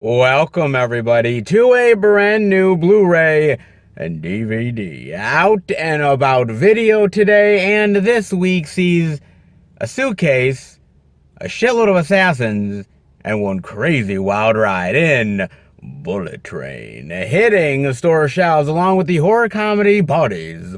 Welcome, everybody, to a brand new Blu-ray and DVD out and about video today, and this week sees a suitcase, a shitload of assassins, and one crazy wild ride in Bullet Train, hitting store shelves along with the horror comedy Bodies,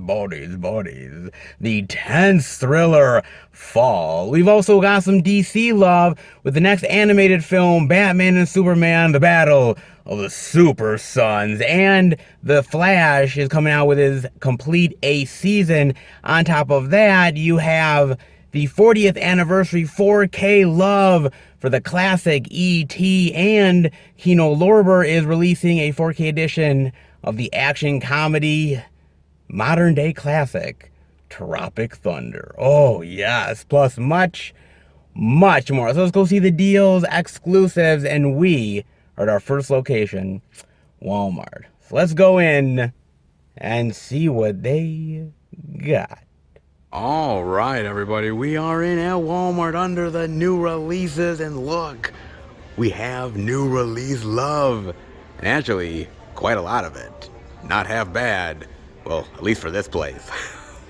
the tense thriller Fall. We've also got some DC love with the next animated film, Batman and Superman, The Battle of the Super Sons, and The Flash is coming out with his complete 8th season. On top of that, you have the 40th anniversary 4K love for the classic E.T., and Kino Lorber is releasing a 4K edition of the action comedy modern day classic Tropic Thunder. Oh, yes, plus much more. So let's go see the deals, exclusives, and we are at our first location, Walmart. So let's go in and see what they got. All right, everybody, we are in at Walmart under the new releases, and look, we have new release love, and actually, quite a lot of it. Not half bad, well, at least for this place.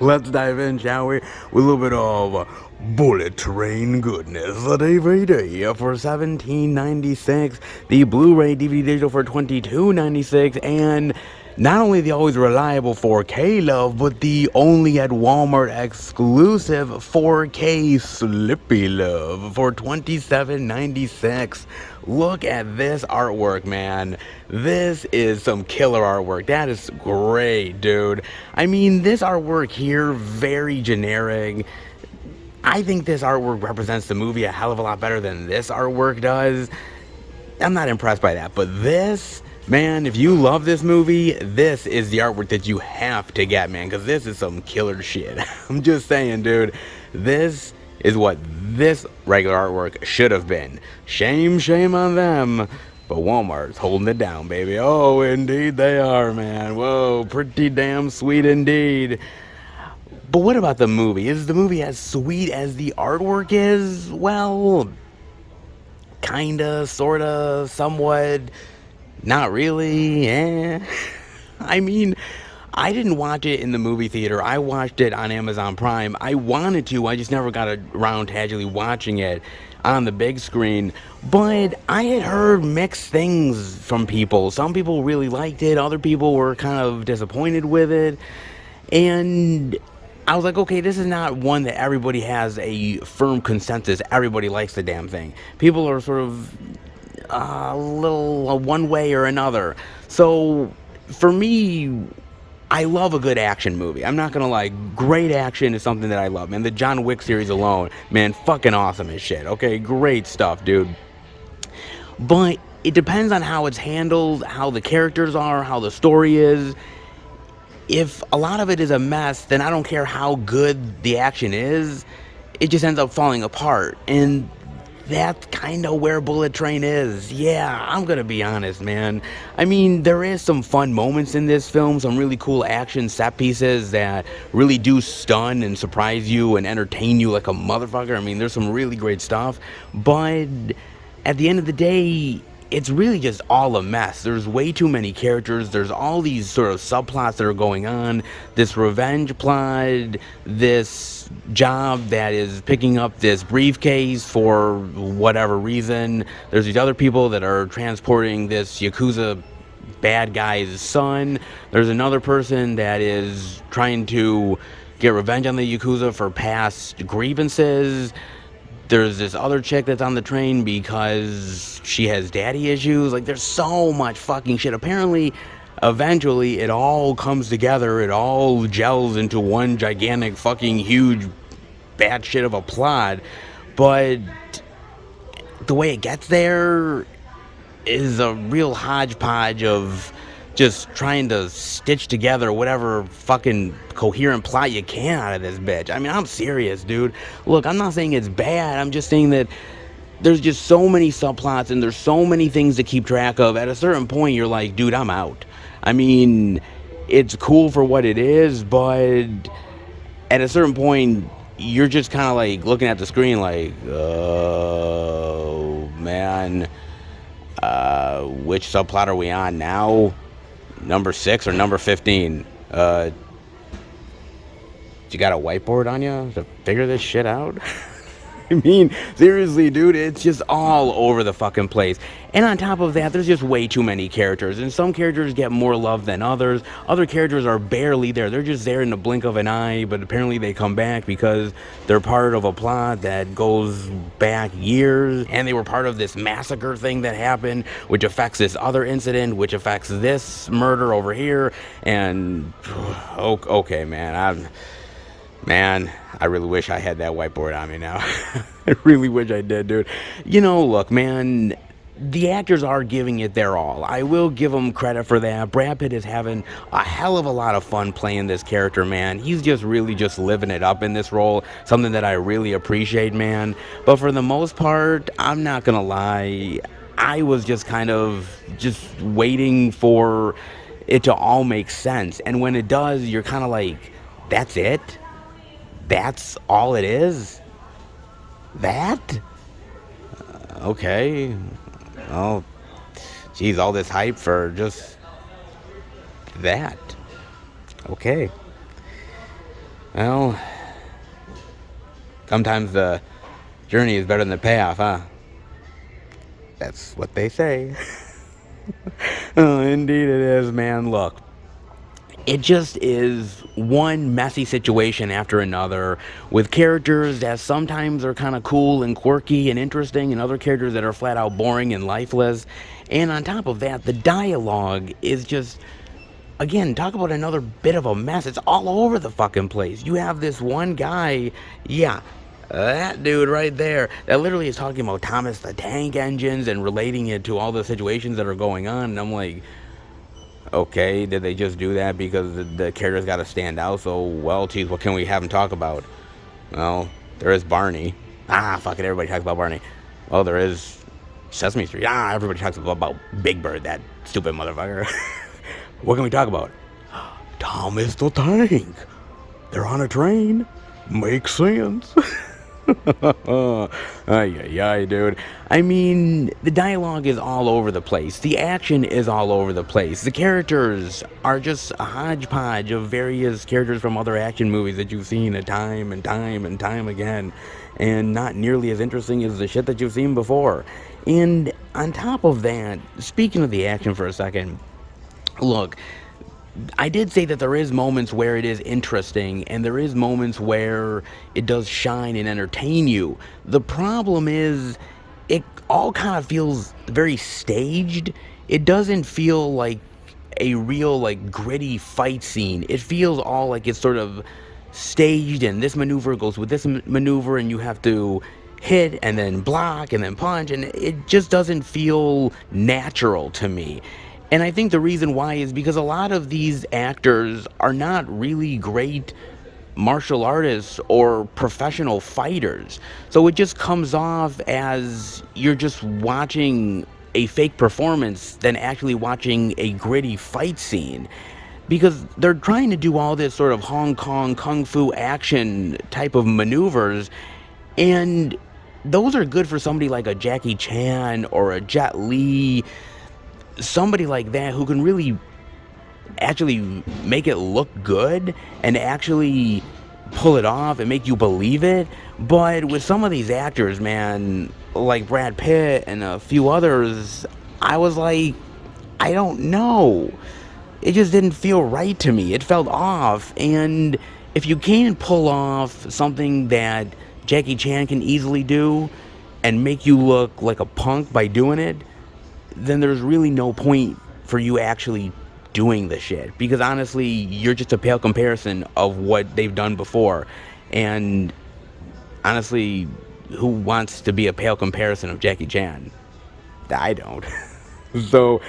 Let's dive in, shall we, with a little bit of Bullet Train goodness. The DVD for $17.96, the Blu-ray DVD digital for $22.96, and not only the always reliable 4K love, but the only at Walmart exclusive 4K Slippy love for $27.96. Look at this artwork, man. This is some killer artwork. That is great, dude. I mean, this artwork here, very generic. I think this artwork represents the movie a hell of a lot better than this artwork does. I'm not impressed by that, but this, man, if you love this movie, this is the artwork that you have to get, man, because this is some killer shit. I'm just saying, dude, this is what this regular artwork should have been. Shame on them. But Walmart's holding it down, baby. Oh, indeed they are, man. Whoa, pretty damn sweet indeed. But what about the movie? Is the movie as sweet as the artwork is? Well, kinda, sorta, somewhat, not really, I mean, I didn't watch it in the movie theater. I watched it on Amazon Prime. I wanted to, I just never got around to actually watching it on the big screen. But I had heard mixed things from people. Some people really liked it, other people were kind of disappointed with it. And I was like, okay, this is not one that everybody has a firm consensus. Everybody likes the damn thing. People are sort of a little one way or another. So for me, I love a good action movie. I'm not gonna lie, great action is something that I love, man. The John Wick series alone, man, fucking awesome as shit. Okay, great stuff, dude. But it depends on how it's handled, how the characters are, how the story is. If a lot of it is a mess, then I don't care how good the action is, it just ends up falling apart. And that's kind of where Bullet Train is. Yeah, I'm gonna be honest, man. I mean, there is some fun moments in this film, some really cool action set pieces that really do stun and surprise you and entertain you like a motherfucker. I mean, there's some really great stuff, but at the end of the day, it's really just all a mess. There's way too many characters. There's all these sort of subplots that are going on. This revenge plot, this job that is picking up this briefcase for whatever reason. There's these other people that are transporting this Yakuza bad guy's son. There's another person that is trying to get revenge on the Yakuza for past grievances. There's this other chick that's on the train because she has daddy issues. Like, there's so much fucking shit. Apparently, eventually, it all comes together. It all gels into one gigantic fucking huge bad shit of a plot. But the way it gets there is a real hodgepodge of just trying to stitch together whatever fucking coherent plot you can out of this bitch. I mean, I'm serious, dude. Look, I'm not saying it's bad. I'm just saying that there's just so many subplots and there's so many things to keep track of. At a certain point, you're like, dude, I'm out. I mean, it's cool for what it is, but at a certain point, you're just kind of like looking at the screen like, oh, man. Which subplot are we on now? Number 6 or number 15? You got a whiteboard on you to figure this shit out? I mean, seriously, dude, it's just all over the fucking place. And on top of that, there's just way too many characters. And some characters get more love than others. Other characters are barely there. They're just there in the blink of an eye, but apparently they come back because they're part of a plot that goes back years. And they were part of this massacre thing that happened, which affects this other incident, which affects this murder over here. And, okay, man, I really wish I had that whiteboard on me now. I really wish I did, dude. You know, look, man, the actors are giving it their all. I will give them credit for that. Brad Pitt is having a hell of a lot of fun playing this character, man. He's just really just living it up in this role, something that I really appreciate, man. But for the most part, I'm not gonna lie, I was just kind of just waiting for it to all make sense. And when it does, you're kind of like, that's it? That's all it is? That? Okay. Oh, geez, all this hype for just that. Okay. Well, sometimes the journey is better than the payoff, huh? That's what they say. Oh, indeed it is, man. Look. It just is one messy situation after another, with characters that sometimes are kind of cool and quirky and interesting, and other characters that are flat out boring and lifeless. And on top of that, the dialogue is just, again, talk about another bit of a mess. It's all over the fucking place. You have this one guy, that dude right there, that literally is talking about Thomas the Tank Engines and relating it to all the situations that are going on. And I'm like, okay, did they just do that because the character's got to stand out? So, well, geez, what can we have him talk about? Well, there is Barney. Fuck it, everybody talks about Barney. Well, there is Sesame Street. Everybody talks about Big Bird, that stupid motherfucker. What can we talk about? Thomas the Tank. They're on a train. Makes sense. Ay, dude. I mean, the dialogue is all over the place. The action is all over the place. The characters are just a hodgepodge of various characters from other action movies that you've seen time and time again, and not nearly as interesting as the shit that you've seen before. And on top of that, speaking of the action for a second, look, I did say that there is moments where it is interesting, and there is moments where it does shine and entertain you. The problem is, it all kind of feels very staged. It doesn't feel like a real, like, gritty fight scene. It feels all like it's sort of staged, and this maneuver goes with this maneuver, and you have to hit and then block and then punch, and it just doesn't feel natural to me. And I think the reason why is because a lot of these actors are not really great martial artists or professional fighters. So it just comes off as you're just watching a fake performance than actually watching a gritty fight scene. Because they're trying to do all this sort of Hong Kong kung fu action type of maneuvers, and those are good for somebody like a Jackie Chan or a Jet Li, somebody like that who can really actually make it look good and actually pull it off and make you believe it. But with some of these actors, man, like Brad Pitt and a few others, I was like, I don't know. It just didn't feel right to me. It felt off. And if you can't pull off something that Jackie Chan can easily do and make you look like a punk by doing it, then there's really no point for you actually doing the shit. Because honestly, you're just a pale comparison of what they've done before. And honestly, who wants to be a pale comparison of Jackie Chan? I don't. So,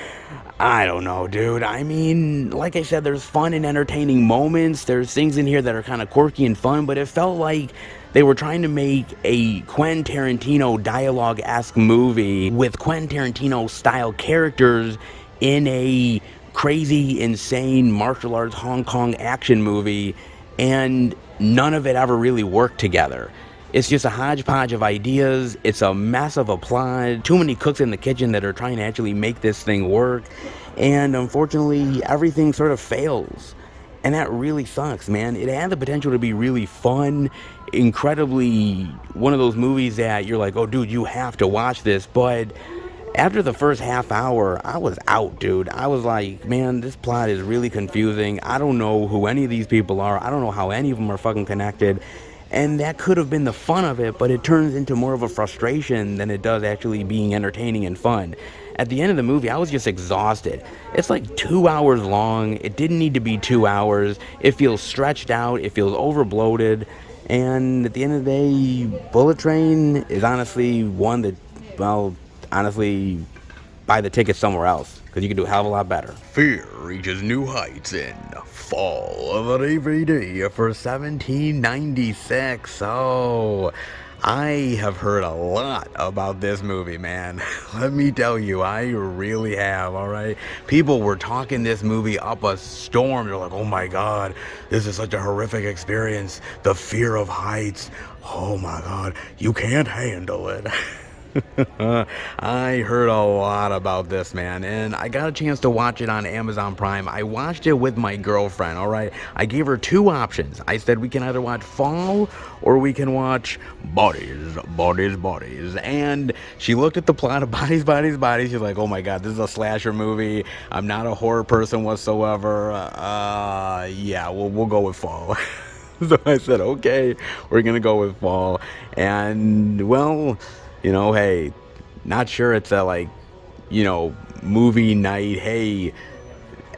I don't know, dude. I mean, like I said, there's fun and entertaining moments. There's things in here that are kind of quirky and fun, but it felt like they were trying to make a Quentin Tarantino dialogue-esque movie with Quentin Tarantino-style characters in a crazy, insane martial arts Hong Kong action movie, and none of it ever really worked together. It's just a hodgepodge of ideas. It's a mess of a plot. Too many cooks in the kitchen that are trying to actually make this thing work. And unfortunately, everything sort of fails. And that really sucks, man. It had the potential to be really fun, incredibly one of those movies that you're like, oh, dude, you have to watch this. But after the first half hour, I was out, dude. I was like, man, this plot is really confusing. I don't know who any of these people are. I don't know how any of them are fucking connected. And that could have been the fun of it, but it turns into more of a frustration than it does actually being entertaining and fun. At the end of the movie, I was just exhausted. It's like 2 hours long. It didn't need to be 2 hours. It feels stretched out. It feels overbloated. And at the end of the day, Bullet Train is honestly one that, well, honestly, buy the ticket somewhere else, because you can do a hell of a lot better. Fear reaches new heights in fall of a DVD for $17.96. So, I have heard a lot about this movie, man. Let me tell you, I really have, alright? People were talking this movie up a storm. They're like, oh my god, this is such a horrific experience. The fear of heights. Oh my god, you can't handle it. I heard a lot about this, man, and I got a chance to watch it on Amazon Prime. I watched it with my girlfriend, all right? I gave her two options. I said we can either watch Fall or we can watch Bodies. And she looked at the plot of Bodies. She's like, oh my god, this is a slasher movie. I'm not a horror person whatsoever. Yeah, we'll go with Fall. So I said, okay, we're gonna go with Fall. And, well, you know, hey, not sure it's a, like, you know, movie night, hey,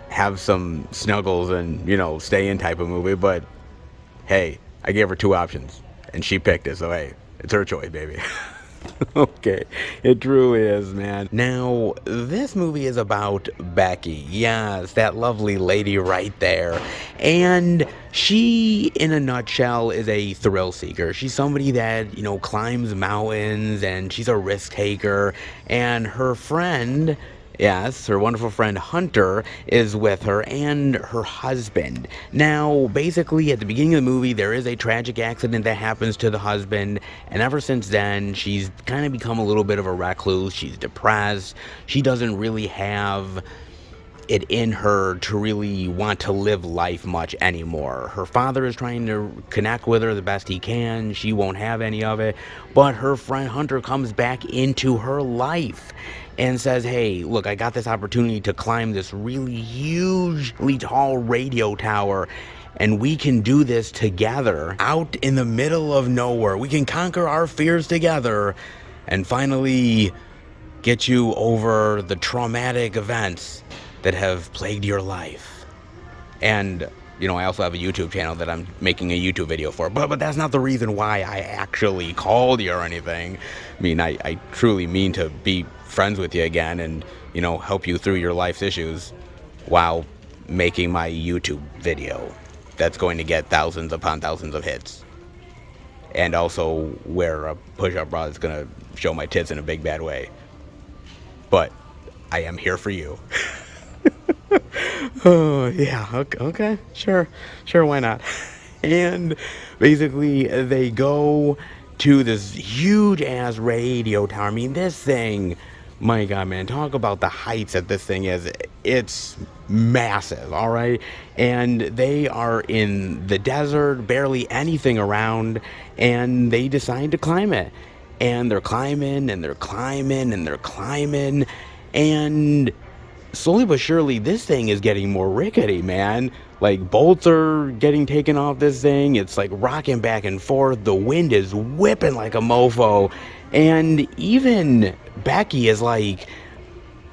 have some snuggles and, you know, stay in type of movie, but hey, I gave her two options and she picked it, so hey, it's her choice, baby. Okay, it truly is, man. Now, this movie is about Becky. Yes, that lovely lady right there. And she, in a nutshell, is a thrill seeker. She's somebody that, you know, climbs mountains, and she's a risk taker. And her friend, yes, her wonderful friend Hunter is with her, and her husband. Now, basically, at the beginning of the movie, there is a tragic accident that happens to the husband, and ever since then, she's kind of become a little bit of a recluse. She's depressed. She doesn't really have it in her to really want to live life much anymore. Her father is trying to connect with her the best he can. She won't have any of it. But her friend Hunter comes back into her life and says, hey, look, I got this opportunity to climb this really hugely tall radio tower, and we can do this together out in the middle of nowhere. We can conquer our fears together and finally get you over the traumatic events that have plagued your life. And, you know, I also have a YouTube channel that I'm making a YouTube video for, but that's not the reason why I actually called you or anything. I mean, I truly mean to be friends with you again and, you know, help you through your life's issues while making my YouTube video that's going to get thousands upon thousands of hits. And also wear a push-up bra that's gonna show my tits in a big bad way. But I am here for you. Oh, yeah, okay, sure, why not? And basically, they go to this huge-ass radio tower. I mean, this thing, my God, man, talk about the heights that this thing is. It's massive, all right? And they are in the desert, barely anything around, and they decide to climb it. And they're climbing, and they're climbing, and they're climbing, and slowly but surely, this thing is getting more rickety, man. Like, bolts are getting taken off this thing. It's like rocking back and forth. The wind is whipping like a mofo. And even Becky is like,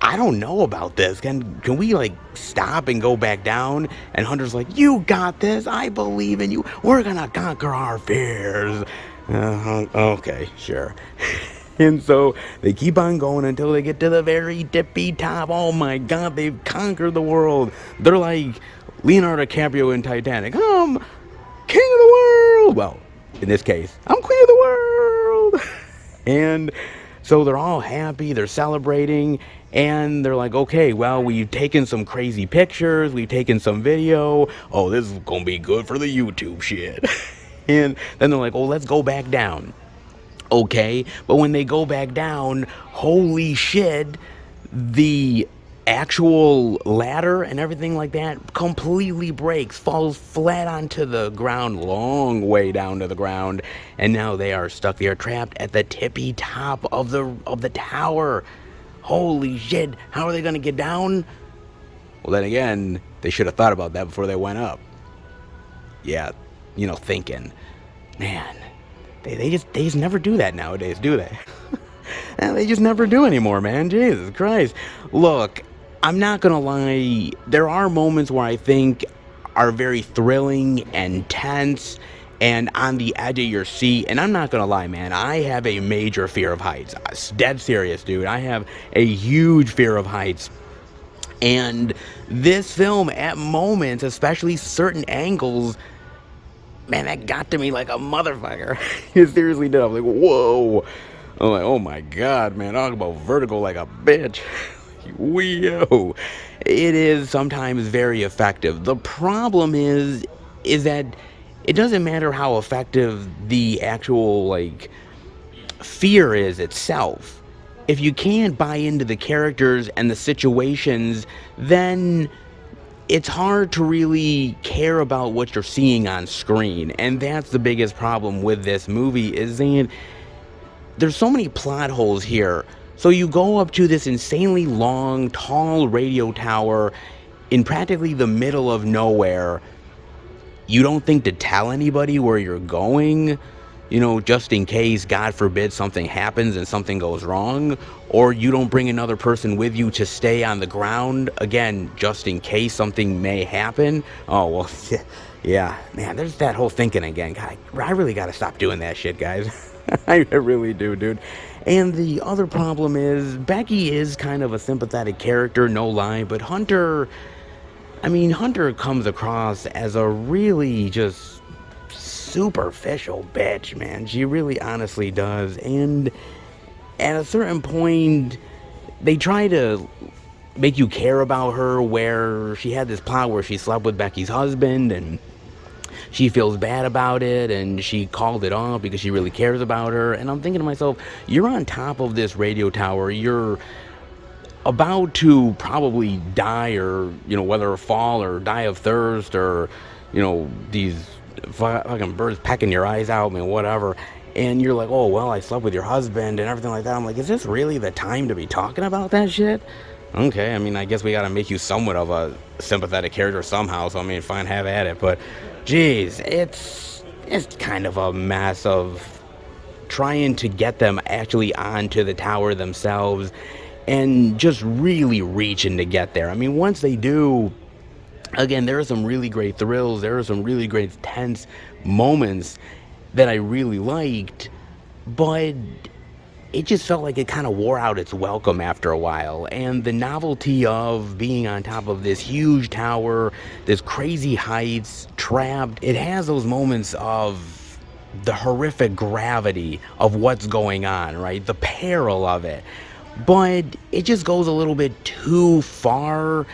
I don't know about this. Can we, like, stop and go back down? And Hunter's like, you got this. I believe in you. We're gonna conquer our fears. Okay, sure. And so they keep on going until they get to the very tippy top. Oh my God, they've conquered the world. They're like Leonardo DiCaprio in Titanic. I'm king of the world. Well, in this case, I'm queen of the world. And so they're all happy. They're celebrating. And they're like, okay, well, we've taken some crazy pictures. We've taken some video. Oh, this is going to be good for the YouTube shit. And then they're like, oh, let's go back down. Okay, but when they go back down, holy shit, the actual ladder and everything like that completely breaks, falls flat onto the ground, long way down to the ground, and now they are stuck. They are trapped at the tippy top of the tower. Holy shit, how are they gonna get down? Well, then again, they should have thought about that before they went up. Yeah, thinking, man, they just never do that nowadays, do they? They just never do anymore, man. Jesus Christ. Look, I'm not gonna lie, there are moments where I think are very thrilling and tense and on the edge of your seat, and I'm not gonna lie, man, I have a major fear of heights. Dead serious, dude. I have a huge fear of heights. And this film, at moments, especially certain angles, man, that got to me like a motherfucker. It seriously did. I'm like, whoa. I'm like, oh my God, man, talk about vertigo like a bitch. Wee-o. It is sometimes very effective. The problem is that it doesn't matter how effective the actual, fear is itself. If you can't buy into the characters and the situations, then it's hard to really care about what you're seeing on screen. And that's the biggest problem with this movie, is that there's so many plot holes here. So you go up to this insanely long, tall radio tower in practically the middle of nowhere. You don't think to tell anybody where you're going, just in case, God forbid, something happens and something goes wrong. Or you don't bring another person with you to stay on the ground, again, just in case something may happen. Oh, well, yeah, man, there's that whole thinking again. God, I really got to stop doing that shit, guys. I really do, dude. And the other problem is, Becky is kind of a sympathetic character, no lie, but Hunter comes across as a really just superficial bitch, man. She really honestly does. And at a certain point, they try to make you care about her, where she had this plot where she slept with Becky's husband, and she feels bad about it, and she called it off because she really cares about her. And I'm thinking to myself, you're on top of this radio tower, you're about to probably die, or whether fall or die of thirst, or these fucking birds pecking your eyes out, man, whatever. And you're like, oh, well, I slept with your husband and everything like that. I'm like, is this really the time to be talking about that shit? Okay, I guess we gotta make you somewhat of a sympathetic character somehow, so fine, have at it. But geez, it's kind of a mess of trying to get them actually onto the tower themselves and just really reaching to get there. Once they do, again, there are some really great thrills, there are some really great tense moments that I really liked, but it just felt like it kind of wore out its welcome after a while. And the novelty of being on top of this huge tower, this crazy heights, trapped, it has those moments of the horrific gravity of what's going on, right? The peril of it. But it just goes a little bit too far.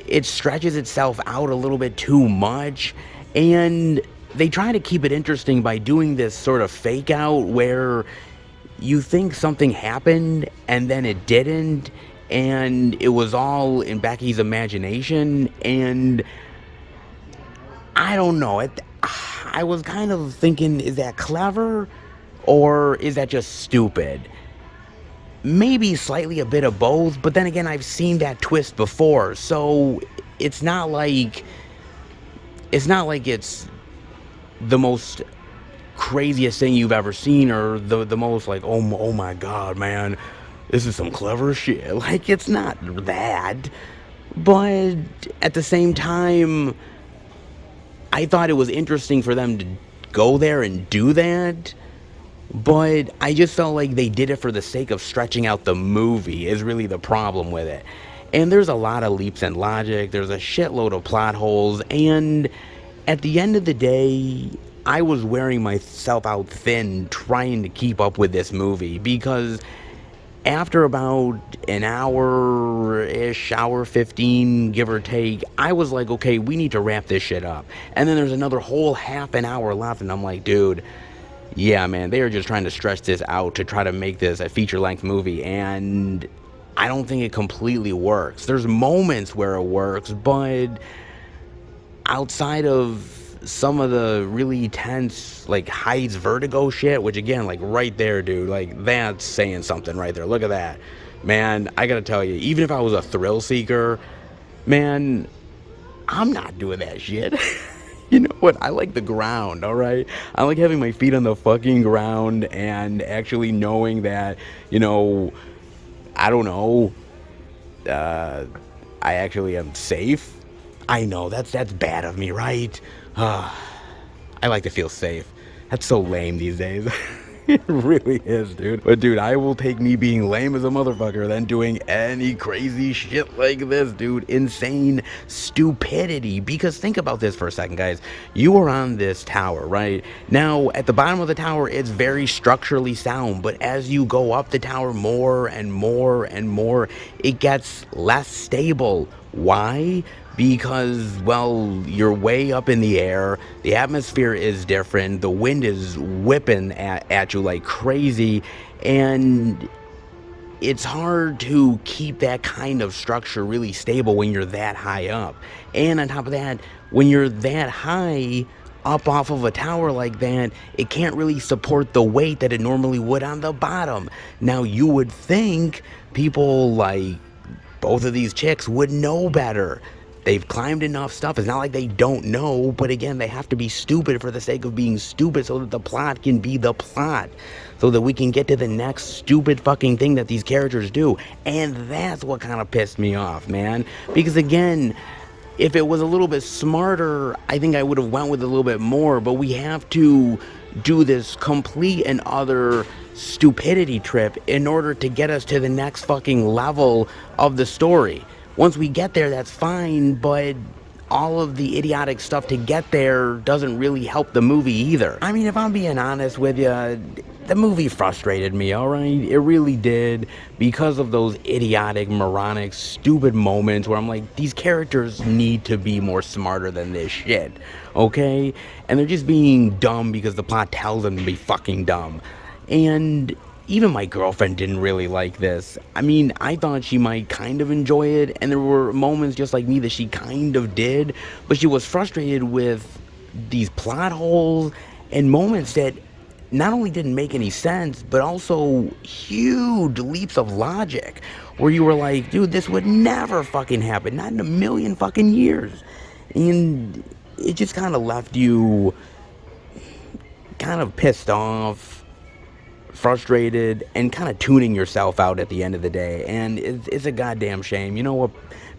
It stretches itself out a little bit too much. And they try to keep it interesting by doing this sort of fake out where you think something happened and then it didn't, and it was all in Becky's imagination. And I don't know, I was kind of thinking, is that clever or is that just stupid? Maybe slightly a bit of both, but then again, I've seen that twist before, so it's not like it's the most craziest thing you've ever seen, or the most like, oh my God, man, this is some clever shit. Like, it's not that, but at the same time, I thought it was interesting for them to go there and do that, but I just felt like they did it for the sake of stretching out the movie is really the problem with it. And there's a lot of leaps in logic, there's a shitload of plot holes, and at the end of the day, I was wearing myself out thin trying to keep up with this movie, because After about an hour-ish, hour 15, give or take, I was like, okay, we need to wrap this shit up. And then there's another whole half an hour left, and I'm like, dude, yeah, man, they are just trying to stretch this out to try to make this a feature-length movie, and I don't think it completely works. There's moments where it works, but outside of some of the really tense, like, heights vertigo shit, which again, like, right there, dude, like, that's saying something right there. Look at that. Man, I gotta tell you, even if I was a thrill seeker, man, I'm not doing that shit. You know what? I like the ground, all right? I like having my feet on the fucking ground and actually knowing that, you know, I don't know, I actually am safe. I know, that's bad of me, right? I like to feel safe. That's so lame these days. It really is, dude. But dude, I will take me being lame as a motherfucker than doing any crazy shit like this, dude. Insane stupidity. Because think about this for a second, guys. You are on this tower, right? Now, at the bottom of the tower, it's very structurally sound. But as you go up the tower more and more and more, it gets less stable. Why? Because, well, you're way up in the air, the atmosphere is different, the wind is whipping at you like crazy, and it's hard to keep that kind of structure really stable when you're that high up. And on top of that, when you're that high up off of a tower like that, it can't really support the weight that it normally would on the bottom. Now, you would think people like both of these chicks would know better. They've climbed enough stuff. It's not like they don't know, but again, they have to be stupid for the sake of being stupid so that the plot can be the plot. So that we can get to the next stupid fucking thing that these characters do. And that's what kind of pissed me off, man. Because again, if it was a little bit smarter, I think I would have went with it a little bit more, but we have to do this complete and utter stupidity trip in order to get us to the next fucking level of the story. Once we get there, that's fine, but all of the idiotic stuff to get there doesn't really help the movie either. I mean, if I'm being honest with you, the movie frustrated me, alright? It really did, because of those idiotic, moronic, stupid moments where I'm like, these characters need to be more smarter than this shit, okay? And they're just being dumb because the plot tells them to be fucking dumb. And even my girlfriend didn't really like this. I mean, I thought she might kind of enjoy it, and there were moments just like me that she kind of did, but she was frustrated with these plot holes and moments that not only didn't make any sense, but also huge leaps of logic, where you were like, dude, this would never fucking happen, not in a million fucking years. And it just kind of left you kind of pissed off, frustrated, and kind of tuning yourself out at the end of the day. And it's a goddamn shame. You know what?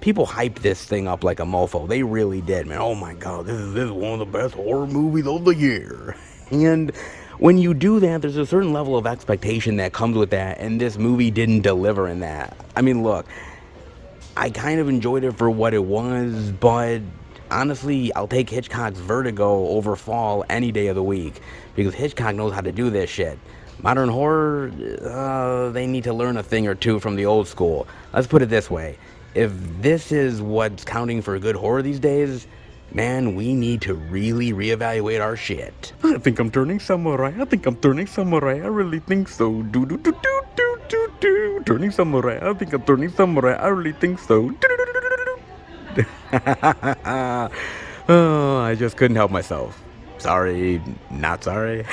People hyped this thing up like a mofo. They really did, man. Oh my god, this is one of the best horror movies of the year. And when you do that, there's a certain level of expectation that comes with that, and this movie didn't deliver in that. I mean, look, I kind of enjoyed it for what it was, but honestly, I'll take Hitchcock's Vertigo over Fall any day of the week, because Hitchcock knows how to do this shit. Modern horror, they need to learn a thing or two from the old school. Let's put it this way. If this is what's counting for good horror these days, man, we need to really reevaluate our shit. I think I'm turning samurai. I really think so. Turning samurai. I think I'm turning samurai. I really think so. Oh, I just couldn't help myself. Sorry, not sorry.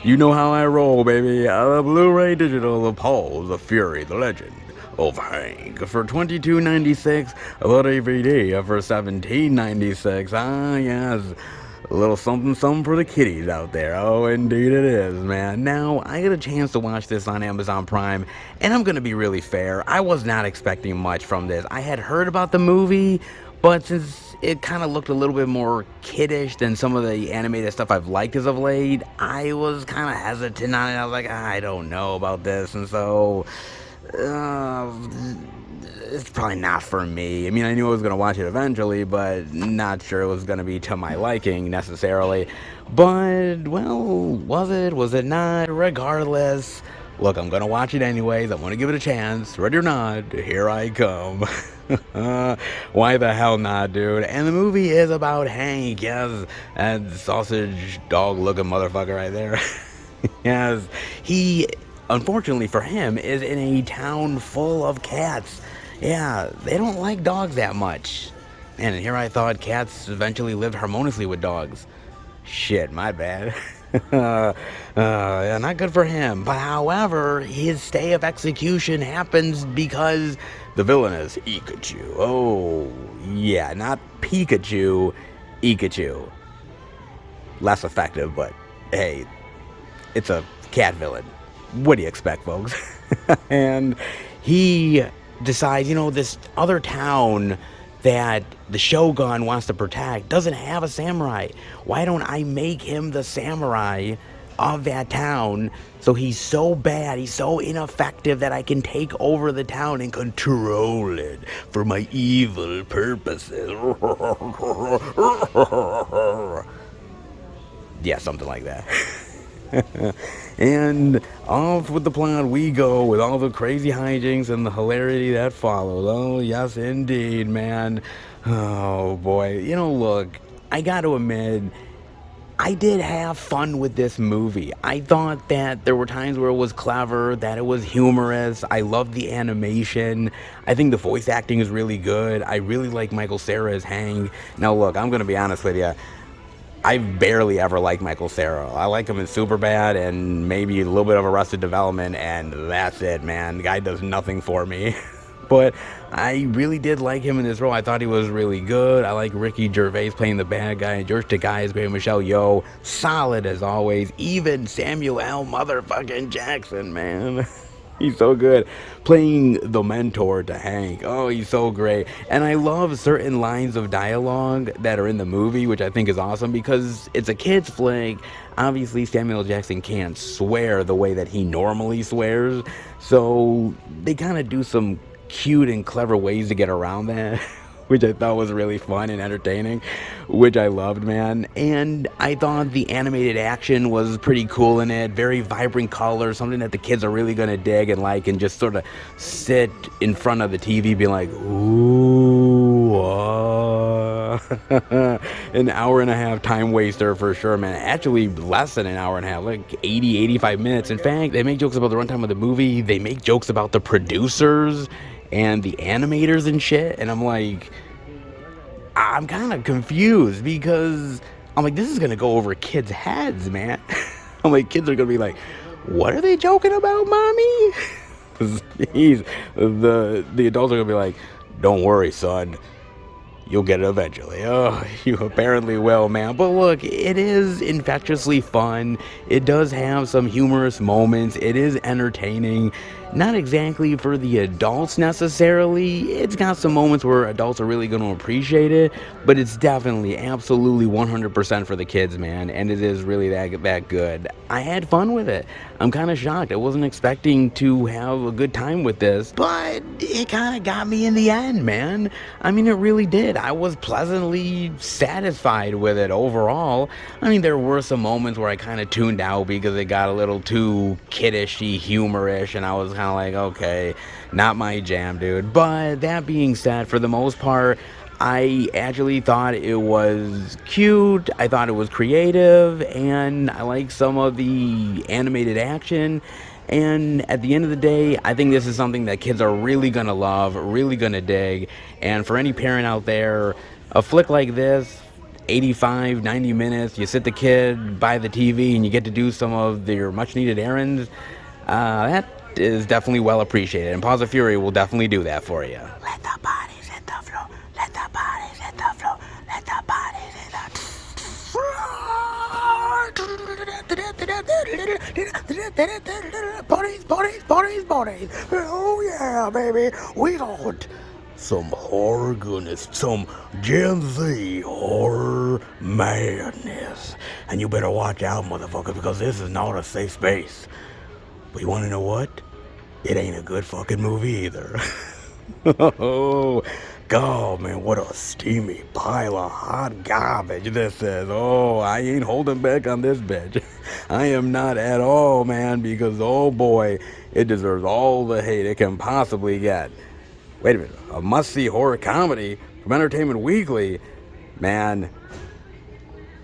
You know how I roll, baby. The Blu-ray digital of Paul the Fury, the Legend of Hank for $22.96. The DVD for $17.96. Ah, yes. A little something for the kiddies out there. Oh, indeed it is, man. Now, I got a chance to watch this on Amazon Prime, and I'm going to be really fair. I was not expecting much from this. I had heard about the movie, but since it kind of looked a little bit more kiddish than some of the animated stuff I've liked as of late, I was kind of hesitant on it. I was like, I don't know about this, and so it's probably not for me. I mean, I knew I was going to watch it eventually, but not sure it was going to be to my liking necessarily. But, well, was it? Was it not? Regardless, look, I'm gonna watch it anyways. I'm gonna give it a chance. Ready or not, here I come. Why the hell not, dude? And the movie is about Hank, yes, that sausage dog looking motherfucker right there. Yes, he, unfortunately for him, is in a town full of cats. Yeah, they don't like dogs that much. And here I thought cats eventually lived harmoniously with dogs. Shit, my bad. Yeah, not good for him. But however, his stay of execution happens because the villain is Pikachu. Oh, yeah, not Pikachu, Pikachu. Less effective, but hey, it's a cat villain. What do you expect, folks? And he decides, this other town that the Shogun wants to protect doesn't have a samurai. Why don't I make him the samurai of that town? So he's so bad, he's so ineffective that I can take over the town and control it for my evil purposes. Yeah, something like that. And off with the plot we go with all the crazy hijinks and the hilarity that follows. Oh, yes, indeed, man. Oh, boy. Look, I got to admit, I did have fun with this movie. I thought that there were times where it was clever, that it was humorous. I loved the animation. I think the voice acting is really good. I really like Michael Cera as Hank. Now, look, I'm going to be honest with you. I've barely ever liked Michael Cera. I like him in Superbad and maybe a little bit of Arrested Development, and that's it, man. The guy does nothing for me. But I really did like him in this role. I thought he was really good. I like Ricky Gervais playing the bad guy. George Takei is great. Michelle Yeoh, solid as always. Even Samuel L. motherfucking Jackson, man. He's so good. Playing the mentor to Hank. Oh, he's so great. And I love certain lines of dialogue that are in the movie, which I think is awesome because it's a kid's flick. Obviously, Samuel L. Jackson can't swear the way that he normally swears. So they kind of do some cute and clever ways to get around that. Which I thought was really fun and entertaining, which I loved, man. And I thought the animated action was pretty cool in it, very vibrant colors, something that the kids are really gonna dig and like, and just sort of sit in front of the TV being like, ooh, an hour and a half time waster for sure, man. Actually less than an hour and a half, like 85 minutes. In fact, they make jokes about the runtime of the movie, they make jokes about the producers and the animators and shit, and I'm like, I'm kind of confused because I'm like, this is gonna go over kids' heads, man. I'm like, kids are gonna be like, what are they joking about, mommy? The adults are gonna be like, don't worry, son, you'll get it eventually. Oh, you apparently will, man. But look, it is infectiously fun. It does have some humorous moments. It is entertaining. Not exactly for the adults necessarily. It's got some moments where adults are really going to appreciate it, but it's definitely, absolutely 100% for the kids, man. And it is really that good. I had fun with it. I'm kind of shocked. I wasn't expecting to have a good time with this, but it kind of got me in the end, man. I mean, it really did. I was pleasantly satisfied with it overall. I mean, there were some moments where I kind of tuned out because it got a little too kiddishy, humorish, and I was kind of like, okay, not my jam, dude. But that being said, for the most part, I actually thought it was cute, I thought it was creative, and I like some of the animated action. And at the end of the day, I think this is something that kids are really gonna love, really gonna dig. And for any parent out there, a flick like this, 85, 90 minutes, you sit the kid by the TV and you get to do some of your much needed errands, that is definitely well appreciated. And Paws of Fury will definitely do that for you. Let the bodies hit the floor, let the bodies hit the floor, let the bodies hit the bodies. Oh yeah, baby, we got some horror goodness, some Gen Z horror madness. And you better watch out, motherfucker, because this is not a safe space. But you want to know what? It ain't a good fucking movie either. Oh, Oh man, what a steamy pile of hot garbage this is. Oh, I ain't holding back on this bitch. I am not at all, man, because oh boy, it deserves all the hate it can possibly get. Wait a minute, a must-see horror comedy from Entertainment Weekly? Man,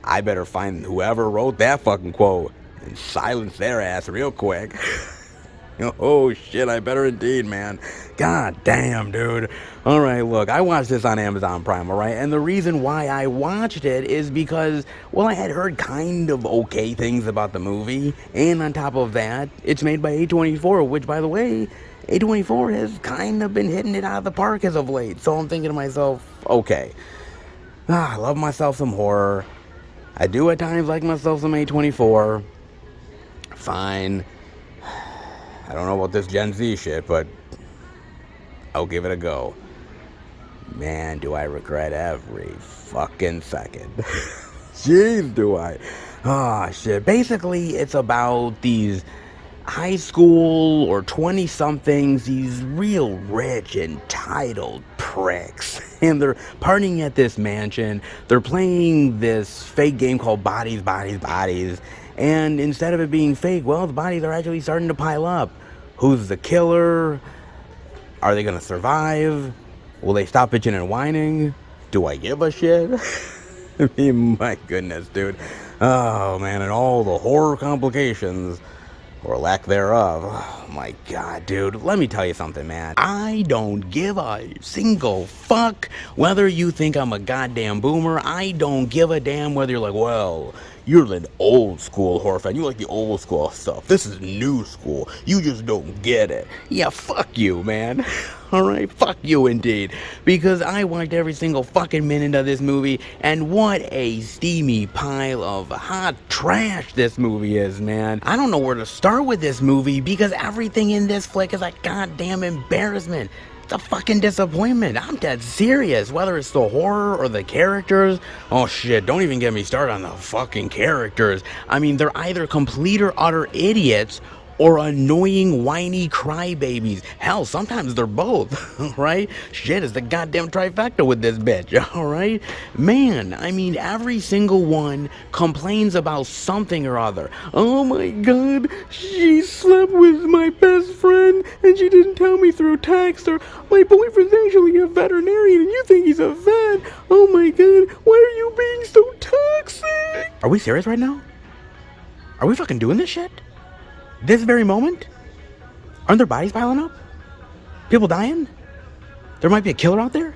I better find whoever wrote that fucking quote and silence their ass real quick. Oh shit, I better indeed, man. God damn, dude. Alright, look, I watched this on Amazon Prime, alright? And the reason why I watched it is because, well, I had heard kind of okay things about the movie. And on top of that, it's made by A24, which, by the way, A24 has kind of been hitting it out of the park as of late. So I'm thinking to myself, okay, I love myself some horror. I do at times like myself some A24. Fine. I don't know about this Gen Z shit, but I'll give it a go. Man, do I regret every fucking second. Jeez, do I. Ah, shit. Basically, it's about these high school or 20-somethings, these real rich, entitled pricks. And they're partying at this mansion. They're playing this fake game called Bodies, Bodies, Bodies. And instead of it being fake, well, the bodies are actually starting to pile up. Who's the killer? Are they gonna survive? Will they stop bitching and whining? Do I give a shit? I mean, my goodness, dude. Oh, man, and all the horror complications, or lack thereof. Oh, my God, dude. Let me tell you something, man. I don't give a single fuck whether you think I'm a goddamn boomer. I don't give a damn whether you're like, well, you're an old school horror fan. You like the old school stuff. This is new school. You just don't get it. Yeah, fuck you, man. Alright, fuck you indeed. Because I watched every single fucking minute of this movie, and what a steamy pile of hot trash this movie is, man. I don't know where to start with this movie, because everything in this flick is a goddamn embarrassment. It's a fucking disappointment. I'm dead serious. Whether it's the horror or the characters. Oh shit, don't even get me started on the fucking characters. I mean, they're either complete or utter idiots or annoying, whiny crybabies. Hell, sometimes they're both, right? Shit, it's the goddamn trifecta with this bitch, alright? Man, I mean, every single one complains about something or other. Oh my god, she slept with my best friend and she didn't tell me through text, or my boyfriend's actually a veterinarian and you think he's a vet. Oh my god, why are you being so toxic? Are we serious right now? Are we fucking doing this shit? This very moment? Aren't there bodies piling up? People dying? There might be a killer out there?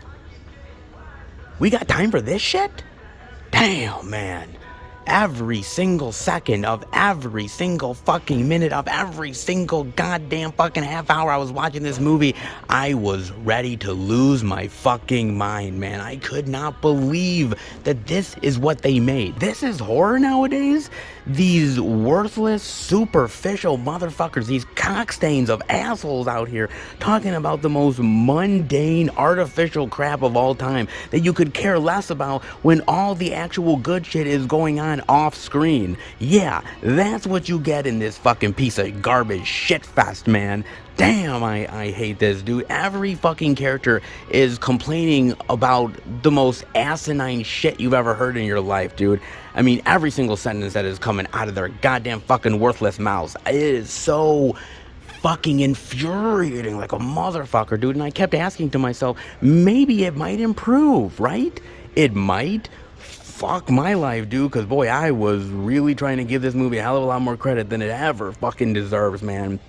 We got time for this shit? Damn, man. Every single second of every single fucking minute of every single goddamn fucking half hour I was watching this movie, I was ready to lose my fucking mind, man. I could not believe that this is what they made. This is horror nowadays? These worthless, superficial motherfuckers, these cockstains of assholes out here talking about the most mundane, artificial crap of all time that you could care less about when all the actual good shit is going on off screen. Yeah, that's what you get in this fucking piece of garbage shit fest, man. Damn, I hate this, dude. Every fucking character is complaining about the most asinine shit you've ever heard in your life, dude. I mean, every single sentence that is coming out of their goddamn fucking worthless mouths. It is so fucking infuriating like a motherfucker, dude. And I kept asking to myself, maybe it might improve, right? It might. Fuck my life, dude, because boy, I was really trying to give this movie a hell of a lot more credit than it ever fucking deserves, man.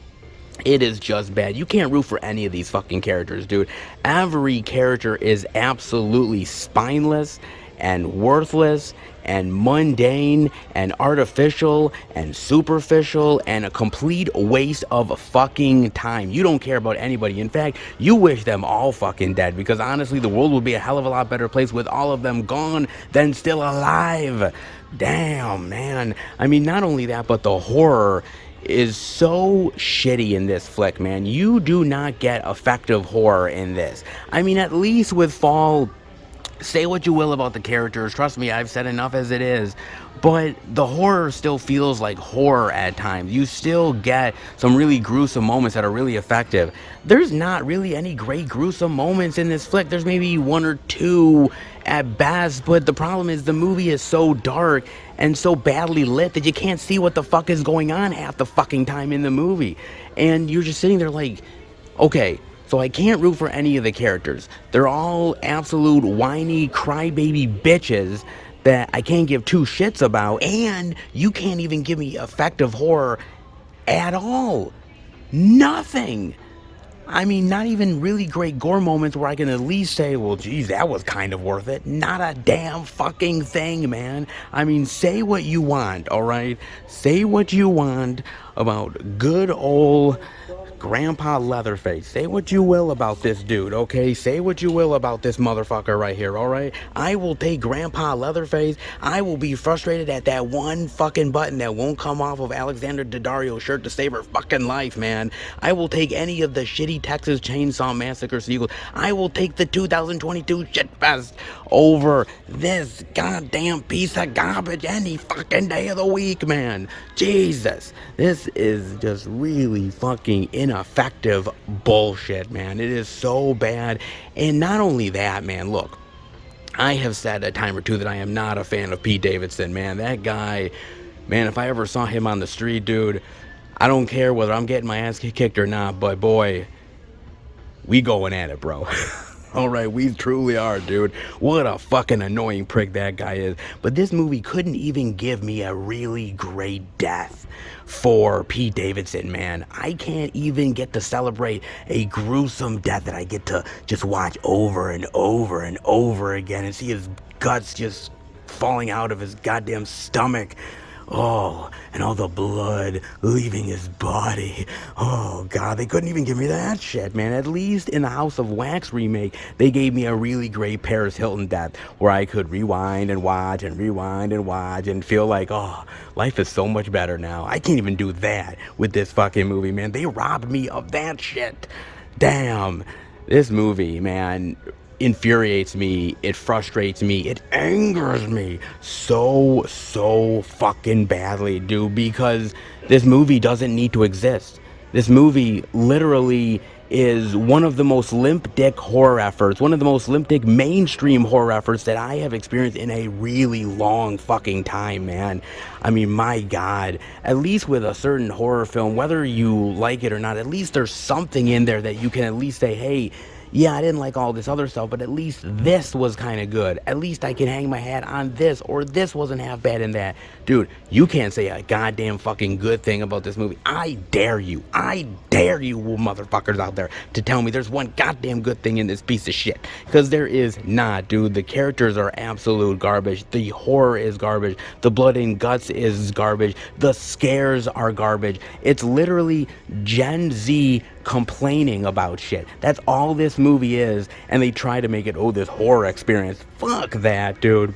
It is just bad. You can't root for any of these fucking characters, dude. Every character is absolutely spineless and worthless and mundane and artificial and superficial and a complete waste of fucking time. You don't care about anybody. In fact, you wish them all fucking dead, because honestly, the world would be a hell of a lot better place with all of them gone than still alive. Damn, man. I mean, not only that, but the horror is so shitty in this flick, man. You do not get effective horror in this. I mean, at least with Fall, Say what you will about the characters. Trust me, I've said enough as it is. But the horror still feels like horror at times. You still get some really gruesome moments that are really effective. There's not really any great gruesome moments in this flick. There's maybe one or two at best. But the problem is the movie is so dark and so badly lit that you can't see what the fuck is going on half the fucking time in the movie. And you're just sitting there like, okay, so I can't root for any of the characters. They're all absolute whiny crybaby bitches that I can't give two shits about, and you can't even give me effective horror at all. Nothing. I mean, not even really great gore moments where I can at least say, well, geez, that was kind of worth it. Not a damn fucking thing, man. I mean, say what you want, all right? Say what you want about good old Grandpa Leatherface. Say what you will about this dude, okay? Say what you will about this motherfucker right here, alright? I will take Grandpa Leatherface. I will be frustrated at that one fucking button that won't come off of Alexander Daddario's shirt to save her fucking life, man. I will take any of the shitty Texas Chainsaw Massacre sequels. I will take the 2022 shitfest over this goddamn piece of garbage any fucking day of the week, man. Jesus. This is just really fucking ineffective bullshit, man. It is so bad. And not only that, man, look, I have said a time or two that I am not a fan of Pete Davidson, man. That guy, man, if I ever saw him on the street, dude, I don't care whether I'm getting my ass kicked or not, but boy, we going at it, bro. Alright, we truly are, dude. What a fucking annoying prick that guy is. But this movie couldn't even give me a really great death for Pete Davidson, man. I can't even get to celebrate a gruesome death that I get to just watch over and over and over again and see his guts just falling out of his goddamn stomach. Oh, and all the blood leaving his body. Oh, God, they couldn't even give me that shit, man. At least in the House of Wax remake, they gave me a really great Paris Hilton death where I could rewind and watch and feel like, oh, life is so much better now. I can't even do that with this fucking movie, man. They robbed me of that shit. Damn. This movie, man, infuriates me, it frustrates me, it angers me so fucking badly, dude, because this movie doesn't need to exist. This movie literally is one of the most limp dick horror efforts, one of the most limp dick mainstream horror efforts that I have experienced in a really long fucking time, man. I mean, my God, at least with a certain horror film, whether you like it or not, at least there's something in there that you can at least say, hey, yeah, I didn't like all this other stuff, but at least this was kind of good. At least I can hang my hat on this, or this wasn't half bad in that. Dude, you can't say a goddamn fucking good thing about this movie. I dare you motherfuckers out there to tell me there's one goddamn good thing in this piece of shit. Because there is not, dude. The characters are absolute garbage. The horror is garbage. The blood and guts is garbage. The scares are garbage. It's literally Gen Z complaining about shit. That's all this movie is, and they try to make it, oh, this horror experience. Fuck that, dude.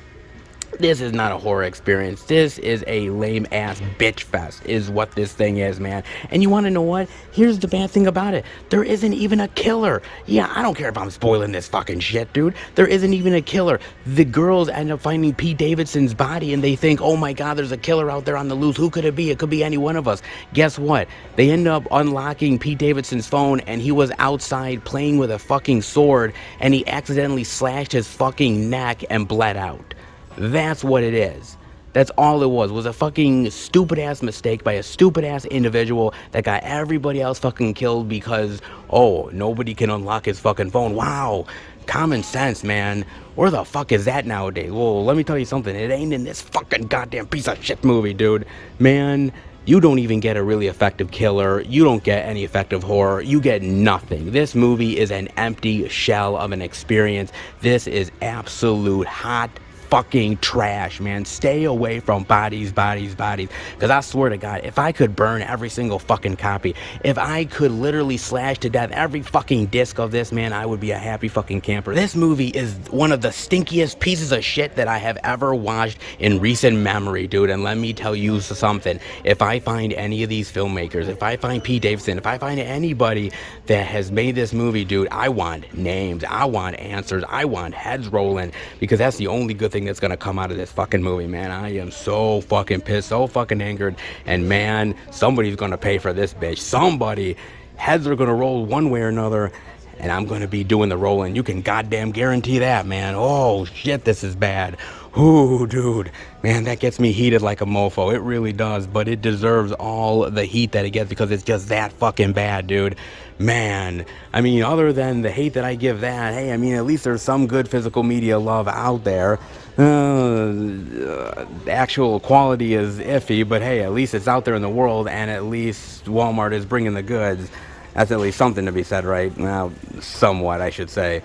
This is not a horror experience. This is a lame ass bitch fest is what this thing is, man. And you want to know what? Here's the bad thing about it. There isn't even a killer. Yeah, I don't care if I'm spoiling this fucking shit, dude. There isn't even a killer. The girls end up finding Pete Davidson's body and they think, oh my God, there's a killer out there on the loose. Who could it be? It could be any one of us. Guess what? They end up unlocking Pete Davidson's phone and he was outside playing with a fucking sword and he accidentally slashed his fucking neck and bled out. That's what it is. That's all it was a fucking stupid ass mistake by a stupid ass individual that got everybody else fucking killed because, oh, nobody can unlock his fucking phone. Wow, common sense, man. Where the fuck is that nowadays? Well, let me tell you something. It ain't in this fucking goddamn piece of shit movie, dude. Man, you don't even get a really effective killer. You don't get any effective horror. You get nothing. This movie is an empty shell of an experience. This is absolute hot fucking trash, man. Stay away from bodies. Because I swear to God, if I could burn every single fucking copy, if I could literally slash to death every fucking disc of this, man, I would be a happy fucking camper. This movie is one of the stinkiest pieces of shit that I have ever watched in recent memory, dude. And let me tell you something. If I find any of these filmmakers, if I find Pete Davidson, if I find anybody that has made this movie, dude, I want names, I want answers, I want heads rolling, because that's the only good thing that's gonna come out of this fucking movie, man. I am so fucking pissed, so fucking angered, and man, somebody's gonna pay for this bitch. Somebody, heads are gonna roll one way or another, and I'm gonna be doing the rolling. You can goddamn guarantee that, man. Oh shit, this is bad. Ooh, dude, man, that gets me heated like a mofo. It really does, but it deserves all the heat that it gets because it's just that fucking bad, dude. Man, I mean, other than the hate that I give that, hey, I mean, at least there's some good physical media love out there. The actual quality is iffy, but hey, at least it's out there in the world, and at least Walmart is bringing the goods. That's at least something to be said, right? Well, somewhat, I should say.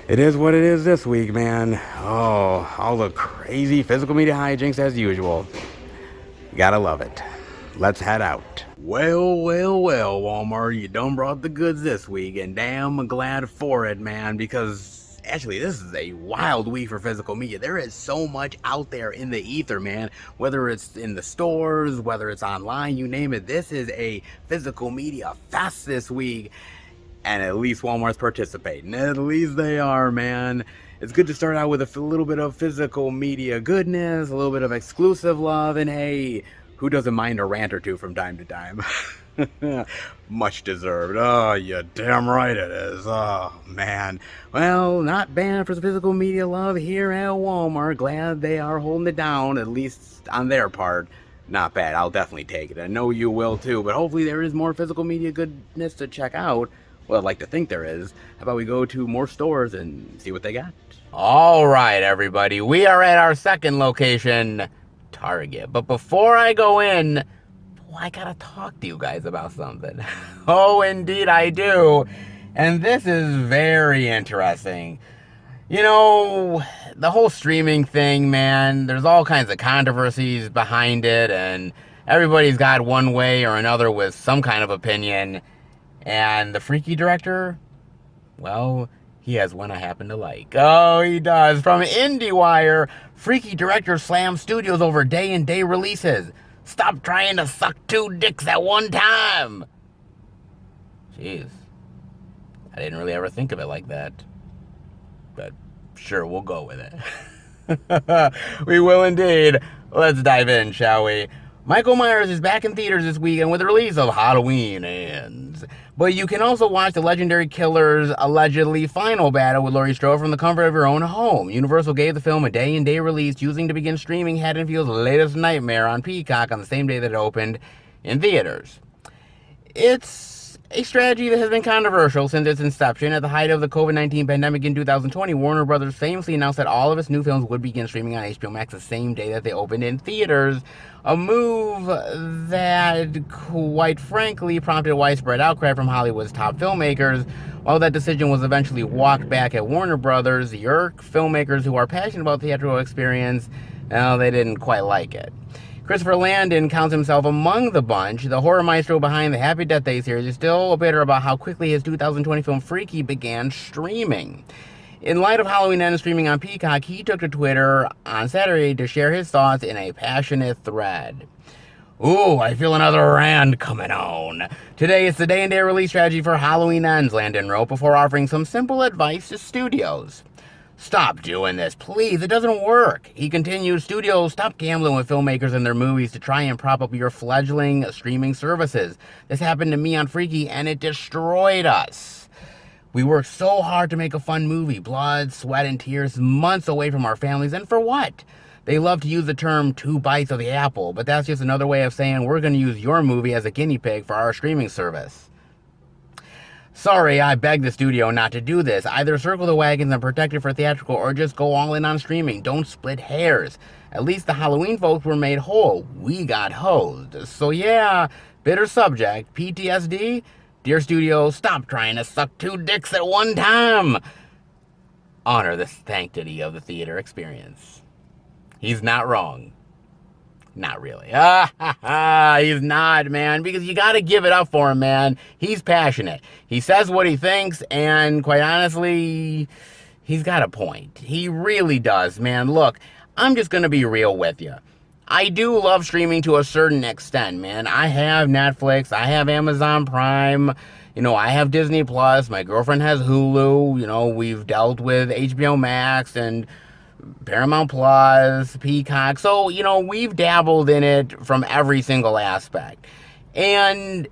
It is what it is this week, man. Oh, all the crazy physical media hijinks as usual. Gotta love it. Let's head out. Well, Walmart, you done brought the goods this week, and damn glad for it, man, because actually this is a wild week for physical media. There is so much out there in the ether, man, whether it's in the stores, whether it's online, you name it. This is a physical media fest this week. And at least Walmart's participating. At least they are, man. It's good to start out with a little bit of physical media goodness, a little bit of exclusive love, and hey, who doesn't mind a rant or two from time to time? Much deserved. Oh, you're damn right it is. Oh, man. Well, not bad for the physical media love here at Walmart. Glad they are holding it down, at least on their part. Not bad. I'll definitely take it. I know you will too, but hopefully there is more physical media goodness to check out. Well, I'd like to think there is. How about we go to more stores and see what they got? All right, everybody. We are at our second location, Target. But before I go in, I gotta talk to you guys about something. Oh, indeed I do. And this is very interesting. You know, the whole streaming thing, man, there's all kinds of controversies behind it, and everybody's got one way or another with some kind of opinion. And the freaky director, well, he has one I happen to like. Oh, he does. From IndieWire, freaky director slams studios over day-and-day releases. Stop trying to suck two dicks at one time. Jeez. I didn't really ever think of it like that. But sure, we'll go with it. We will indeed. Let's dive in, shall we? Michael Myers is back in theaters this weekend with the release of Halloween Ends. But you can also watch the legendary killer's allegedly final battle with Laurie Strode from the comfort of your own home. Universal gave the film a day-and-day release, choosing to begin streaming Haddonfield's latest nightmare on Peacock on the same day that it opened in theaters. It's a strategy that has been controversial since its inception. At the height of the COVID-19 pandemic in 2020, Warner Brothers famously announced that all of its new films would begin streaming on HBO Max the same day that they opened in theaters, a move that, quite frankly, prompted widespread outcry from Hollywood's top filmmakers. While that decision was eventually walked back at Warner Brothers, the filmmakers who are passionate about the theatrical experience, well, they didn't quite like it. Christopher Landon counts himself among the bunch. The horror maestro behind the Happy Death Day series is still bitter about how quickly his 2020 film Freaky began streaming. In light of Halloween Ends streaming on Peacock, he took to Twitter on Saturday to share his thoughts in a passionate thread. Ooh, I feel another rant coming on. Today it's the day-and-day release strategy for Halloween Ends, Landon wrote, before offering some simple advice to studios. Stop doing this, please. It doesn't work. He continues, studios, stop gambling with filmmakers and their movies to try and prop up your fledgling streaming services. This happened to me on Freaky, and it destroyed us. We worked so hard to make a fun movie. Blood, sweat, and tears, months away from our families, and for what? They love to use the term 2 bites of the apple, but that's just another way of saying we're going to use your movie as a guinea pig for our streaming service. Sorry, I beg the studio not to do this. Either circle the wagons and protect it for theatrical, or just go all in on streaming. Don't split hairs. At least the Halloween folks were made whole. We got hosed. So yeah, bitter subject. PTSD? Dear studio, stop trying to suck 2 dicks at one time. Honor the sanctity of the theater experience. He's not wrong. Not really. He's not, man, because you got to give it up for him, man. He's passionate. He says what he thinks, and quite honestly, he's got a point. He really does, man. Look, I'm just going to be real with you. I do love streaming to a certain extent, man. I have Netflix, I have Amazon Prime, I have Disney Plus, my girlfriend has Hulu, we've dealt with HBO Max and Paramount Plus, Peacock. So, we've dabbled in it from every single aspect. And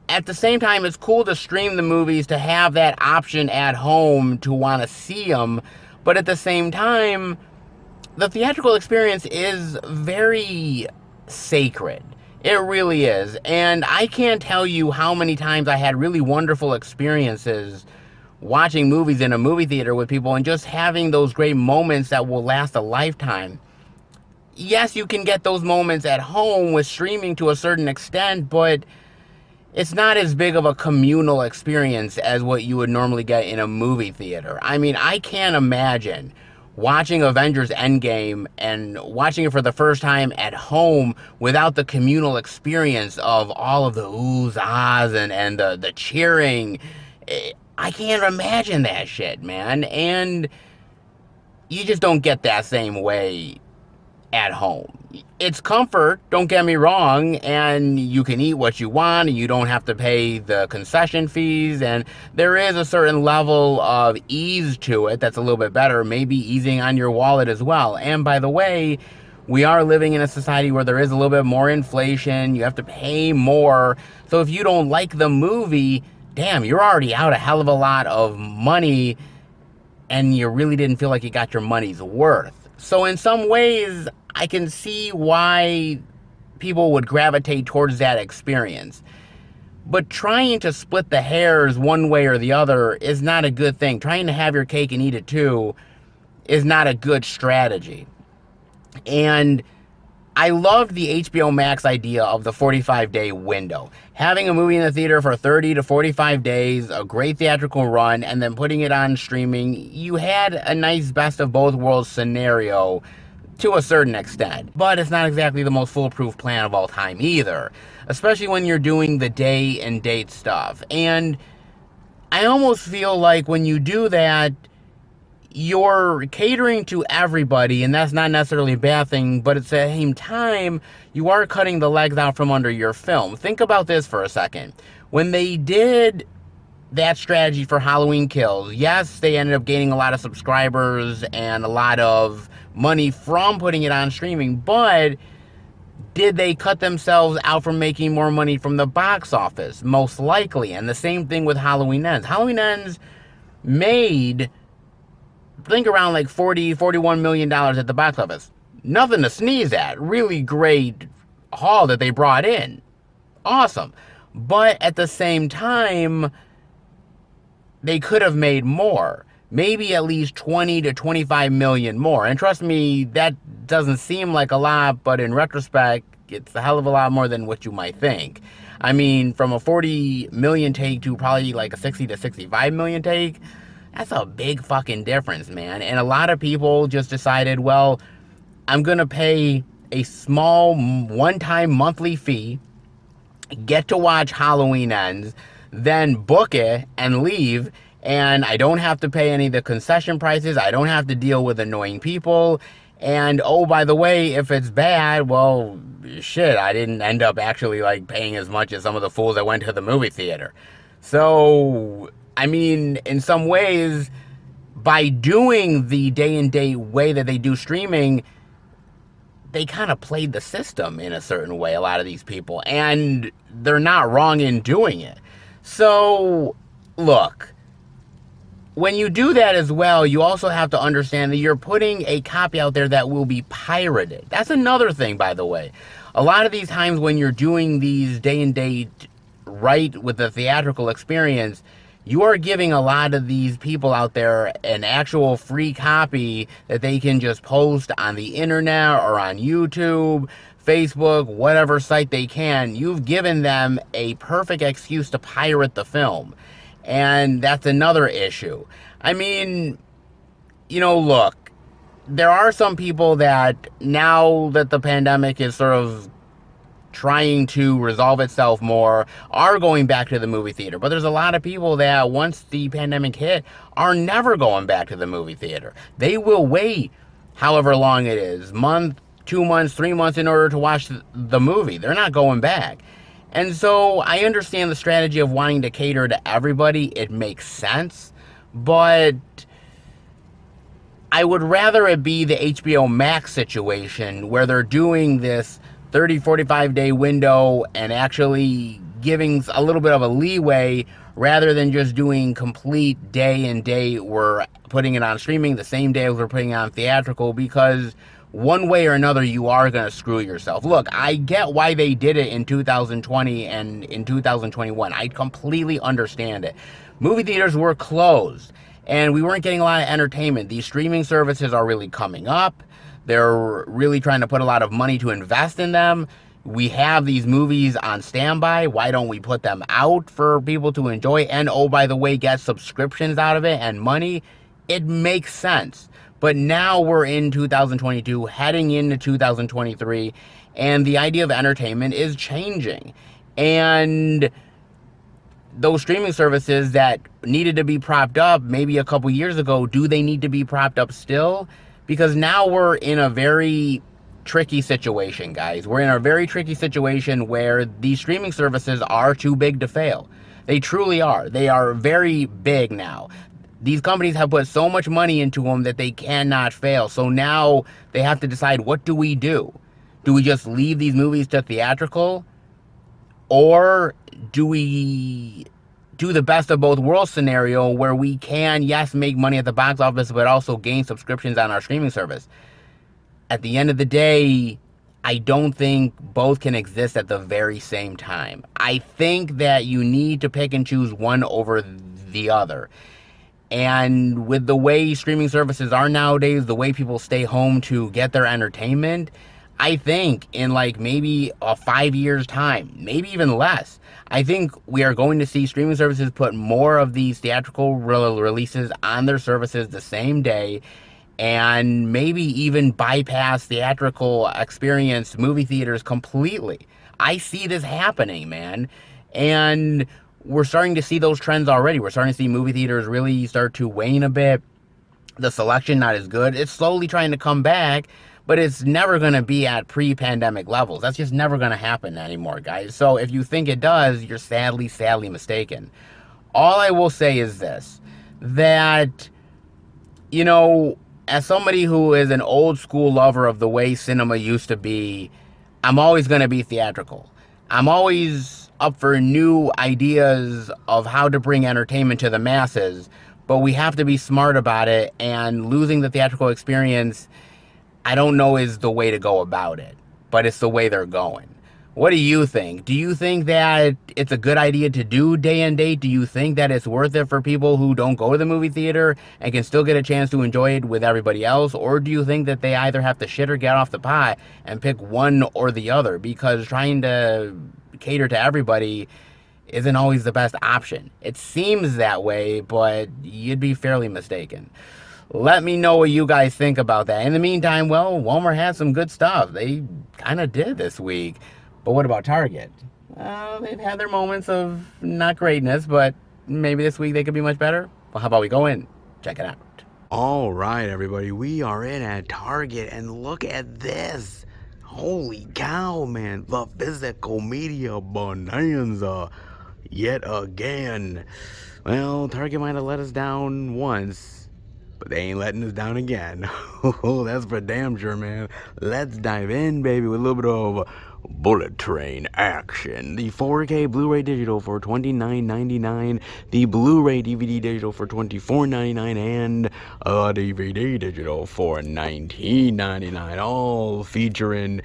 at the same time, it's cool to stream the movies, to have that option at home to want to see them. But at the same time, the theatrical experience is very sacred. It really is. And I can't tell you how many times I had really wonderful experiences watching movies in a movie theater with people and just having those great moments that will last a lifetime. Yes, you can get those moments at home with streaming to a certain extent, but it's not as big of a communal experience as what you would normally get in a movie theater. I mean, I can't imagine watching Avengers Endgame and watching it for the first time at home without the communal experience of all of the oohs, ahs, and the cheering. I can't imagine that shit, man. And you just don't get that same way at home. It's comfort, don't get me wrong, and you can eat what you want, and you don't have to pay the concession fees, and there is a certain level of ease to it that's a little bit better, maybe easing on your wallet as well. And by the way, we are living in a society where there is a little bit more inflation, you have to pay more, so if you don't like the movie, damn, you're already out a hell of a lot of money, and you really didn't feel like you got your money's worth. So in some ways, I can see why people would gravitate towards that experience. But trying to split the hairs one way or the other is not a good thing. Trying to have your cake and eat it too is not a good strategy. And I loved the HBO Max idea of the 45-day window. Having a movie in the theater for 30 to 45 days, a great theatrical run, and then putting it on streaming, you had a nice best of both worlds scenario to a certain extent. But it's not exactly the most foolproof plan of all time either, especially when you're doing the day and date stuff. And I almost feel like when you do that, you're catering to everybody, and that's not necessarily a bad thing, but at the same time, you are cutting the legs out from under your film. Think about this for a second. When they did that strategy for Halloween Kills, yes, they ended up gaining a lot of subscribers and a lot of money from putting it on streaming, but did they cut themselves out from making more money from the box office? Most likely. And the same thing with Halloween Ends. Halloween Ends made, think around like $41 million at the box office. Nothing to sneeze at. Really great haul that they brought in. Awesome. But at the same time, they could have made more. Maybe at least 20 to 25 million more. And trust me, that doesn't seem like a lot, but in retrospect, it's a hell of a lot more than what you might think. I mean, from a 40 million take to probably like a 60 to 65 million take, that's a big fucking difference, man. And a lot of people just decided, well, I'm going to pay a small one-time monthly fee, get to watch Halloween Ends, then book it and leave, and I don't have to pay any of the concession prices. I don't have to deal with annoying people. And, oh, by the way, if it's bad, well, shit, I didn't end up actually, like, paying as much as some of the fools that went to the movie theater. So, I mean, in some ways, by doing the day-and-date way that they do streaming, they kind of played the system in a certain way, a lot of these people. And they're not wrong in doing it. So, look, when you do that as well, you also have to understand that you're putting a copy out there that will be pirated. That's another thing, by the way. A lot of these times when you're doing these day and date right with the theatrical experience, you are giving a lot of these people out there an actual free copy that they can just post on the internet or on YouTube, Facebook, whatever site they can. You've given them a perfect excuse to pirate the film. And that's another issue. I mean, look, there are some people that, now that the pandemic is sort of trying to resolve itself more, are going back to the movie theater. But there's a lot of people that, once the pandemic hit, are never going back to the movie theater. They will wait however long it is, month, 2 months, 3 months, in order to watch the movie. They're not going back. And so I understand the strategy of wanting to cater to everybody. It makes sense. But I would rather it be the HBO Max situation, where they're doing this 30, 45-day window and actually giving a little bit of a leeway, rather than just doing complete day and day. We're putting it on streaming the same day as we're putting it on theatrical, because one way or another, you are going to screw yourself. Look, I get why they did it in 2020 and in 2021. I completely understand it. Movie theaters were closed, and we weren't getting a lot of entertainment. These streaming services are really coming up. They're really trying to put a lot of money to invest in them. We have these movies on standby. Why don't we put them out for people to enjoy? And, oh, by the way, get subscriptions out of it and money. It makes sense. But now we're in 2022, heading into 2023, and the idea of entertainment is changing. And those streaming services that needed to be propped up maybe a couple years ago, do they need to be propped up still? Because now we're in a very tricky situation, guys. We're in a very tricky situation where these streaming services are too big to fail. They truly are. They are very big now. These companies have put so much money into them that they cannot fail. So now they have to decide, what do we do? Do we just leave these movies to theatrical? Or do we do the best of both worlds scenario, where we can, yes, make money at the box office, but also gain subscriptions on our streaming service? At the end of the day, I don't think both can exist at the very same time. I think that you need to pick and choose one over the other. And with the way streaming services are nowadays, the way people stay home to get their entertainment, I think in like maybe a 5 years time, maybe even less, I think we are going to see streaming services put more of these theatrical releases on their services the same day, and maybe even bypass theatrical experience movie theaters completely. I see this happening, man. And we're starting to see those trends already. We're starting to see movie theaters really start to wane a bit. The selection not as good. It's slowly trying to come back, but it's never going to be at pre-pandemic levels. That's just never going to happen anymore, guys. So if you think it does, you're sadly mistaken. All I will say is this, that, you know, as somebody who is an old school lover of the way cinema used to be, I'm always going to be theatrical. I'm always up for new ideas of how to bring entertainment to the masses, but we have to be smart about it, and losing the theatrical experience, I don't know, is the way to go about it, but it's the way they're going. What do you think? Do you think that it's a good idea to do day and date? Do you think that it's worth it for people who don't go to the movie theater and can still get a chance to enjoy it with everybody else? Or do you think that they either have to shit or get off the pot and pick one or the other? Because trying to cater to everybody isn't always the best option. It seems that way, but you'd be fairly mistaken. Let me know what you guys think about that. In the meantime, well, Walmart had some good stuff. They kind of did this week. But what about Target? They've had their moments of not greatness, but maybe this week they could be much better. Well, how about we go in, check it out. All right, everybody, we are in at Target, and look at this. Holy cow, man, the physical media bonanza yet again. Well, Target might have let us down once, but they ain't letting us down again. Oh, that's for damn sure, man. Let's dive in, baby, with a little bit of bullet train action. The 4K Blu-ray digital for $29.99, the Blu-ray DVD digital for $24.99, and a DVD digital for $19.99, all featuring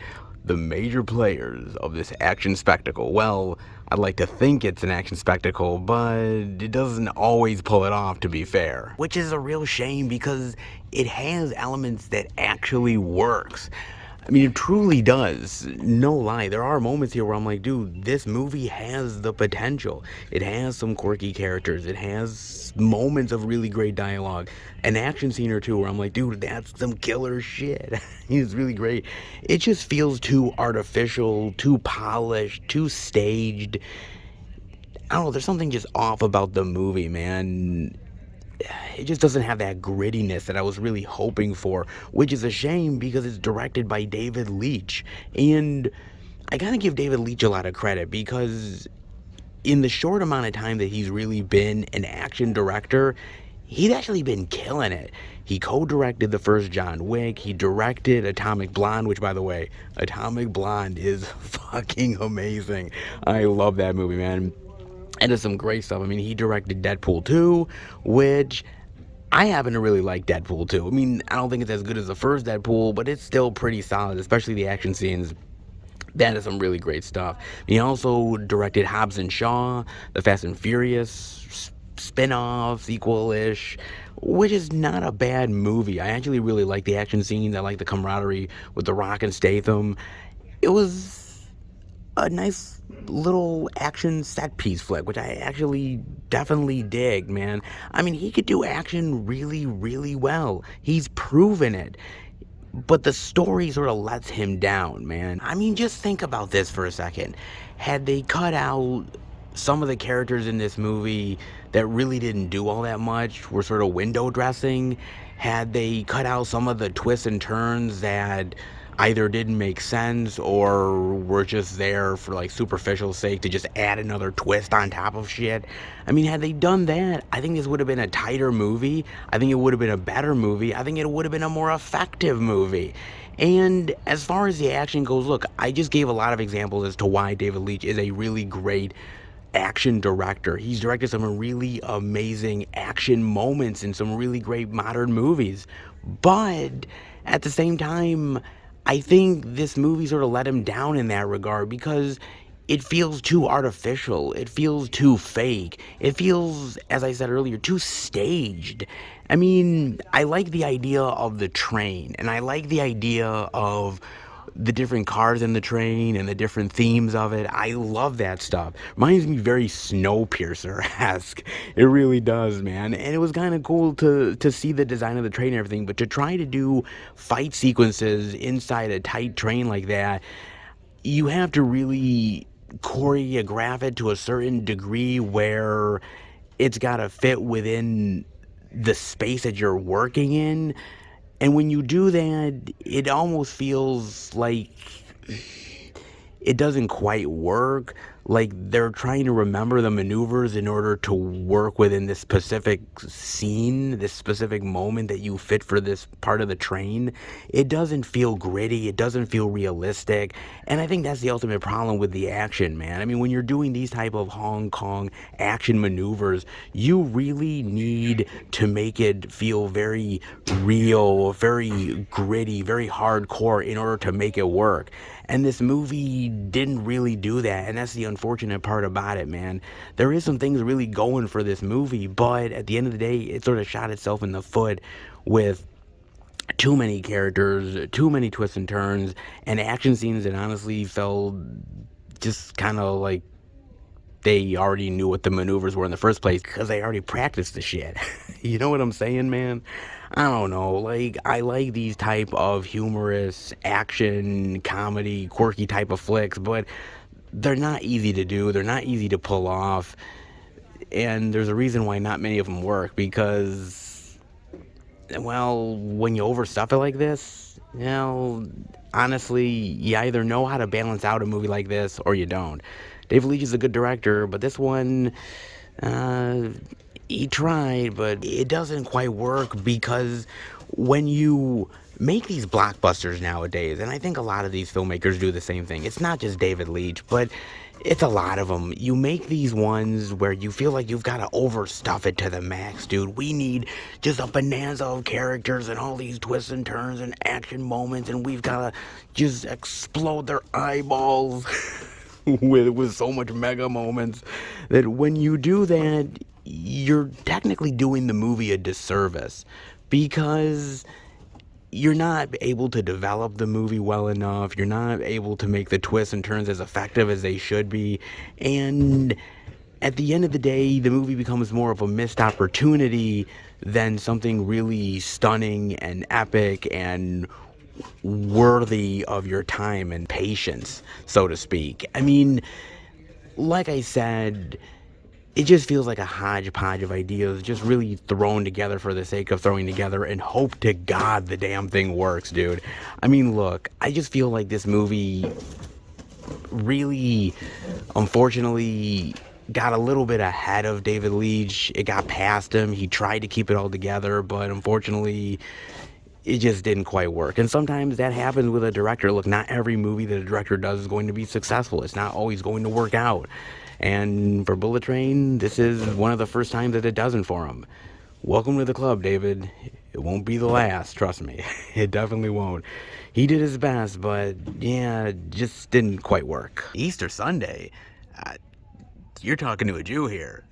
the major players of this action spectacle. Well, I'd like to think it's an action spectacle, but it doesn't always pull it off, to be fair. Which is a real shame, because it has elements that actually works. I mean, it truly does. No lie. There are moments here where I'm like, dude, this movie has the potential. It has some quirky characters. It has moments of really great dialogue. An action scene or two where I'm like, dude, that's some killer shit. He's really great. It just feels too artificial, too polished, too staged. I don't know. There's something just off about the movie, man. It just doesn't have that grittiness that I was really hoping for, which is a shame because it's directed by David Leitch. And I gotta give David Leitch a lot of credit because in the short amount of time that he's really been an action director, he's actually been killing it. He co-directed the first John Wick. He directed Atomic Blonde, which, by the way, Atomic Blonde is fucking amazing. I love that movie, man. And there's some great stuff. I mean, he directed Deadpool 2, which I happen to really like Deadpool 2. I mean, I don't think it's as good as the first Deadpool, but it's still pretty solid, especially the action scenes. That is some really great stuff. He also directed Hobbs and Shaw, the Fast and Furious spin-off, sequel-ish, which is not a bad movie. I actually really like the action scenes. I like the camaraderie with The Rock and Statham. It was a nice little action set piece flick, which I actually definitely dig, man. I mean, he could do action really, really well. He's proven it. But the story sort of lets him down, man. I mean, just think about this for a second. Had they cut out some of the characters in this movie that really didn't do all that much, were sort of window dressing, had they cut out some of the twists and turns that either didn't make sense or were just there for like superficial sake to just add another twist on top of shit. I mean, had they done that, I think this would have been a tighter movie. I think it would have been a better movie. I think it would have been a more effective movie. And as far as the action goes, look, I just gave a lot of examples as to why David Leitch is a really great action director. He's directed some really amazing action moments in some really great modern movies. But at the same time, I think this movie sort of let him down in that regard because it feels too artificial. It feels too fake. It feels, as I said earlier, too staged. I mean, I like the idea of the train, and I like the idea of the different cars in the train and the different themes of it. I love that stuff. Reminds me very Snowpiercer-esque. It really does, man. And it was kind of cool to see the design of the train and everything, but to try to do fight sequences inside a tight train like that, you have to really choreograph it to a certain degree where it's got to fit within the space that you're working in. And when you do that, it almost feels like it doesn't quite work. Like they're trying to remember the maneuvers in order to work within this specific scene, this specific moment that you fit for this part of the train. It doesn't feel gritty. It doesn't feel realistic. And I think that's the ultimate problem with the action, man. I mean, when you're doing these type of Hong Kong action maneuvers, you really need to make it feel very real, very gritty, very hardcore in order to make it work. And this movie didn't really do that, and that's the unfortunate part about it, man. There is some things really going for this movie, but at the end of the day, it sort of shot itself in the foot with too many characters, too many twists and turns, and action scenes that honestly felt just kind of like they already knew what the maneuvers were in the first place because they already practiced the shit. You know what I'm saying, man? I don't know, like, I like these type of humorous action, comedy, quirky type of flicks, but they're not easy to do, they're not easy to pull off, and there's a reason why not many of them work, because, well, when you overstuff it like this, you know, honestly, you either know how to balance out a movie like this, or you don't. David Leitch is a good director, but this one, he tried, but it doesn't quite work because when you make these blockbusters nowadays, and I think a lot of these filmmakers do the same thing. It's not just David Leitch, but it's a lot of them. You make these ones where you feel like you've got to overstuff it to the max, dude. We need just a bonanza of characters and all these twists and turns and action moments, and we've got to just explode their eyeballs with so much mega moments that when you do that, you're technically doing the movie a disservice because you're not able to develop the movie well enough. You're not able to make the twists and turns as effective as they should be. And at the end of the day, the movie becomes more of a missed opportunity than something really stunning and epic and worthy of your time and patience, so to speak. I mean, like I said, it just feels like a hodgepodge of ideas just really thrown together for the sake of throwing together, and hope to God the damn thing works, dude. I mean, look, I just feel like this movie really, unfortunately, got a little bit ahead of David Leitch. It got past him. He tried to keep it all together, but unfortunately, it just didn't quite work. And sometimes that happens with a director. Look, not every movie that a director does is going to be successful. It's not always going to work out. And for Bullet Train, this is one of the first times that it doesn't for him. Welcome to the club, David. It won't be the last, trust me. It definitely won't. He did his best, but yeah, it just didn't quite work. Easter Sunday? You're talking to a Jew here.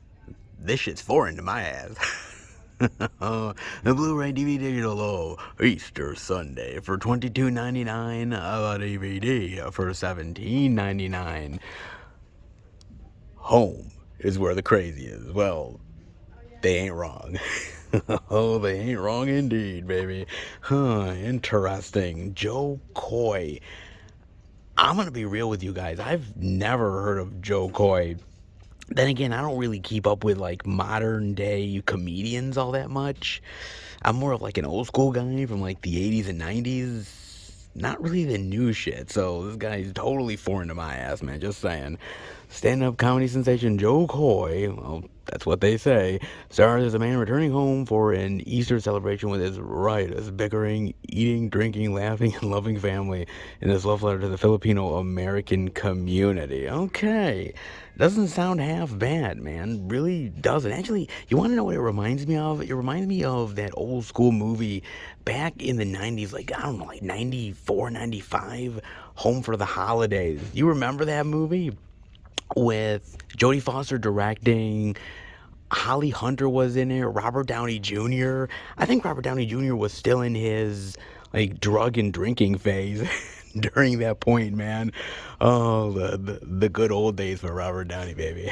This shit's foreign to my ass. The Blu-ray DVD digital Easter Sunday for $22.99, a DVD for $17.99. Home is where the crazy is. Well, they ain't wrong. Oh, they ain't wrong indeed, baby. Interesting. Joe Coy. I'm gonna be real with you guys. I've never heard of Joe Coy. Then again, I don't really keep up with like modern day comedians all that much. I'm more of like an old school guy from like the 80s and 90s. Not really the new shit. So this guy's totally foreign to my ass, man. Just saying. Stand-up comedy sensation Joe Coy, well, that's what they say, stars as a man returning home for an Easter celebration with his riotous, bickering, eating, drinking, laughing, and loving family in his love letter to the Filipino-American community. Okay. Doesn't sound half bad, man. Really doesn't. Actually, you want to know what it reminds me of? It reminds me of that old school movie back in the 90s, like, I don't know, like 94, 95, Home for the Holidays. You remember that movie? With Jodie Foster directing, Holly Hunter was in it, Robert Downey Jr. I think Robert Downey Jr. was still in his like drug and drinking phase during that point, man. Oh, the good old days for Robert Downey, baby.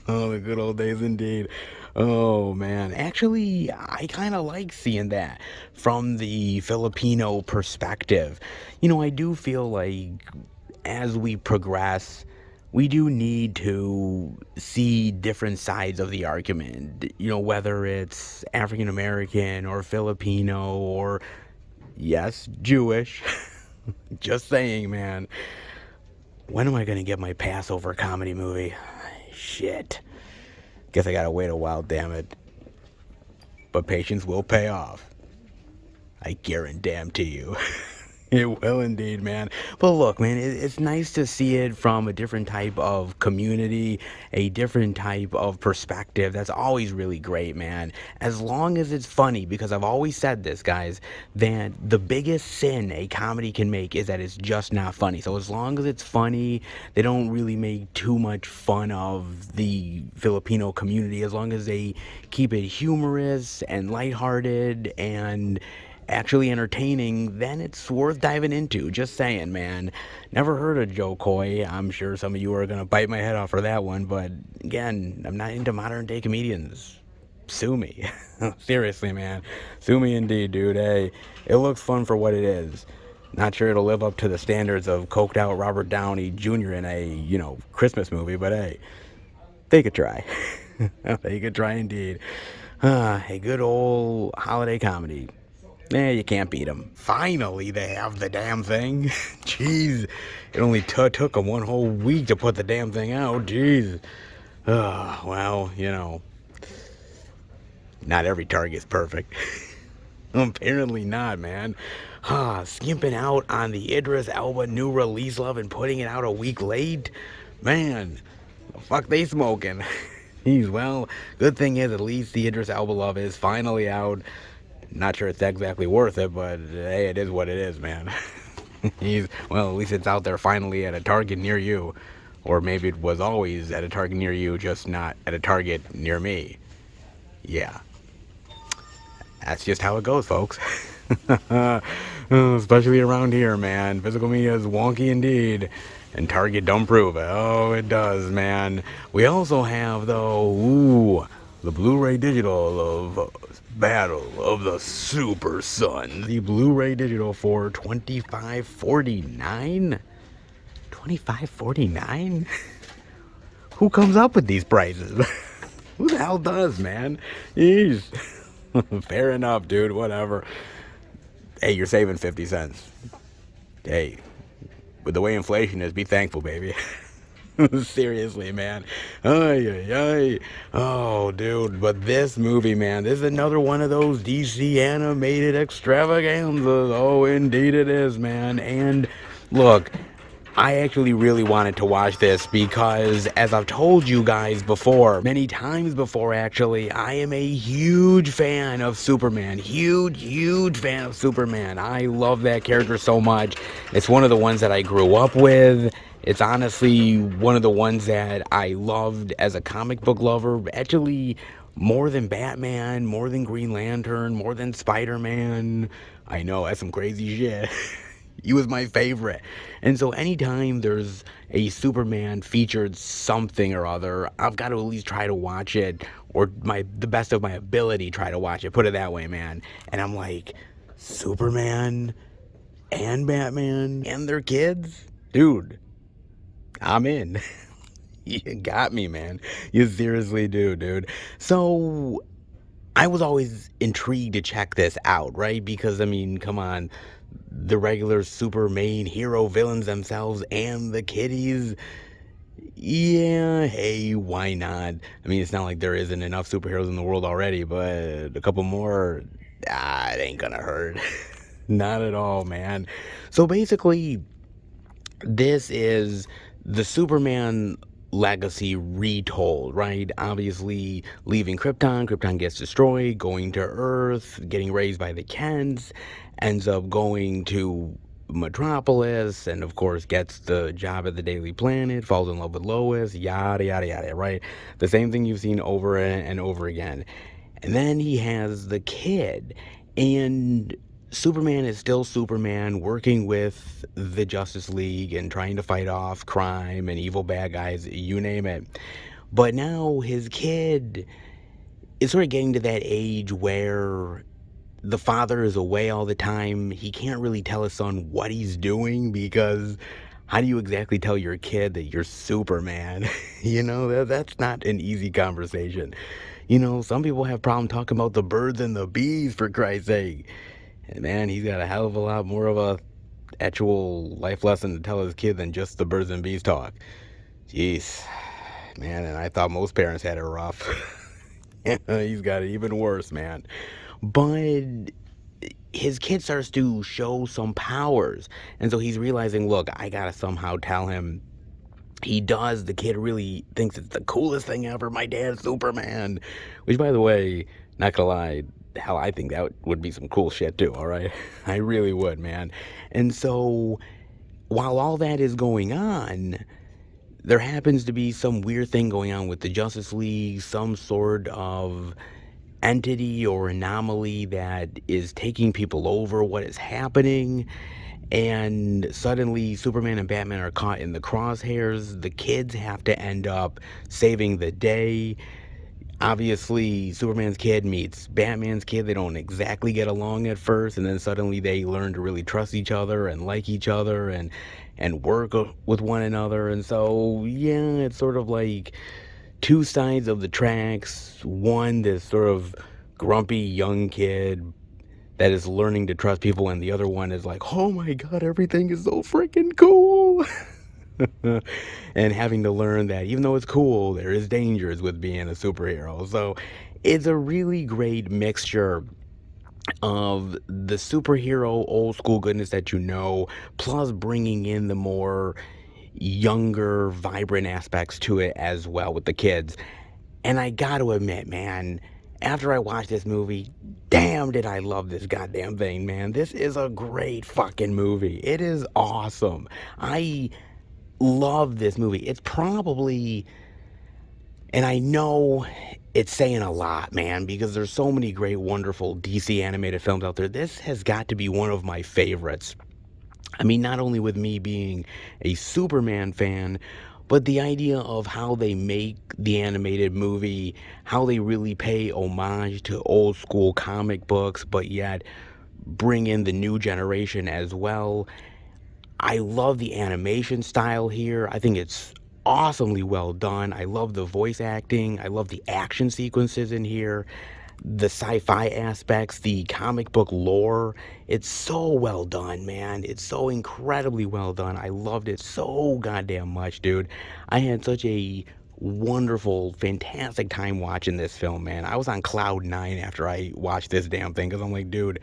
Oh, the good old days indeed. Oh man, actually, I kind of like seeing that from the Filipino perspective. You know, I do feel like as we progress, we do need to see different sides of the argument, you know, whether it's African American or Filipino or, yes, Jewish. Just saying, man. When am I going to get my Passover comedy movie? Shit. Guess I got to wait a while, damn it. But patience will pay off. I guarantee you. It will indeed, man. But look, man, it's nice to see it from a different type of community, a different type of perspective. That's always really great, man. As long as it's funny, because I've always said this, guys, that the biggest sin a comedy can make is that it's just not funny. So as long as it's funny, they don't really make too much fun of the Filipino community. As long as they keep it humorous and lighthearted and actually entertaining, then it's worth diving into. Just saying, man. Never heard of Joe Coy. I'm sure some of you are gonna bite my head off for that one, but again, I'm not into modern day comedians. Sue me. Seriously, man. Sue me indeed, dude. Hey, it looks fun for what it is. Not sure it'll live up to the standards of coked out Robert Downey Jr. in a, you know, Christmas movie, but hey, they could try. They could try indeed. A good old holiday comedy. You can't beat them. Finally, they have the damn thing. Jeez, it only took them one whole week to put the damn thing out. Jeez. Well, you know, not every Target's perfect. Apparently not, man. Skimping out on the Idris Elba new release love and putting it out a week late? Man, the fuck they smoking? Jeez, well, good thing is at least the Idris Elba love is finally out. Not sure it's exactly worth it, but hey, it is what it is, man. Well, at least it's out there finally at a Target near you. Or maybe it was always at a Target near you, just not at a Target near me. Yeah. That's just how it goes, folks. Especially around here, man. Physical media is wonky indeed. And Target don't prove it. Oh, it does, man. We also have, though, the Blu-ray digital of Battle of the Super Sons. The Blu-ray digital for $25.49? $25.49? Who comes up with these prices? Who the hell does, man? Jeez. Fair enough, dude. Whatever. Hey, you're saving 50 cents. Hey, with the way inflation is, be thankful, baby. Seriously, man. Ay, ay, ay. Oh, dude. But this movie, man, this is another one of those DC animated extravaganzas. Oh, indeed it is, man. And look, I actually really wanted to watch this because, as I've told you guys before, many times before actually, I am a huge fan of Superman. Huge fan of Superman. I love that character so much. It's one of the ones that I grew up with. It's honestly one of the ones that I loved as a comic book lover. Actually, more than Batman, more than Green Lantern, more than Spider-Man. I know, that's some crazy shit. He was my favorite. And so anytime there's a Superman featured something or other, I've got to at least try to watch it, or the best of my ability try to watch it, put it that way, man. And I'm like, Superman and Batman and their kids? Dude, I'm in. You got me, man. You seriously do, dude. So I was always intrigued to check this out, right? Because, I mean, come on, the regular super main hero villains themselves and the kiddies. Yeah, hey, why not? I mean, it's not like there isn't enough superheroes in the world already, but a couple more, it ain't gonna hurt. Not at all, man. So basically, this is the Superman legacy retold, right? Obviously, leaving Krypton gets destroyed, going to Earth, getting raised by the Kents, ends up going to Metropolis, and of course gets the job at the Daily Planet, falls in love with Lois, yada yada yada, right? The same thing you've seen over and over again. And then he has the kid, and Superman is still Superman, working with the Justice League and trying to fight off crime and evil bad guys, you name it. But now his kid is sort of getting to that age where the father is away all the time. He can't really tell his son what he's doing, because how do you exactly tell your kid that you're Superman? You know, that's not an easy conversation. You know, some people have problem talking about the birds and the bees, for Christ's sake. And man, he's got a hell of a lot more of a actual life lesson to tell his kid than just the birds and bees talk. Jeez, man, and I thought most parents had it rough. He's got it even worse, man. But his kid starts to show some powers, and so he's realizing, look, I gotta somehow tell him. He does. The kid really thinks it's the coolest thing ever. My dad's Superman. Which, by the way, not gonna lie, hell, I think that would be some cool shit too, alright? I really would, man. And so, while all that is going on, there happens to be some weird thing going on with the Justice League, some sort of entity or anomaly that is taking people over. What is happening? And suddenly Superman and Batman are caught in the crosshairs. The kids have to end up saving the day. Obviously, Superman's kid meets Batman's kid. They don't exactly get along at first, and then suddenly they learn to really trust each other and like each other and work with one another. And so, yeah, it's sort of like two sides of the tracks. One, this sort of grumpy young kid that is learning to trust people, and the other one is like, oh my god, everything is so freaking cool. And having to learn that even though it's cool, there is dangers with being a superhero. So it's a really great mixture of the superhero old school goodness that you know, plus bringing in the more younger, vibrant aspects to it as well with the kids. And I gotta admit, man, after I watched this movie, damn did I love this goddamn thing, man. This is a great fucking movie. It is awesome. I love this movie. It's probably, and I know it's saying a lot, man, because there's so many great, wonderful DC animated films out there. This has got to be one of my favorites. I mean, not only with me being a Superman fan, but the idea of how they make the animated movie, how they really pay homage to old school comic books, but yet bring in the new generation as well. I love the animation style here. I think it's awesomely well done. I love the voice acting. I love the action sequences in here, the sci-fi aspects, the comic book lore. It's so well done, man. It's so incredibly well done. I loved it so goddamn much, dude. I had such a wonderful, fantastic time watching this film, man. I was on cloud nine after I watched this damn thing because I'm like, dude,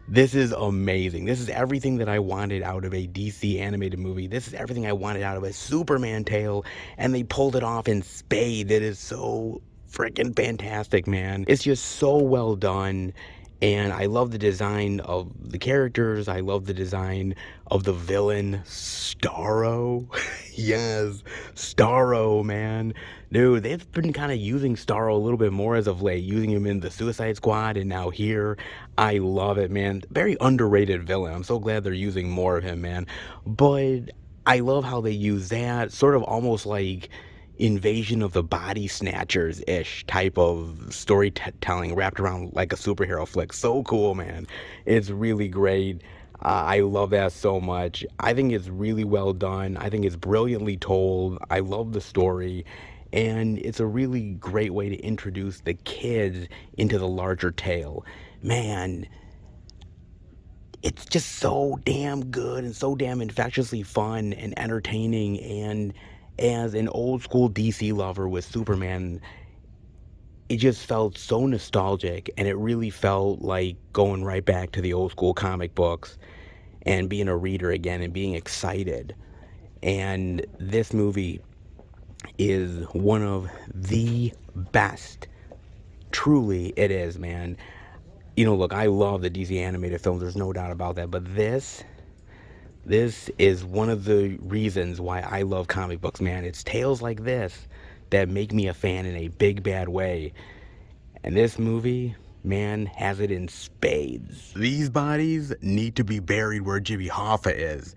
this is amazing. This is everything that I wanted out of a DC animated movie. This is everything I wanted out of a Superman tale, and they pulled it off in spades. It is so freaking fantastic, man. It's just so well done, and I love the design of the characters. I love the design of the villain, Starro. Yes, Starro, man. Dude, they've been kind of using Starro a little bit more as of late, using him in the Suicide Squad and now here. I love it, man. Very underrated villain. I'm so glad they're using more of him, man. But I love how they use that, sort of almost like Invasion of the Body Snatchers ish type of storytelling wrapped around like a superhero flick. So cool, man. It's really great. I love that so much. I think it's really well done. I think it's brilliantly told. I love the story. And it's a really great way to introduce the kids into the larger tale. Man, it's just so damn good and so damn infectiously fun and entertaining. And as an old school DC lover with Superman, it just felt so nostalgic, and it really felt like going right back to the old school comic books and being a reader again and being excited. And this movie is one of the best. Truly, it is, man. You know, look, I love the DC animated films. There's no doubt about that. But this is one of the reasons why I love comic books, man. It's tales like this that make me a fan in a big, bad way. And this movie, man, has it in spades. These bodies need to be buried where Jimmy Hoffa is,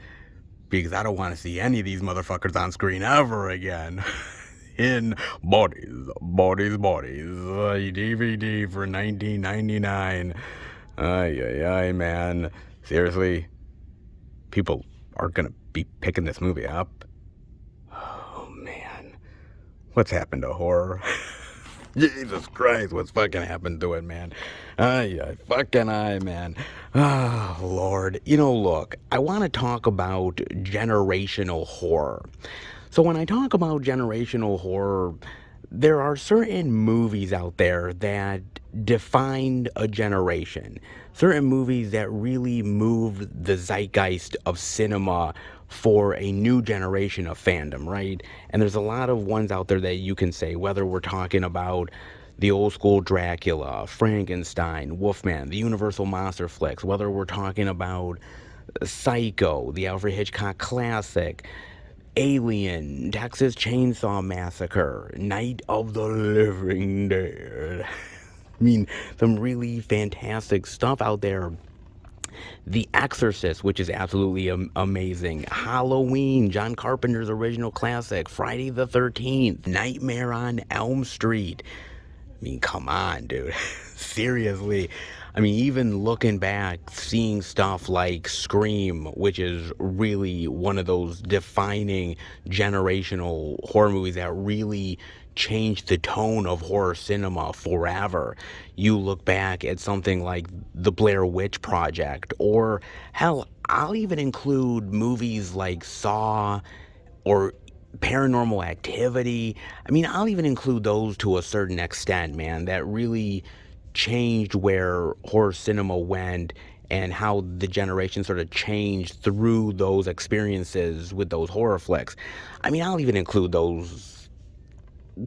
because I don't want to see any of these motherfuckers on screen ever again. In Bodies, a DVD for $19.99. Ay, man. Seriously, people are gonna be picking this movie up. Oh, man. What's happened to horror? Jesus Christ, what's fucking happened to it, man? Man. Oh, Lord. You know, look, I want to talk about generational horror. So when I talk about generational horror, there are certain movies out there that defined a generation. Certain movies that really moved the zeitgeist of cinema for a new generation of fandom, right? And there's a lot of ones out there that you can say, whether we're talking about the old school Dracula, Frankenstein, Wolfman, the Universal Monster flicks, whether we're talking about Psycho, the Alfred Hitchcock classic, Alien, Texas Chainsaw Massacre, Night of the Living Dead. I mean, some really fantastic stuff out there. The Exorcist, which is absolutely amazing. Halloween, John Carpenter's original classic. Friday the 13th, Nightmare on Elm Street. I mean, come on, dude. Seriously. I mean, even looking back, seeing stuff like Scream, which is really one of those defining generational horror movies that really changed the tone of horror cinema forever. You look back at something like The Blair Witch Project, or hell, I'll even include movies like Saw or Paranormal Activity. I mean, I'll even include those to a certain extent, man, that really changed where horror cinema went and how the generation sort of changed through those experiences with those horror flicks. I mean, I'll even include those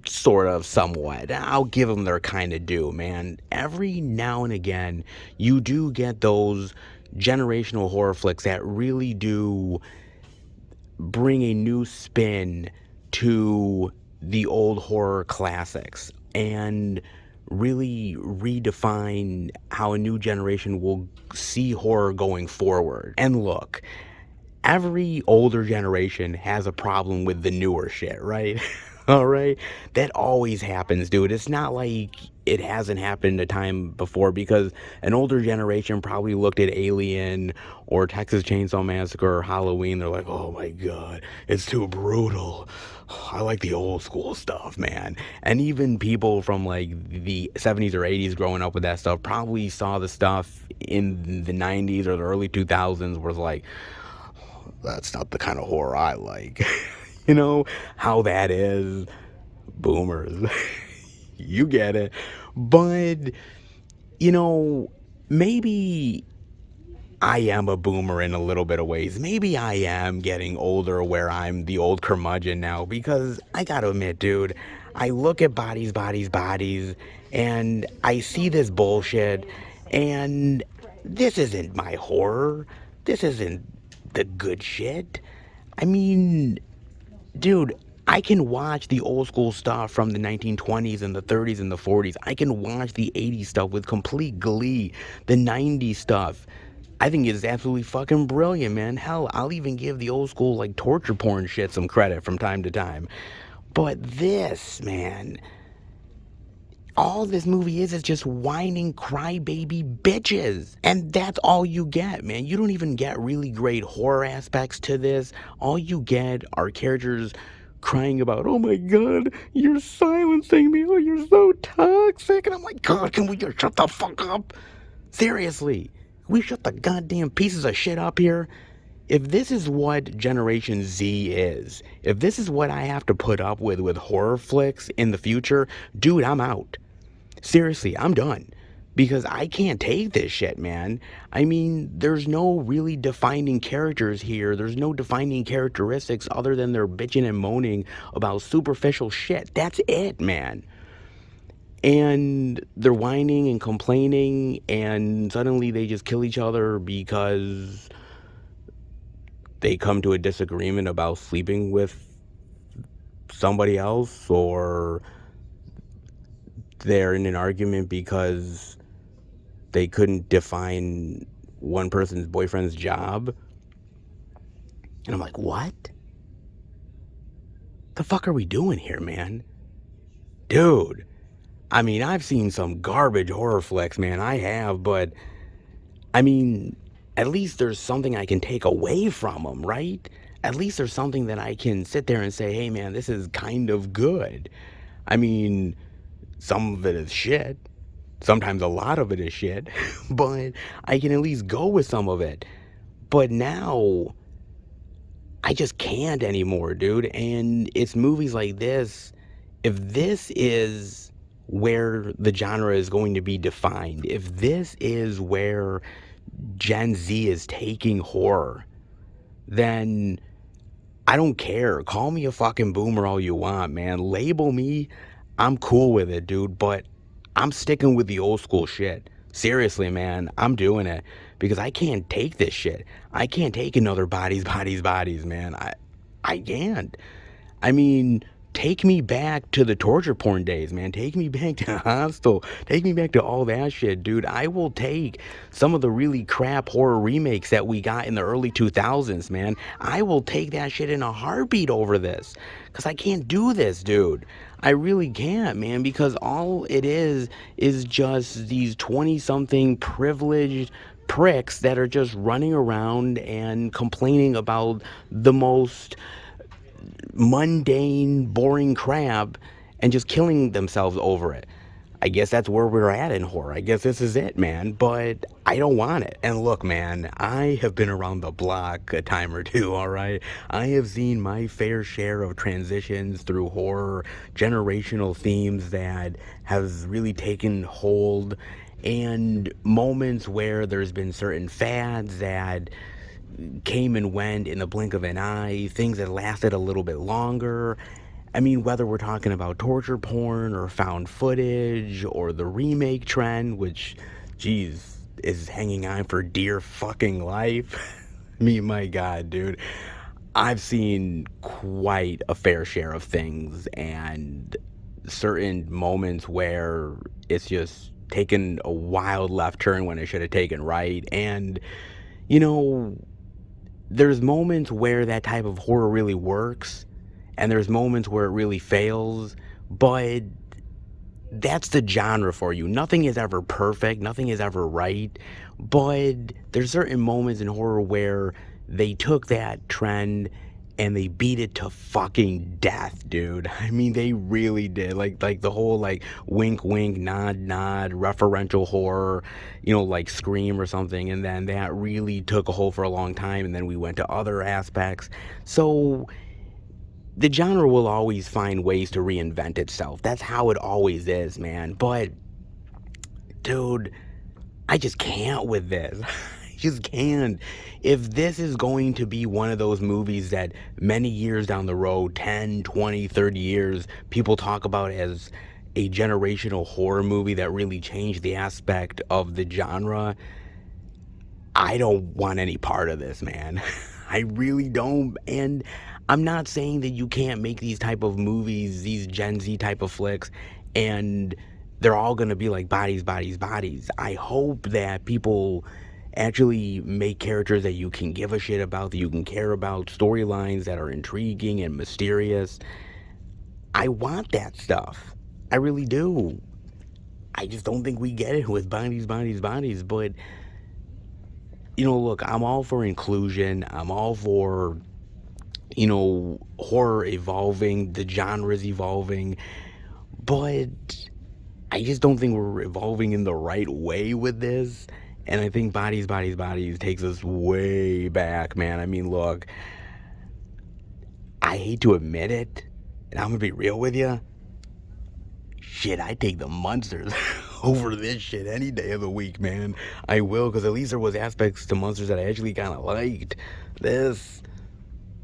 sort of somewhat. I'll give them their kind of due, man. Every now and again, you do get those generational horror flicks that really do bring a new spin to the old horror classics. and really redefine how a new generation will see horror going forward. And look, every older generation has a problem with the newer shit, right? All right? That always happens, dude. It's not like it hasn't happened a time before, because an older generation probably looked at Alien or Texas Chainsaw Massacre or Halloween. They're like, oh my God, it's too brutal. I like the old school stuff, man. And even people from like the 70s or 80s growing up with that stuff probably saw the stuff in the 90s or the early 2000s, was like, that's not the kind of horror I like. You know how that is? Boomers. You get it. But, you know, maybe I am a boomer in a little bit of ways. Maybe I am getting older where I'm the old curmudgeon now, because I gotta admit, dude, I look at bodies, and I see this bullshit, and this isn't my horror. This isn't the good shit. I mean, dude, I can watch the old school stuff from the 1920s and the 30s and the 40s. I can watch the 80s stuff with complete glee. The 90s stuff, I think is absolutely fucking brilliant, man. Hell, I'll even give the old school, like, torture porn shit some credit from time to time. But this, man, all this movie is just whining crybaby bitches. And that's all you get, man. You don't even get really great horror aspects to this. All you get are characters crying about, oh my God, you're silencing me. Oh, you're so toxic. And I'm like, God, can we just shut the fuck up? Seriously, we shut the goddamn pieces of shit up here. If this is what Generation Z is, if this is what I have to put up with horror flicks in the future, dude, I'm out. Seriously, I'm done. Because I can't take this shit, man. I mean, there's no really defining characters here. There's no defining characteristics other than they're bitching and moaning about superficial shit. That's it, man. And they're whining and complaining, and suddenly they just kill each other because they come to a disagreement about sleeping with somebody else, or they're in an argument because they couldn't define one person's boyfriend's job. And I'm like, what? The fuck are we doing here, man? Dude, I mean, I've seen some garbage horror flicks, man. I have, but I mean, at least there's something I can take away from them, right? At least there's something that I can sit there and say, hey, man, this is kind of good. I mean, some of it is shit. Sometimes a lot of it is shit. But I can at least go with some of it. But now, I just can't anymore, dude. And it's movies like this. If this is where the genre is going to be defined, if this is where Gen Z is taking horror, then I don't care. Call me a fucking boomer all you want, man. Label me. I'm cool with it, dude. But I'm sticking with the old school shit. Seriously, man. I'm doing it. Because I can't take this shit. I can't take another bodies, man. I can't. I mean, take me back to the torture porn days, man. Take me back to Hostel. Take me back to all that shit, dude. I will take some of the really crap horror remakes that we got in the early 2000s, man. I will take that shit in a heartbeat over this. Because I can't do this, dude. I really can't, man. Because all it is just these 20-something privileged pricks that are just running around and complaining about the most mundane, boring crap and just killing themselves over it. I guess that's where we're at in horror. I guess this is it, man. But I don't want it. And look, man, I have been around the block a time or two, all right? I have seen my fair share of transitions through horror, generational themes that have really taken hold, and moments where there's been certain fads that came and went in the blink of an eye, things that lasted a little bit longer. I mean, whether we're talking about torture porn or found footage or the remake trend, which, geez, is hanging on for dear fucking life. My God, dude. I've seen quite a fair share of things, and certain moments where it's just taken a wild left turn when it should have taken right. And, you know, there's moments where that type of horror really works, and there's moments where it really fails, but that's the genre for you. Nothing is ever perfect, nothing is ever right, but there's certain moments in horror where they took that trend and they beat it to fucking death, dude. I mean, they really did. Like the whole like wink wink nod nod referential horror, you know, like Scream or something, and then that really took a hold for a long time, and then we went to other aspects. So the genre will always find ways to reinvent itself. That's how it always is, man. But dude, I just can't with this. I just can't. If this is going to be one of those movies that many years down the road, 10, 20, 30 years, people talk about as a generational horror movie that really changed the aspect of the genre, I don't want any part of this, man. I really don't. And I'm not saying that you can't make these type of movies, these Gen Z type of flicks, and they're all going to be like bodies, bodies, bodies. I hope that people actually make characters that you can give a shit about, that you can care about, storylines that are intriguing and mysterious. I want that stuff. I really do. I just don't think we get it with bodies, bodies, bodies. But, you know, look, I'm all for inclusion. I'm all for, you know, horror evolving, the genres evolving. But I just don't think we're evolving in the right way with this. And I think Bodies, Bodies, Bodies takes us way back, man. I mean, look, I hate to admit it, and I'm gonna be real with you. Shit, I take the Munsters over this shit any day of the week, man. I will, because at least there was aspects to Munsters that I actually kind of liked. This,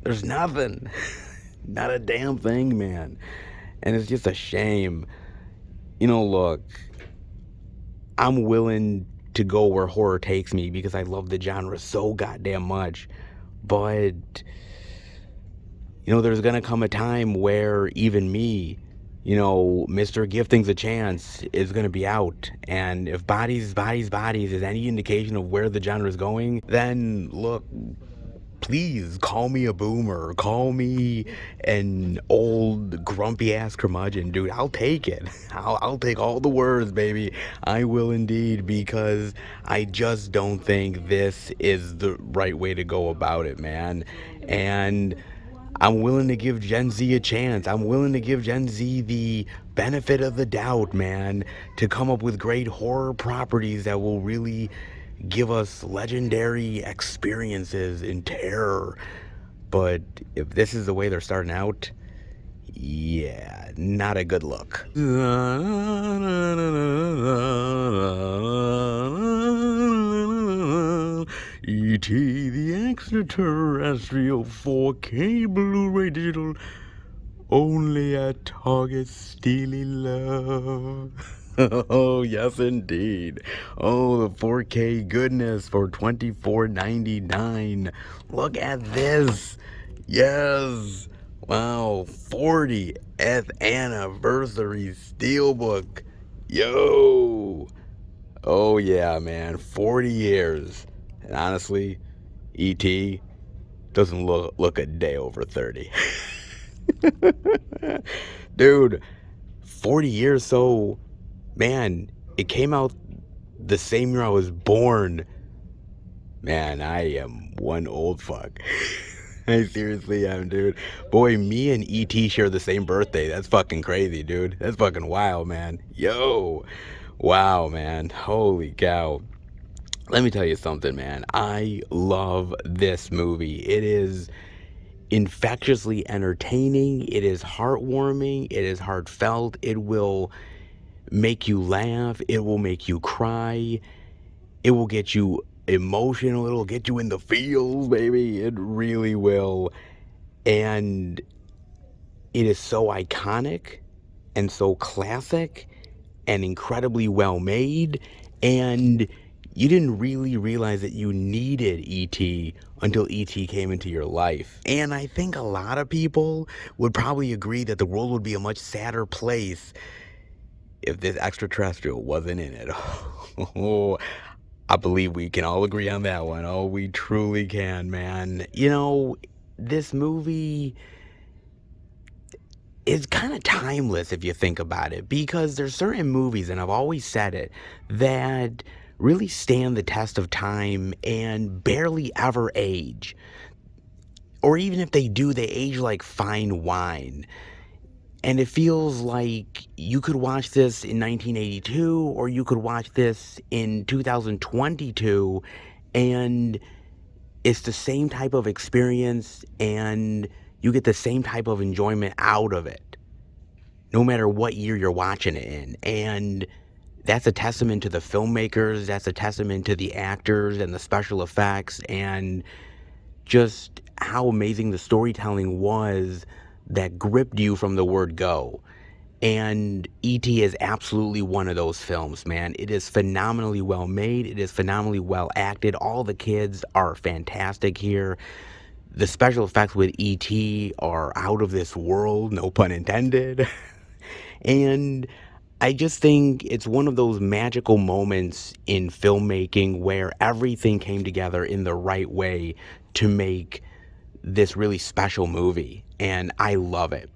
there's nothing. Not a damn thing, man. And it's just a shame. You know, look, I'm willing to go where horror takes me because I love the genre so goddamn much. But, you know, there's gonna come a time where even me, you know, Mr. Give Things a Chance is gonna be out. And if Bodies, Bodies, Bodies is any indication of where the genre is going, then look, please call me a boomer, call me an old grumpy ass curmudgeon, dude. I'll take it. I'll take all the words, baby. I will indeed, because I just don't think this is the right way to go about it, man. And I'm willing to give Gen Z a chance. I'm willing to give Gen Z the benefit of the doubt, man, to come up with great horror properties that will really give us legendary experiences in terror. But if this is the way they're starting out, yeah, not a good look. E.T. the Extraterrestrial 4K Blu-ray Digital, only at Target Steely Love. Oh, yes, indeed. Oh, the 4K goodness for $24.99. Look at this. Yes. Wow, 40th anniversary steelbook. Yo. Oh, yeah, man. 40 years. And honestly, E.T. doesn't look a day over 30. Dude, 40 years, so, man, it came out the same year I was born. Man, I am one old fuck. I seriously am, dude. Boy, me and E.T. share the same birthday. That's fucking crazy, dude. That's fucking wild, man. Yo. Wow, man. Holy cow. Let me tell you something, man. I love this movie. It is infectiously entertaining. It is heartwarming. It is heartfelt. It will make you laugh. It will make you cry. It will get you emotional. It'll get you in the feels, baby. It really will. And it is so iconic and so classic and incredibly well made. And you didn't really realize that you needed E.T. until E.T. came into your life. And I think a lot of people would probably agree that the world would be a much sadder place if this extraterrestrial wasn't in it. Oh, I believe we can all agree on that one. Oh, we truly can, man. You know, this movie is kind of timeless if you think about it, because there's certain movies, and I've always said it, that really stand the test of time and barely ever age. Or even if they do, they age like fine wine. And it feels like you could watch this in 1982 or you could watch this in 2022, and it's the same type of experience and you get the same type of enjoyment out of it, no matter what year you're watching it in. And that's a testament to the filmmakers, that's a testament to the actors and the special effects, and just how amazing the storytelling was that gripped you from the word go. And E.T. is absolutely one of those films, man. It is phenomenally well made. It is phenomenally well acted. All the kids are fantastic here. The special effects with E.T. are out of this world, no pun intended. And I just think it's one of those magical moments in filmmaking where everything came together in the right way to make this really special movie. And I love it.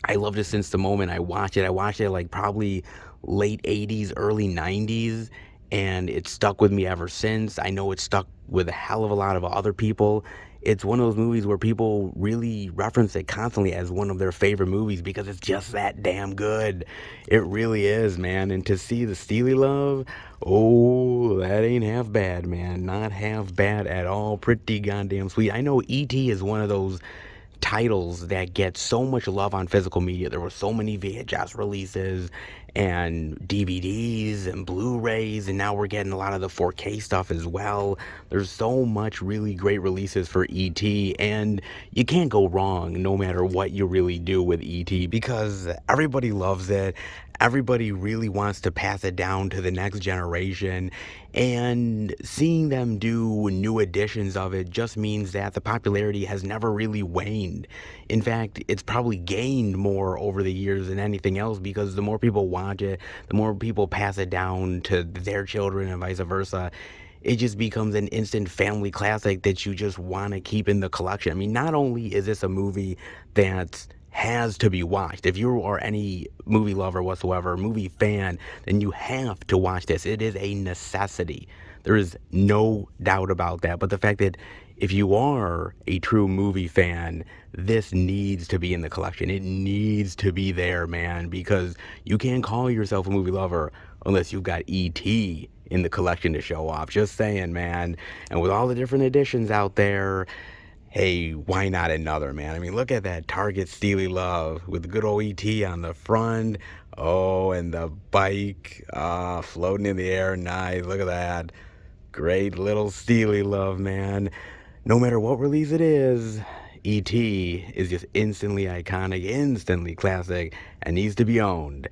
I loved it since the moment I watched it. I watched it like probably late 80s, early 90s, and it stuck with me ever since. I know it stuck with a hell of a lot of other people. It's one of those movies where people really reference it constantly as one of their favorite movies because it's just that damn good. It really is, man. And to see the Steely Love, oh, that ain't half bad, man. Not half bad at all. Pretty goddamn sweet. I know E.T. is one of those titles that get so much love on physical media. There were so many VHS releases and DVDs and Blu-rays, and now we're getting a lot of the 4K stuff as well. There's so much really great releases for E.T., and you can't go wrong no matter what you really do with E.T. because everybody loves it. Everybody really wants to pass it down to the next generation, and seeing them do new editions of it just means that the popularity has never really waned. In fact, it's probably gained more over the years than anything else, because the more people watch it, the more people pass it down to their children and vice versa. It just becomes an instant family classic that you just want to keep in the collection. I mean, not only is this a movie that has to be watched. If you are any movie lover whatsoever, movie fan, then you have to watch this. It is a necessity. There is no doubt about that. But the fact that if you are a true movie fan, this needs to be in the collection. It needs to be there, man, because you can't call yourself a movie lover unless you've got E.T. in the collection to show off. Just saying, man. And with all the different editions out there, hey, why not another, man? I mean, look at that Target Steely Love with the good old E.T. on the front. Oh, and the bike floating in the air. Nice. Look at that. Great little Steely Love, man. No matter what release it is, E.T. is just instantly iconic, instantly classic, and needs to be owned.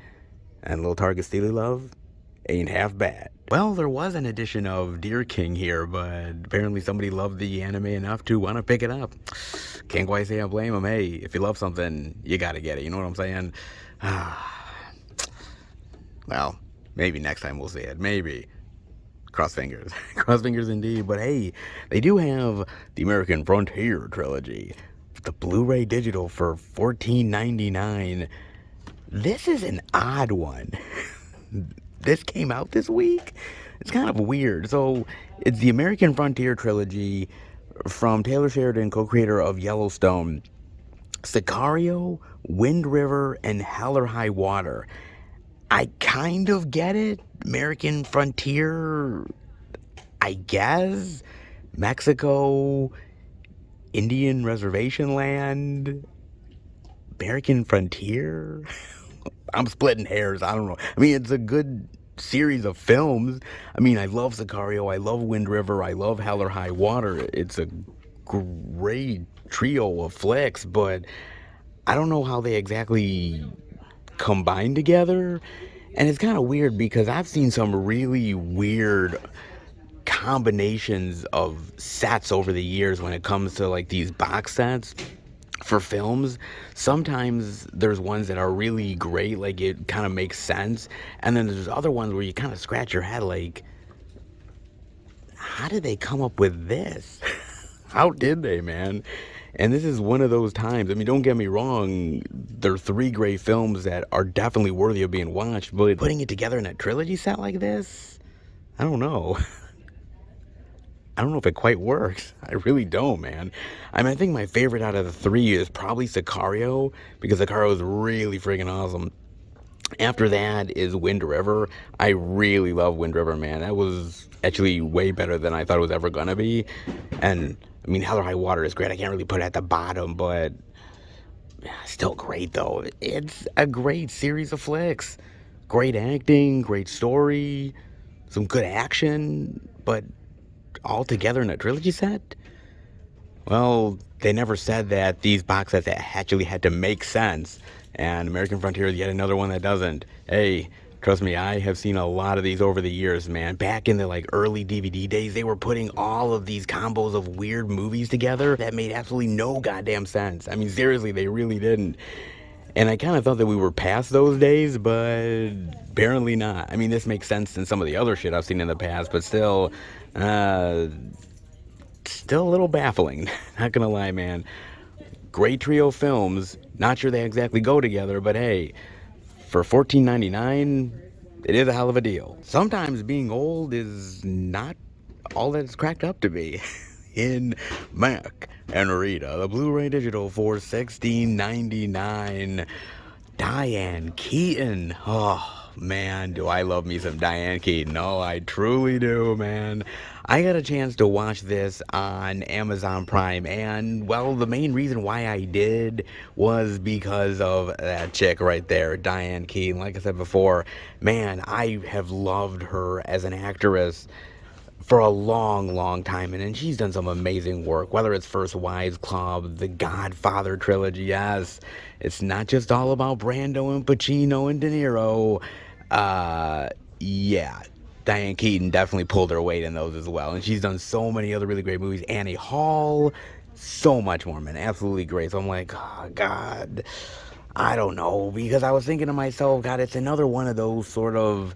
And little Target Steely Love ain't half bad. Well, there was an edition of Deer King here, but apparently somebody loved the anime enough to want to pick it up. Can't quite say I blame them. Hey, if you love something, you gotta get it. You know what I'm saying? Well, maybe next time we'll see it. Maybe. Cross fingers. Cross fingers indeed. But hey, they do have the American Frontier trilogy. The Blu-ray digital for $14.99. This is an odd one. This came out this week? It's kind of weird. So, it's the American Frontier trilogy from Taylor Sheridan, co-creator of Yellowstone, Sicario, Wind River, and Hell or High Water. I kind of get it. American Frontier, I guess. Mexico, Indian reservation land, American Frontier. I'm splitting hairs. I don't know. I mean, it's a good series of films. I mean, I love Sicario. I love Wind River. I love Hell or High Water. It's a great trio of flicks, but I don't know how they exactly combine together. And it's kind of weird because I've seen some really weird combinations of sets over the years when it comes to like these box sets for films. Sometimes there's ones that are really great, like it kind of makes sense, and then there's other ones where you kind of scratch your head like, how did they come up with this? How did they, man? And this is one of those times. I mean, don't get me wrong, they're three great films that are definitely worthy of being watched, but putting it together in a trilogy set like this, I don't know. I don't know if it quite works. I really don't, man. I mean, I think my favorite out of the three is probably Sicario, because Sicario is really freaking awesome. After that is Wind River. I really love Wind River, man. That was actually way better than I thought it was ever gonna be. And I mean, Hell or High Water is great. I can't really put it at the bottom, but still great though. It's a great series of flicks. Great acting, great story, some good action, but all together in a trilogy set? Well, they never said that these box sets actually had to make sense, and American Frontier is yet another one that doesn't. Hey, trust me, I have seen a lot of these over the years, man. Back in the like early DVD days, they were putting all of these combos of weird movies together that made absolutely no goddamn sense. I mean, seriously, they really didn't. And I kind of thought that we were past those days, but apparently not. I mean, this makes sense in some of the other shit I've seen in the past, but still a little baffling. Not gonna lie, man. Great trio films. Not sure they exactly go together, but hey, for $14.99, it is a hell of a deal. Sometimes being old is not all that it's cracked up to be. In Mac and Rita, the Blu-ray digital for $16.99. Diane Keaton. Oh, man, do I love me some Diane Keaton. Oh, I truly do, man. I got a chance to watch this on Amazon Prime, and, well, the main reason why I did was because of that chick right there, Diane Keaton. Like I said before, man, I have loved her as an actress for a long time, and she's done some amazing work, whether it's First Wives Club, the Godfather trilogy. Yes, it's not just all about Brando and Pacino and De Niro. Yeah, Diane Keaton definitely pulled her weight in those as well, and she's done so many other really great movies. Annie Hall, so much more, man, absolutely great. So I'm like, oh God, I don't know, because I was thinking to myself, God, it's another one of those sort of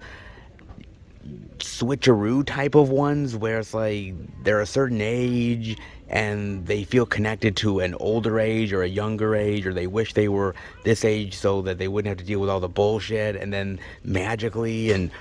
switcheroo type of ones where it's like they're a certain age and they feel connected to an older age or a younger age, or they wish they were this age so that they wouldn't have to deal with all the bullshit, and then magically and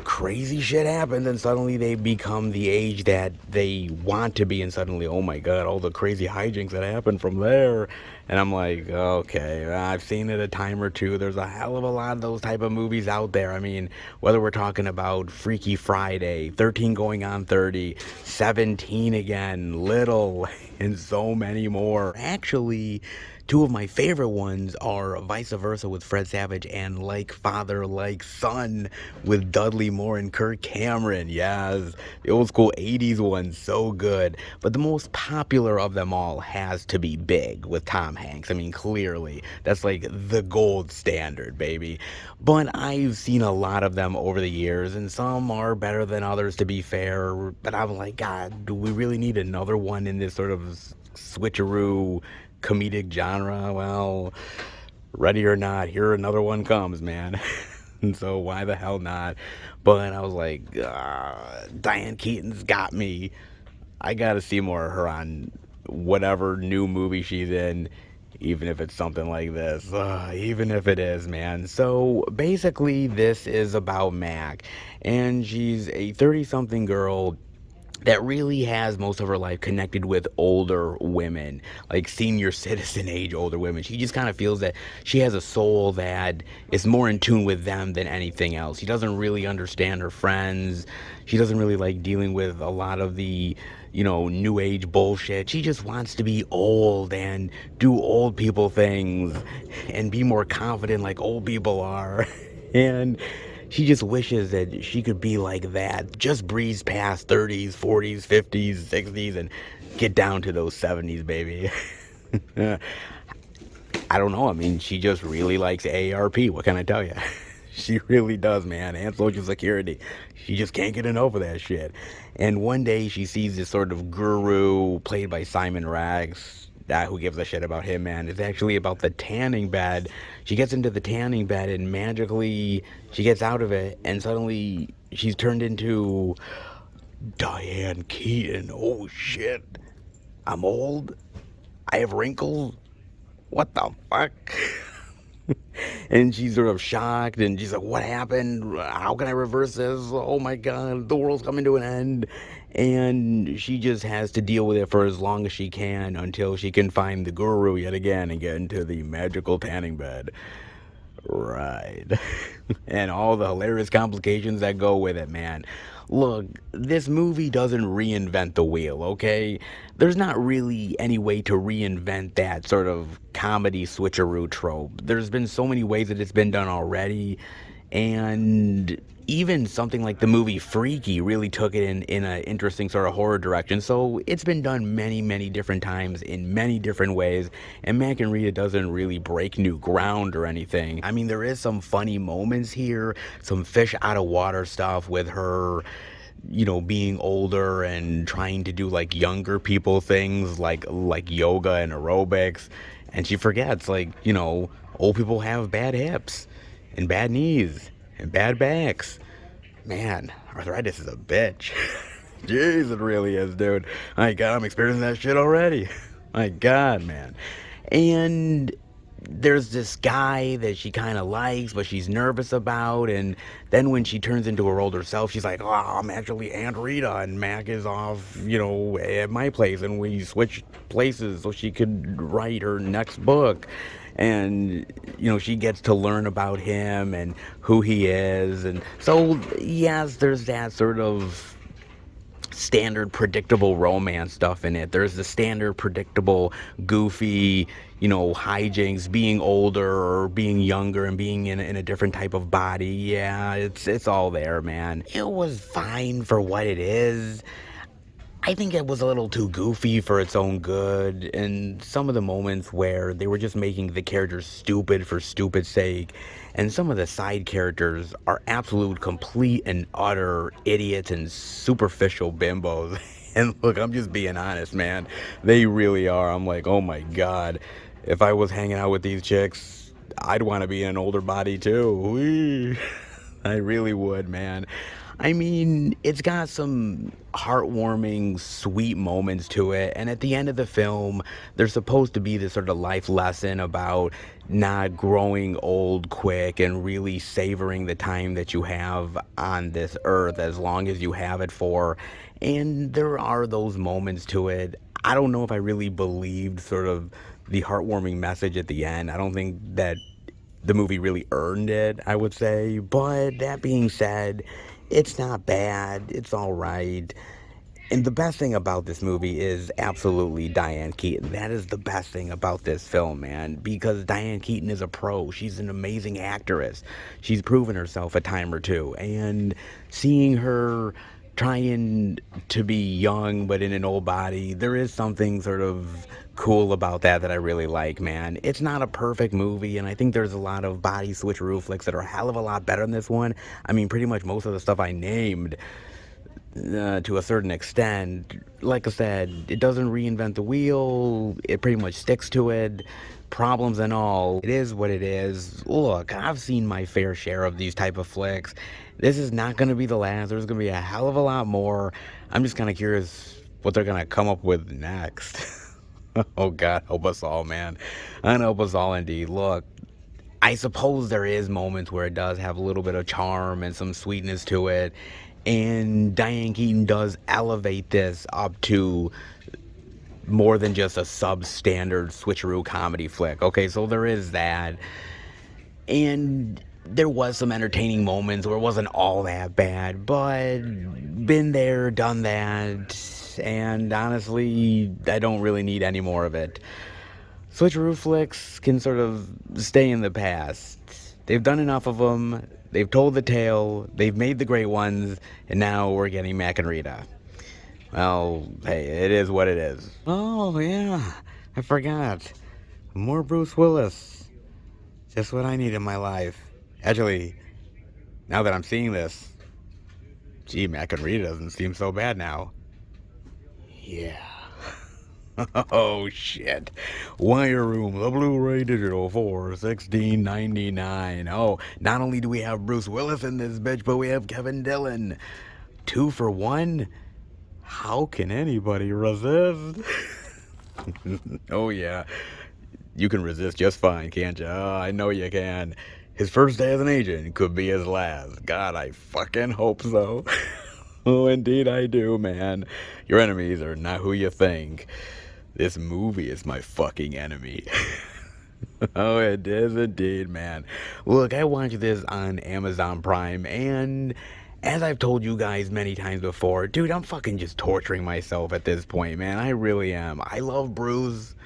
crazy shit happens and suddenly they become the age that they want to be, and suddenly, oh my God, all the crazy hijinks that happen from there. And I'm like, okay, I've seen it a time or two. There's a hell of a lot of those type of movies out there. I mean, whether we're talking about Freaky Friday, 13 Going on 30, 17 again, Little, and so many more. Actually, two of my favorite ones are Vice Versa with Fred Savage and Like Father, Like Son with Dudley Moore and Kirk Cameron. Yes, the old school 80s ones, so good. But the most popular of them all has to be Big with Tom Hanks. I mean, clearly, that's like the gold standard, baby. But I've seen a lot of them over the years, and some are better than others, to be fair. But I'm like, God, do we really need another one in this sort of switcheroo comedic genre? Well, ready or not, here another one comes, man. And so why the hell not? But I was like, Diane Keaton's got me. I gotta see more of her on whatever new movie she's in, even if it's something like this. Even if it is, man. So basically, this is about Mac, and she's a 30-something girl that really has most of her life connected with older women, like senior citizen age older women. She just kind of feels that she has a soul that is more in tune with them than anything else. She doesn't really understand her friends. She doesn't really like dealing with a lot of the, new age bullshit. She just wants to be old and do old people things and be more confident like old people are. And she just wishes that she could be like that. Just breeze past 30s, 40s, 50s, 60s, and get down to those 70s, baby. I don't know. I mean, she just really likes AARP. What can I tell you? She really does, man. And Social Security. She just can't get enough of that shit. And one day she sees this sort of guru played by Simon Rex. Who gives a shit about him, man? It's actually about the tanning bed. She gets into the tanning bed and magically she gets out of it, and suddenly she's turned into Diane Keaton. Oh shit. I'm old. I have wrinkles. What the fuck? And she's sort of shocked, and she's like, what happened? How can I reverse this? Oh my god, the world's coming to an end. And she just has to deal with it for as long as she can until she can find the guru yet again and get into the magical tanning bed. Right. And all the hilarious complications that go with it, man. Look, this movie doesn't reinvent the wheel, okay? There's not really any way to reinvent that sort of comedy switcheroo trope. There's been so many ways that it's been done already, and even something like the movie Freaky really took it in an interesting sort of horror direction. So it's been done many, many different times in many different ways, and Mac and Rita doesn't really break new ground or anything. I mean, there is some funny moments here, some fish out of water stuff with her, you know, being older and trying to do like younger people things like yoga and aerobics, and she forgets, like, you know, old people have bad hips and bad knees and bad backs. Man, arthritis is a bitch. Jeez, it really is, dude. My god, I'm experiencing that shit already. My god, man. And there's this guy that she kind of likes, but she's nervous about, and then when she turns into her older self, she's like, oh, I'm actually Aunt Rita, and Mac is off, you know, at my place, and we switched places so she could write her next book. And, you know, she gets to learn about him and who he is, and so, yes, there's that sort of standard predictable romance stuff in it. There's the standard predictable goofy, you know, hijinks, being older or being younger and being in a different type of body. Yeah, it's all there, man. It was fine for what it is. I think it was a little too goofy for its own good, and some of the moments where they were just making the characters stupid for stupid's sake, and some of the side characters are absolute, complete, and utter idiots and superficial bimbos. And look, I'm just being honest, man. They really are. I'm like, oh my god, if I was hanging out with these chicks, I'd want to be in an older body too. Whee! I really would, man. I mean, it's got some heartwarming, sweet moments to it, and at the end of the film, there's supposed to be this sort of life lesson about not growing old quick and really savoring the time that you have on this earth as long as you have it for. And there are those moments to it. I don't know if I really believed sort of the heartwarming message at the end. I don't think that the movie really earned it, I would say. But that being said, it's not bad. It's all right. And the best thing about this movie is absolutely Diane Keaton. That is the best thing about this film, man, because Diane Keaton is a pro. She's an amazing actress. She's proven herself a time or two. And seeing her trying to be young but in an old body, there is something sort of cool about that I really like, man. It's not a perfect movie, and I think there's a lot of body switcheroo flicks that are a hell of a lot better than this one. I mean, pretty much most of the stuff I named, to a certain extent, like I said, it doesn't reinvent the wheel. It pretty much sticks to it. Problems and all, it is what it is. Look, I've seen my fair share of these type of flicks. This is not going to be the last. There's going to be a hell of a lot more. I'm just kind of curious what they're going to come up with next. Oh God, help us all, man. And help us all indeed. Look, I suppose there is moments where it does have a little bit of charm and some sweetness to it, and Diane Keaton does elevate this up to more than just a substandard switcheroo comedy flick. Okay, so there is that, and there was some entertaining moments where it wasn't all that bad, but been there, done that, and honestly, I don't really need any more of it. Switcheroo flicks can sort of stay in the past. They've done enough of them, they've told the tale, they've made the great ones, and now we're getting Mac and Rita. Well, hey, it is what it is. Oh, yeah, I forgot. More Bruce Willis. Just what I need in my life. Actually, Now that I'm seeing this, gee, man, I can read it. It doesn't seem so bad now. Yeah. Oh shit. Wire Room, the Blu-ray digital for $16.99. Oh, not only do we have Bruce Willis in this bitch, but we have Kevin Dillon. 2 for 1? How can anybody resist? Oh yeah. You can resist just fine, can't you? Oh, I know you can. His first day as an agent could be his last. God, I fucking hope so. Oh, indeed I do, man. Your enemies are not who you think. This movie is my fucking enemy. Oh, it is indeed, man. Look, I watched this on Amazon Prime, and as I've told you guys many times before, dude, I'm fucking just torturing myself at this point, man. I really am. I love Bruce.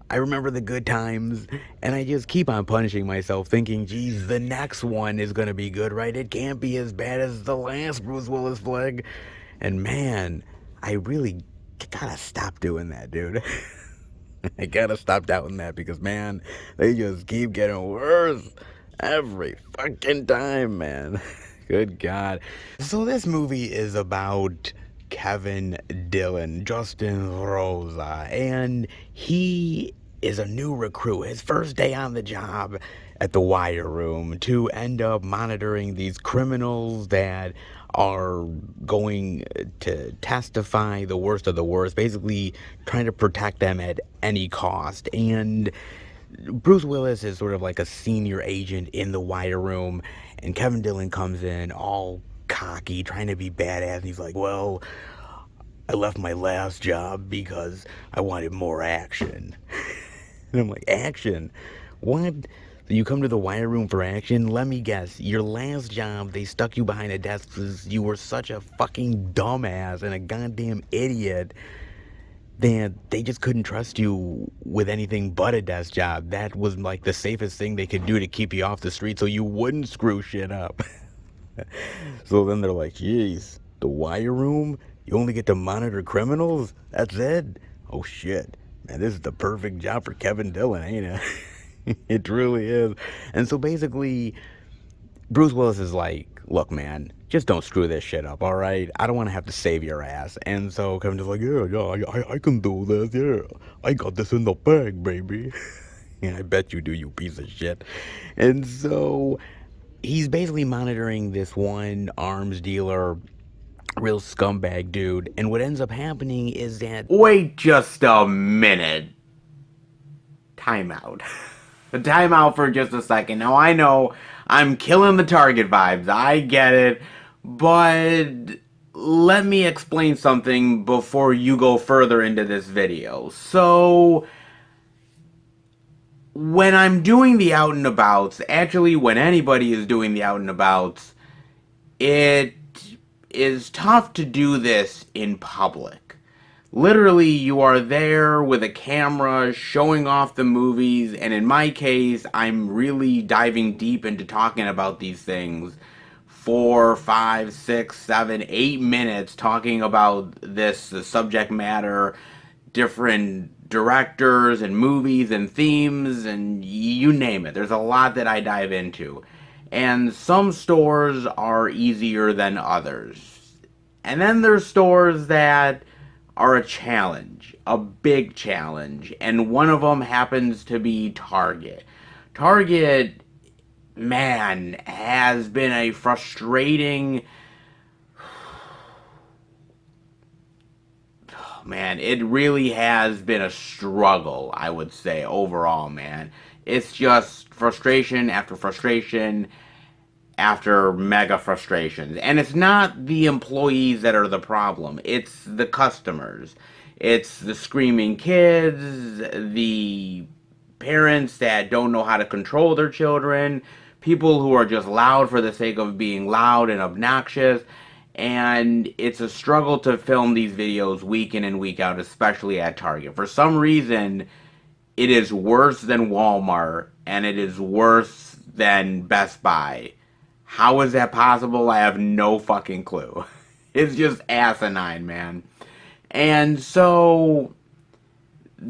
I remember the good times, and I just keep on punishing myself, thinking, geez, the next one is gonna be good, right? It can't be as bad as the last Bruce Willis flick. And man, I really gotta stop doing that, dude. I gotta stop doubting that because, man, they just keep getting worse every fucking time, man. Good God. So this movie is about Kevin Dillon, Justin Rosa, and he is a new recruit. His first day on the job at the Wire Room to end up monitoring these criminals that are going to testify, the worst of the worst, basically trying to protect them at any cost. And Bruce Willis is sort of like a senior agent in the Wire Room, and Kevin Dillon comes in all cocky, trying to be badass, and he's like, well, I left my last job because I wanted more action. And I'm like, action? What? You come to the Wire Room for action? Let me guess, your last job, they stuck you behind a desk because you were such a fucking dumbass and a goddamn idiot that they just couldn't trust you with anything but a desk job. That was like the safest thing they could do to keep you off the street so you wouldn't screw shit up. So then they're like, jeez, the Wire Room? You only get to monitor criminals? That's it? Oh shit. Man, this is the perfect job for Kevin Dillon, ain't it? It truly is. And so basically, Bruce Willis is like, look, man, just don't screw this shit up, all right? I don't want to have to save your ass. And so Kevin's like, yeah, I can do this, yeah. I got this in the bag, baby. Yeah, I bet you do, you piece of shit. And so he's basically monitoring this one arms dealer, real scumbag dude. And what ends up happening is that... Wait just a minute. Time out. Time out for just a second. Now I know I'm killing the Target vibes. I get it. But let me explain something before you go further into this video. So when I'm doing the out and abouts, actually when anybody is doing the out and abouts, it is tough to do this in public. Literally, you are there with a camera showing off the movies, and in my case, I'm really diving deep into talking about these things. 4, 5, 6, 7, 8 minutes talking about this, the subject matter, different directors and movies and themes, and you name it. There's a lot that I dive into. And some stores are easier than others. And then there's stores that are a challenge, a big challenge, and one of them happens to be Target. Target, man, has been a frustrating... Man, it really has been a struggle, I would say, overall, man. It's just frustration after mega frustrations. And it's not the employees that are the problem. It's the customers. It's the screaming kids, the parents that don't know how to control their children, people who are just loud for the sake of being loud and obnoxious. And it's a struggle to film these videos week in and week out, especially at Target. For some reason, it is worse than Walmart, and it is worse than Best Buy. How is that possible? I have no fucking clue. It's just asinine, man. And so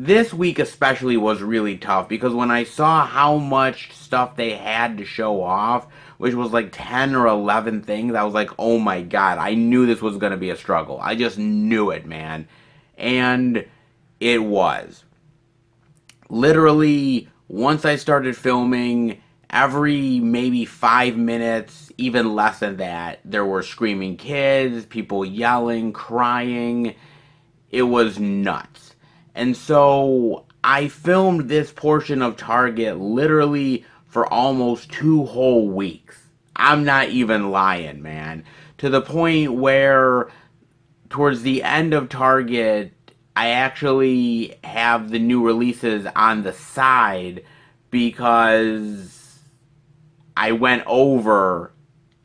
this week especially was really tough because when I saw how much stuff they had to show off, which was like 10 or 11 things, I was like, oh my god, I knew this was going to be a struggle. I just knew it, man. And it was. Literally, once I started filming, every maybe 5 minutes, even less than that, there were screaming kids, people yelling, crying. It was nuts. And so I filmed this portion of Target literally for almost 2 whole weeks. I'm not even lying, man. To the point where towards the end of Target, I actually have the new releases on the side because I went over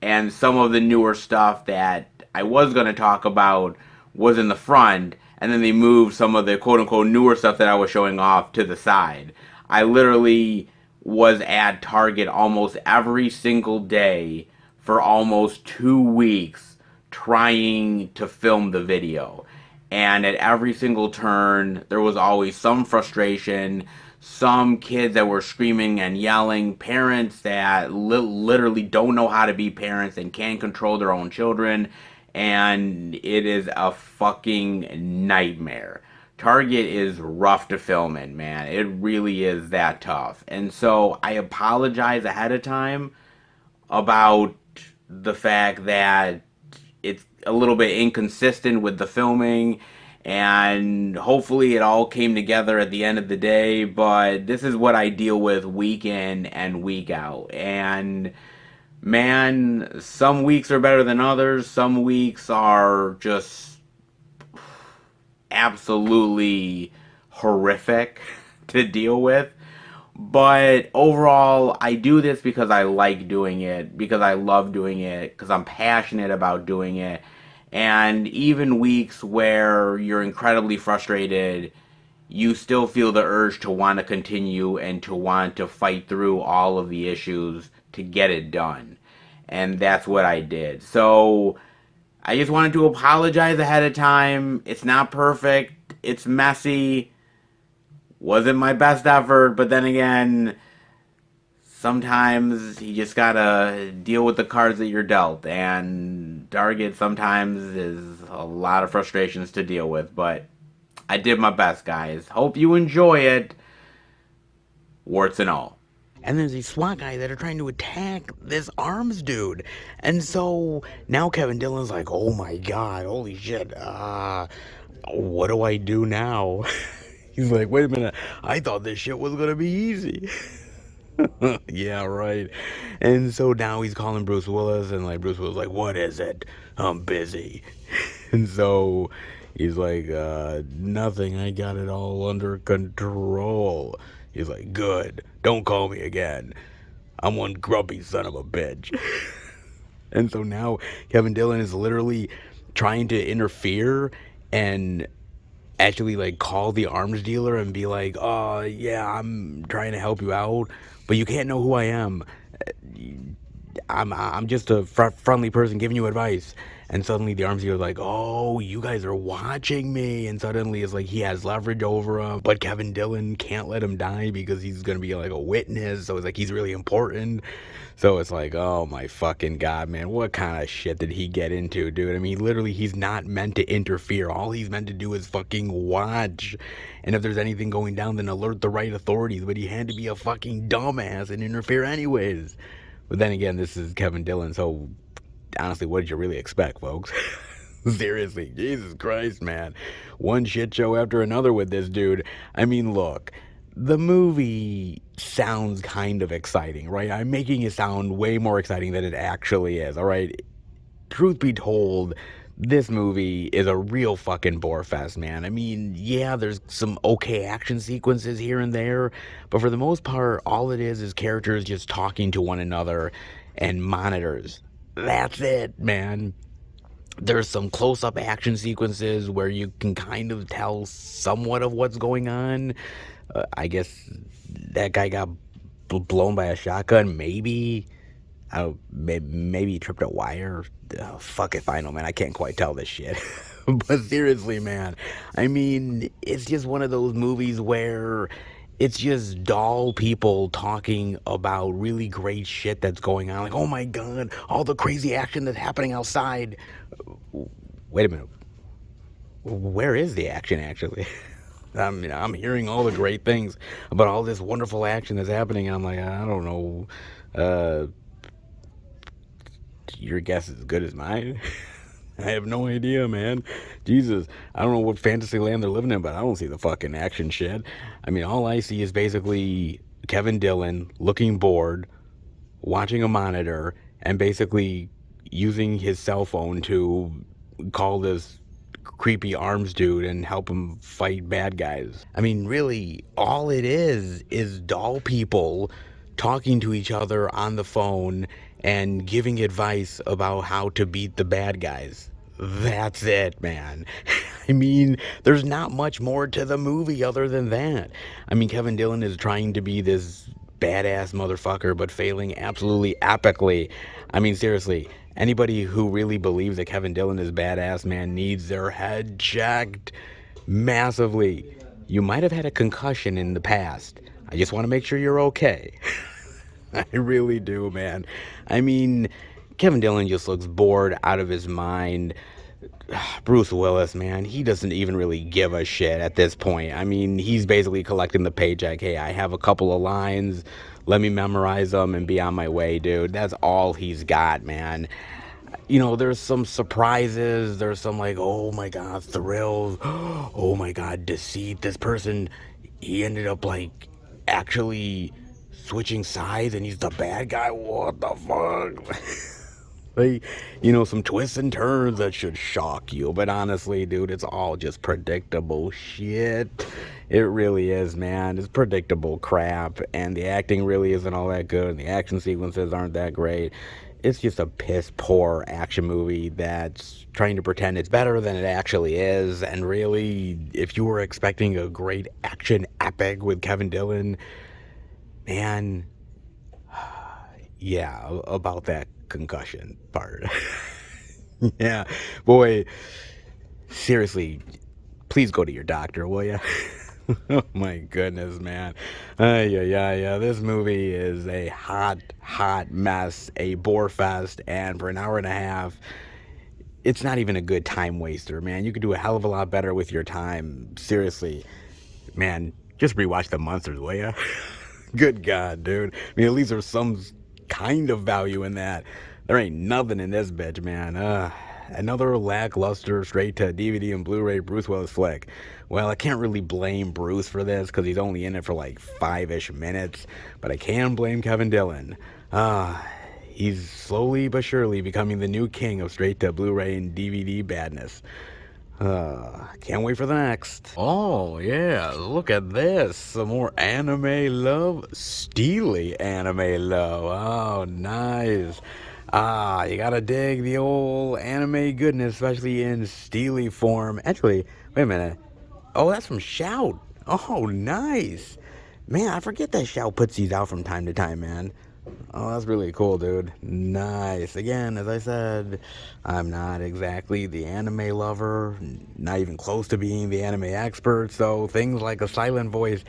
and some of the newer stuff that I was going to talk about was in the front, and then they moved some of the quote unquote newer stuff that I was showing off to the side. I literally was at Target almost every single day for almost 2 weeks trying to film the video. And at every single turn, there was always some frustration, some kids that were screaming and yelling, parents that literally don't know how to be parents and can't control their own children, and it is a fucking nightmare. Target is rough to film in, man. It really is that tough. And so I apologize ahead of time about the fact that it's a little bit inconsistent with the filming, and hopefully it all came together at the end of the day, but this is what I deal with week in and week out. And man, some weeks are better than others. Some weeks are just absolutely horrific to deal with. But overall, I do this because I like doing it, because I love doing it, because I'm passionate about doing it. And even weeks where you're incredibly frustrated, you still feel the urge to want to continue and to want to fight through all of the issues to get it done. And that's what I did. So I just wanted to apologize ahead of time. It's not perfect, it's messy. Wasn't my best effort, but then again, sometimes you just gotta deal with the cards that you're dealt, and Target sometimes is a lot of frustrations to deal with, but I did my best, guys. Hope you enjoy it, warts and all. And there's these SWAT guys that are trying to attack this arms dude. And so now Kevin Dillon's like, oh my god, holy shit, what do I do now? He's like, wait a minute, I thought this shit was gonna be easy. Yeah, right. And so now he's calling Bruce Willis, and like Bruce Willis like, what is it? I'm busy. And so he's like, nothing, I got it all under control. He's like, good, don't call me again. I'm one grumpy son of a bitch. And so now Kevin Dillon is literally trying to interfere and actually like call the arms dealer and be like, oh yeah, I'm trying to help you out, but you can't know who I am. I'm just a friendly person giving you advice. And suddenly the arms dealer's like, oh, you guys are watching me. And suddenly it's like he has leverage over him, but Kevin Dillon can't let him die because he's gonna be like a witness. So it's like he's really important. So it's like, oh my fucking god, man, what kind of shit did he get into, dude? I mean, literally, he's not meant to interfere. All he's meant to do is fucking watch. And if there's anything going down, then alert the right authorities. But he had to be a fucking dumbass and interfere anyways. But then again, this is Kevin Dillon, so honestly, what did you really expect, folks? Seriously, Jesus Christ, man. One shit show after another with this dude. I mean, look, the movie sounds kind of exciting, right? I'm making it sound way more exciting than it actually is, all right? Truth be told, this movie is a real fucking bore fest, man. I mean, yeah, there's some okay action sequences here and there, but for the most part, all it is characters just talking to one another and monitors. That's it, man. There's some close-up action sequences where you can kind of tell somewhat of what's going on. I guess that guy got blown by a shotgun, maybe. Maybe he tripped a wire. Oh, fuck if I know, man. I can't quite tell this shit. But seriously, man, I mean, it's just one of those movies where it's just dull people talking about really great shit that's going on. Like, oh my God, all the crazy action that's happening outside. Wait a minute. Where is the action actually? I'm hearing all the great things about all this wonderful action that's happening. And I'm like, I don't know. Uh, your guess is as good as mine. I have no idea, man. Jesus, I don't know what fantasy land they're living in, but I don't see the fucking action shit. I mean, all I see is basically Kevin Dillon looking bored, watching a monitor, and basically using his cell phone to call this creepy arms dude and help him fight bad guys. I mean, really, all it is doll people talking to each other on the phone and giving advice about how to beat the bad guys. That's it, man. I mean, there's not much more to the movie other than that. I mean, Kevin Dillon is trying to be this badass motherfucker, but failing absolutely epically. I mean, seriously, anybody who really believes that Kevin Dillon is badass, man, needs their head checked massively. You might have had a concussion in the past. I just want to make sure you're okay. I really do, man. I mean, Kevin Dillon just looks bored out of his mind. Bruce Willis, man, he doesn't even really give a shit at this point. I mean, he's basically collecting the paycheck. Hey, I have a couple of lines. Let me memorize them and be on my way, dude. That's all he's got, man. You know, there's some surprises. There's some like, oh my God, thrills. Oh my God, deceit. This person, he ended up like actually switching sides and he's the bad guy. What the fuck? Like, you know, some twists and turns that should shock you. But honestly, dude, it's all just predictable shit. It really is, man. It's predictable crap. And the acting really isn't all that good. And the action sequences aren't that great. It's just a piss poor action movie that's trying to pretend it's better than it actually is. And really, if you were expecting a great action epic with Kevin Dillon, man, yeah, about that concussion part. Yeah, boy, seriously, please go to your doctor, will you? Oh my goodness, man. Yeah. This movie is a hot mess, a bore fest, and for an hour and a half, it's not even a good time waster, man. You could do a hell of a lot better with your time. Seriously, man, just rewatch The Monsters, will ya? Good God, dude. I mean, at least there's some kind of value in that. There ain't nothing in this bitch, man. Another lackluster straight to DVD and Blu-ray Bruce Willis flick. Well, I can't really blame Bruce for this because he's only in it for like 5-ish minutes, but I can blame Kevin Dillon. He's slowly but surely becoming the new king of straight to Blu-ray and DVD badness. Can't wait for the next. Oh, yeah, look at this. Some more anime love. Steely anime love. Oh, nice. You gotta dig the old anime goodness, especially in Steely form. Actually, wait a minute. Oh, that's from Shout. Oh, nice. Man, I forget that Shout puts these out from time to time, man. Oh, that's really cool, dude. Nice. Again, as I said, I'm not exactly the anime lover, not even close to being the anime expert, so things like a silent voice,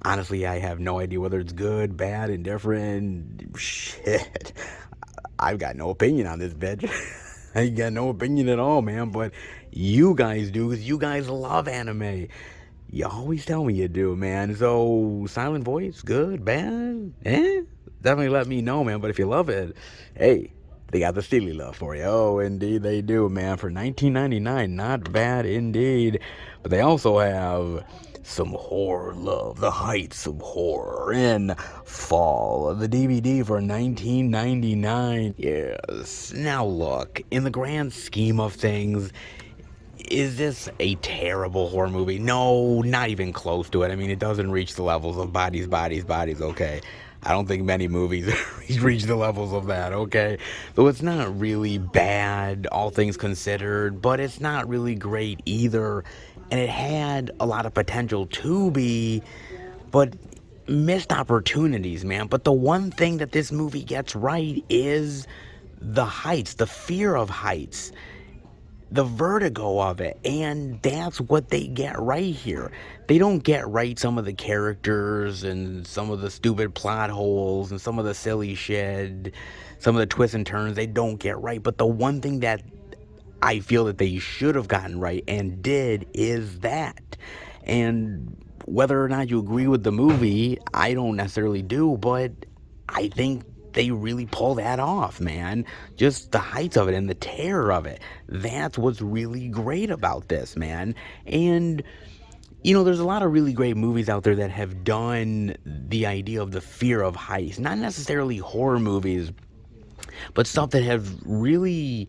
honestly, I have no idea whether it's good, bad, indifferent. Shit. I've got no opinion on this bitch. I got no opinion at all, man, but you guys do, because you guys love anime. You always tell me you do, man. So, silent voice, good, bad, definitely let me know, man. But if you love it, hey, they got the Steely love for you. Oh, indeed they do, man. For $19.99, not bad indeed. But they also have some horror love, The Heights of Horror in Fall. The DVD for $19.99. Yes. Now look, in the grand scheme of things, is this a terrible horror movie? No, not even close to it. I mean, it doesn't reach the levels of Bodies, okay? I don't think many movies reach the levels of that, okay? Though it's not really bad, all things considered, but it's not really great either. And it had a lot of potential to be, but missed opportunities, man. But the one thing that this movie gets right is the heights, the fear of heights. the vertigo of it. And that's what they get right here. They don't get right some of the characters and some of the stupid plot holes and some of the silly shit, some of the twists and turns they don't get right. But the one thing that I feel that they should have gotten right and did is that. And whether or not you agree with the movie, I don't necessarily do, but I think they really pull that off, man. Just the heights of it and the terror of it. That's what's really great about this, man. And there's a lot of really great movies out there that have done the idea of the fear of heights. Not necessarily horror movies, but stuff that have really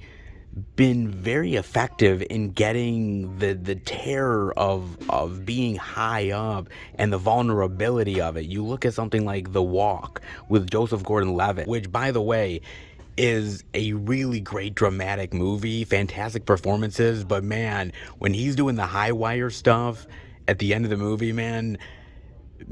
been very effective in getting the terror of being high up and the vulnerability of it. You look at something like The Walk with Joseph Gordon-Levitt, which, by the way, is a really great dramatic movie, fantastic performances, but man, when he's doing the high wire stuff at the end of the movie, man,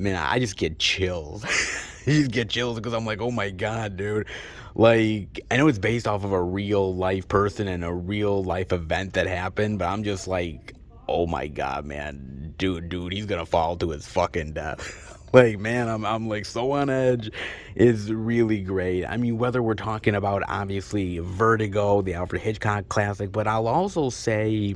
I just get chills. I just get chills because I'm like, oh my God, dude. Like, I know it's based off of a real life person and a real life event that happened, but I'm just like, oh my God, man. Dude, he's gonna fall to his fucking death. Like, man, I'm like so on edge. It's really great. I mean, whether we're talking about obviously Vertigo, the Alfred Hitchcock classic, but I'll also say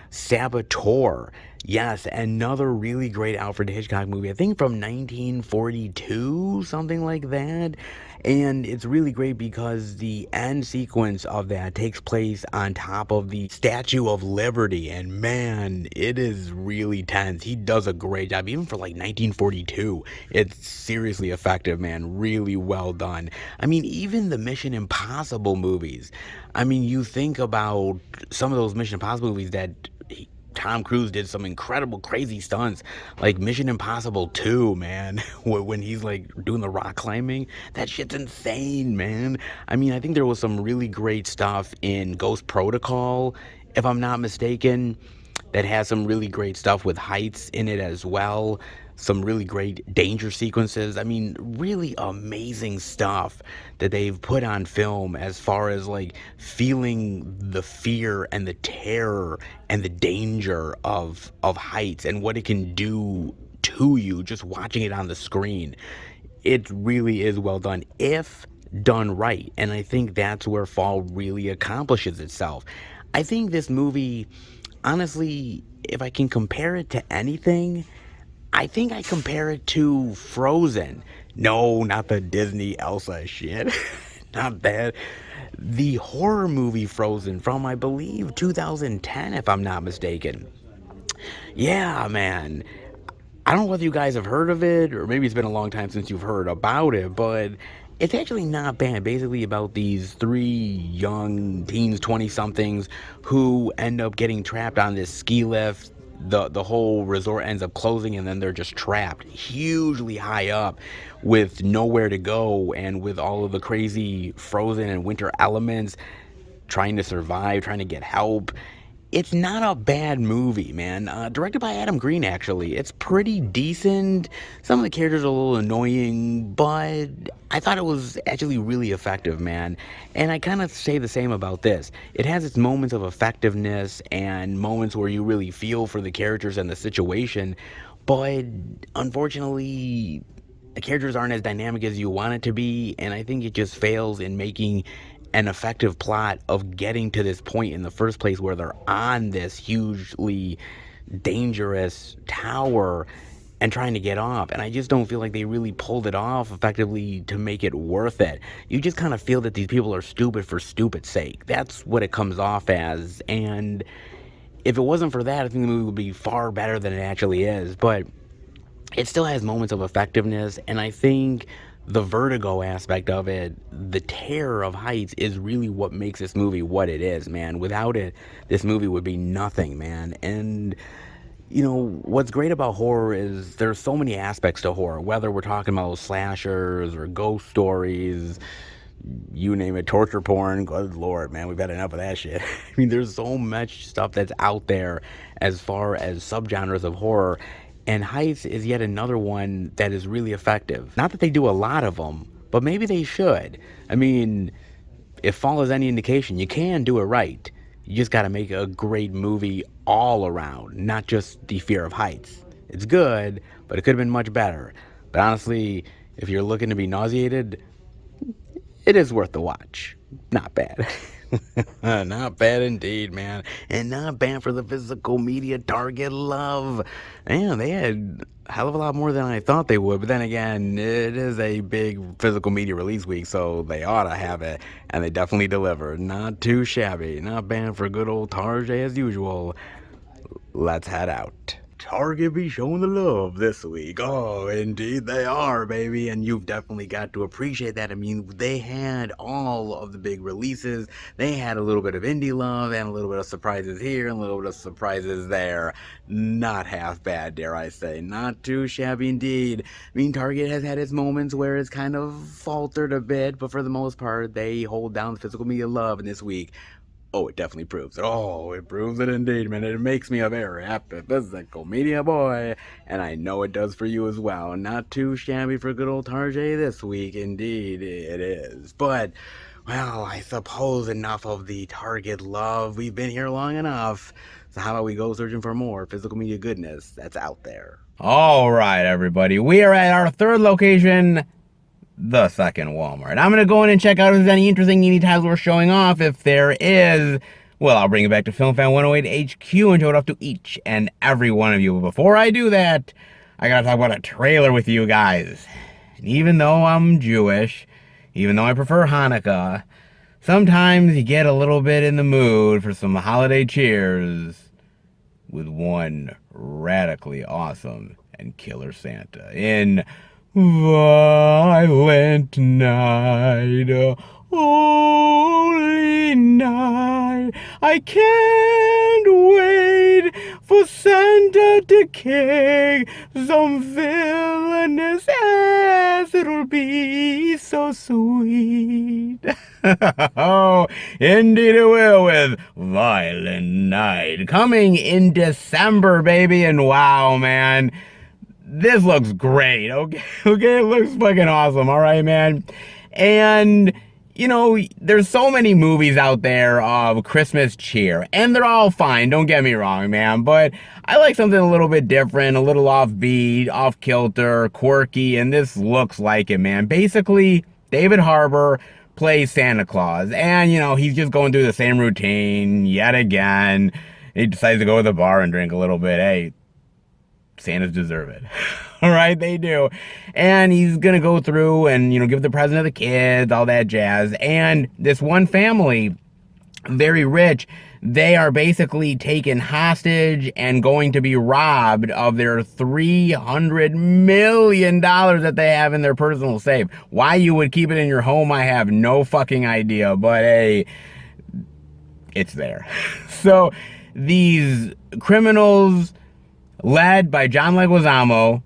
Saboteur. Yes, another really great Alfred Hitchcock movie. I think from 1942, something like that. And it's really great because the end sequence of that takes place on top of the Statue of Liberty. And man, it is really tense. He does a great job, even for like 1942. It's seriously effective, man. Really well done. I mean, even the Mission Impossible movies. I mean, you think about some of those Mission Impossible movies that Tom Cruise did some incredible, crazy stunts, like Mission Impossible 2, man, when he's like doing the rock climbing. That shit's insane, man. I mean, I think there was some really great stuff in Ghost Protocol, if I'm not mistaken, that has some really great stuff with heights in it as well. Some really great danger sequences. I mean, really amazing stuff that they've put on film as far as like feeling the fear and the terror and the danger of heights and what it can do to you just watching it on the screen. It really is well done if done right. And I think that's where Fall really accomplishes itself. I think this movie, honestly, if I can compare it to anything, I think I compare it to Frozen. No, not the Disney Elsa shit. Not that. The horror movie Frozen from, I believe, 2010, if I'm not mistaken. Yeah, man. I don't know whether you guys have heard of it, or maybe it's been a long time since you've heard about it, but it's actually not bad. Basically about these three young teens, 20-somethings, who end up getting trapped on this ski lift. The whole resort ends up closing, and then they're just trapped hugely high up with nowhere to go, and with all of the crazy frozen and winter elements, trying to survive, trying to get help. It's not a bad movie, man. Directed by Adam Green, actually. It's pretty decent. Some of the characters are a little annoying, but I thought it was actually really effective, man. And I kind of say the same about this. It has its moments of effectiveness and moments where you really feel for the characters and the situation, but unfortunately, the characters aren't as dynamic as you want it to be, and I think it just fails in making an effective plot of getting to this point in the first place where they're on this hugely dangerous tower and trying to get off. And I just don't feel like they really pulled it off effectively to make it worth it. You just kind of feel that these people are stupid for stupid's sake. That's what it comes off as. And if it wasn't for that, I think the movie would be far better than it actually is. But it still has moments of effectiveness, and I think the vertigo aspect of it, the terror of heights, is really what makes this movie what it is, man. Without it, this movie would be nothing, man. And what's great about horror is there's so many aspects to horror, whether we're talking about slashers or ghost stories, you name it, torture porn. Good Lord, man, we've had enough of that shit. I mean, there's so much stuff that's out there as far as subgenres of horror. And Heights is yet another one that is really effective. Not that they do a lot of them, but maybe they should. I mean, if Fall is any indication, you can do it right. You just got to make a great movie all around, not just the fear of heights. It's good, but it could have been much better. But honestly, if you're looking to be nauseated, it is worth the watch. Not bad. Not bad indeed, man. And not bad for the physical media Target love. Man, they had a hell of a lot more than I thought they would. But then again, it is a big physical media release week, so they ought to have it. And they definitely delivered. Not too shabby. Not bad for good old Target as usual. Let's head out. Target be showing the love this week. Oh, indeed they are, baby. And you've definitely got to appreciate that. I mean, they had all of the big releases. They had a little bit of indie love and a little bit of surprises here and a little bit of surprises there. Not half bad, dare I say. Not too shabby indeed. I mean, Target has had its moments where it's kind of faltered a bit, but for the most part, they hold down the physical media love in this week. Oh, it definitely proves it. Oh, it proves it indeed, man. It makes me a very happy physical media boy, and I know it does for you as well. Not too shabby for good old Tarjay this week. Indeed, it is. But, well, I suppose enough of the Target love. We've been here long enough. So how about we go searching for more physical media goodness that's out there? All right, everybody. We are at our third location, the second Walmart. I'm going to go in and check out if there's any interesting indie titles we're showing off. If there is, well, I'll bring it back to FilmFan 108 HQ and show it off to each and every one of you. But before I do that, I got to talk about a trailer with you guys. And even though I'm Jewish, even though I prefer Hanukkah, sometimes you get a little bit in the mood for some holiday cheers with one radically awesome and killer Santa in Violent Night, holy night, I can't wait for Santa to kick some villainous ass, it'll be so sweet. Oh, indeed it will, with Violent Night, coming in December, baby, and wow, man. This looks great, okay? Okay, it looks fucking awesome, all right, man? And, you know, there's so many movies out there of Christmas cheer, and they're all fine, don't get me wrong, man, but I like something a little bit different, a little offbeat, off-kilter, quirky, and this looks like it, man. Basically, David Harbour plays Santa Claus, and, you know, he's just going through the same routine yet again. He decides to go to the bar and drink a little bit. Hey, Santas deserve it. All right, they do. And he's going to go through and, you know, give the present to the kids, all that jazz. And this one family, very rich, they are basically taken hostage and going to be robbed of their $300 million that they have in their personal safe. Why you would keep it in your home, I have no fucking idea. But, hey, it's there. So these criminals, led by John Leguizamo,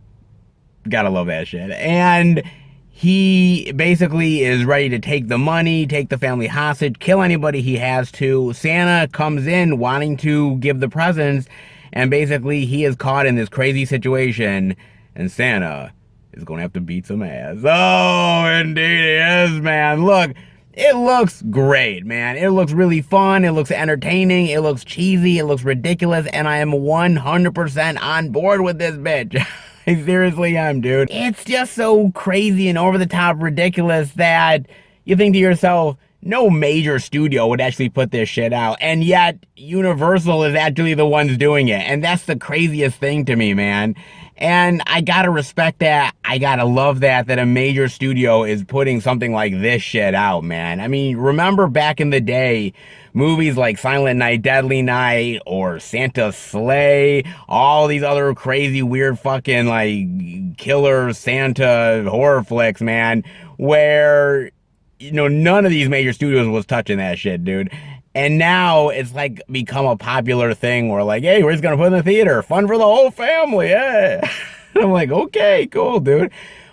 gotta love that shit, and he basically is ready to take the money, take the family hostage, kill anybody he has to. Santa comes in wanting to give the presents, and basically he is caught in this crazy situation, and Santa is gonna have to beat some ass. Oh, indeed he is, man. Look, it looks great, man. It looks really fun. It looks entertaining. It looks cheesy. It looks ridiculous. And I am 100% on board with this bitch. I seriously am, dude. It's just so crazy and over-the-top ridiculous that you think to yourself, no major studio would actually put this shit out. And yet, Universal is actually the ones doing it. And that's the craziest thing to me, man. And I gotta respect that. I gotta love that a major studio is putting something like this shit out, man. I mean, remember back in the day, movies like Silent Night, Deadly Night, or Santa's Sleigh, all these other crazy, weird fucking, like, killer Santa horror flicks, man, where, you know, none of these major studios was touching that shit, dude. And now it's like become a popular thing where like, hey, we're just gonna put it in the theater. Fun for the whole family, yeah. I'm like, okay, cool, dude.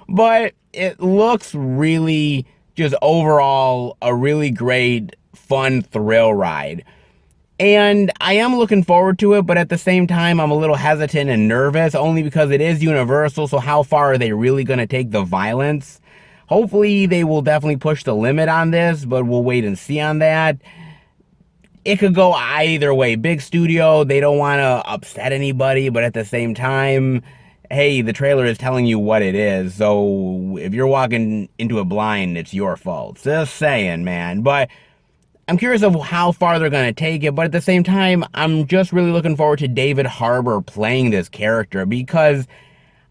But it looks really just overall a really great, fun thrill ride. And I am looking forward to it, but at the same time, I'm a little hesitant and nervous, only because it is Universal, so how far are they really gonna take the violence? Hopefully, they will definitely push the limit on this, but we'll wait and see on that. it could go either way. Big studio, they don't want to upset anybody, but at the same time, hey, the trailer is telling you what it is. So if you're walking into it blind, it's your fault. Just saying, man. But I'm curious of how far they're going to take it. But at the same time, I'm just really looking forward to David Harbour playing this character because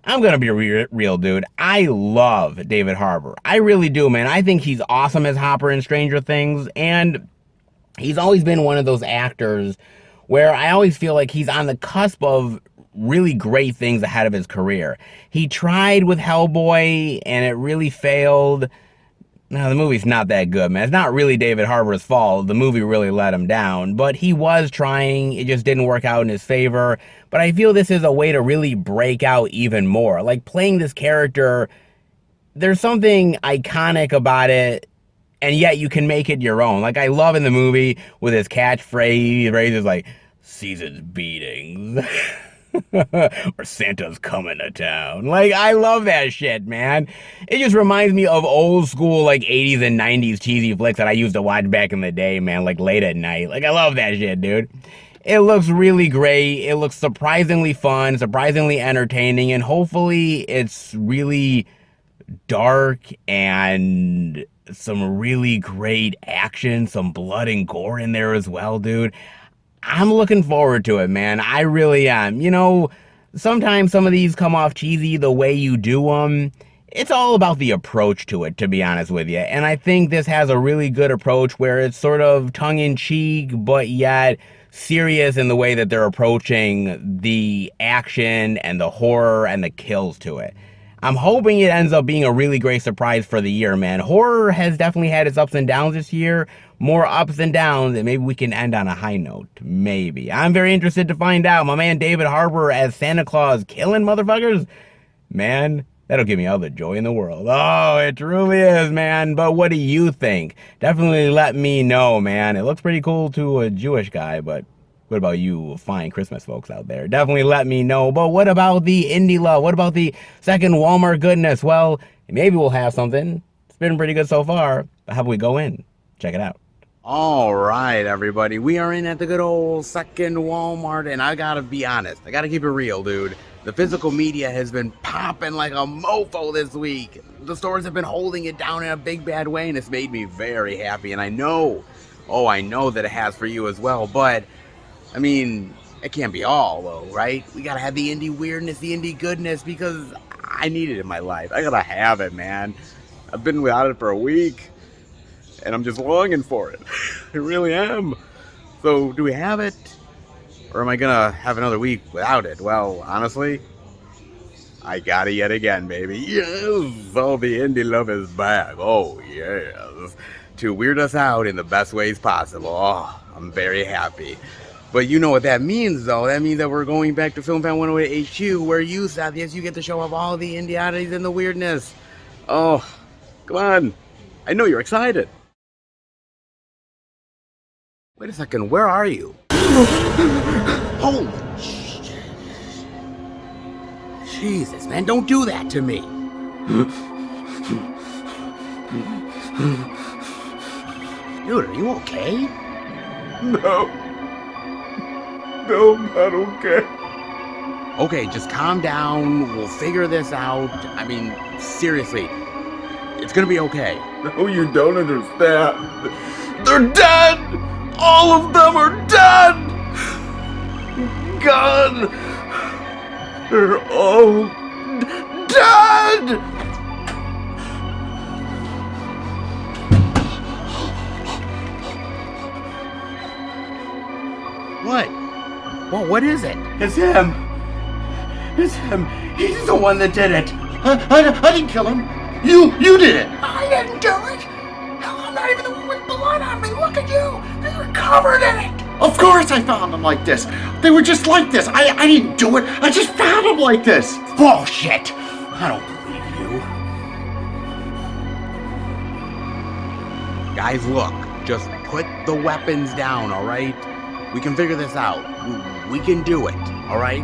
I'm going to be real, dude. I love David Harbour. I really do, man. I think he's awesome as Hopper in Stranger Things. And he's always been one of those actors where I always feel like he's on the cusp of really great things ahead of his career. He tried with Hellboy and it really failed. No, the movie's not that good, man. It's not really David Harbour's fault. The movie really let him down, but he was trying. It just didn't work out in his favor. But I feel this is a way to really break out even more. Like playing this character, there's something iconic about it, and yet you can make it your own. Like I love in the movie with his catchphrase, phrases like "season's beatings" or "Santa's coming to town." Like I love that shit, man. It just reminds me of old school like 80s and 90s cheesy flicks that I used to watch back in the day, man. Like late at night. Like I love that shit, dude. It looks really great. It looks surprisingly fun, surprisingly entertaining, and hopefully it's really dark and some really great action, some blood and gore in there as well, dude. I'm looking forward to it, man. I really am. You know, sometimes some of these come off cheesy the way you do them. It's all about the approach to it, to be honest with you. And I think this has a really good approach where it's sort of tongue-in-cheek, but yet serious in the way that they're approaching the action and the horror and the kills to it. I'm hoping it ends up being a really great surprise for the year, man. Horror has definitely had its ups and downs this year. More ups than downs, and maybe we can end on a high note. Maybe. I'm very interested to find out. My man David Harbour as Santa Claus killing motherfuckers? Man, that'll give me all the joy in the world. Oh, it truly is, man. But what do you think? Definitely let me know, man. It looks pretty cool to a Jewish guy, but what about you fine Christmas folks out there? Definitely let me know. But what about the indie love? What about the second Walmart goodness? Well, maybe we'll have something. It's been pretty good so far. But how about we go in? Check it out. All right, everybody. We are in at the good old second Walmart, and I gotta be honest. I gotta keep it real, dude. The physical media has been popping like a mofo this week. The stores have been holding it down in a big bad way, and it's made me very happy. And I know that it has for you as well, but I mean, it can't be all, though, right? We gotta have the indie weirdness, the indie goodness, because I need it in my life. I gotta have it, man. I've been without it for a week, and I'm just longing for it. I really am. So, do we have it? Or am I gonna have another week without it? Well, honestly, I got it yet again, baby. Yes! All the indie love is back. Oh, yes. To weird us out in the best ways possible. Oh, I'm very happy. But you know what that means, though. That means that we're going back to Film Fan 108 HQ, where you, Seth, yes, you get to show off all the indie oddities and the weirdness. Oh, come on. I know you're excited. Wait a second, where are you? Holy shit. Jesus, man, don't do that to me. Dude, are you okay? No, I'm not okay. Okay, just calm down. We'll figure this out. I mean, seriously, it's gonna be okay. No, you don't understand. They're dead! All of them are dead! God! They're all dead! What? Well, what is it? It's him. It's him. He's the one that did it. I didn't kill him. You did it. I didn't do it. Hell, I'm not even the one with blood on me. Look at you. You're covered in it. Of course I found them like this. They were just like this. I didn't do it. I just found them like this. Bullshit. I don't believe you. Guys, look. Just put the weapons down, all right? We can figure this out. We can do it, all right?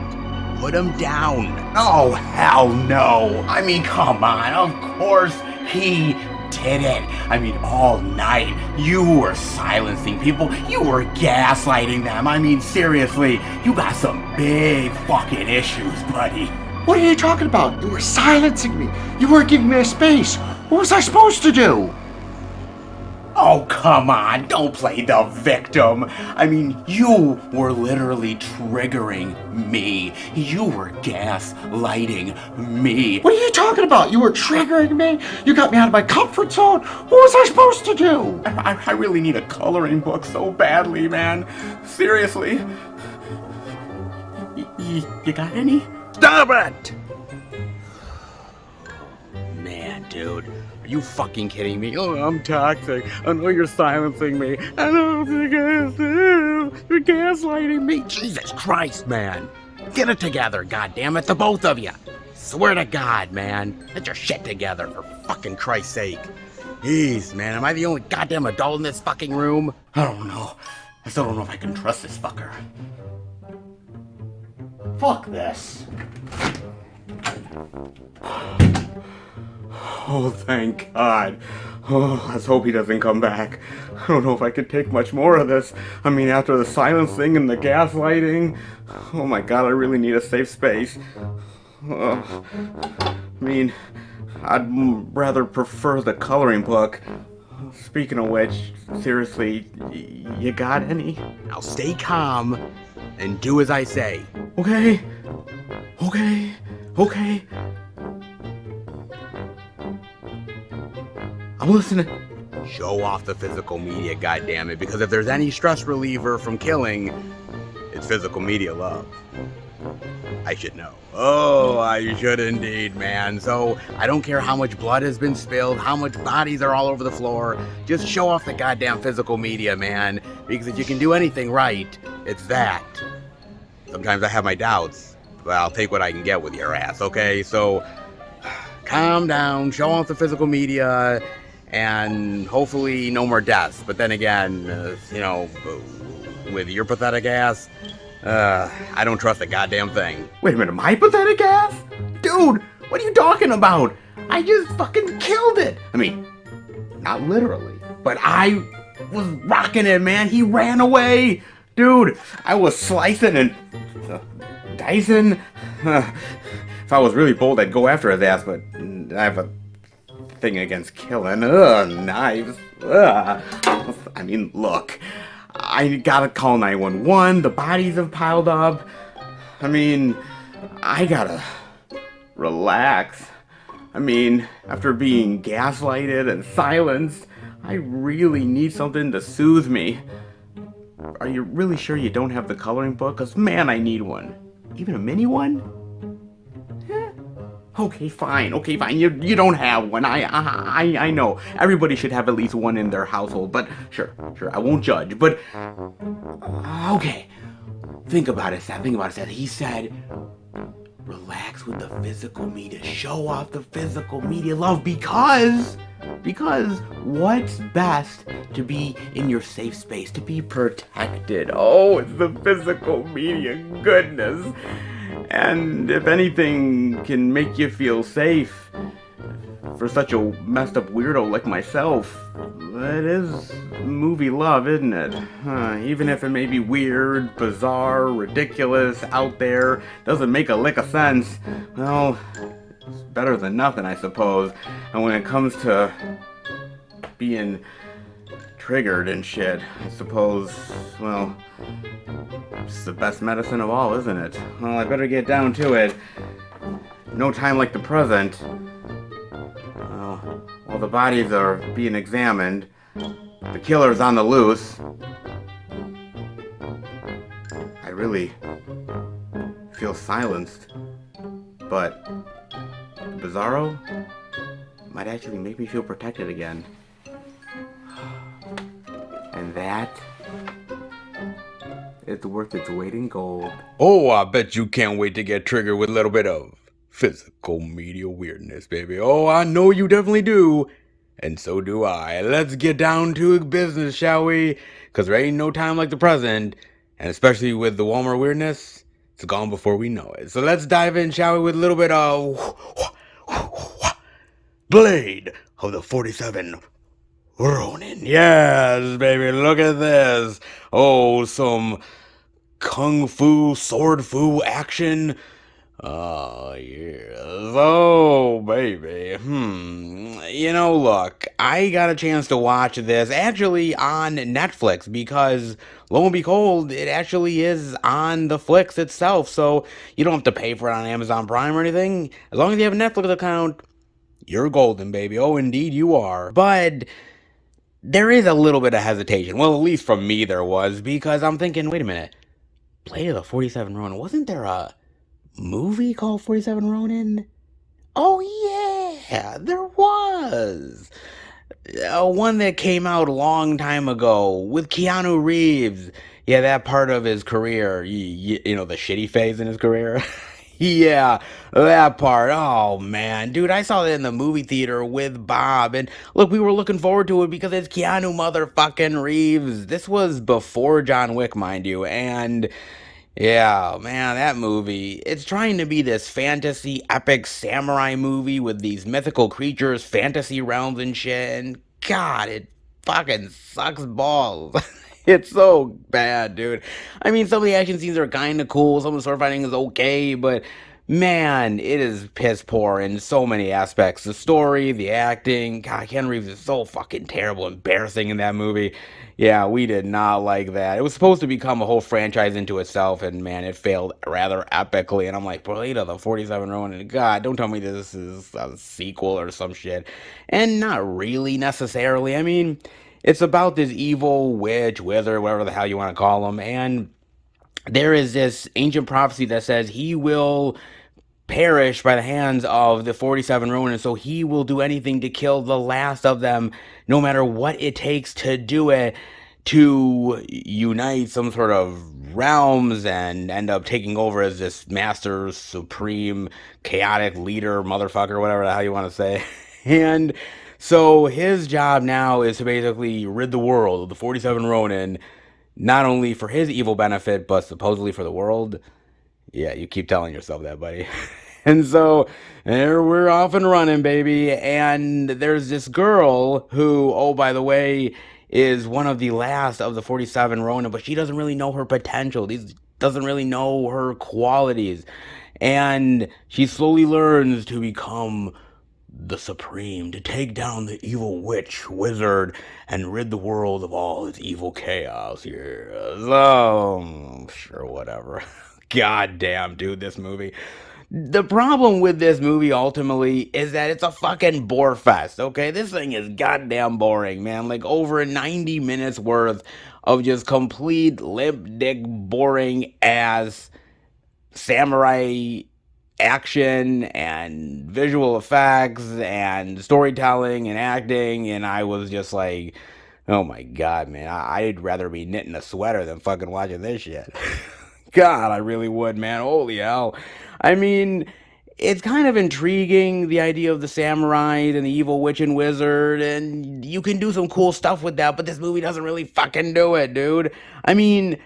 Put them down. Oh, hell no. I mean, come on. Of course he did did it. I mean, all night. You were silencing people. You were gaslighting them. I mean, seriously, you got some big fucking issues, buddy. What are you talking about? You were silencing me. You weren't giving me a space. What was I supposed to do? Oh, come on, don't play the victim. I mean, you were literally triggering me. You were gaslighting me. What are you talking about? You were triggering me? You got me out of my comfort zone? What was I supposed to do? I really need a coloring book so badly, man. Seriously. You got any? Stop it! Man, dude. Are you fucking kidding me? Oh, I'm toxic. I know you're silencing me. I know you're gaslighting me. Jesus Christ, man. Get it together, goddammit, the both of you. Swear to God, man. Get your shit together, for fucking Christ's sake. Jeez, man, am I the only goddamn adult in this fucking room? I don't know. I still don't know if I can trust this fucker. Fuck this. Oh, thank God. Oh, let's hope he doesn't come back. I don't know if I could take much more of this. I mean, after the silencing and the gaslighting. Oh my God, I really need a safe space. I mean, I'd rather prefer the coloring book. Speaking of which, seriously, you got any? Now stay calm and do as I say. Okay. I'm listening. Show off the physical media, goddammit, because if there's any stress reliever from killing, it's physical media love. I should know. Oh, I should indeed, man. So, I don't care how much blood has been spilled, how much bodies are all over the floor, just show off the goddamn physical media, man. Because if you can do anything right, it's that. Sometimes I have my doubts, but I'll take what I can get with your ass, okay? So, calm down, show off the physical media, and hopefully no more deaths. But then again, with your pathetic ass, I don't trust a goddamn thing. Wait a minute, my pathetic ass? Dude, what are you talking about? I just fucking killed it. I mean, not literally, but I was rocking it, man. He ran away. Dude, I was slicing and dicing. If I was really bold, I'd go after his ass, but I have a thing against killing. Knives. I mean, look. I gotta call 911. The bodies have piled up. I mean, I gotta relax. I mean, after being gaslighted and silenced, I really need something to soothe me. Are you really sure you don't have the coloring book? 'Cause man, I need one. Even a mini one? Okay, fine. You don't have one. I know. Everybody should have at least one in their household. But sure. I won't judge. But okay. Think about it, Seth. He said, relax with the physical media. Show off the physical media love because what's best to be in your safe space, to be protected. Oh, it's the physical media. Goodness. And if anything can make you feel safe for such a messed up weirdo like myself, that is movie love, isn't it? Even if it may be weird, bizarre, ridiculous, out there, doesn't make a lick of sense, well, it's better than nothing, I suppose. And when it comes to being triggered and shit, I suppose, well, it's the best medicine of all, isn't it? Well, I better get down to it. No time like the present. Well, while the bodies are being examined, the killer's on the loose. I really feel silenced, but Bizarro might actually make me feel protected again. And that is worth its weight in gold. Oh, I bet you can't wait to get triggered with a little bit of physical media weirdness, baby. Oh, I know you definitely do. And so do I. Let's get down to business, shall we? Because there ain't no time like the present. And especially with the Walmart weirdness, it's gone before we know it. So let's dive in, shall we, with a little bit of Blade of the 47 Ronin. Yes, baby, look at this. Oh, some kung fu, sword fu action. Oh, yes. Oh, baby. Look, I got a chance to watch this actually on Netflix because, lo and behold, it actually is on the Flix itself. So you don't have to pay for it on Amazon Prime or anything. As long as you have a Netflix account, you're golden, baby. Oh, indeed you are. But there is a little bit of hesitation. Well, at least from me there was, because I'm thinking, wait a minute. Blade of the 47 Ronin, wasn't there a movie called 47 Ronin? Oh, yeah, there was. One that came out a long time ago with Keanu Reeves. Yeah, that part of his career, the shitty phase in his career. Yeah, that part. Oh, man. Dude, I saw that in the movie theater with Bob. And look, we were looking forward to it because it's Keanu motherfucking Reeves. This was before John Wick, mind you. And yeah, man, that movie, it's trying to be this fantasy epic samurai movie with these mythical creatures, fantasy realms and shit, and God, it fucking sucks balls. It's so bad, dude. I mean, some of the action scenes are kind of cool, some of the sword fighting is okay, but man, it is piss poor in so many aspects. The story, the acting, God, Ken Reeves is so fucking terrible, embarrassing in that movie. Yeah, we did not like that. It was supposed to become a whole franchise into itself, and man, it failed rather epically. And I'm like, Blade of the 47 Ronin, God, don't tell me this is a sequel or some shit. And not really necessarily. I mean, it's about this evil witch, wizard, whatever the hell you want to call him, and there is this ancient prophecy that says he will perish by the hands of the 47 Ronin, so he will do anything to kill the last of them, no matter what it takes to do it, to unite some sort of realms and end up taking over as this master, supreme, chaotic leader, motherfucker, whatever the hell you want to say. And so his job now is to basically rid the world of the 47 Ronin, not only for his evil benefit, but supposedly for the world. Yeah, you keep telling yourself that, buddy. And so there we're off and running, baby. And there's this girl who, oh, by the way, is one of the last of the 47 Ronin, but she doesn't really know her potential. Doesn't really know her qualities. And she slowly learns to become the Supreme, to take down the evil witch, wizard, and rid the world of all its evil chaos here. So, sure, whatever. God damn, dude, this movie. The problem with this movie ultimately is that it's a fucking bore fest, okay? This thing is goddamn boring, man. Like over 90 minutes worth of just complete lip dick boring ass samurai action and visual effects and storytelling and acting, and I was just like, oh my god, man, I'd rather be knitting a sweater than fucking watching this shit. God, I really would, man. Holy hell. I mean, it's kind of intriguing, the idea of the samurai and the evil witch and wizard, and you can do some cool stuff with that, but this movie doesn't really fucking do it, dude. I mean,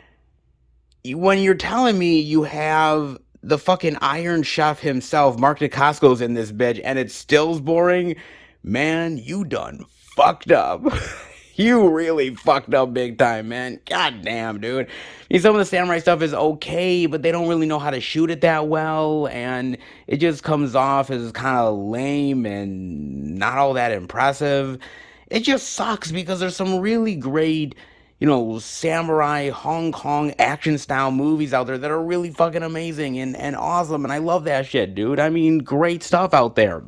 when you're telling me you have the fucking Iron Chef himself, Mark Dacascos, in this bitch, and it still's boring, man, you done fucked up. You really fucked up big time, man. God damn, dude. I mean, some of the samurai stuff is okay, but they don't really know how to shoot it that well, and it just comes off as kind of lame and not all that impressive. It just sucks because there's some really great, samurai Hong Kong action style movies out there that are really fucking amazing and awesome, and I love that shit, dude. I mean, great stuff out there.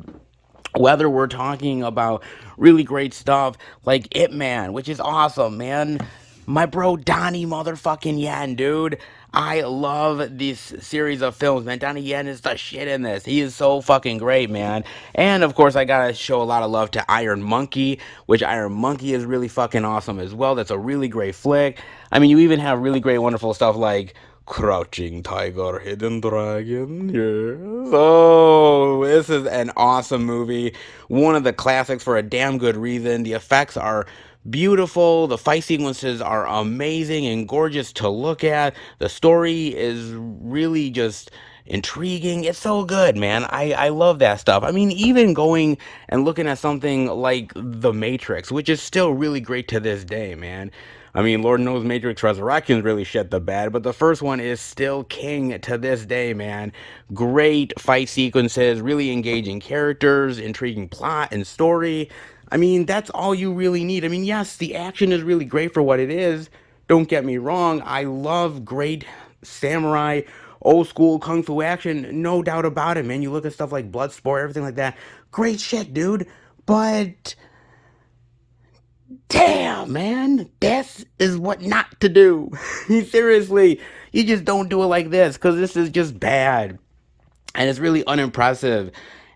Whether we're talking about really great stuff like Ip Man, which is awesome, man. My bro Donnie motherfucking Yen, dude. I love this series of films, man. Donnie Yen is the shit in this. He is so fucking great, man. And of course, I gotta show a lot of love to Iron Monkey, which Iron Monkey is really fucking awesome as well. That's a really great flick. I mean, you even have really great, wonderful stuff like Crouching Tiger, Hidden Dragon, yes. Oh, this is an awesome movie. One of the classics for a damn good reason. The effects are beautiful. The fight sequences are amazing and gorgeous to look at. The story is really just intriguing. It's so good, man. I love that stuff. I mean, even going and looking at something like The Matrix, which is still really great to this day, man. I mean, Lord knows Matrix Resurrections really shit the bed, but the first one is still king to this day, man. Great fight sequences, really engaging characters, intriguing plot and story. I mean, that's all you really need. I mean, yes, the action is really great for what it is. Don't get me wrong, I love great samurai, old school kung fu action, no doubt about it, man. You look at stuff like Bloodsport, everything like that. Great shit, dude. But damn, man, this is what not to do. Seriously, you just don't do it like this because this is just bad and it's really unimpressive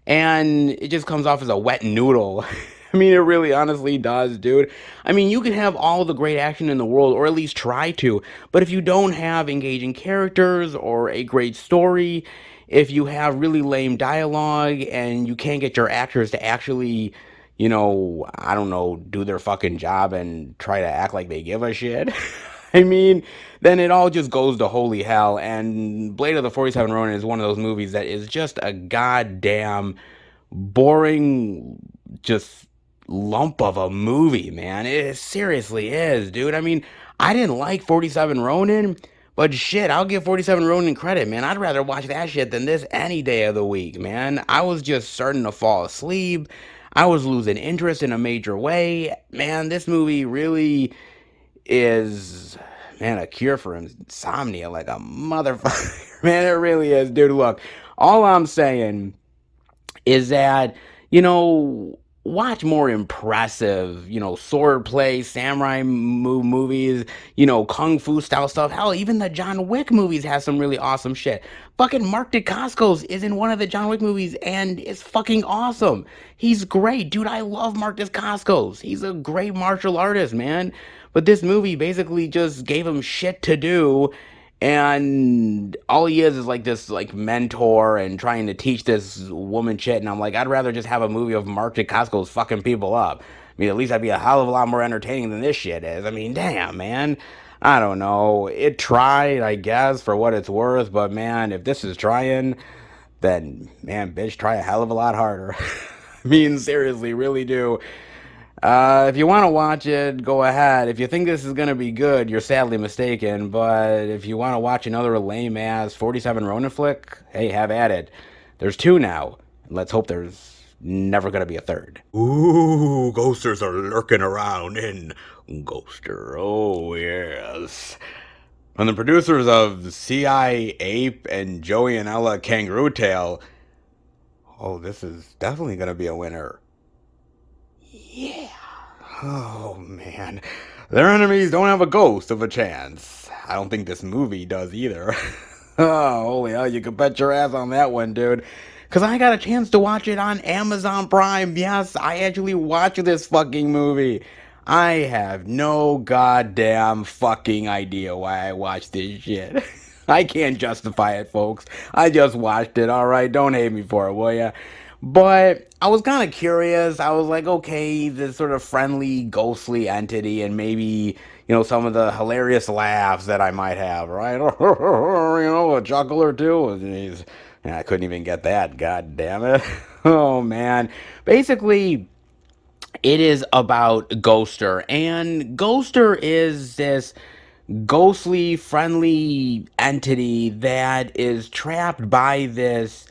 and it just comes off as a wet noodle. I mean, it really honestly does, dude. I mean, you can have all the great action in the world, or at least try to, but if you don't have engaging characters or a great story, if you have really lame dialogue and you can't get your actors to actually, I don't know, do their fucking job and try to act like they give a shit, I mean, then it all just goes to holy hell. And Blade of the 47 Ronin is one of those movies that is just a goddamn boring, just lump of a movie, man. It seriously is, dude. I mean, I didn't like 47 Ronin, but shit, I'll give 47 Ronin credit, man. I'd rather watch that shit than this any day of the week, man. I was just starting to fall asleep. I was losing interest in a major way. Man, this movie really is, man, a cure for insomnia like a motherfucker. Man, it really is, dude. Look, all I'm saying is that, watch more impressive, swordplay, samurai movies, kung fu style stuff. Hell, even the John Wick movies have some really awesome shit. Fucking Mark Dacascos is in one of the John Wick movies and it's fucking awesome. He's great, dude. I love Mark Dacascos. He's a great martial artist, man. But this movie basically just gave him shit to do, and all he is like this like mentor and trying to teach this woman shit. And I'm like, I'd rather just have a movie of Mark Dacascos fucking people up. I mean, at least I'd be a hell of a lot more entertaining than this shit is. I mean, damn, man. I don't know. It tried, I guess, for what it's worth. But man, if this is trying, then man, bitch, try a hell of a lot harder. I mean, seriously, really do. If you want to watch it, go ahead. If you think this is going to be good, you're sadly mistaken. But if you want to watch another lame-ass 47 Ronin flick, hey, have at it. There's two now. Let's hope there's never going to be a third. Ooh, ghosters are lurking around in Ghoster. Oh, yes. From the producers of C.I. Ape and Joey and Ella Kangaroo Tail, oh, this is definitely going to be a winner. Yeah. Oh, man. Their enemies don't have a ghost of a chance. I don't think this movie does either. Oh, holy hell, you can bet your ass on that one, dude. Because I got a chance to watch it on Amazon Prime. Yes, I actually watched this fucking movie. I have no goddamn fucking idea why I watched this shit. I can't justify it, folks. I just watched it, alright? Don't hate me for it, will ya? But I was kind of curious. I was like, okay, this sort of friendly, ghostly entity, and maybe, some of the hilarious laughs that I might have, right? A chuckle or two. Jeez. I couldn't even get that. God damn it. Oh, man. Basically, it is about Ghoster. And Ghoster is this ghostly, friendly entity that is trapped by this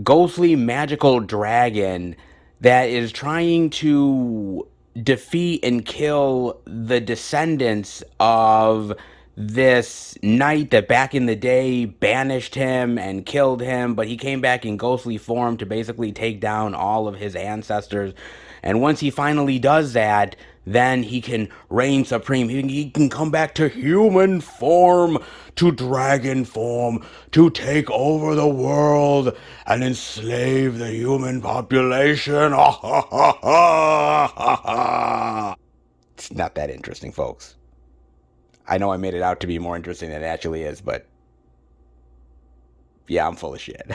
ghostly magical dragon that is trying to defeat and kill the descendants of this knight that back in the day banished him and killed him, but he came back in ghostly form to basically take down all of his ancestors. And once he finally does that, then he can reign supreme. He can come back to human form, to dragon form, to take over the world and enslave the human population. It's not that interesting, folks. I know I made it out to be more interesting than it actually is, but yeah, I'm full of shit.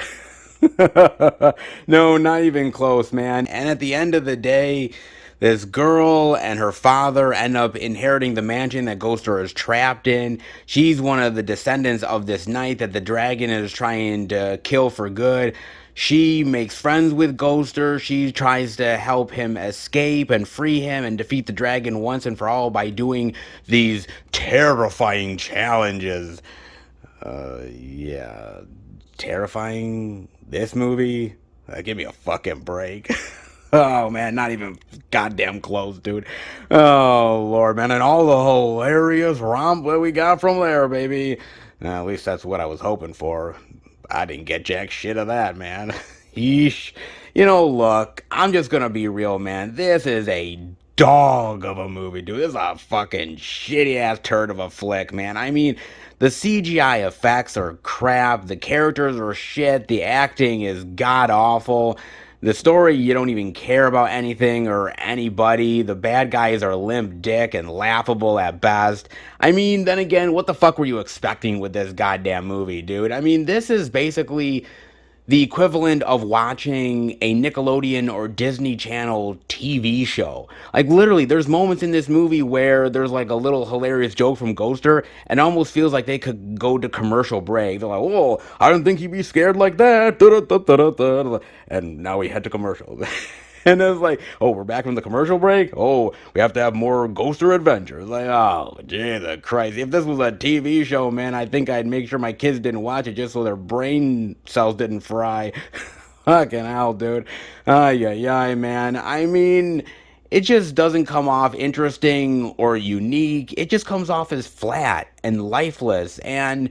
No, not even close, man. And at the end of the day, this girl and her father end up inheriting the mansion that Ghoster is trapped in. She's one of the descendants of this knight that the dragon is trying to kill for good. She makes friends with Ghoster. She tries to help him escape and free him and defeat the dragon once and for all by doing these terrifying challenges. Yeah. Terrifying? This movie? Give me a fucking break. Oh, man, not even goddamn close, dude. Oh, Lord, man, and all the hilarious romp that we got from there, baby. At least that's what I was hoping for. I didn't get jack shit of that, man. Yeesh. You know, look, I'm just gonna be real, man. This is a dog of a movie, dude. This is a fucking shitty-ass turd of a flick, man. I mean, the CGI effects are crap. The characters are shit. The acting is god-awful. The story, you don't even care about anything or anybody. The bad guys are limp dick and laughable at best. I mean, then again, what the fuck were you expecting with this goddamn movie, dude? I mean, this is basically the equivalent of watching a Nickelodeon or Disney Channel TV show. Like, literally, there's moments in this movie where there's like a little hilarious joke from Ghoster, and it almost feels like they could go to commercial break. They're like, "Oh, I didn't think he'd be scared like that." And now we head to commercial. And it's like, oh, we're back from the commercial break? Oh, we have to have more Ghoster adventures. Like, oh, Jesus Christ. If this was a TV show, man, I think I'd make sure my kids didn't watch it just so their brain cells didn't fry. Fucking hell, dude. Ay, ay, ay, man. I mean, it just doesn't come off interesting or unique. It just comes off as flat and lifeless. And,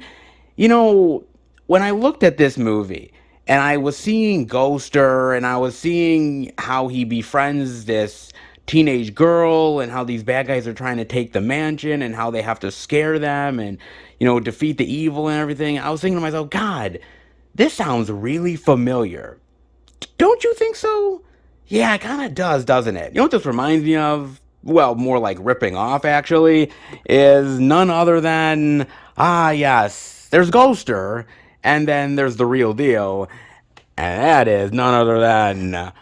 you know, when I looked at this movie, and I was seeing Ghoster, and I was seeing how he befriends this teenage girl, and how these bad guys are trying to take the mansion, and how they have to scare them, and, you know, defeat the evil and everything. I was thinking to myself, God, this sounds really familiar. Don't you think so? Yeah, it kind of does, doesn't it? You know what this reminds me of? Well, more like ripping off, actually, is none other than, yes, there's Ghoster, and then there's the real deal, and that is none other than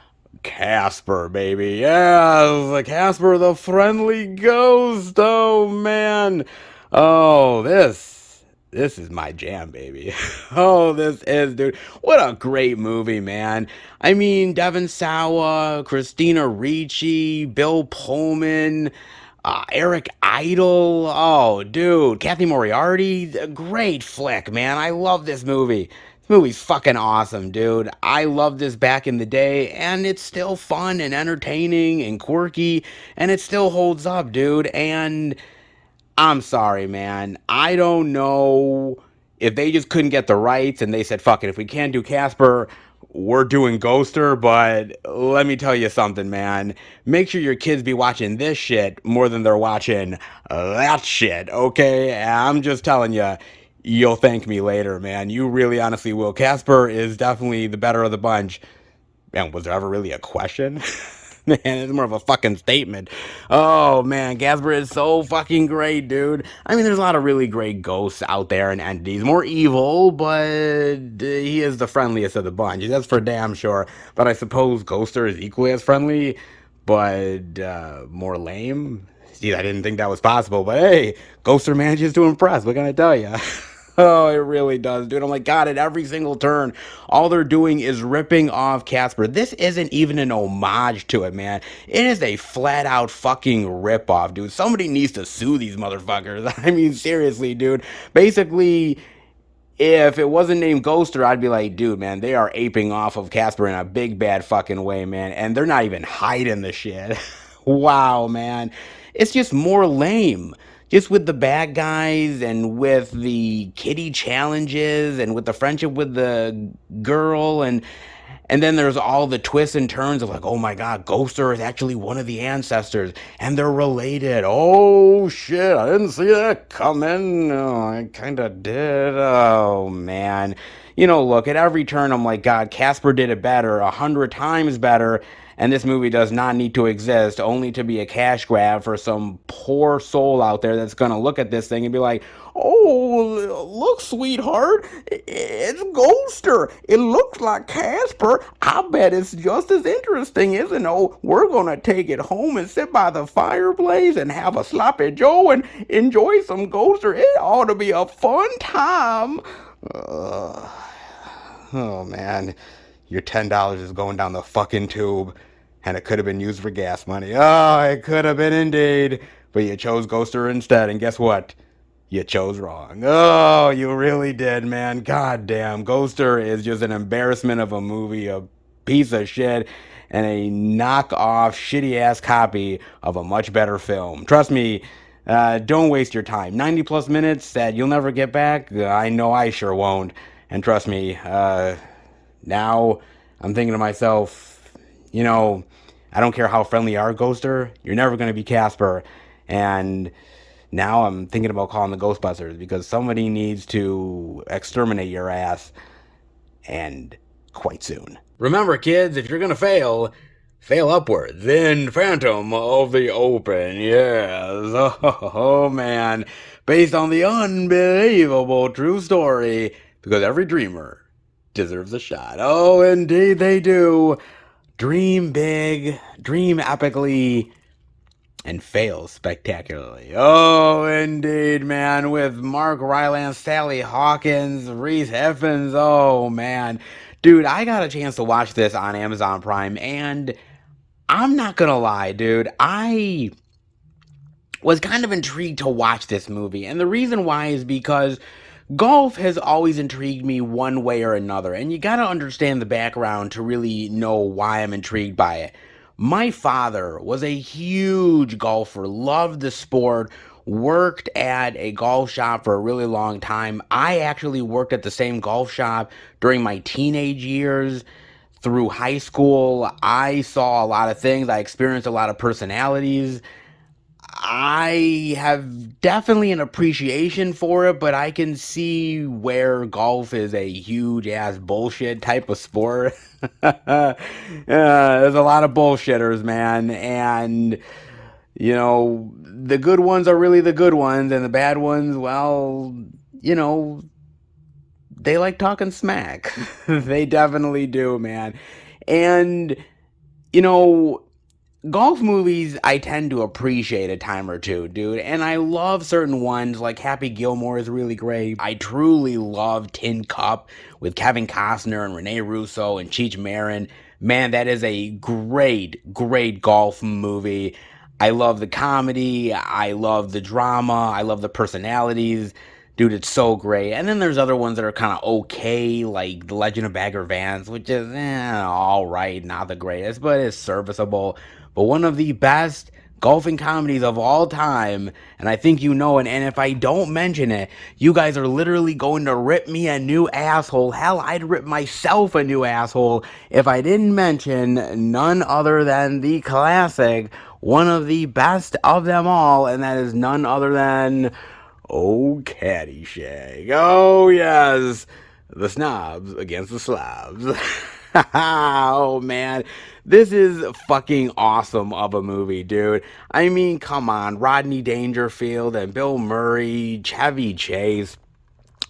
Casper, baby. Yes, Casper the Friendly Ghost. Oh, man. Oh, this is my jam, baby. Oh, this is, dude. What a great movie, man. I mean, Devon Sawa, Christina Ricci, Bill Pullman, Eric Idle. Oh, dude. Kathy Moriarty. Great flick, man. I love this movie. This movie's fucking awesome, dude. I loved this back in the day, and it's still fun and entertaining and quirky, and it still holds up, dude. And I'm sorry, man. I don't know if they just couldn't get the rights and they said, fuck it, if we can't do Casper, we're doing Ghoster. But let me tell you something, man. Make sure your kids be watching this shit more than they're watching that shit, okay? I'm just telling you, you'll thank me later, man. You really honestly will. Casper is definitely the better of the bunch. Man, was there ever really a question? Man, it's more of a fucking statement. Oh, man, Casper is so fucking great, dude. I mean, there's a lot of really great ghosts out there and entities. More evil, but he is the friendliest of the bunch. That's for damn sure. But I suppose Ghoster is equally as friendly, but more lame. See, I didn't think that was possible, but hey, Ghoster manages to impress. What can I tell you? Oh, it really does, dude. I'm like, God, at every single turn, all they're doing is ripping off Casper. This isn't even an homage to it, man. It is a flat-out fucking ripoff, dude. Somebody needs to sue these motherfuckers. I mean, seriously, dude. Basically, if it wasn't named Ghoster, I'd be like, dude, man, they are aping off of Casper in a big, bad fucking way, man. And they're not even hiding the shit. Wow, man. It's just more lame. Just with the bad guys and with the kitty challenges and with the friendship with the girl, and then there's all the twists and turns of like, oh my God, Ghoster is actually one of the ancestors and they're related. Oh shit, I didn't see that coming. Oh, I kind of did. Oh man. You know, look, at every turn I'm like, God, Casper did it better, 100 times better. And this movie does not need to exist, only to be a cash grab for some poor soul out there that's going to look at this thing and be like, Oh, look, sweetheart, it's Ghoster. It looks like Casper. I bet it's just as interesting, isn't it? Oh, we're gonna take it home and sit by the fireplace and have a sloppy Joe and enjoy some Ghoster. It ought to be a fun time. Uh, oh man, your $10 is going down the fucking tube, and it could have been used for gas money. Oh, it could have been indeed, but you chose Ghoster instead, and guess what? You chose wrong. Oh, you really did, man. God damn, Ghoster is just an embarrassment of a movie, a piece of shit, and a knockoff, shitty ass copy of a much better film. Trust me, don't waste your time. 90 plus minutes that you'll never get back. I know I sure won't. And trust me, now I'm thinking to myself, you know, I don't care how friendly you are, Ghoster, you're never going to be Casper. And now I'm thinking about calling the Ghostbusters because somebody needs to exterminate your ass, and quite soon. Remember, kids, if you're gonna fail, fail upwards. In Phantom of the Open, yes. Oh man. Based on the unbelievable true story, because every dreamer deserves a shot. Oh, indeed they do. Dream big, dream epically, and fail spectacularly. Oh, indeed, man. With Mark Rylance, Sally Hawkins, Reese Heffins. Oh, man. Dude, I got a chance to watch this on Amazon Prime, and I'm not gonna lie, dude. I was kind of intrigued to watch this movie, and the reason why is because golf has always intrigued me one way or another, and you gotta understand the background to really know why I'm intrigued by it. My father was a huge golfer, loved the sport, worked at a golf shop for a really long time. I actually worked at the same golf shop during my teenage years. Through high school, I saw a lot of things. I experienced a lot of personalities. I have definitely an appreciation for it, but I can see where golf is a huge ass bullshit type of sport. There's a lot of bullshitters, man, and you know, the good ones are really the good ones, and the bad ones, well, you know, they like talking smack. They definitely do, man. And you know, golf movies I tend to appreciate a time or two, dude, and I love certain ones, like Happy Gilmore is really great. I truly love Tin Cup with Kevin Costner and Rene Russo and Cheech Marin. Man, that is a great, great golf movie. I love the comedy, I love the drama, I love the personalities. Dude, it's so great. And then there's other ones that are kind of okay, like The Legend of Bagger Vance, which is all right, not the greatest, but it's serviceable. But one of the best golfing comedies of all time, and I think you know it, and if I don't mention it, you guys are literally going to rip me a new asshole. Hell, I'd rip myself a new asshole if I didn't mention none other than the classic, one of the best of them all, and that is none other than... Oh, Caddyshack. Oh, yes. The snobs against the slobs. Oh, man. This is fucking awesome of a movie, dude. I mean, come on. Rodney Dangerfield and Bill Murray, Chevy Chase.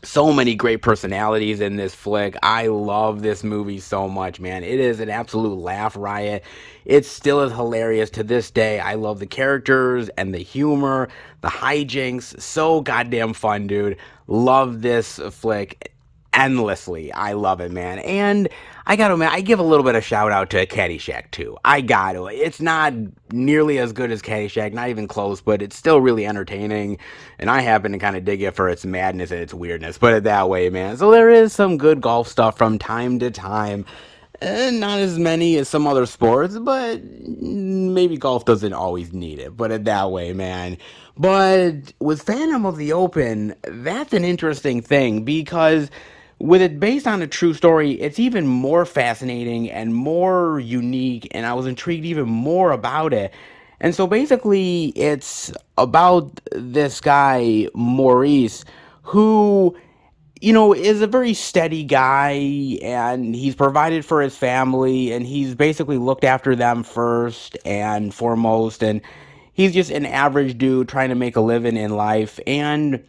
So many great personalities in this flick. I love this movie so much, man. It is an absolute laugh riot. It still is hilarious to this day. I love the characters and the humor, the hijinks. So goddamn fun, dude. Love this flick endlessly. I love it, man. And I gotta, man, I give a little bit of shout out to Caddyshack too. I got to. It's not nearly as good as Caddyshack, not even close, but it's still really entertaining. And I happen to kind of dig it for its madness and its weirdness. Put it that way, man. So there is some good golf stuff from time to time. And not as many as some other sports, but maybe golf doesn't always need it. Put it that way, man. But with Phantom of the Open, that's an interesting thing because with it based on a true story, it's even more fascinating and more unique, and I was intrigued even more about it. And so basically, it's about this guy, Maurice, who, you know, is a very steady guy, and he's provided for his family, and he's basically looked after them first and foremost, and he's just an average dude trying to make a living in life. And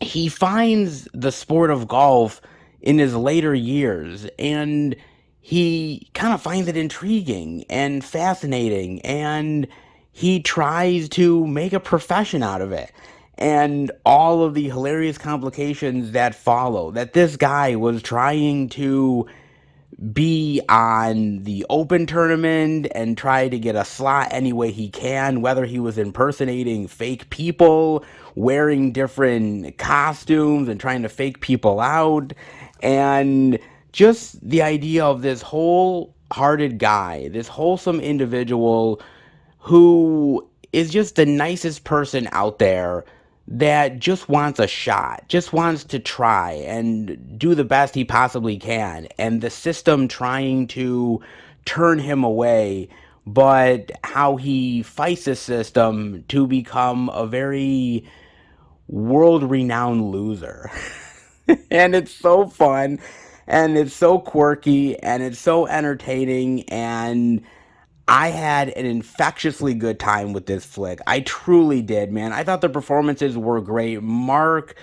he finds the sport of golf in his later years, and he kind of finds it intriguing and fascinating, and he tries to make a profession out of it. And all of the hilarious complications that follow, that this guy was trying to be on the open tournament and try to get a slot any way he can, whether he was impersonating fake people, wearing different costumes and trying to fake people out. And just the idea of this wholehearted guy, this wholesome individual who is just the nicest person out there, that just wants a shot, just wants to try and do the best he possibly can, and the system trying to turn him away, but how he fights the system to become a very world-renowned loser. And it's so fun, and it's so quirky, and it's so entertaining, and I had an infectiously good time with this flick. I truly did, man. I thought the performances were great. Mark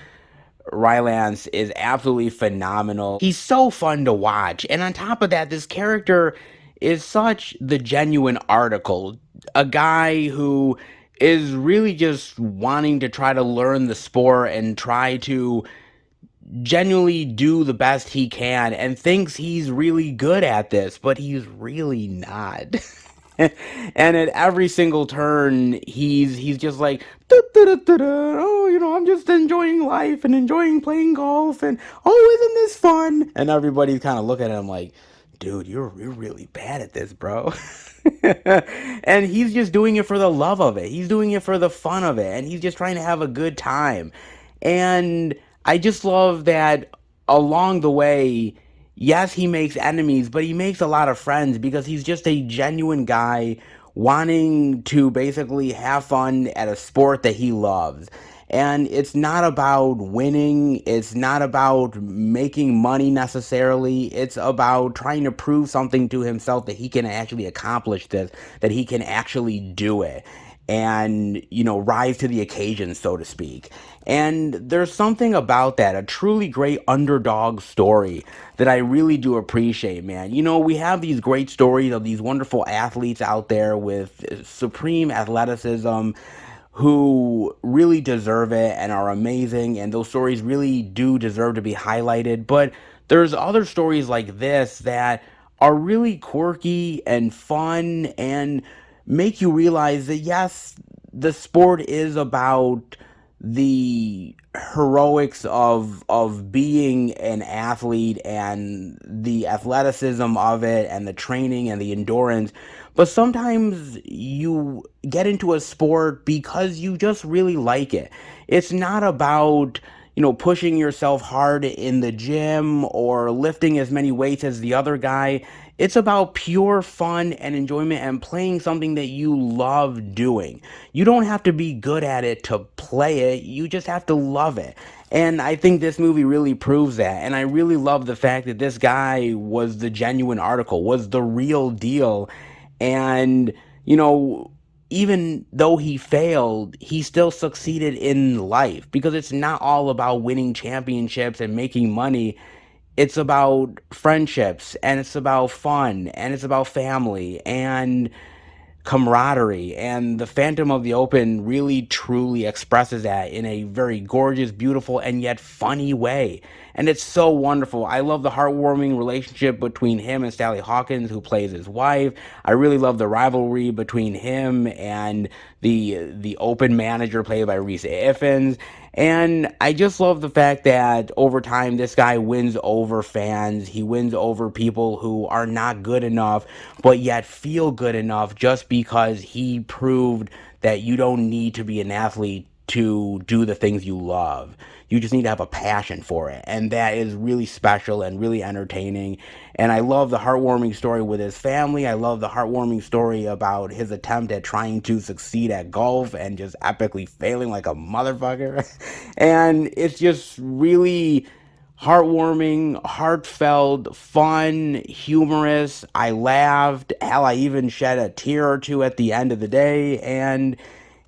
Rylance is absolutely phenomenal. He's so fun to watch. And on top of that, this character is such the genuine article. A guy who is really just wanting to try to learn the sport and try to genuinely do the best he can, and thinks he's really good at this, but he's really not. And at every single turn, he's just like, "Da, da, da, da, da. Oh, I'm just enjoying life and enjoying playing golf, and oh, isn't this fun?" And everybody's kind of looking at him like, "Dude, you're really bad at this, bro." And he's just doing it for the love of it. He's doing it for the fun of it, and he's just trying to have a good time. And I just love that along the way, yes, he makes enemies, but he makes a lot of friends because he's just a genuine guy wanting to basically have fun at a sport that he loves. And it's not about winning, it's not about making money necessarily, it's about trying to prove something to himself, that he can actually accomplish this, that he can actually do it, and rise to the occasion, so to speak. And there's something about that, a truly great underdog story, that I really do appreciate, man. We have these great stories of these wonderful athletes out there with supreme athleticism who really deserve it and are amazing, and those stories really do deserve to be highlighted. But there's other stories like this that are really quirky and fun and make you realize that yes, the sport is about the heroics of being an athlete and the athleticism of it and the training and the endurance, but sometimes you get into a sport because you just really like it. It's not about pushing yourself hard in the gym or lifting as many weights as the other guy. It's about pure fun and enjoyment and playing something that you love doing. You don't have to be good at it to play it. You just have to love it. And I think this movie really proves that. And I really love the fact that this guy was the genuine article, was the real deal. And, even though he failed, he still succeeded in life, because it's not all about winning championships and making money. It's about friendships, and it's about fun, and it's about family and camaraderie. And the Phantom of the Open really truly expresses that in a very gorgeous, beautiful, and yet funny way. And it's so wonderful. I love the heartwarming relationship between him and Sally Hawkins, who plays his wife. I really love the rivalry between him and the Open manager, played by Rhys Ifans. And I just love the fact that over time, this guy wins over fans. He wins over people who are not good enough, but yet feel good enough, just because he proved that you don't need to be an athlete to do the things you love. You just need to have a passion for it. And that is really special and really entertaining. And I love the heartwarming story with his family. I love the heartwarming story about his attempt at trying to succeed at golf and just epically failing like a motherfucker. And it's just really heartwarming, heartfelt, fun, humorous. I laughed. Hell, I even shed a tear or two at the end of the day. And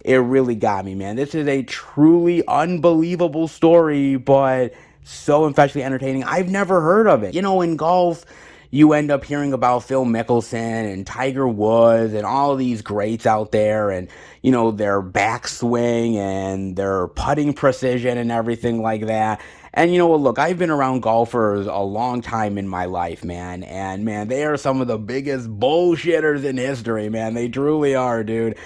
It really got me, man. This is a truly unbelievable story, but so infectiously entertaining. I've never heard of it. You know, in golf, you end up hearing about Phil Mickelson and Tiger Woods and all these greats out there, and you know, their backswing and their putting precision and everything like that. And you know what, look, I've been around golfers a long time in my life, man, and man, they are some of the biggest bullshitters in history, man. They truly are, dude.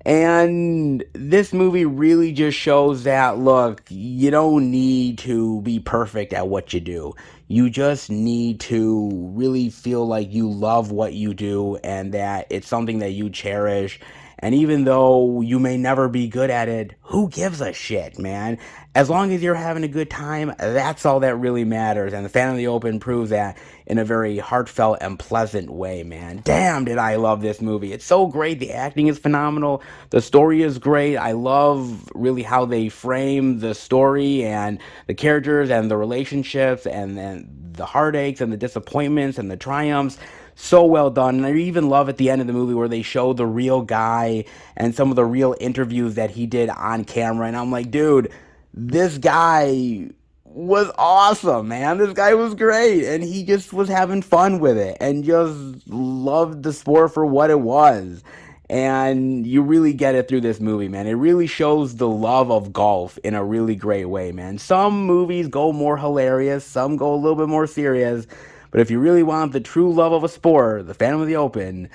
And this movie really just shows that, look, you don't need to be perfect at what you do. You just need to really feel like you love what you do and that it's something that you cherish. And even though you may never be good at it, who gives a shit, man? As long as you're having a good time, that's all that really matters. And the Fan of the Open proves that in a very heartfelt and pleasant way, man. Damn, did I love this movie. It's so great. The acting is phenomenal. The story is great. I love really how they frame the story and the characters and the relationships and then the heartaches and the disappointments and the triumphs. So well done. And I even love at the end of the movie where they show the real guy and some of the real interviews that he did on camera. And I'm like, dude, this guy was awesome, man. This guy was great. And he just was having fun with it and just loved the sport for what it was. And you really get it through this movie, man. It really shows the love of golf in a really great way, man. Some movies go more hilarious, some go a little bit more serious. But if you really want the true love of a sport, the Phantom of the Open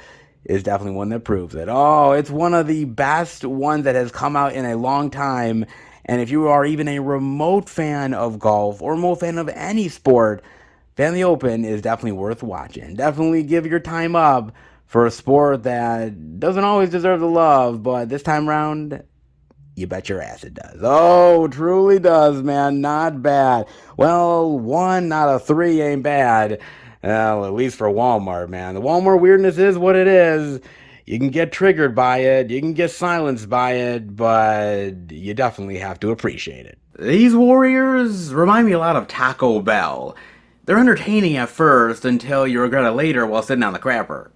is definitely one that proves it. Oh, it's one of the best ones that has come out in a long time. And if you are even a remote fan of golf or remote fan of any sport, Phantom of the Open is definitely worth watching. Definitely give your time up for a sport that doesn't always deserve the love, but this time around, you bet your ass it does. Oh, truly does, man. Not bad. Well, 1 out of 3 ain't bad. Well, at least for Walmart, man. The Walmart weirdness is what it is. You can get triggered by it, you can get silenced by it, but you definitely have to appreciate it. These warriors remind me a lot of Taco Bell. They're entertaining at first until you regret it later while sitting on the crapper.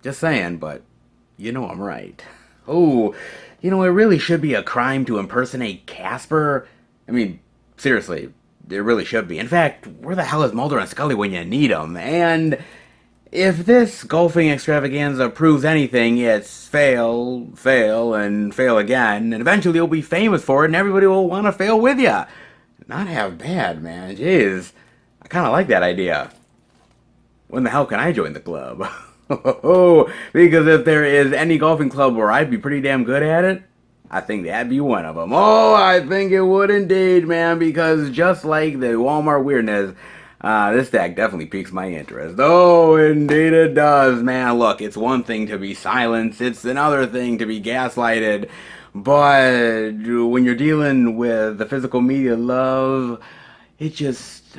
Just saying, but you know I'm right. Oh, you know, it really should be a crime to impersonate Casper. I mean, seriously, it really should be. In fact, where the hell is Mulder and Scully when you need them? And if this golfing extravaganza proves anything, it's fail, fail, and fail again, and eventually you'll be famous for it, and everybody will want to fail with you. Not half bad, man. Jeez, I kind of like that idea. When the hell can I join the club? Because if there is any golfing club where I'd be pretty damn good at it, I think that'd be one of them. Oh, I think it would indeed, man, because just like the Walmart weirdness, this deck definitely piques my interest. Oh, indeed it does, man. Look, it's one thing to be silenced, it's another thing to be gaslighted, but when you're dealing with the physical media love, it just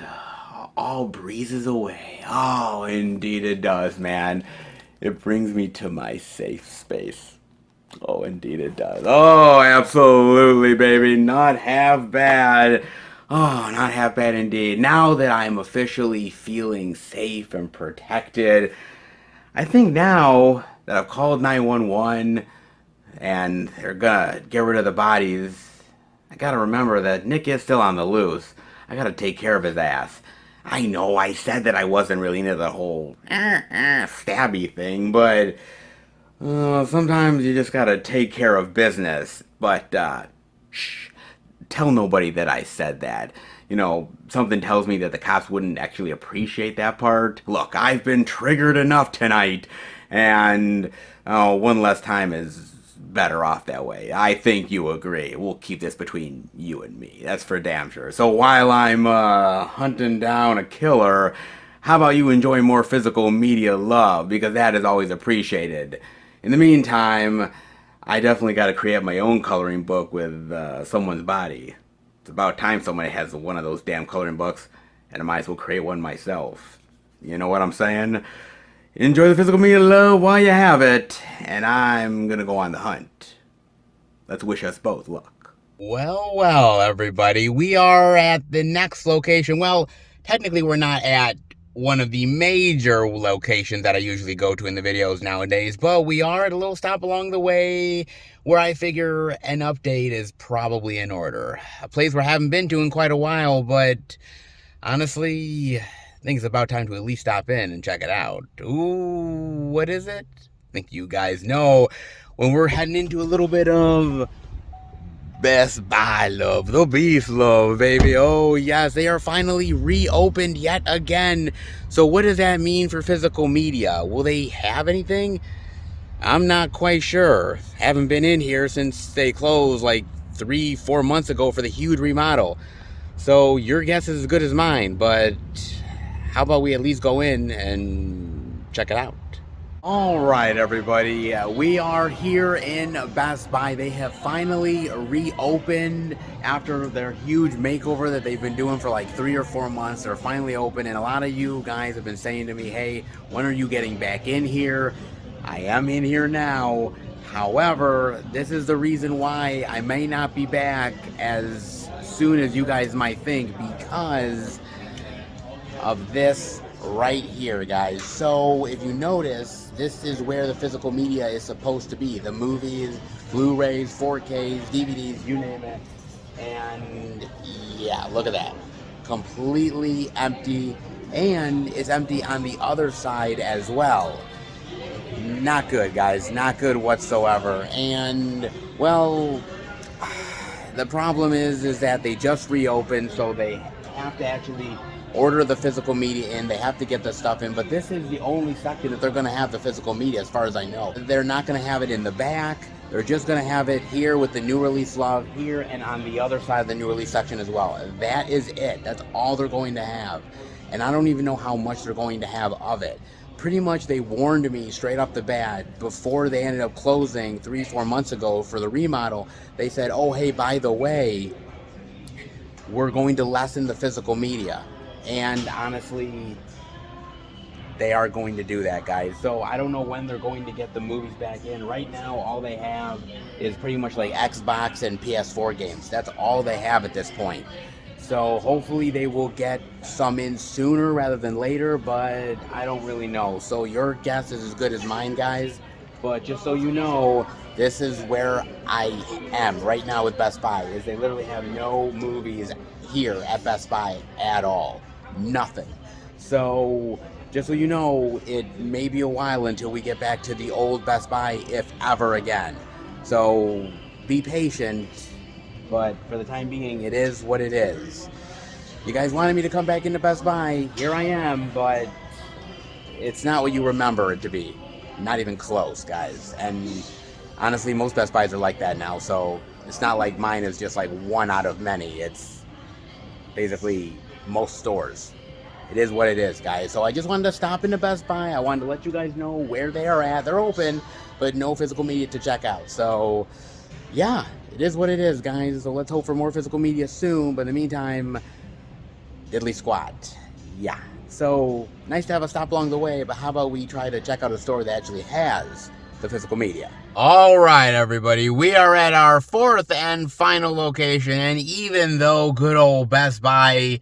all breezes away. Oh, indeed it does, man. It brings me to my safe space. Oh, indeed it does. Oh, absolutely, baby. Not half bad. Oh, not half bad indeed. Now that I'm officially feeling safe and protected, I think now that I've called 911 and they're gonna get rid of the bodies, I gotta remember that Nick is still on the loose. I gotta take care of his ass. I know I said that I wasn't really into the whole stabby thing, but sometimes you just gotta take care of business. But, shh, tell nobody that I said that. You know, something tells me that the cops wouldn't actually appreciate that part. Look, I've been triggered enough tonight, and one less time is better off that way. I think you agree. We'll keep this between you and me. That's for damn sure. So while I'm hunting down a killer, how about you enjoy more physical media love? Because that is always appreciated. In the meantime, I definitely got to create my own coloring book with someone's body. It's about time somebody has one of those damn coloring books, and I might as well create one myself. You know what I'm saying? Enjoy the physical media love while you have it, and I'm gonna go on the hunt. Let's wish us both luck. Well, everybody, we are at the next location. Well, technically we're not at one of the major locations that I usually go to in the videos nowadays, but we are at a little stop along the way where I figure an update is probably in order. A place where I haven't been to in quite a while, but honestly, I think it's about time to at least stop in and check it out. Ooh, what is it? I think you guys know when we're heading into a little bit of Best Buy love, the beast love, baby. Oh, yes, they are finally reopened yet again. So what does that mean for physical media? Will they have anything? I'm not quite sure. Haven't been in here since they closed like 3-4 months ago for the huge remodel. So your guess is as good as mine, but how about we at least go in and check it out? All right, everybody, we are here in Best Buy. They have finally reopened after their huge makeover that they've been doing for like 3 or 4 months. They're finally open, and a lot of you guys have been saying to me, hey, when are you getting back in here? I am in here now. However, this is the reason why I may not be back as soon as you guys might think, because of this right here, guys. So if you notice, this is where the physical media is supposed to be. The movies, Blu-rays, 4Ks, DVDs, you name it. And yeah, look at that. Completely empty. And it's empty on the other side as well. Not good, guys. Not good whatsoever. And, well, the problem is that they just reopened, so they have to actually order the physical media in. They have to get the stuff in, but this is the only section that they're going to have the physical media, as far as I know. They're not going to have it in the back. They're just going to have it here with the new release love here, and on the other side of the new release section as well. That is it. That's all they're going to have, and I don't even know how much they're going to have of it. Pretty much they warned me straight off the bat before they ended up closing 3-4 months ago for the remodel. They said, oh, hey, by the way, we're going to lessen the physical media. And honestly, they are going to do that, guys. So I don't know when they're going to get the movies back in. Right now, all they have is pretty much like Xbox and PS4 games. That's all they have at this point. So hopefully they will get some in sooner rather than later, but I don't really know. So your guess is as good as mine, guys. But just so you know, this is where I am right now with Best Buy, is they literally have no movies here at Best Buy at all. Nothing. So just so you know, it may be a while until we get back to the old Best Buy, if ever again. So be patient, but for the time being, it is what it is. You guys wanted me to come back into Best Buy. Here I am, but it's not what you remember it to be. Not even close, guys. And honestly, most Best Buys are like that now, so it's not like mine is just like one out of many. It's basically most stores. It is what it is, guys. So I just wanted to stop into Best Buy. I wanted to let you guys know where they are at. They're open, but no physical media to check out. So yeah, it is what it is, guys. So let's hope for more physical media soon. But in the meantime, diddly squat. Yeah. So nice to have a stop along the way, but how about we try to check out a store that actually has the physical media? All right, everybody, we are at our 4th and final location, and even though good old Best Buy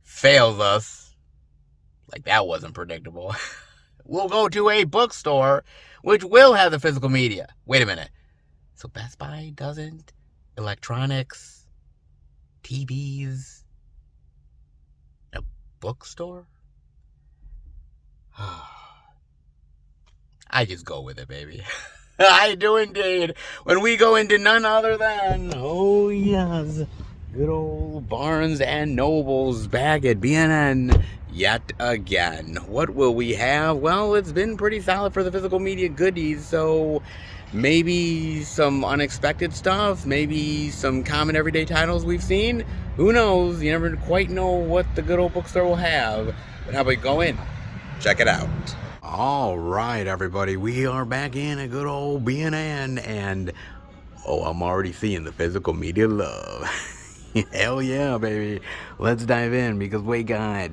fails us, like that wasn't predictable, we'll go to a bookstore which will have the physical media. Wait a minute. So Best Buy doesn't? Electronics? TVs? A bookstore? I just go with it, baby. I do indeed. When we go into none other than, oh yes, good old Barnes and Noble's back at BNN yet again. What will we have? Well, it's been pretty solid for the physical media goodies, so maybe some unexpected stuff, maybe some common everyday titles we've seen. Who knows? You never quite know what the good old bookstore will have. But how about we go in? Check it out. All right, everybody, we are back in a good old BNN, and oh, I'm already seeing the physical media love. Hell yeah, baby. Let's dive in, because we got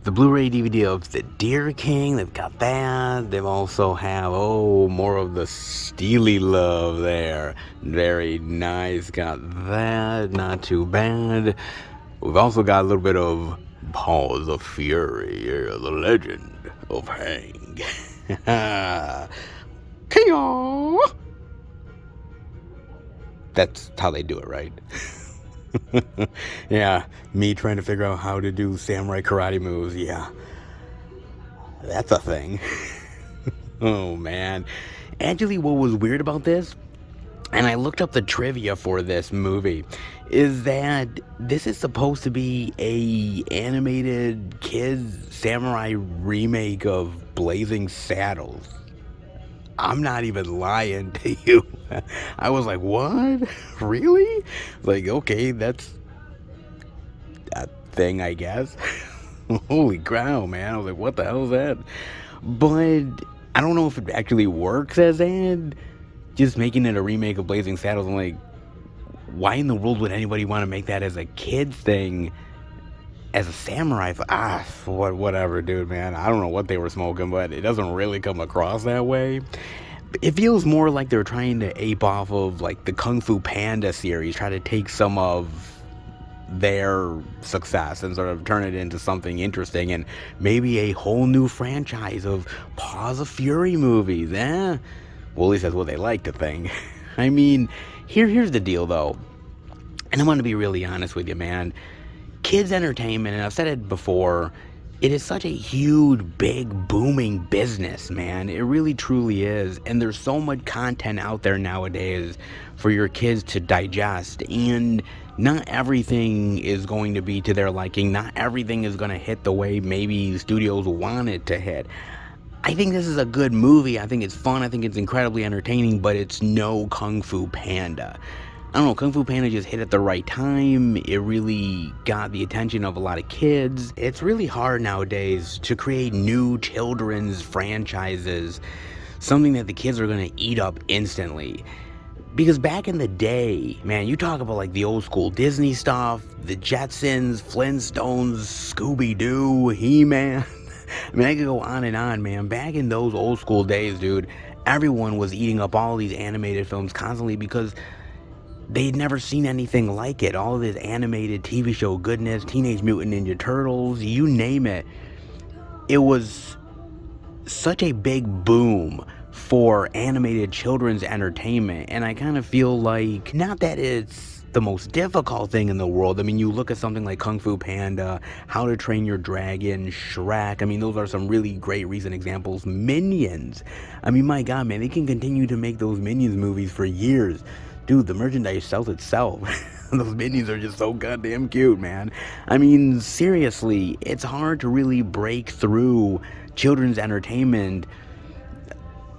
the Blu-ray DVD of The Deer King. They've got that. They've also have, more of the Steely love there. Very nice. Got that. Not too bad. We've also got a little bit of Paws of Fury, the legend of Hang. K-O! That's how they do it, right? Yeah, me trying to figure out how to do samurai karate moves, yeah. That's a thing. Oh, man. Actually, what was weird about this, and I looked up the trivia for this movie, is that this is supposed to be a animated kids samurai remake of Blazing Saddles. I'm not even lying to you. I was like, what? Really? Like, okay, that's a thing, I guess. Holy cow, man. I was like, what the hell is that? But I don't know if it actually works as that. Just making it a remake of Blazing Saddles, I'm like, why in the world would anybody want to make that as a kid's thing? As a samurai, whatever, dude, man. I don't know what they were smoking, but it doesn't really come across that way. It feels more like they're trying to ape off of, like, the Kung Fu Panda series, try to take some of their success and sort of turn it into something interesting and maybe a whole new franchise of Paws of Fury movies, eh? Well, at least that's what they like to think. I mean, here's the deal, though. And I'm going to be really honest with you, man. Kids entertainment, and I've said it before, it is such a huge, big, booming business, man. It really, truly is. And there's so much content out there nowadays for your kids to digest. And not everything is going to be to their liking. Not everything is going to hit the way maybe studios want it to hit. I think this is a good movie. I think it's fun. I think it's incredibly entertaining, but it's no Kung Fu Panda. I don't know, Kung Fu Panda just hit at the right time. It really got the attention of a lot of kids. It's really hard nowadays to create new children's franchises, something that the kids are going to eat up instantly. Because back in the day, man, you talk about like the old school Disney stuff, the Jetsons, Flintstones, Scooby-Doo, He-Man. I mean, I could go on and on, man. Back in those old school days, dude, everyone was eating up all these animated films constantly because they'd never seen anything like it. All of this animated TV show goodness, Teenage Mutant Ninja Turtles, you name it. It was such a big boom for animated children's entertainment. And I kind of feel like, not that it's the most difficult thing in the world. I mean, you look at something like Kung Fu Panda, How to Train Your Dragon, Shrek. I mean, those are some really great recent examples. Minions. I mean, my God, man, they can continue to make those Minions movies for years. Dude, the merchandise sells itself. Those Minions are just so goddamn cute, man. I mean, seriously, it's hard to really break through children's entertainment,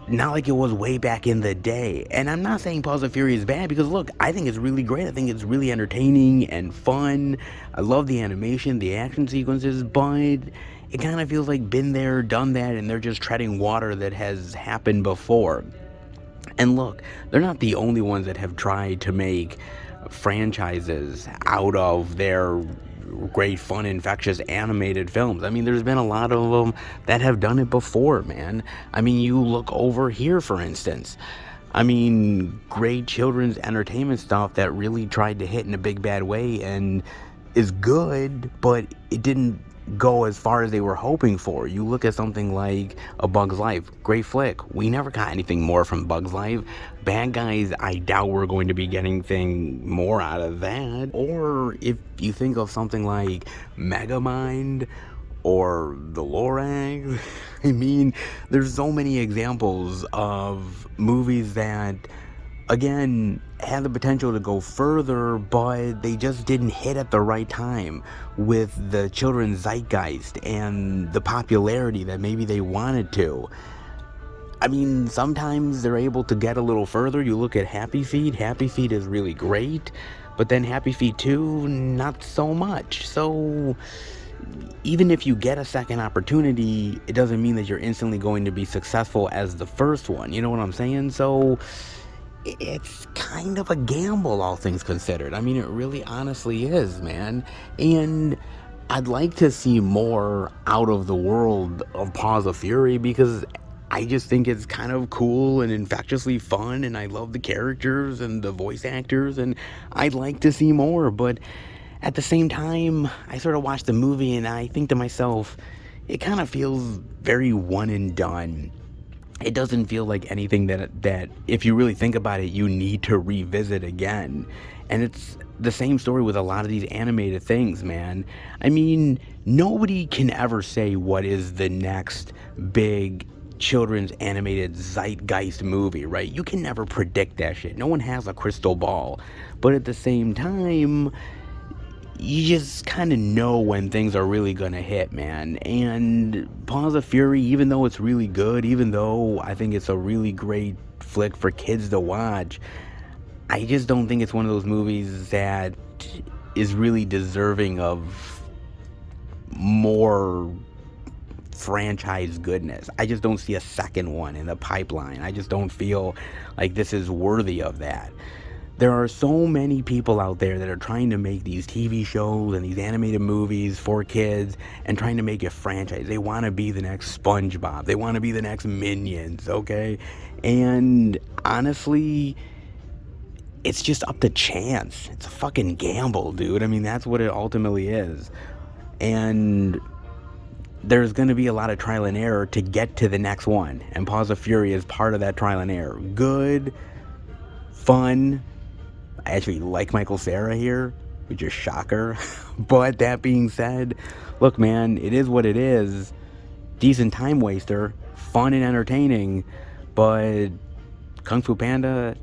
not like it was way back in the day. And I'm not saying Paws of Fury is bad, because look, I think it's really great. I think it's really entertaining and fun. I love the animation, the action sequences, but it kind of feels like been there, done that, and they're just treading water that has happened before. And look, they're not the only ones that have tried to make franchises out of their great, fun, infectious animated films. I mean, there's been a lot of them that have done it before, man. I mean, you look over here, for instance. I mean, great children's entertainment stuff that really tried to hit in a big bad way and is good, but it didn't go as far as they were hoping for. You look at something like A Bug's Life, great flick. We never got anything more from Bug's Life. Bad Guys, I doubt we're going to be getting anything more out of that. Or if you think of something like Megamind or The Lorax, I mean, there's so many examples of movies that, again, had the potential to go further, but they just didn't hit at the right time with the children's zeitgeist and the popularity that maybe they wanted to. I mean, sometimes they're able to get a little further. You look at Happy Feet. Happy Feet is really great, but then Happy Feet 2, not so much. So even if you get a second opportunity, it doesn't mean that you're instantly going to be successful as the first one. You know what I'm saying? So it's kind of a gamble, all things considered. I mean, it really honestly is, man. And I'd like to see more out of the world of Paws of Fury, because I just think it's kind of cool and infectiously fun, and I love the characters and the voice actors, and I'd like to see more. But At the same time, I sort of watch the movie and I think to myself, it kind of feels very one and done. It doesn't feel like anything that if you really think about it, you need to revisit again. And it's the same story with a lot of these animated things, man. I mean, nobody can ever say what is the next big children's animated zeitgeist movie, right? You can never predict that shit. No one has a crystal ball. But at the same time, you just kind of know when things are really gonna hit, man. And Paws of Fury, even though it's really good, even though I think it's a really great flick for kids to watch, I just don't think it's one of those movies that is really deserving of more franchise goodness. I just don't see a second one in the pipeline. I just don't feel like this is worthy of that. There are so many people out there that are trying to make these TV shows and these animated movies for kids and trying to make it franchise. They want to be the next SpongeBob. They want to be the next Minions, okay? And honestly, it's just up to chance. It's a fucking gamble, dude. I mean, that's what it ultimately is. And there's going to be a lot of trial and error to get to the next one. And Paws of Fury is part of that trial and error. Good, fun. I actually like Michael Cera here, which is shocker. But that being said, look, man, it is what it is. Decent time waster, fun and entertaining, but Kung Fu Panda,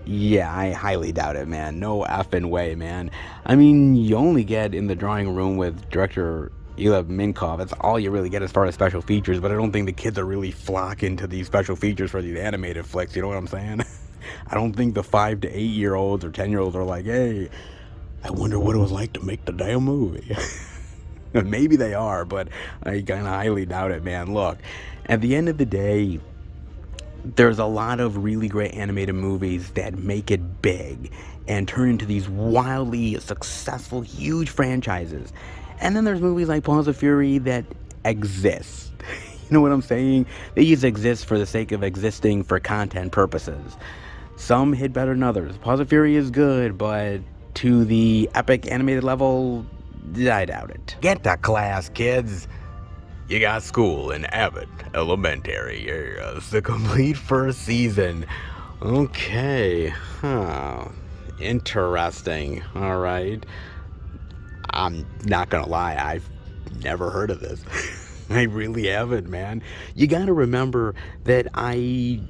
yeah, I highly doubt it, man. No effing way, man. I mean, you only get in the drawing room with director Ilya Minkov. That's all you really get as far as special features, but I don't think the kids are really flocking to these special features for these animated flicks, you know what I'm saying? I don't think the 5 to 8-year-olds or 10-year-olds are like, hey, I wonder what it was like to make the damn movie. Maybe they are, but I kind of highly doubt it, man. Look, at the end of the day, there's a lot of really great animated movies that make it big and turn into these wildly successful, huge franchises. And then there's movies like Paws of Fury that exist. You know what I'm saying? They just exist for the sake of existing for content purposes. Some hit better than others. Paws of Fury is good, but to the epic animated level, I doubt it. Get to class, kids. You got school in Abbott Elementary. Yes, the complete first season. Okay. Interesting. All right. I'm not gonna lie, I've never heard of this. I really haven't, man. You gotta remember that I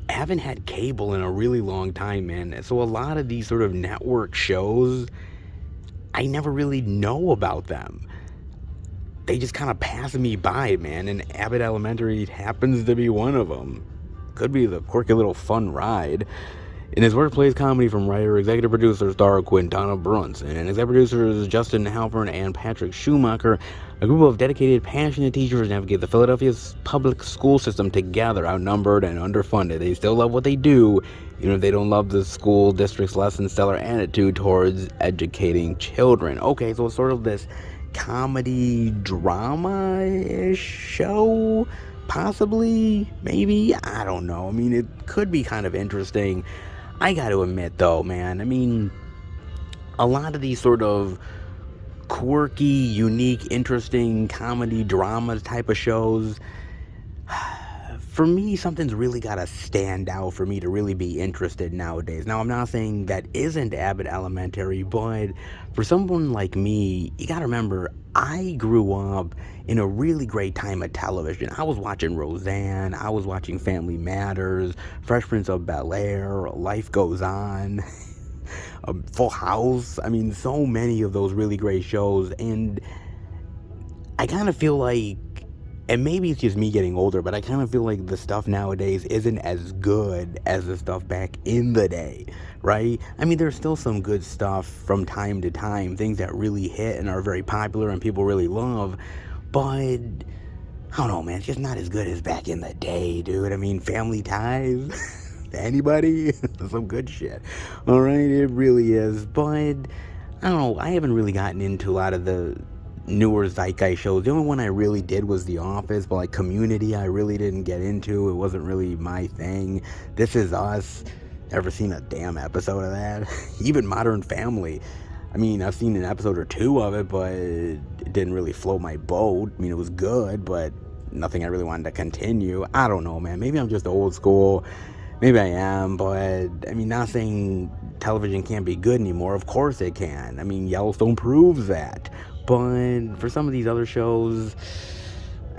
haven't had cable in a really long time, man. So a lot of these sort of network shows, I never really know about them. They just kind of pass me by, man, and Abbott Elementary happens to be one of them. Could be the quirky little fun ride. In his workplace comedy from writer, executive producer, star Quintana Brunson, and executive producers Justin Halpern and Patrick Schumacher, a group of dedicated, passionate teachers navigate the Philadelphia's public school system together, outnumbered and underfunded. They still love what they do, even if they don't love the school district's less than stellar attitude towards educating children. Okay, so it's sort of this comedy drama-ish show, possibly, maybe, I don't know. I mean, it could be kind of interesting. I got to admit, though, man, I mean, a lot of these sort of quirky, unique, interesting comedy drama type of shows, for me, something's really got to stand out for me to really be interested nowadays. Now, I'm not saying that isn't Abbott Elementary, but for someone like me, you got to remember, I grew up in a really great time of television. I was watching Roseanne, I was watching Family Matters, Fresh Prince of Bel-Air, Life Goes On, Full House. I mean, so many of those really great shows, and I kind of feel like, and maybe it's just me getting older, but I kind of feel like the stuff nowadays isn't as good as the stuff back in the day, right? I mean, there's still some good stuff from time to time, things that really hit and are very popular and people really love, but I don't know, man, it's just not as good as back in the day, dude. I mean, Family Ties, anybody? Some good shit, all right? It really is, but I don't know, I haven't really gotten into a lot of the newer zeitgeist shows. The only one I really did was The Office, but like Community I really didn't get into. It wasn't really my thing. This Is Us, never seen a damn episode of that. Even Modern Family, I mean, I've seen an episode or two of it, but it didn't really float my boat. I mean, it was good, but nothing I really wanted to continue. I don't know, man. Maybe I'm just old school. Maybe I am, but I mean, not saying television can't be good anymore. Of course it can. I mean, Yellowstone proves that. But for some of these other shows,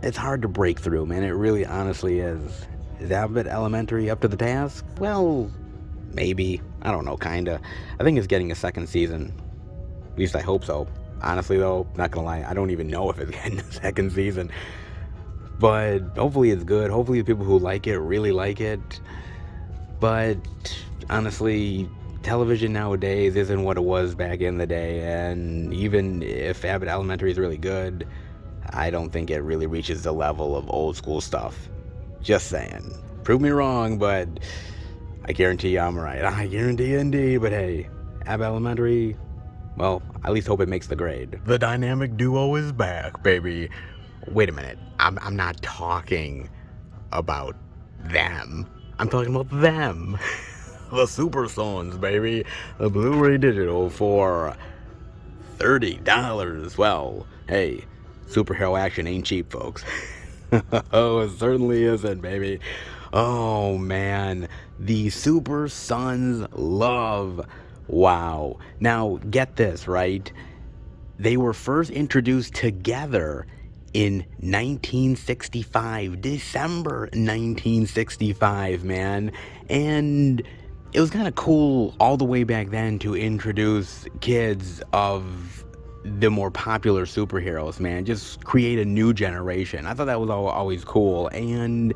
it's hard to break through, man. It really honestly is. Is Abbott Elementary up to the task? Well, maybe. I don't know, kinda. I think it's getting a second season. At least I hope so. Honestly, though, not gonna lie, I don't even know if it's getting a second season. But hopefully it's good. Hopefully the people who like it really like it. But honestly, television nowadays isn't what it was back in the day. And even if Abbott Elementary is really good, I don't think it really reaches the level of old school stuff. Just saying. Prove me wrong, but I guarantee you I'm right. I guarantee indeed. But hey, Abbott Elementary, well, I at least hope it makes the grade. The dynamic duo is back, baby. Wait a minute. I'm not talking about them. I'm talking about them. The Super Sons, baby. The Blu-ray digital for $30. Well, hey, superhero action ain't cheap, folks. Oh, it certainly isn't, baby. Oh, man. The Super Sons love. Wow. Now, get this, right? They were first introduced together in 1965, December 1965, man. And it was kind of cool all the way back then to introduce kids of the more popular superheroes, man. Just create a new generation. I thought that was always cool. And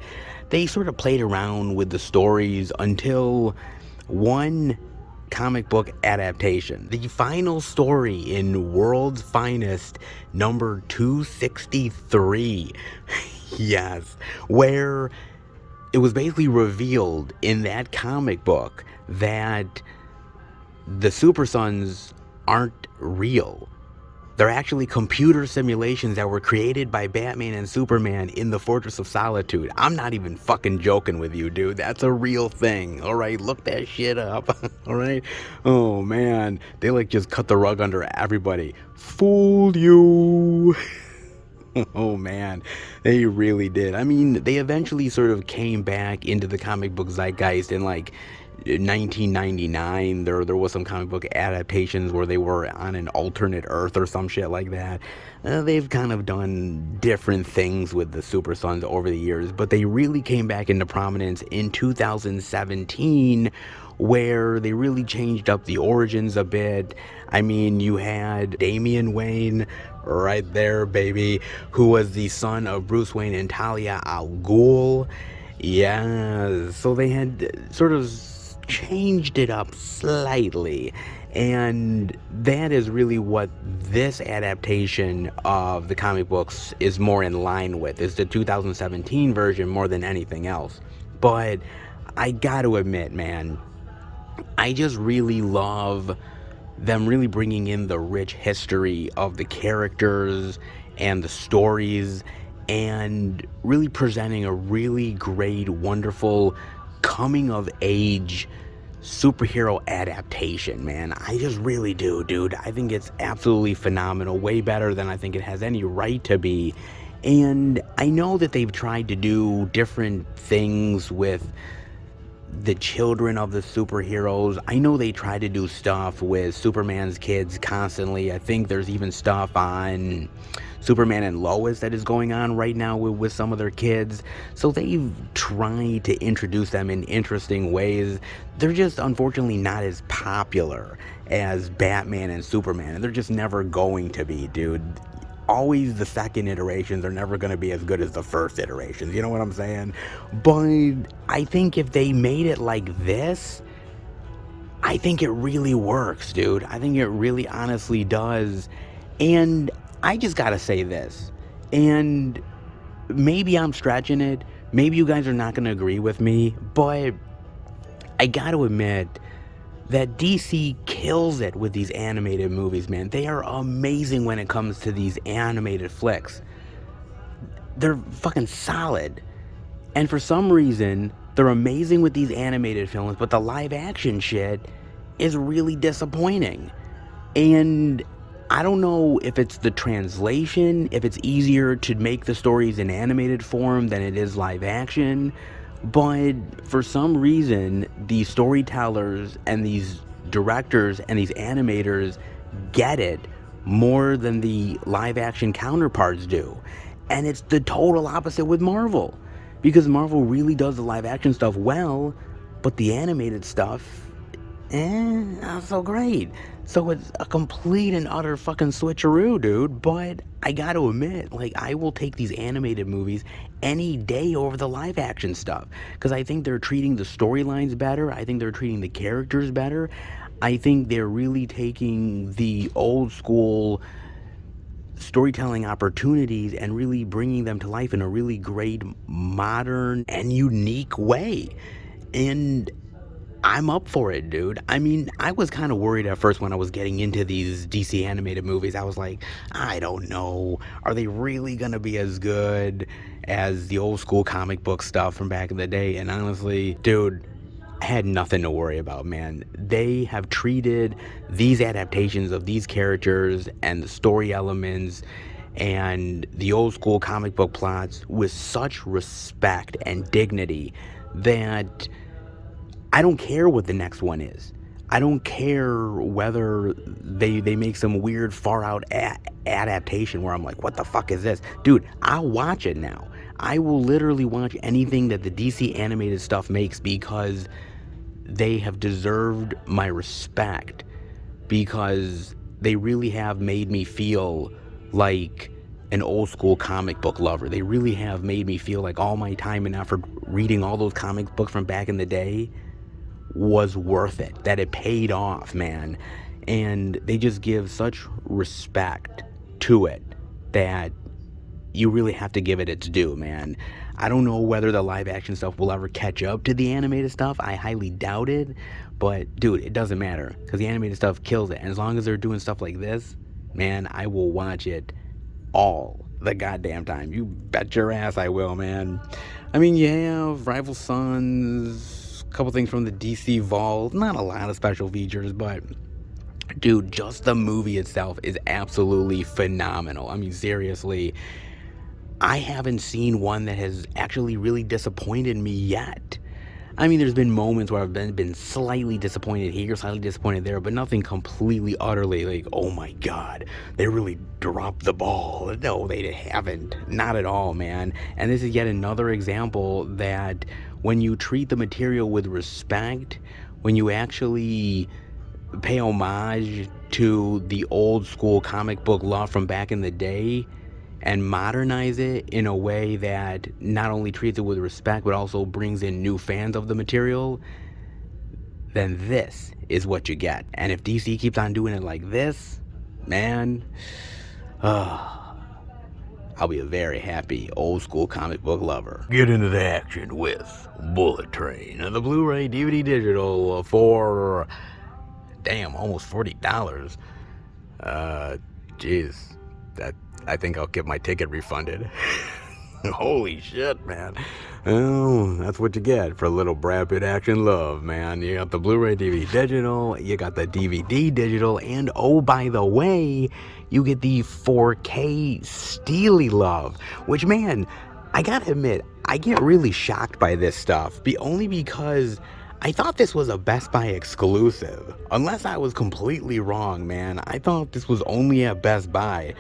they sort of played around with the stories until one comic book adaptation. The final story in World's Finest number 263. Yes, where it was basically revealed in that comic book that the Super Sons aren't real. They're actually computer simulations that were created by Batman and Superman in the Fortress of Solitude. I'm not even fucking joking with you, dude. That's a real thing. All right, look that shit up. All right. Oh man, they like just cut the rug under everybody. Fooled you. Oh man, they really did. I mean, they eventually sort of came back into the comic book zeitgeist in like 1999. There was some comic book adaptations where they were on an alternate Earth or some shit like that. They've kind of done different things with the Super Sons over the years, but they really came back into prominence in 2017, where they really changed up the origins a bit. I mean, you had Damian Wayne right there, baby, who was the son of Bruce Wayne and Talia al Ghul. Yeah, so they had sort of changed it up slightly, and that is really what this adaptation of the comic books is more in line with, is the 2017 version more than anything else. But I gotta admit, man, I just really love them really bringing in the rich history of the characters and the stories, and really presenting a really great, wonderful coming of age superhero adaptation, man. I just really do, dude. I think it's absolutely phenomenal, way better than I think it has any right to be. And I know that they've tried to do different things with the children of the superheroes. I know they try to do stuff with Superman's kids constantly. I think there's even stuff on Superman and Lois that is going on right now with some of their kids. So they've tried to introduce them in interesting ways. They're just unfortunately not as popular as Batman and Superman, and they're just never going to be, dude. Always the second iterations are never going to be as good as the first iterations, you know what I'm saying? But I think if they made it like this, I think it really works, dude. I think it really honestly does. And I just gotta say this, and maybe I'm stretching it, maybe you guys are not gonna agree with me, but I gotta admit that DC kills it with these animated movies, man. They are amazing when it comes to these animated flicks. They're fucking solid. And for some reason, they're amazing with these animated films, but the live action shit is really disappointing. And I don't know if it's the translation, if it's easier to make the stories in animated form than it is live action, but for some reason, these storytellers and these directors and these animators get it more than the live action counterparts do. And it's the total opposite with Marvel. Because Marvel really does the live action stuff well, but the animated stuff, not so great. So it's a complete and utter fucking switcheroo, dude. But I gotta admit, like, I will take these animated movies any day over the live action stuff. Because I think they're treating the storylines better. I think they're treating the characters better. I think they're really taking the old school storytelling opportunities and really bringing them to life in a really great, modern, and unique way. And I'm up for it, dude. I mean, I was kind of worried at first when I was getting into these DC animated movies. I was like, I don't know. Are they really going to be as good as the old school comic book stuff from back in the day? And honestly, dude, I had nothing to worry about, man. They have treated these adaptations of these characters and the story elements and the old school comic book plots with such respect and dignity that I don't care what the next one is. I don't care whether they make some weird far out adaptation where I'm like, what the fuck is this? Dude, I'll watch it now. I will literally watch anything that the DC animated stuff makes because they have deserved my respect, because they really have made me feel like an old school comic book lover. They really have made me feel like all my time and effort reading all those comic books from back in the day was worth it, that it paid off, man. And they just give such respect to it that you really have to give it its due, man. I don't know whether the live action stuff will ever catch up to the animated stuff. I highly doubt it. But dude, it doesn't matter, because the animated stuff kills it. And as long as they're doing stuff like this, man, I will watch it all the goddamn time. You bet your ass I will, man. I mean, you have Rival Sons, a couple things from the DC Vault, not a lot of special features, but dude, just the movie itself is absolutely phenomenal. I mean, seriously, I haven't seen one that has actually really disappointed me yet. I mean, there's been moments where I've been slightly disappointed here, slightly disappointed there, but nothing completely, utterly like, oh my god, they really dropped the ball. No, they haven't. Not at all, man. And this is yet another example that when you treat the material with respect, when you actually pay homage to the old school comic book love from back in the day, and modernize it in a way that not only treats it with respect, but also brings in new fans of the material, then this is what you get. And if DC keeps on doing it like this, man, I'll be a very happy old school comic book lover. Get into the action with Bullet Train, the Blu-ray DVD digital for, damn, almost $40. Jeez, I think I'll get my ticket refunded. Holy shit, man. Oh, that's what you get for a little Brad Pitt action love, man. You got the Blu-ray DVD digital, you got the DVD digital, and oh, by the way, you get the 4K Steely Love, which, man, I gotta admit, I get really shocked by this stuff, only because I thought this was a Best Buy exclusive. Unless I was completely wrong, man. I thought this was only at Best Buy.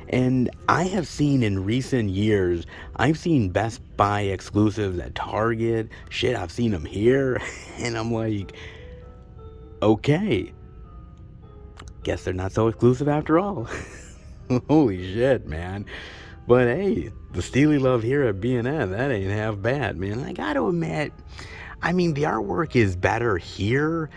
And I have seen in recent years, I've seen Best Buy exclusives at Target. Shit, I've seen them here. And I'm like, okay, guess they're not so exclusive after all. Holy shit, man. But hey, the Steely Love here at B&N, that ain't half bad, man. I gotta admit, I mean, the artwork is better here,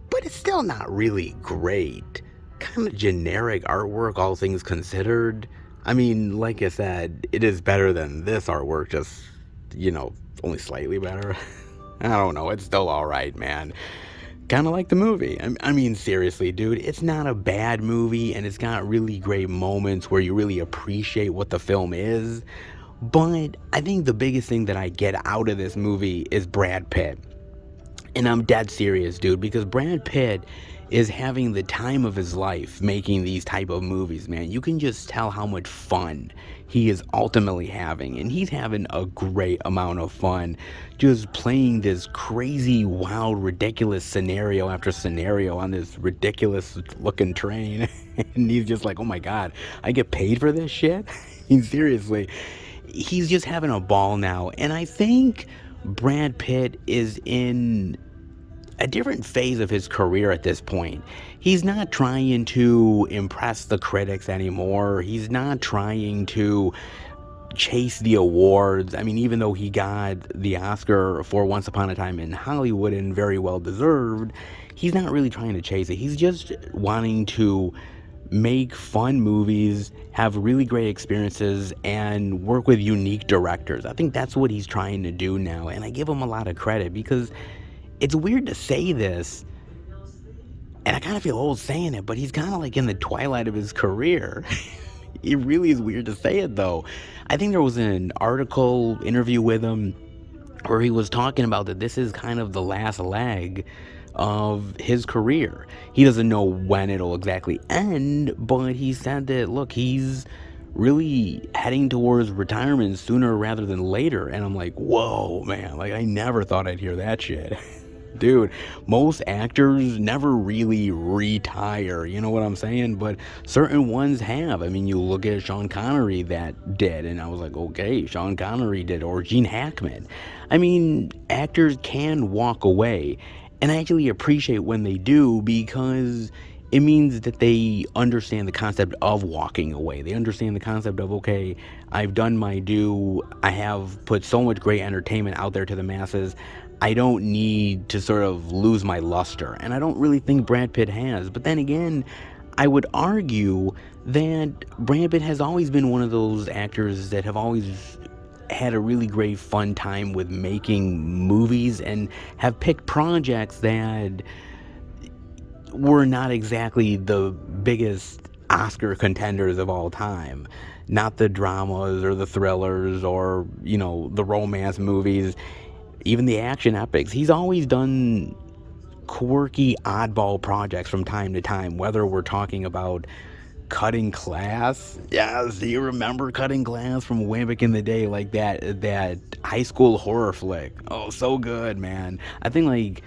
but it's still not really great. Kind of generic artwork, all things considered. I mean, like I said, it is better than this artwork, just, only slightly better. I don't know, it's still alright, man. Kind of like the movie. I mean, seriously, dude, it's not a bad movie, and it's got really great moments where you really appreciate what the film is. But I think the biggest thing that I get out of this movie is Brad Pitt. And I'm dead serious, dude, because Brad Pitt is having the time of his life making these type of movies, man. You can just tell how much fun he is ultimately having, and he's having a great amount of fun just playing this crazy, wild, ridiculous scenario after scenario on this ridiculous looking train. And he's just like, oh my god, I get paid for this shit? Seriously, he's just having a ball now. And I think Brad Pitt is in a different phase of his career at this point. He's not trying to impress the critics anymore. He's not trying to chase the awards. I mean, even though he got the Oscar for Once Upon a Time in Hollywood, and very well deserved, he's not really trying to chase it. He's just wanting to make fun movies, have really great experiences, and work with unique directors. I think that's what he's trying to do now, and I give him a lot of credit, because it's weird to say this, and I kind of feel old saying it, but he's kind of like in the twilight of his career. It really is weird to say it, though. I think there was an article interview with him where he was talking about that this is kind of the last leg of his career. He doesn't know when it'll exactly end, but he said that, look, he's really heading towards retirement sooner rather than later. And I'm like, whoa, man, like, I never thought I'd hear that shit. Dude, most actors never really retire, you know what I'm saying? But certain ones have. I mean, you look at Sean Connery that did, and I was like, okay, Sean Connery did, or Gene Hackman. I mean, actors can walk away, and I actually appreciate when they do, because it means that they understand the concept of walking away. They understand the concept of, okay, I've done my due. I have put so much great entertainment out there to the masses. I don't need to sort of lose my luster. And I don't really think Brad Pitt has. But then again, I would argue that Brad Pitt has always been one of those actors that have always had a really great fun time with making movies, and have picked projects that were not exactly the biggest Oscar contenders of all time. Not the dramas or the thrillers or, you know, the romance movies, even the action epics. He's always done quirky, oddball projects from time to time, whether we're talking about Cutting Class. Yes, do you remember Cutting Class from way back in the day? Like that high school horror flick. Oh, so good, man. I think like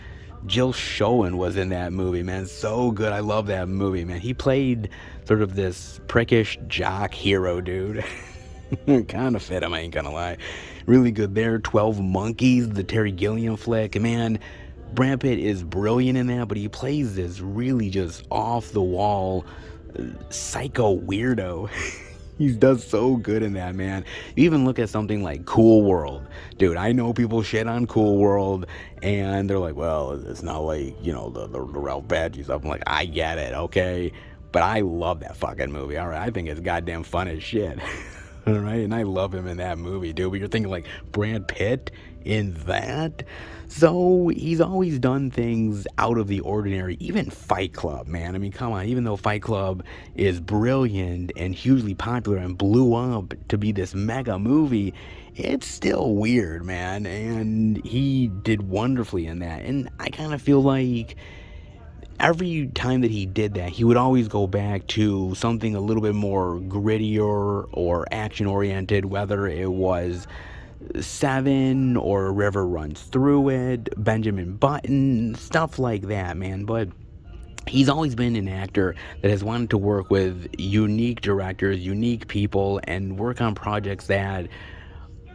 Jill Schoen was in that movie, man. So good. I love that movie, man. He played sort of this prickish jock hero, dude. Kind of fit him, I ain't gonna lie. Really good there. 12 Monkeys, the Terry Gilliam flick. Man, Brad Pitt is brilliant in that, but he plays this really just off-the-wall psycho weirdo. He does so good in that, man. You even look at something like Cool World. Dude, I know people shit on Cool World, and they're like, well, it's not like, you know, the Ralph Bakshi stuff. I'm like, I get it, okay? But I love that fucking movie, all right? I think it's goddamn fun as shit. All right, and I love him in that movie, dude. But you're thinking like Brad Pitt in that? So he's always done things out of the ordinary. Even Fight Club, man. I mean, come on. Even though Fight Club is brilliant and hugely popular and blew up to be this mega movie, it's still weird, man. And he did wonderfully in that. And I kind of feel like every time that he did that, he would always go back to something a little bit more grittier or action-oriented, whether it was Seven or A River Runs Through It, Benjamin Button, stuff like that, man. But he's always been an actor that has wanted to work with unique directors, unique people, and work on projects that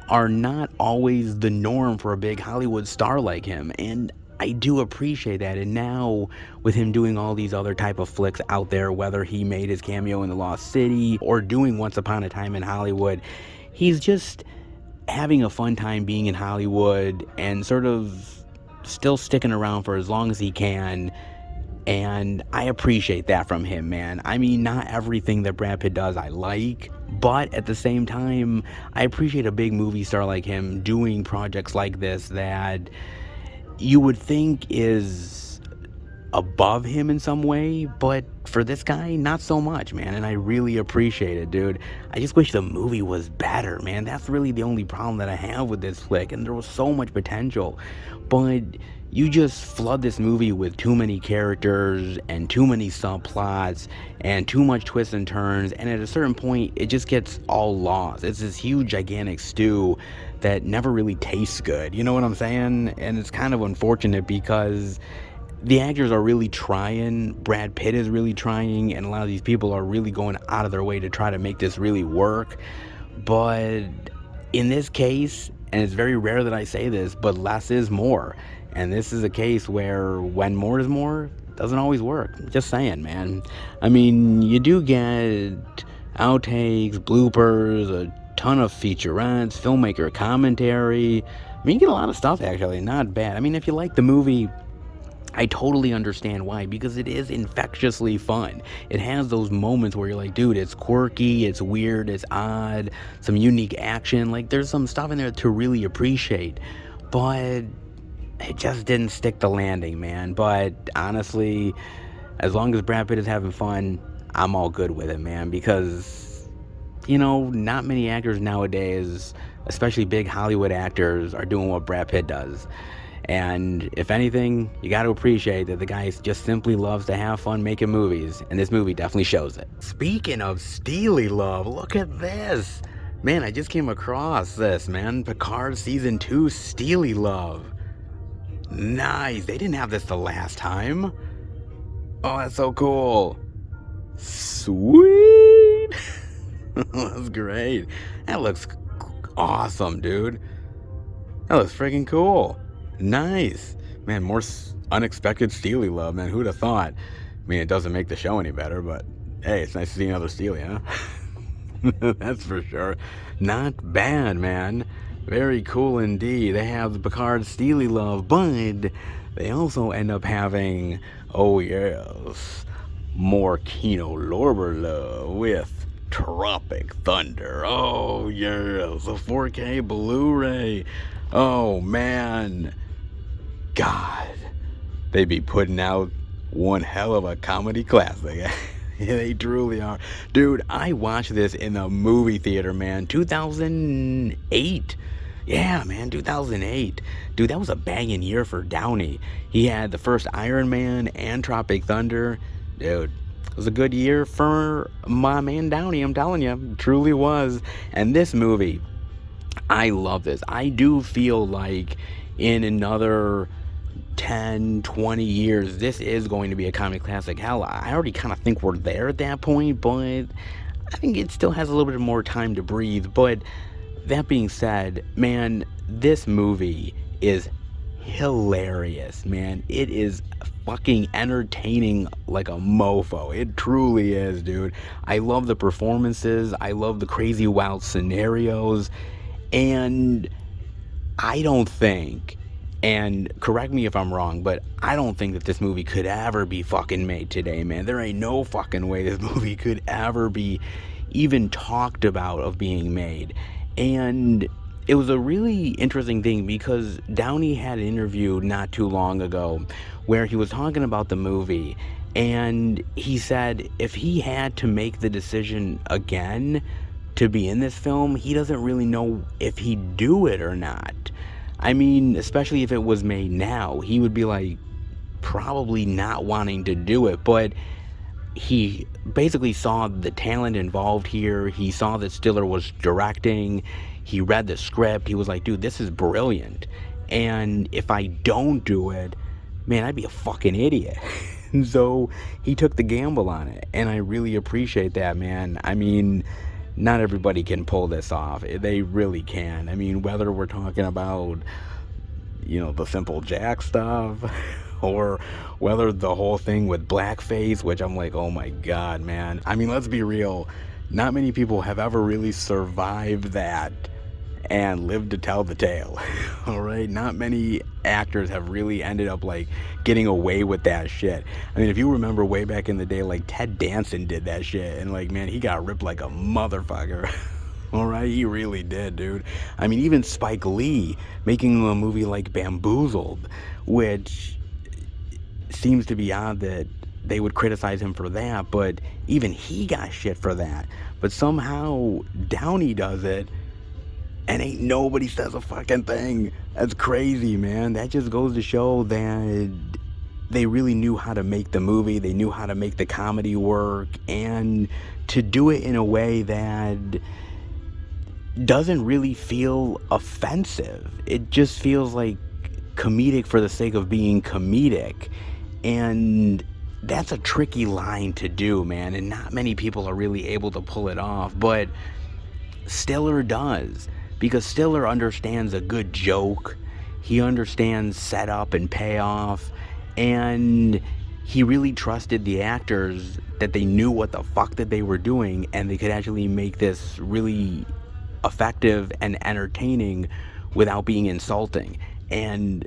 are not always the norm for a big Hollywood star like him. And I do appreciate that. And now with him doing all these other type of flicks out there, whether he made his cameo in The Lost City or doing Once Upon a Time in Hollywood, he's just having a fun time being in Hollywood and sort of still sticking around for as long as he can. And I appreciate that from him, man. I mean, not everything that Brad Pitt does I like, but at the same time, I appreciate a big movie star like him doing projects like this that you would think is above him in some way, but for this guy, not so much, man. And I really appreciate it, dude. I just wish the movie was better, man. That's really the only problem that I have with this flick, and there was so much potential. But you just flood this movie with too many characters and too many subplots and too much twists and turns, and at a certain point, it just gets all lost. It's this huge, gigantic stew that never really tastes good. You know what I'm saying? And it's kind of unfortunate because the actors are really trying. Brad Pitt is really trying, and a lot of these people are really going out of their way to try to make this really work. But in this case, and it's very rare that I say this, but less is more. And this is a case where when more is more, it doesn't always work. Just saying, man. I mean, you do get outtakes, bloopers, a ton of featurettes, filmmaker commentary. I mean, you get a lot of stuff, actually. Not bad. I mean, if you like the movie, I totally understand why, because it is infectiously fun. It has those moments where you're like, dude, it's quirky, it's weird, it's odd, some unique action. Like, there's some stuff in there to really appreciate. But it just didn't stick the landing, man. But honestly, as long as Brad Pitt is having fun, I'm all good with it, man. Because, you know, not many actors nowadays, especially big Hollywood actors, are doing what Brad Pitt does. And if anything, you got to appreciate that the guy just simply loves to have fun making movies, and this movie definitely shows it. Speaking of steely love, look at this. Man, I just came across this, man. Picard Season 2 Steely Love. Nice. They didn't have this the last time. Oh, that's so cool. Sweet. That's great. That looks awesome, dude. That looks freaking cool. Nice. Man, more unexpected Steely love, man. Who'd have thought? I mean, it doesn't make the show any better, but hey, it's nice to see another Steely, huh? That's for sure. Not bad, man. Very cool indeed. They have the Picard Steely love, but they also end up having, oh yes, more Kino Lorber love with Tropic Thunder. Oh yes, a 4K Blu-ray. Oh man. God, they be putting out one hell of a comedy classic. They truly are. Dude, I watched this in the movie theater, man. 2008. Yeah, man, 2008. Dude, that was a banging year for Downey. He had the first Iron Man and Tropic Thunder. Dude, it was a good year for my man Downey, I'm telling you. It truly was. And this movie, I love this. I do feel like in another 10, 20 years, this is going to be a comic classic. Hell, I already kind of think we're there at that point, but I think it still has a little bit more time to breathe. But that being said, man, this movie is hilarious, man. It is fucking entertaining like a mofo. It truly is, dude. I love the performances. I love the crazy wild scenarios. And I don't think, and correct me if I'm wrong, but I don't think that this movie could ever be fucking made today, man. There ain't no fucking way this movie could ever be even talked about of being made. And it was a really interesting thing because Downey had an interview not too long ago where he was talking about the movie, and he said if he had to make the decision again to be in this film, he doesn't really know if he'd do it or not. I mean, especially if it was made now, he would be like probably not wanting to do it, but he basically saw the talent involved here. He saw that Stiller was directing. He read the script. He was like, dude, this is brilliant. And if I don't do it, man, I'd be a fucking idiot. And so he took the gamble on it. And I really appreciate that, man. I mean, not everybody can pull this off. They really can. I mean, whether we're talking about, you know, the Simple Jack stuff, or whether the whole thing with blackface, which I'm like, oh my God, man. I mean, let's be real. Not many people have ever really survived that and lived to tell the tale. All right? Not many actors have really ended up like getting away with that shit. I mean, if you remember way back in the day, like Ted Danson did that shit, and like, man, he got ripped like a motherfucker. All right, he really did, dude. I mean, even Spike Lee making a movie like Bamboozled, which seems to be odd that they would criticize him for that, but even he got shit for that. But somehow Downey does it, and ain't nobody says a fucking thing. That's crazy, man. That just goes to show that they really knew how to make the movie. They knew how to make the comedy work, and to do it in a way that doesn't really feel offensive. It just feels like comedic for the sake of being comedic. And that's a tricky line to do, man, and not many people are really able to pull it off, but Stiller does, because Stiller understands a good joke. He understands setup and payoff, and he really trusted the actors that they knew what the fuck that they were doing, and they could actually make this really effective and entertaining without being insulting. And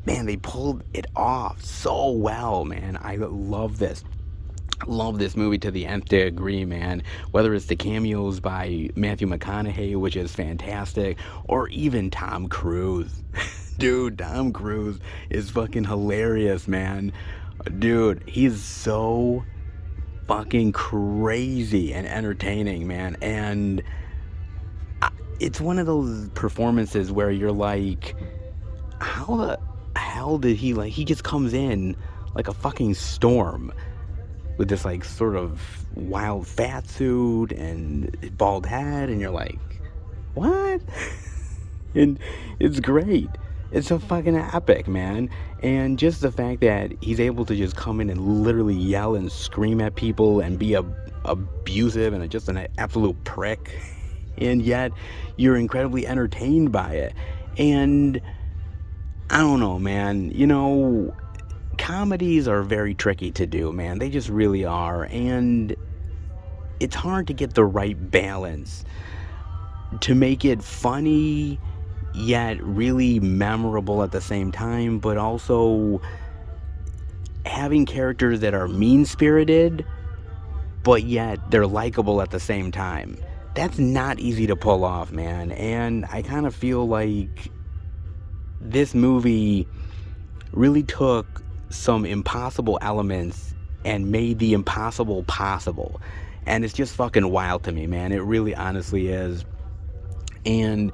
man, they pulled it off so well, man. I love this. Love this movie to the nth degree, man. Whether it's the cameos by Matthew McConaughey, which is fantastic, or even Tom Cruise. Dude, Tom Cruise is fucking hilarious, man. Dude, he's so fucking crazy and entertaining, man. And it's one of those performances where you're like, how the hell did he just comes in like a fucking storm with this like sort of wild fat suit and bald head, and you're like, what? And it's great. It's so fucking epic, man. And just the fact that he's able to just come in and literally yell and scream at people and be abusive and just an absolute prick, and yet you're incredibly entertained by it. And I don't know, man, you know, comedies are very tricky to do, man. They just really are. And it's hard to get the right balance to make it funny yet really memorable at the same time, but also having characters that are mean-spirited but yet they're likable at the same time. That's not easy to pull off, man. And I kind of feel like this movie really took some impossible elements and made the impossible possible. And it's just fucking wild to me, man. It really honestly is. And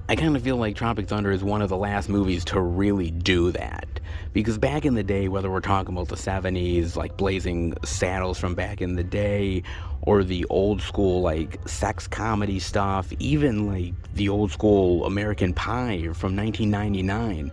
I kind of feel like Tropic Thunder is one of the last movies to really do that. Because back in the day, whether we're talking about the 70s, like Blazing Saddles from back in the day, or the old school, like, sex comedy stuff, even, like, the old school American Pie from 1999,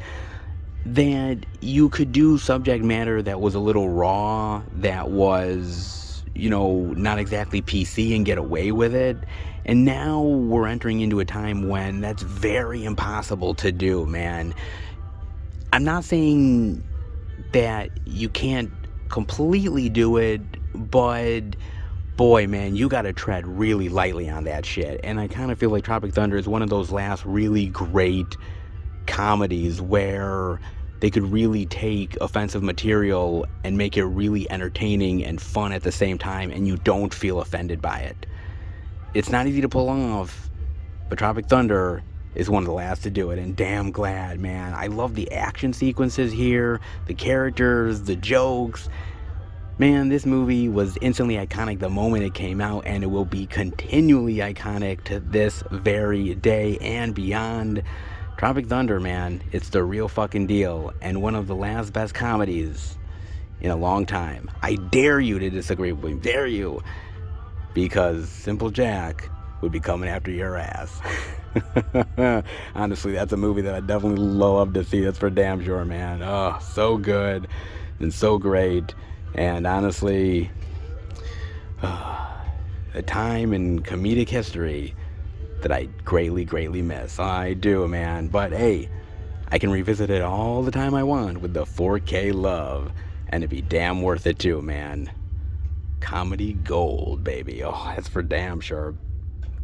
that you could do subject matter that was a little raw, that was, you know, not exactly PC and get away with it. And now we're entering into a time when that's very impossible to do, man. I'm not saying that you can't completely do it, but boy, man, you gotta tread really lightly on that shit. And I kind of feel like Tropic Thunder is one of those last really great comedies where they could really take offensive material and make it really entertaining and fun at the same time, and you don't feel offended by it. It's not easy to pull off, but Tropic Thunder is one of the last to do it, and damn glad, man. I love the action sequences here, the characters, the jokes. Man, this movie was instantly iconic the moment it came out, and it will be continually iconic to this very day and beyond. Tropic Thunder, man, it's the real fucking deal, and one of the last best comedies in a long time. I dare you to disagree with me, dare you, because Simple Jack would be coming after your ass. Honestly, that's a movie that I definitely love to see, that's for damn sure, man. Oh, so good and so great. And honestly, a time in comedic history that I greatly, greatly miss. I do, man. But hey, I can revisit it all the time I want with the 4K love. And it'd be damn worth it too, man. Comedy gold, baby. Oh, that's for damn sure.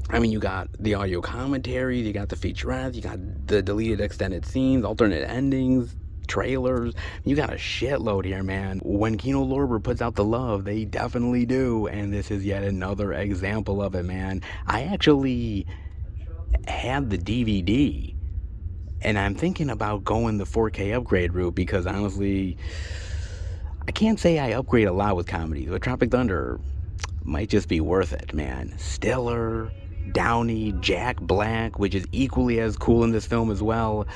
I mean, you got the audio commentaries, you got the featurettes, you got the deleted extended scenes, alternate endings, trailers. You got a shitload here, man. When Kino Lorber puts out the love, they definitely do, and this is yet another example of it, man. I actually had the DVD, and I'm thinking about going the 4K upgrade route, because honestly, I can't say I upgrade a lot with comedies, but Tropic Thunder might just be worth it, man. Stiller, Downey, Jack Black, which is equally as cool in this film as well.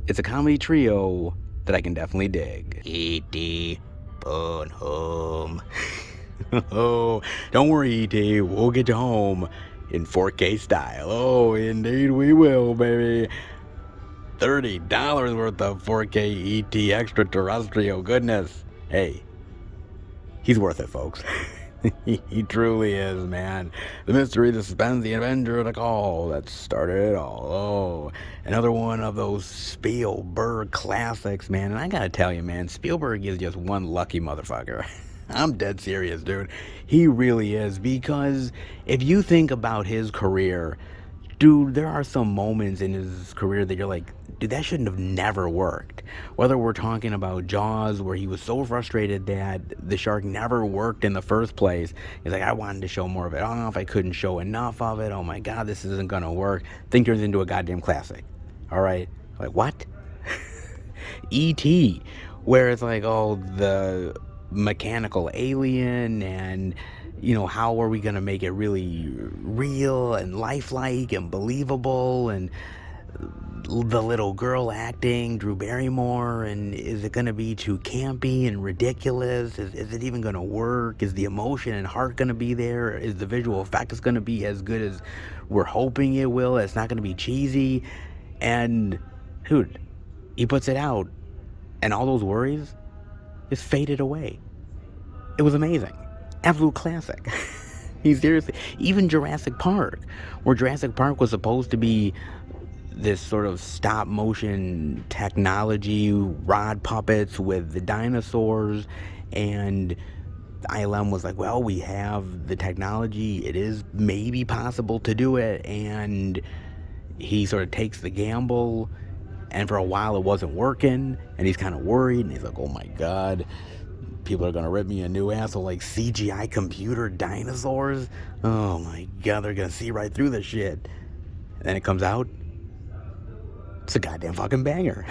It's a comedy trio that I can definitely dig. E.T. Born Home. Oh, don't worry, E.T. We'll get you home in 4K style. Oh, indeed we will, baby. $30 worth of 4K ET extraterrestrial goodness. Hey, he's worth it, folks. He truly is, man. The mystery, the suspense, the adventure, the call that started it all. Oh, another one of those Spielberg classics, man. And I gotta tell you, man, Spielberg is just one lucky motherfucker. I'm dead serious, dude. He really is, because if you think about his career, dude, there are some moments in his career that you're like, dude, that shouldn't have never worked. Whether we're talking about Jaws, where he was so frustrated that the shark never worked in the first place. He's like, I wanted to show more of it off. I couldn't show enough of it. Oh my God, this isn't gonna work. Thing turns into a goddamn classic. All right, like what? E.T., where it's like, oh, the mechanical alien, and you know, how are we gonna make it really real and lifelike and believable, and the little girl acting, Drew Barrymore, and is it gonna be too campy and ridiculous? Is it even gonna work? Is the emotion and heart gonna be there? Is the visual effects gonna be as good as we're hoping it will? It's not gonna be cheesy. And dude, he puts it out, and all those worries just faded away. It was amazing. Absolute classic. He's seriously, even Jurassic Park, where Jurassic Park was supposed to be this sort of stop motion technology, rod puppets with the dinosaurs, and ILM was like, well, we have the technology, it is maybe possible to do it, and he sort of takes the gamble, and for a while it wasn't working, and he's kind of worried, and he's like, oh my God, people are gonna rip me a new asshole, like CGI computer dinosaurs. Oh my God, they're gonna see right through this shit. And then it comes out, it's a goddamn fucking banger.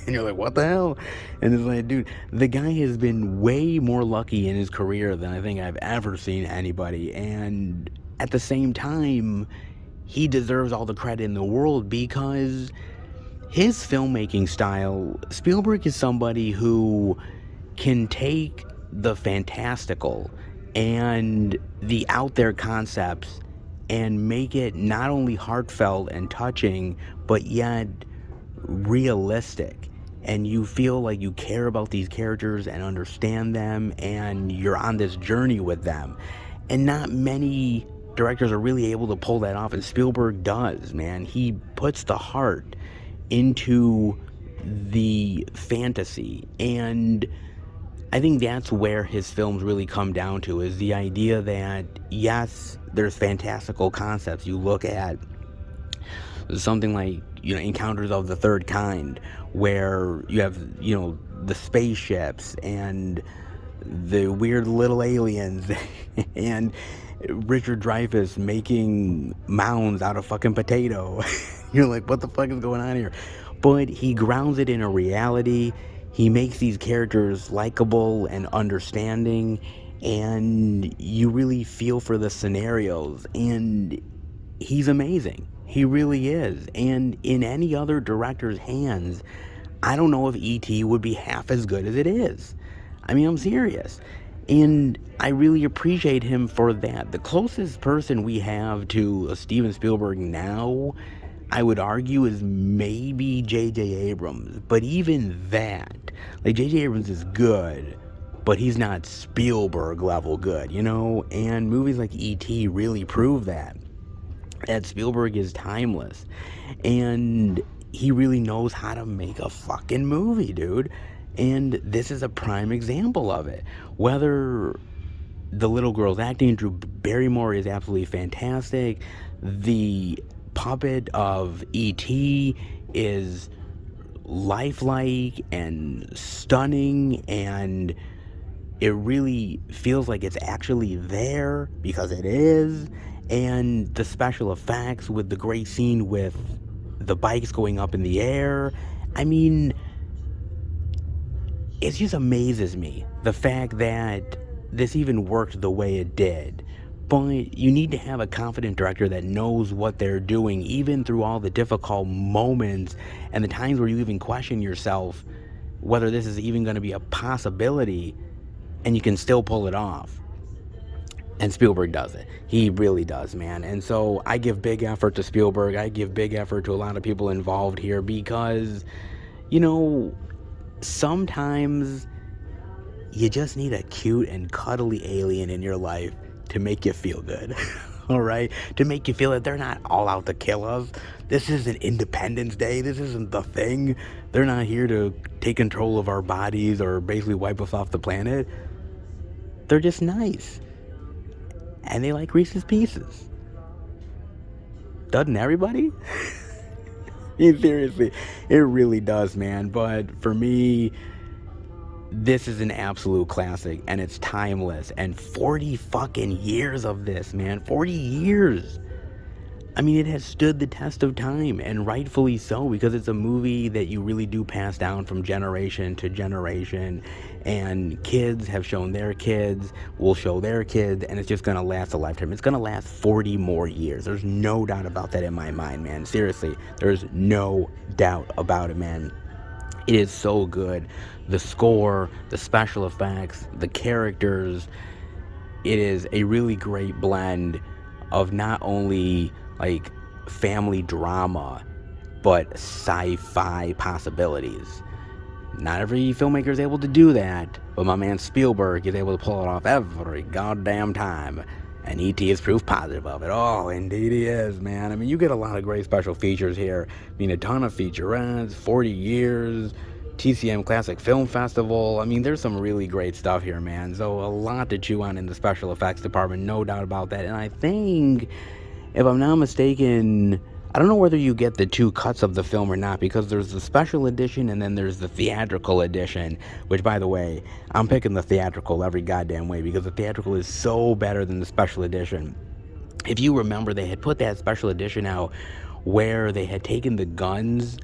And you're like, what the hell? And it's like, dude, the guy has been way more lucky in his career than I think I've ever seen anybody. And at the same time, he deserves all the credit in the world, because his filmmaking style, Spielberg is somebody who can take the fantastical and the out there concepts and make it not only heartfelt and touching, but yet realistic. And you feel like you care about these characters and understand them, and you're on this journey with them. And not many directors are really able to pull that off, and Spielberg does, man. He puts the heart into the fantasy, and I think that's where his films really come down to, is the idea that, yes, there's fantastical concepts. You look at something like, you know, Encounters of the Third Kind, where you have, you know, the spaceships and the weird little aliens and Richard Dreyfuss making mounds out of fucking potato. You're like, what the fuck is going on here? But he grounds it in a reality. He makes these characters likable and understanding, and you really feel for the scenarios, and he's amazing. He really is. And in any other director's hands, I don't know if E.T. would be half as good as it is. I mean, I'm serious. And I really appreciate him for that. The closest person we have to Steven Spielberg now, I would argue, is maybe J.J. Abrams. But even that, like, J.J. Abrams is good, but he's not Spielberg level good, you know? And movies like E.T. really prove that Spielberg is timeless. And he really knows how to make a fucking movie, dude. And this is a prime example of it. Whether the little girl's acting, Drew Barrymore is absolutely fantastic. The puppet of E.T. is lifelike and stunning, and it really feels like it's actually there, because it is. And the special effects with the great scene with the bikes going up in the air. I mean, it just amazes me the fact that this even worked the way it did. But you need to have a confident director that knows what they're doing, even through all the difficult moments and the times where you even question yourself whether this is even going to be a possibility, and you can still pull it off. And Spielberg does it. He really does, man. And so I give big effort to Spielberg. I give big effort to a lot of people involved here because, you know, sometimes you just need a cute and cuddly alien in your life to make you feel good. All right? To make you feel that they're not all out to kill us. This isn't Independence Day. This isn't The Thing. They're not here to take control of our bodies or basically wipe us off the planet. They're just nice. And they like Reese's Pieces. Doesn't everybody? Seriously, it really does, man. But for me, this is an absolute classic, and it's timeless. And 40 fucking years of this, man. 40 years. I mean, it has stood the test of time, and rightfully so, because it's a movie that you really do pass down from generation to generation, and kids have shown their kids, will show their kids, and it's just going to last a lifetime. It's going to last 40 more years. There's no doubt about that in my mind, man. Seriously, there's no doubt about it, man. It is so good. The score, the special effects, the characters. It is a really great blend of not only like family drama, but sci-fi possibilities. Not every filmmaker is able to do that, but my man Spielberg is able to pull it off every goddamn time. And E.T. is proof positive of it. Oh, indeed he is, man. I mean, you get a lot of great special features here. I mean, a ton of featurettes, 40 years, TCM Classic Film Festival. I mean, there's some really great stuff here, man. So a lot to chew on in the special effects department, no doubt about that. And I think, if I'm not mistaken, I don't know whether you get the two cuts of the film or not, because there's the special edition and then there's the theatrical edition, which, by the way, I'm picking the theatrical every goddamn way because the theatrical is so better than the special edition. If you remember, they had put that special edition out where they had taken the guns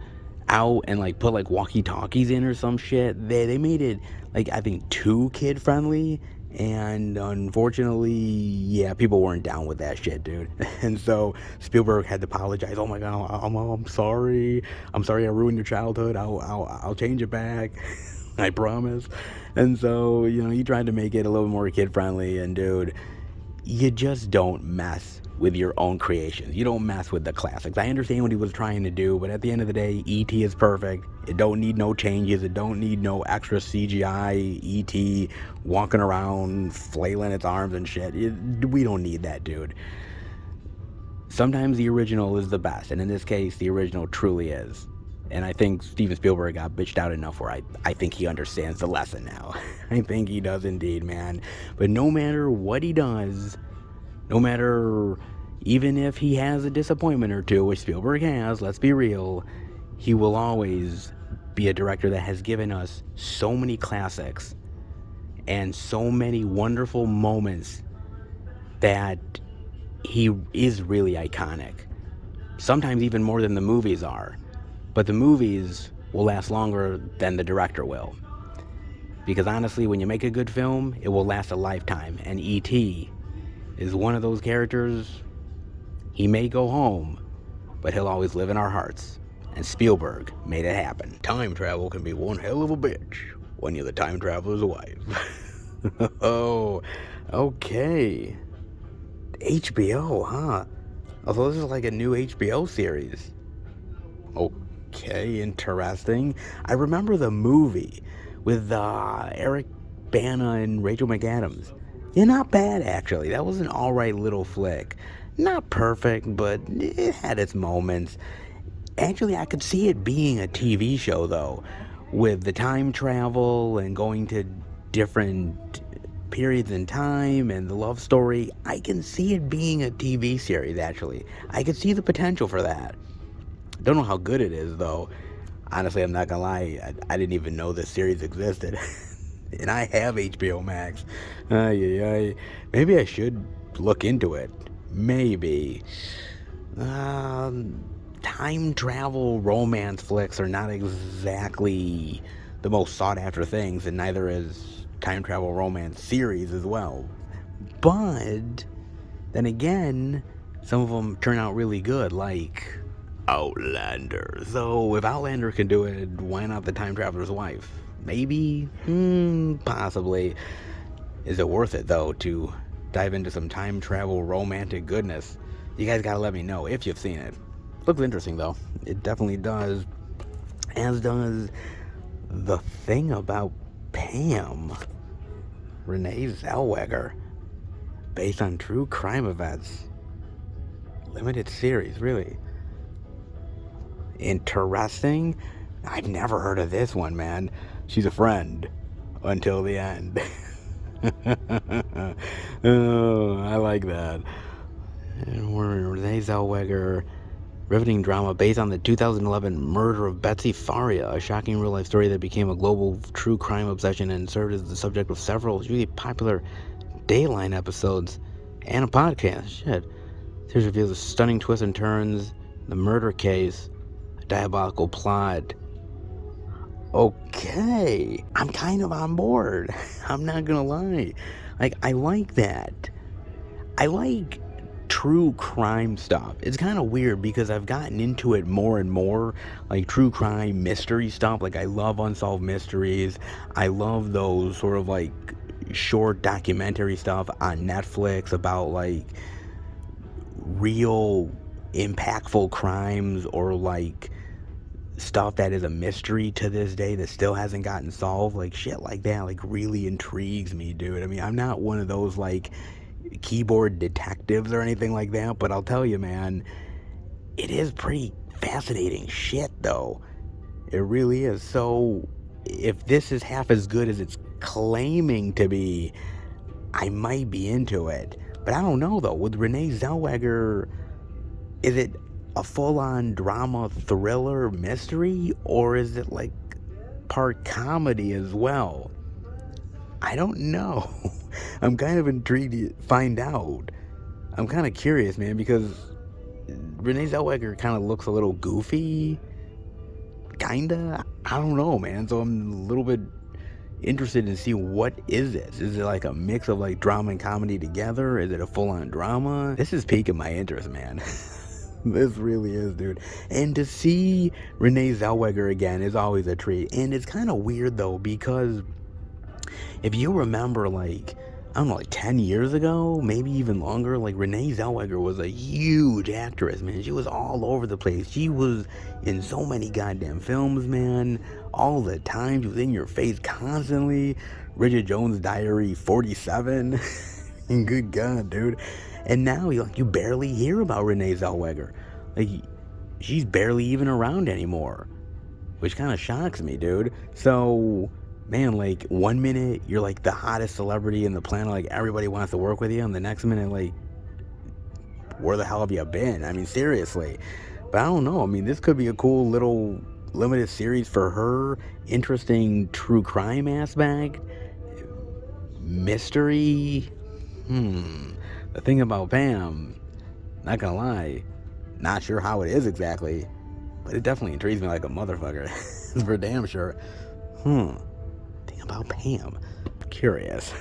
out and like put like walkie-talkies in or some shit. They made it like, I think, too kid-friendly. And unfortunately, yeah, people weren't down with that shit, dude. And so Spielberg had to apologize. Oh my God, I'm sorry. I'm sorry I ruined your childhood. I'll change it back. I promise. And so, you know, he tried to make it a little more kid friendly. And dude, you just don't mess with your own creations. You don't mess with the classics. I understand what he was trying to do, but at the end of the day, E.T. is perfect. It don't need no changes. It don't need no extra CGI E.T. walking around flailing its arms and shit. We don't need that, dude. Sometimes the original is the best, and in this case, the original truly is. And I think Steven Spielberg got bitched out enough where I think he understands the lesson now. I think he does indeed, man. But no matter what he does, no matter, even if he has a disappointment or two, which Spielberg has, let's be real, he will always be a director that has given us so many classics and so many wonderful moments that he is really iconic. Sometimes even more than the movies are. But the movies will last longer than the director will. Because honestly, when you make a good film, it will last a lifetime. And E.T. is one of those characters. He may go home, but he'll always live in our hearts. And Spielberg made it happen. Time travel can be one hell of a bitch when you're the time traveler's wife. Oh, okay. HBO, huh? Although this is like a new HBO series. Okay, interesting. I remember the movie with Eric Bana and Rachel McAdams. Yeah, not bad, actually. That was an alright little flick. Not perfect, but it had its moments. Actually, I could see it being a TV show, though, with the time travel and going to different periods in time and the love story. I can see it being a TV series, actually. I could see the potential for that. Don't know how good it is, though. Honestly, I'm not gonna lie, I didn't even know this series existed. And I have HBO Max. Maybe I should look into it. Maybe. Time travel romance flicks are not exactly the most sought after things, and neither is time travel romance series as well. But then again, some of them turn out really good, like Outlander. So if Outlander can do it, why not The Time Traveler's Wife? Maybe? Possibly. Is it worth it, though, to dive into some time travel romantic goodness? You guys gotta let me know if you've seen it. Looks interesting, though. It definitely does. As does The Thing About Pam. Renee Zellweger. Based on true crime events. Limited series, really. Interesting. I've never heard of this one, man. She's a friend until the end. Oh, I like that. And Renee Zellweger, riveting drama based on the 2011 murder of Betsy Faria, a shocking real-life story that became a global true crime obsession and served as the subject of several really popular Dayline episodes and a podcast. Shit. Series reveals the stunning twists and turns, the murder case, a diabolical plot. Okay, I'm kind of on board. I'm not gonna lie. Like, I like that. I like true crime stuff. It's kind of weird because I've gotten into it more and more, like true crime mystery stuff. Like, I love unsolved mysteries. I love those sort of like short documentary stuff on Netflix about like real impactful crimes, or like stuff that is a mystery to this day that still hasn't gotten solved. Like shit like that like really intrigues me, dude. I mean, I'm not one of those like keyboard detectives or anything like that, but I'll tell you, man, it is pretty fascinating shit, though. It really is. So if this is half as good as it's claiming to be, I might be into it. But I don't know, though. With Renee Zellweger, is it a full-on drama thriller mystery, or is it like part comedy as well? I don't know. I'm kind of intrigued to find out. I'm kind of curious, man, because Renee Zellweger kind of looks a little goofy. Kinda. I don't know, man. So I'm a little bit interested in seeing what is this. Is it like a mix of like drama and comedy together? Is it a full-on drama? This is piquing my interest, man. This really is, dude. And to see Renee Zellweger again is always a treat. And it's kind of weird, though, because if you remember, like, I don't know, like 10 years ago, maybe even longer, like Renee Zellweger was a huge actress, man. She was all over the place. She was in so many goddamn films, man, all the time. She was in your face constantly. Bridget Jones' Diary 47. Good God, dude. And now you barely hear about Renee Zellweger. Like, she's barely even around anymore, which kind of shocks me, dude. So, man, like, 1 minute you're like the hottest celebrity in the planet, like everybody wants to work with you, and the next minute, like, where the hell have you been? I mean, seriously. But I don't know. I mean, this could be a cool little limited series for her. Interesting true crime aspect. Mystery. The Thing About Pam, not gonna lie, not sure how it is exactly, but it definitely intrigues me like a motherfucker. For damn sure. Thing About Pam. Curious.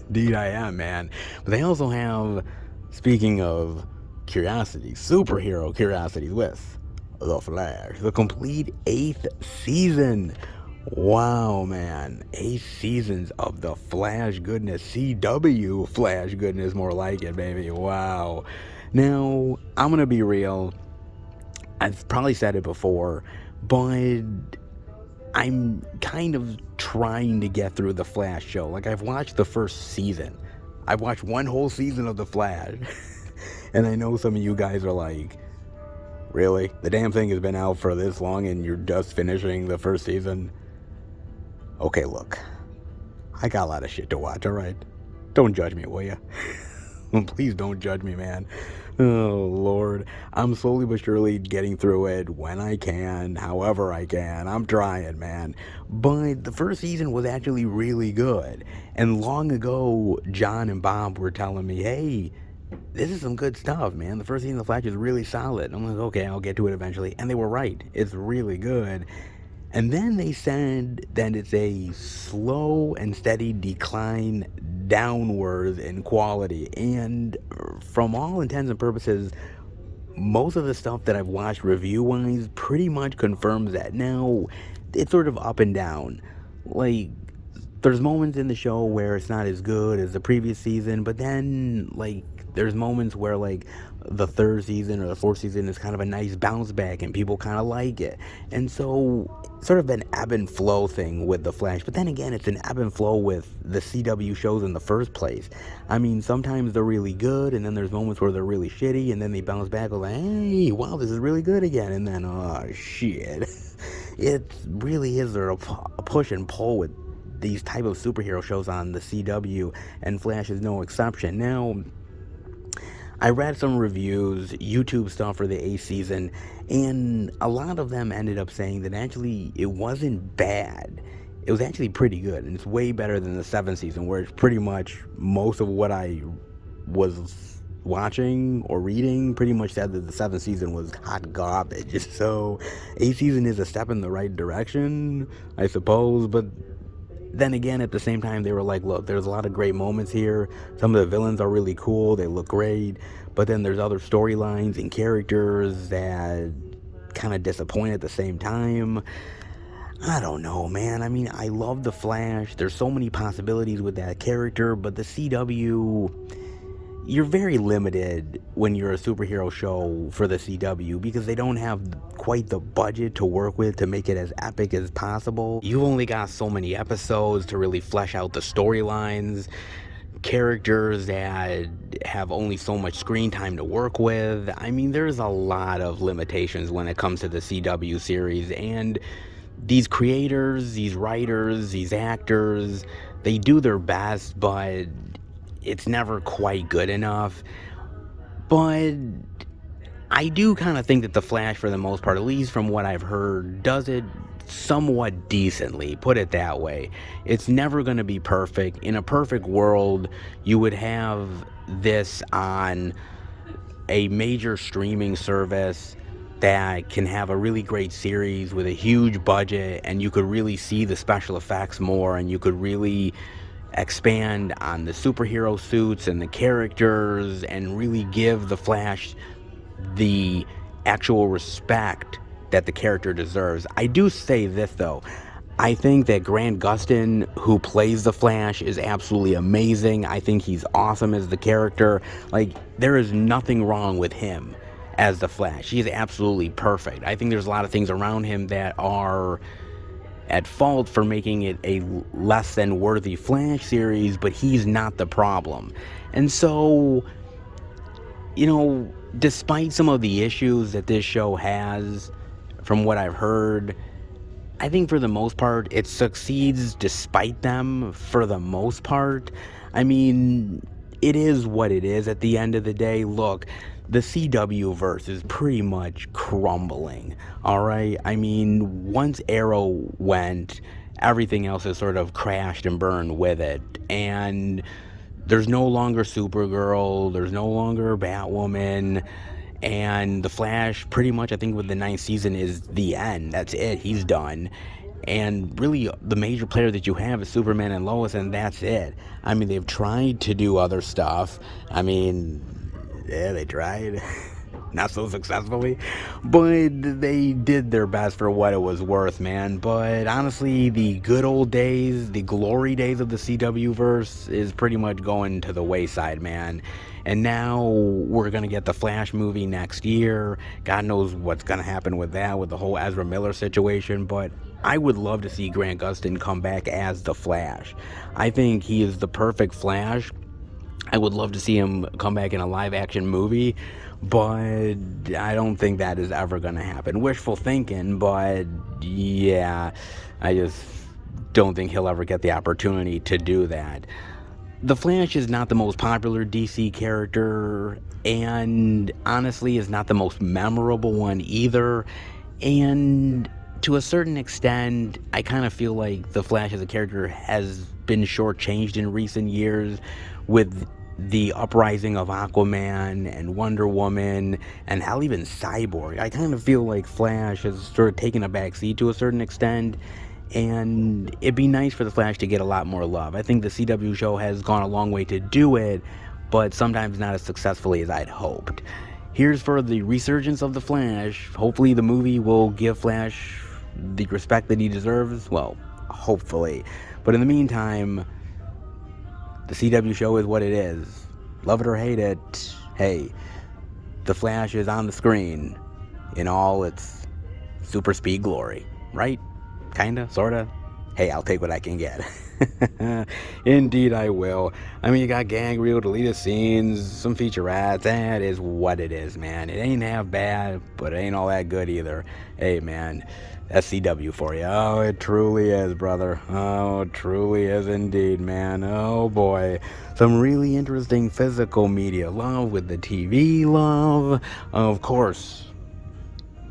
Indeed I am, man. But they also have, speaking of curiosity, superhero curiosities with The Flash. The complete 8th season. Wow, man. 8 seasons of the Flash goodness. CW Flash goodness, more like it, baby. Wow. Now, I'm going to be real. I've probably said it before, but I'm kind of trying to get through the Flash show. Like, I've watched the first season. I've watched one whole season of the Flash. And I know some of you guys are like, really? The damn thing has been out for this long and you're just finishing the first season? Okay, look, I got a lot of shit to watch, alright? Don't judge me, will ya? Please don't judge me, man. Oh, Lord. I'm slowly but surely getting through it when I can, however I can. I'm trying, man. But the first season was actually really good. And long ago, John and Bob were telling me, hey, this is some good stuff, man. The first season of The Flash is really solid. I'm like, okay, I'll get to it eventually. And they were right. It's really good. And then they said that it's a slow and steady decline downwards in quality. And from all intents and purposes, most of the stuff that I've watched review-wise pretty much confirms that. Now, it's sort of up and down. Like, there's moments in the show where it's not as good as the previous season, but then, like, there's moments where, like, the third season or the fourth season is kind of a nice bounce back and people kind of like it. And so, sort of an ebb and flow thing with The Flash. But then again, it's an ebb and flow with the CW shows in the first place. I mean, sometimes they're really good, and then there's moments where they're really shitty, and then they bounce back like, hey, wow, this is really good again. And then, oh, shit. It really is there a push and pull with these type of superhero shows on the CW, and Flash is no exception. Now, I read some reviews, YouTube stuff for the 8th season, and a lot of them ended up saying that actually it wasn't bad. It was actually pretty good, and it's way better than the 7th season, where it's pretty much most of what I was watching or reading pretty much said that the 7th season was hot garbage. So 8th season is a step in the right direction, I suppose, but then again, at the same time, they were like, look, there's a lot of great moments here. Some of the villains are really cool. They look great. But then there's other storylines and characters that kind of disappoint at the same time. I don't know, man. I mean, I love The Flash. There's so many possibilities with that character. But the CW, you're very limited when you're a superhero show for the CW because they don't have quite the budget to work with to make it as epic as possible. You've only got so many episodes to really flesh out the storylines, characters that have only so much screen time to work with. I mean, there's a lot of limitations when it comes to the CW series, and these creators, these writers, these actors, they do their best, but it's never quite good enough. But I do kind of think that The Flash, for the most part, at least from what I've heard, does it somewhat decently, put it that way. It's never going to be perfect. In a perfect world, you would have this on a major streaming service that can have a really great series with a huge budget, and you could really see the special effects more, and you could really expand on the superhero suits and the characters and really give the Flash the actual respect that the character deserves. I do say this though, I think that Grant Gustin, who plays the Flash, is absolutely amazing. I think he's awesome as the character. Like, there is nothing wrong with him as the Flash. He is absolutely perfect. I think there's a lot of things around him that are at fault for making it a less than worthy Flash series, but he's not the problem. And so, you know, despite some of the issues that this show has, from what I've heard, I think for the most part it succeeds despite them for the most part. I mean, it is what it is at the end of the day. Look, the CW verse is pretty much crumbling, alright? I mean, once Arrow went, everything else has sort of crashed and burned with it, and there's no longer Supergirl, there's no longer Batwoman, and the Flash, pretty much, I think with the 9th season, is the end. That's it, he's done. And really, the major player that you have is Superman and Lois, and that's it. I mean, they've tried to do other stuff. I mean, yeah, they tried. Not so successfully, but they did their best for what it was worth, man. But honestly, the good old days, the glory days of the CW verse is pretty much going to the wayside, man. And now we're gonna get the Flash movie next year. God knows what's gonna happen with that, with the whole Ezra Miller situation, but I would love to see Grant Gustin come back as the Flash. I think he is the perfect Flash. I would love to see him come back in a live-action movie, but I don't think that is ever going to happen. Wishful thinking, but yeah, I just don't think he'll ever get the opportunity to do that. The Flash is not the most popular DC character, and honestly is not the most memorable one either, and to a certain extent, I kind of feel like the Flash as a character has been shortchanged in recent years with the uprising of Aquaman and Wonder Woman and hell, even Cyborg. I kind of feel like Flash has sort of taken a backseat to a certain extent, and it'd be nice for the Flash to get a lot more love. I think the CW show has gone a long way to do it, but sometimes not as successfully as I'd hoped. Here's for the resurgence of the Flash. Hopefully the movie will give Flash the respect that he deserves. Well, hopefully. But in the meantime, the CW show is what it is. Love it or hate it, hey, the Flash is on the screen in all its super speed glory, right? Kinda, sorta. Hey, I'll take what I can get. Indeed I will. I mean, you got gang reel, deleted scenes, some featurettes. That is what it is, man. It ain't half bad, but it ain't all that good either. Hey, man, that's CW for you. Oh, it truly is, brother. Oh, it truly is indeed, man. Oh, boy. Some really interesting physical media love with the TV love. Of course,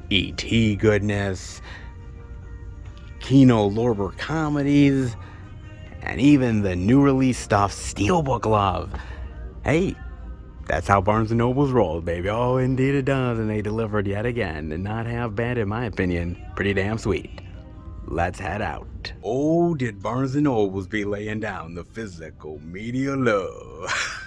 E.T. goodness. Kino Lorber comedies, and even the new release stuff, Steelbook love. Hey, that's how Barnes & Noble's rolls, baby. Oh, indeed it does, and they delivered yet again, and not half bad in my opinion. Pretty damn sweet. Let's head out. Oh, did Barnes & Noble's be laying down the physical media love.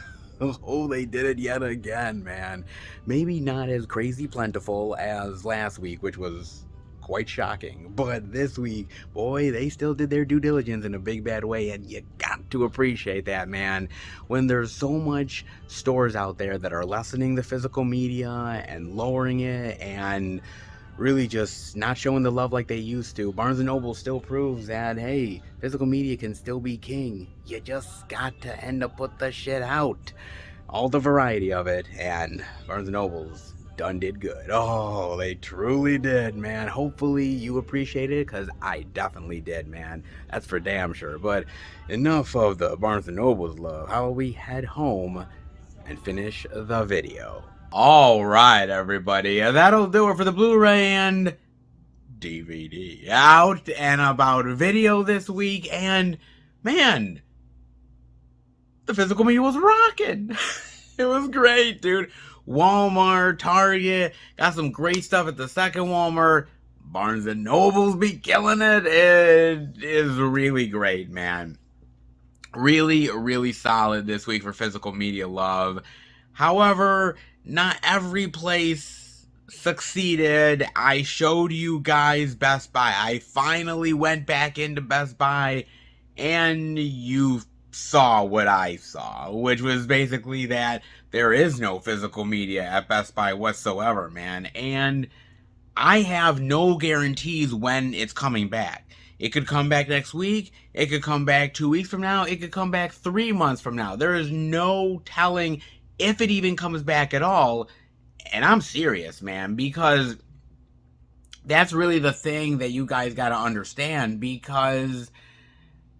Oh, they did it yet again, man. Maybe not as crazy plentiful as last week, which was quite shocking, but this week, boy, they still did their due diligence in a big bad way, and you got to appreciate that, man. When there's so much stores out there that are lessening the physical media and lowering it and really just not showing the love like they used to, Barnes & Noble still proves that, hey, physical media can still be king. You just got to end up put the shit out. All the variety of it, and Barnes & Noble's done did good. Oh, they truly did, man. Hopefully you appreciate it, because I definitely did, man. That's for damn sure. But enough of the Barnes & Noble's love. How about we head home and finish the video? All right, everybody. That'll do it for the Blu-ray and DVD. Out and about video this week. And, man, the physical media was rocking. It was great, dude. Walmart, Target, got some great stuff at the second Walmart. Barnes & Noble's be killing it. It is really great, man. Really, really solid this week for physical media love. However, not every place succeeded. I showed you guys Best Buy. I finally went back into Best Buy, and you saw what I saw, which was basically that there is no physical media at Best Buy whatsoever, man. And I have no guarantees when it's coming back. It could come back next week. It could come back 2 weeks from now. It could come back 3 months from now. There is no telling if it even comes back at all. And I'm serious, man, because that's really the thing that you guys got to understand. Because,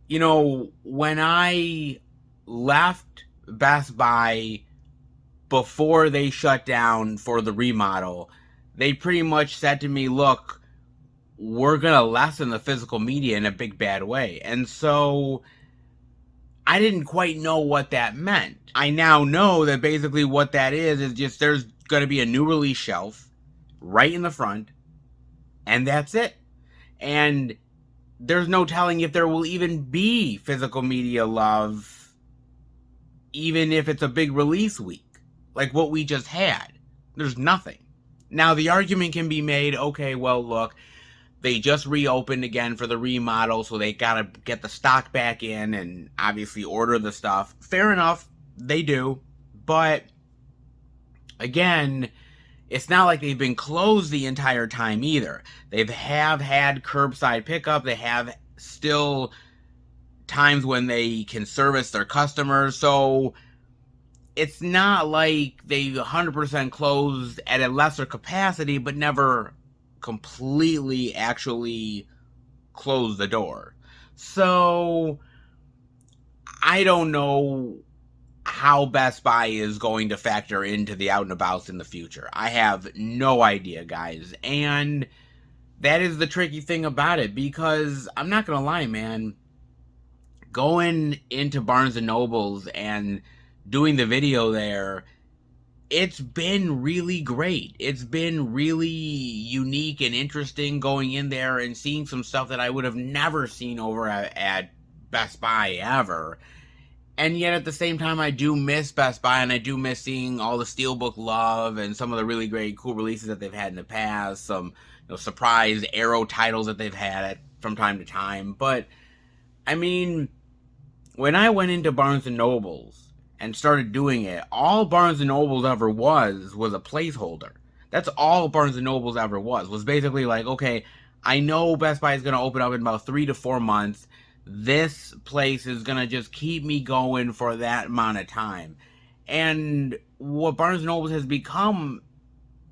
you know, when I left Best Buy before they shut down for the remodel, they pretty much said to me, look, we're going to lessen the physical media in a big bad way. And so I didn't quite know what that meant. I now know that basically what that is just there's going to be a new release shelf right in the front, and that's it. And there's no telling if there will even be physical media love, even if it's a big release week, like what we just had. There's nothing. Now, the argument can be made, okay, well, look, they just reopened again for the remodel, so they gotta get the stock back in and obviously order the stuff. Fair enough, they do. But, again, it's not like they've been closed the entire time either. They have had curbside pickup. They have still times when they can service their customers. So it's not like they 100% closed at a lesser capacity, but never completely actually closed the door. So I don't know how Best Buy is going to factor into the out and abouts in the future. I have no idea, guys. And that is the tricky thing about it, because I'm not going to lie, man. Going into Barnes & Noble's and doing the video there, it's been really great. It's been really unique and interesting going in there and seeing some stuff that I would have never seen over at Best Buy ever. And yet at the same time, I do miss Best Buy, and I do miss seeing all the Steelbook love and some of the really great, cool releases that they've had in the past, some surprise Arrow titles that they've had from time to time. But, I mean, when I went into Barnes & Noble's and started doing it, all Barnes & Noble's ever was a placeholder. That's all Barnes & Noble's ever was basically like, okay, I know Best Buy is going to open up in about 3 to 4 months. This place is going to just keep me going for that amount of time. And what Barnes & Noble has become,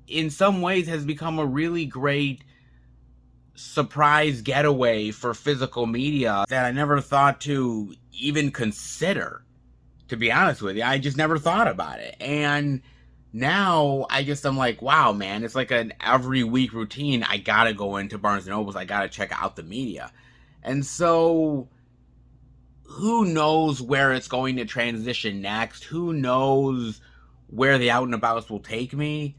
in some ways, has become a really great surprise getaway for physical media that I never thought to even consider. To be honest with you, I just never thought about it. And now I'm like, wow, man, it's like an every week routine. I gotta go into Barnes & Noble's. I gotta check out the media. And so, who knows where it's going to transition next? Who knows where the Out and Abouts will take me?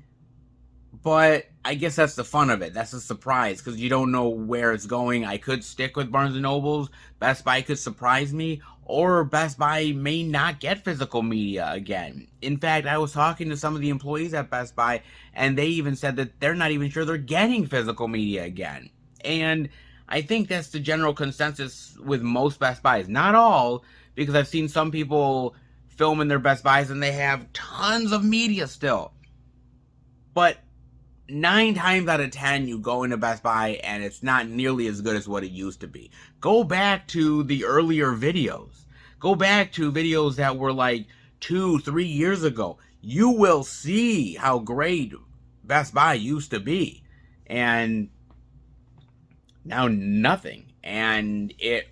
But I guess that's the fun of it. That's the surprise, because you don't know where it's going. I could stick with Barnes & Noble's. Best Buy could surprise me. Or Best Buy may not get physical media again. In fact, I was talking to some of the employees at Best Buy, and they even said that they're not even sure they're getting physical media again. And I think that's the general consensus with most Best Buys. Not all, because I've seen some people film in their Best Buys and they have tons of media still. But 9 times out of 10, you go into Best Buy and it's not nearly as good as what it used to be. Go back to the earlier videos. Go back to videos that were like 2-3 years ago. You will see how great Best Buy used to be. And now nothing. And it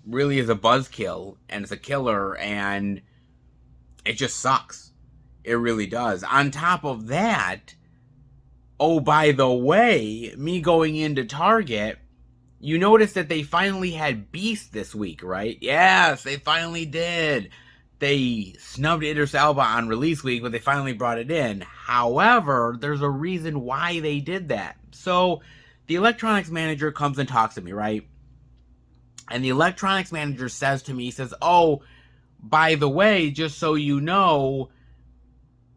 really is a buzzkill, and it's a killer, and it just sucks. It really does. On top of that, oh, by the way, me going into Target, you notice that they finally had Beast this week, right? Yes, they finally did. They snubbed Idris Elba on release week, but they finally brought it in. However, there's a reason why they did that. So, the electronics manager comes and talks to me, right? And the electronics manager says to me, he says, oh, by the way, just so you know,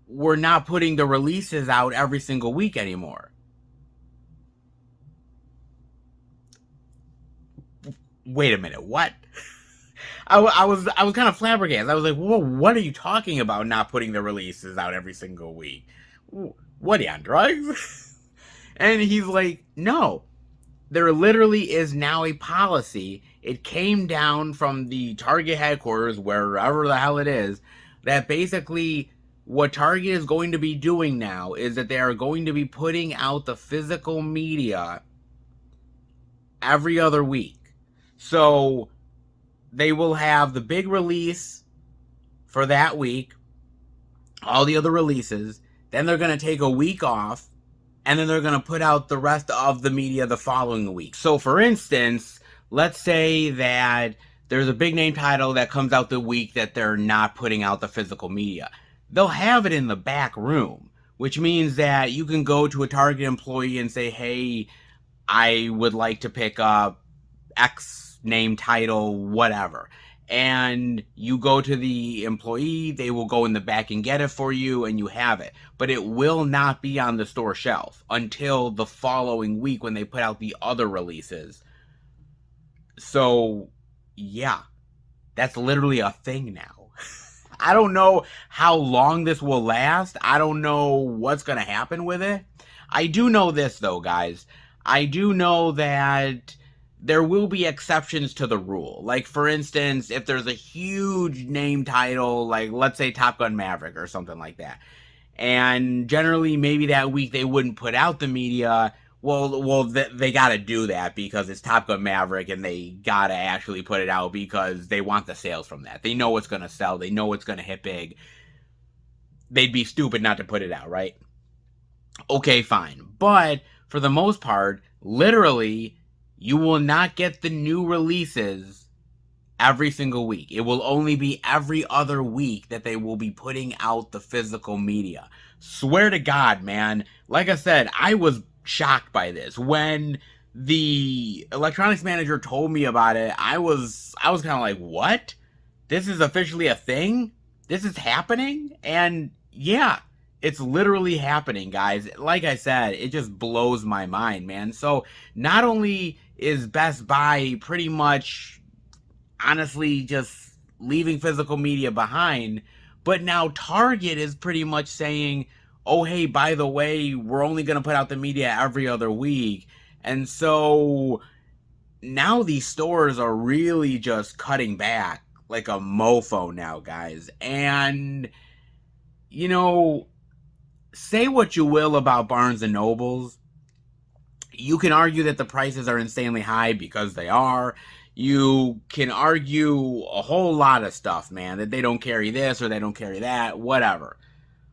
we're not putting the releases out every single week anymore. Wait a minute, what? I was kind of flabbergasted. I was like, whoa, what are you talking about, not putting the releases out every single week? What, are you on drugs? And he's like, no. There literally is now a policy. It came down from the Target headquarters, wherever the hell it is, that basically what Target is going to be doing now is that they are going to be putting out the physical media every other week. So they will have the big release for that week, all the other releases, then they're going to take a week off, and then they're going to put out the rest of the media the following week. So for instance, let's say that there's a big name title that comes out the week that they're not putting out the physical media. They'll have it in the back room, which means that you can go to a Target employee and say, hey, I would like to pick up X name, title, whatever. And you go to the employee, they will go in the back and get it for you, and you have it. But it will not be on the store shelf until the following week when they put out the other releases. So, yeah, that's literally a thing now. I don't know how long this will last. I don't know what's going to happen with it. I do know this, though, guys. I do know that there will be exceptions to the rule. Like, for instance, if there's a huge name title, like, let's say Top Gun Maverick or something like that, and generally maybe that week they wouldn't put out the media, well, they gotta do that because it's Top Gun Maverick, and they gotta actually put it out because they want the sales from that. They know it's gonna sell. They know it's gonna hit big. They'd be stupid not to put it out, right? Okay, fine. But for the most part, literally, you will not get the new releases every single week. It will only be every other week that they will be putting out the physical media. Swear to God, man. Like I said, I was shocked by this. When the electronics manager told me about it, I was kind of like, what? This is officially a thing? This is happening? And yeah, it's literally happening, guys. Like I said, it just blows my mind, man. So not only is Best Buy pretty much honestly just leaving physical media behind, but now Target is pretty much saying, oh, hey, by the way, we're only going to put out the media every other week. And so now these stores are really just cutting back like a mofo now, guys. And, you know, say what you will about Barnes and Nobles. You can argue that the prices are insanely high because they are. You can argue a whole lot of stuff, man, that they don't carry this or they don't carry that, whatever.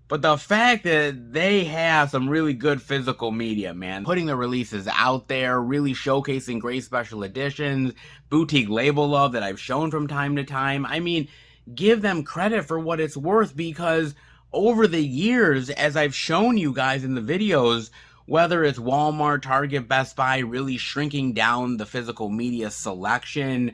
But the fact that they have some really good physical media, man, putting the releases out there, really showcasing great special editions, boutique label love that I've shown from time to time. I mean, give them credit for what it's worth, because over the years, as I've shown you guys in the videos, whether it's Walmart, Target, Best Buy really shrinking down the physical media selection,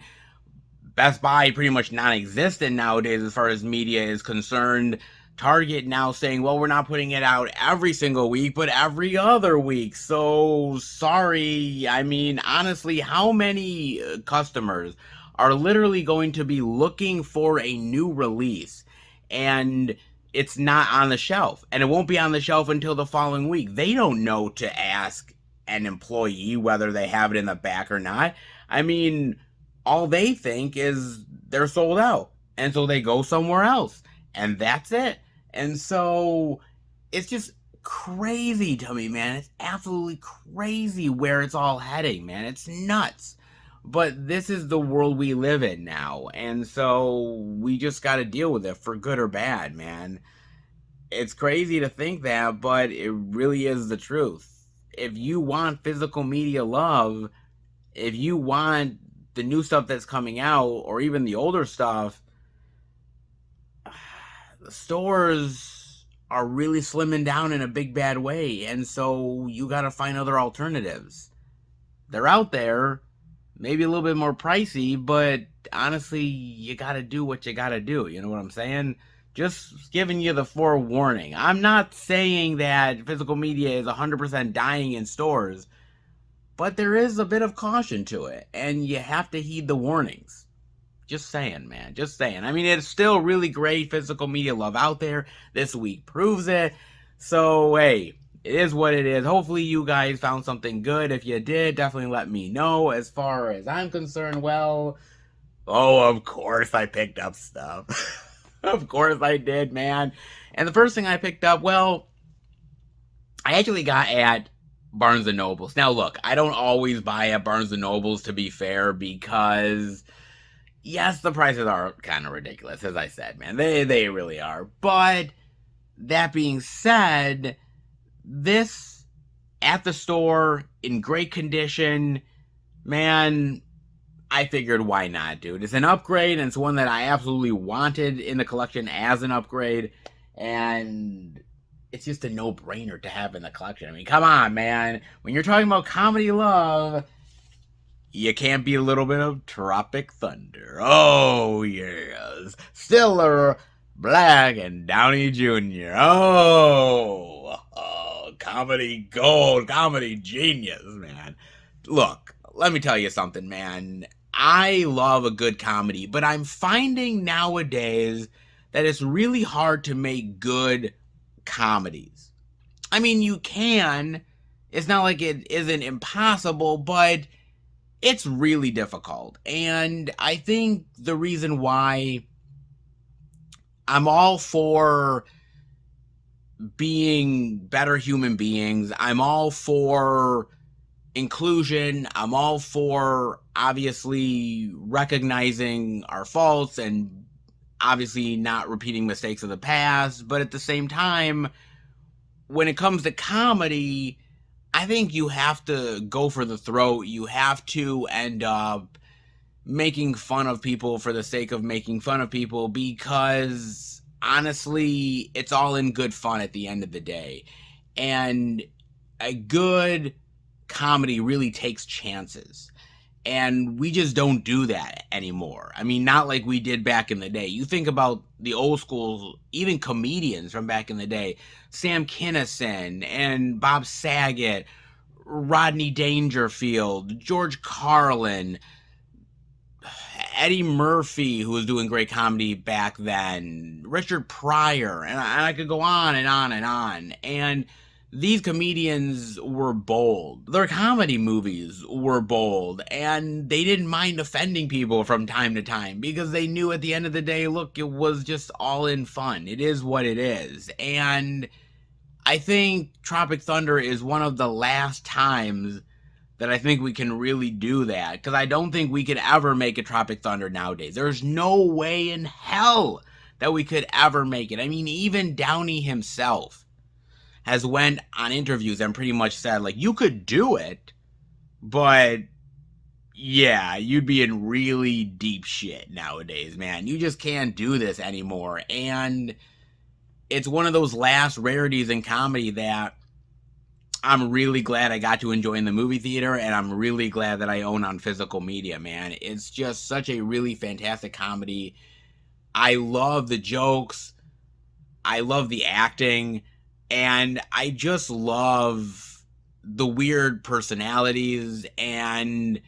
Best Buy pretty much non-existent nowadays as far as media is concerned, Target now saying, well, we're not putting it out every single week, but every other week. So, sorry. I mean, honestly, how many customers are literally going to be looking for a new release and it's not on the shelf, and it won't be on the shelf until the following week? They don't know to ask an employee whether they have it in the back or not. I mean, all they think is they're sold out, and so they go somewhere else, and that's it. And so it's just crazy to me, man. It's absolutely crazy where it's all heading, man. It's nuts. But this is the world we live in now, and so we just got to deal with it for good or bad, man. It's crazy to think that, but it really is the truth. If you want physical media love, if you want the new stuff that's coming out, or even the older stuff, the stores are really slimming down in a big bad way, and so you got to find other alternatives. They're out there, maybe a little bit more pricey, but honestly, you got to do what you got to do. You know what I'm saying? Just giving you the forewarning. I'm not saying that physical media is 100% dying in stores, but there is a bit of caution to it, and you have to heed the warnings. Just saying, man. Just saying. I mean, it's still really great physical media love out there. This week proves it. So, hey, it is what it is. Hopefully you guys found something good. If you did, definitely let me know. As far as I'm concerned, well, oh, of course I picked up stuff. Of course I did, man. And the first thing I picked up, well, I actually got at Barnes & Nobles. Now, look, I don't always buy at Barnes & Nobles, to be fair, because yes, the prices are kind of ridiculous, as I said, man. They really are. But that being said, this at the store in great condition, man, I figured why not, dude. It's an upgrade, and it's one that I absolutely wanted in the collection as an upgrade, and it's just a no-brainer to have in the collection. I mean, come on, man. When you're talking about comedy love, you can't be a little bit of Tropic Thunder. Oh, yes. Stiller, Black, and Downey Jr. Oh, comedy gold, comedy genius, man. Look, let me tell you something, man. I love a good comedy, but I'm finding nowadays that it's really hard to make good comedies. I mean, you can. It's not like it isn't impossible, but it's really difficult. And I think the reason why I'm all for being better human beings, I'm all for inclusion, I'm all for obviously recognizing our faults and obviously not repeating mistakes of the past, but at the same time, when it comes to comedy, I think you have to go for the throat. You have to end up making fun of people for the sake of making fun of people, because honestly, it's all in good fun at the end of the day. And a good comedy really takes chances. And we just don't do that anymore. I mean, not like we did back in the day. You think about the old school, even comedians from back in the day, Sam Kinison and Bob Saget, Rodney Dangerfield, George Carlin, Eddie Murphy, who was doing great comedy back then, Richard Pryor, and I could go on and on and on. And these comedians were bold. Their comedy movies were bold, and they didn't mind offending people from time to time, because they knew at the end of the day, look, it was just all in fun. It is what it is. And I think Tropic Thunder is one of the last times that I think we can really do that, because I don't think we could ever make a Tropic Thunder nowadays. There's no way in hell that we could ever make it. I mean, even Downey himself has went on interviews and pretty much said, like, you could do it, but yeah, you'd be in really deep shit nowadays, man. You just can't do this anymore. And it's one of those last rarities in comedy that I'm really glad I got to enjoy in the movie theater, and I'm really glad that I own on physical media, man. It's just such a really fantastic comedy. I love the jokes. I love the acting. And I just love the weird personalities, and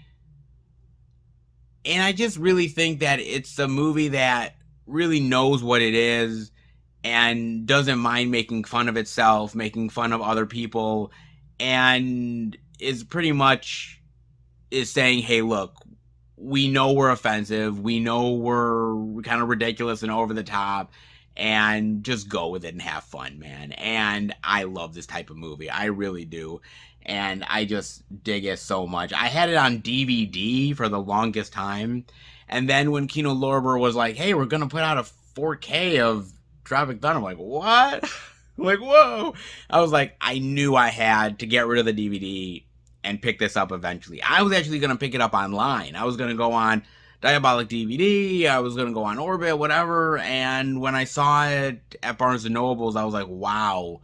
I just really think that it's a movie that really knows what it is and doesn't mind making fun of itself, making fun of other people, and is pretty much is saying, hey, look, we know we're offensive, we know we're kind of ridiculous and over the top, and just go with it and have fun, man. And I love this type of movie. I really do. And I just dig it so much. I had it on DVD for the longest time. And then when Kino Lorber was like, hey, we're going to put out a 4K of Tropic Thunder, I'm like, what? I'm like, whoa. I was like, I knew I had to get rid of the DVD and pick this up eventually. I was actually going to pick it up online. I was going to go on Diabolic DVD, I was going to go on Orbit, whatever, and when I saw it at Barnes & Noble's, I was like, wow,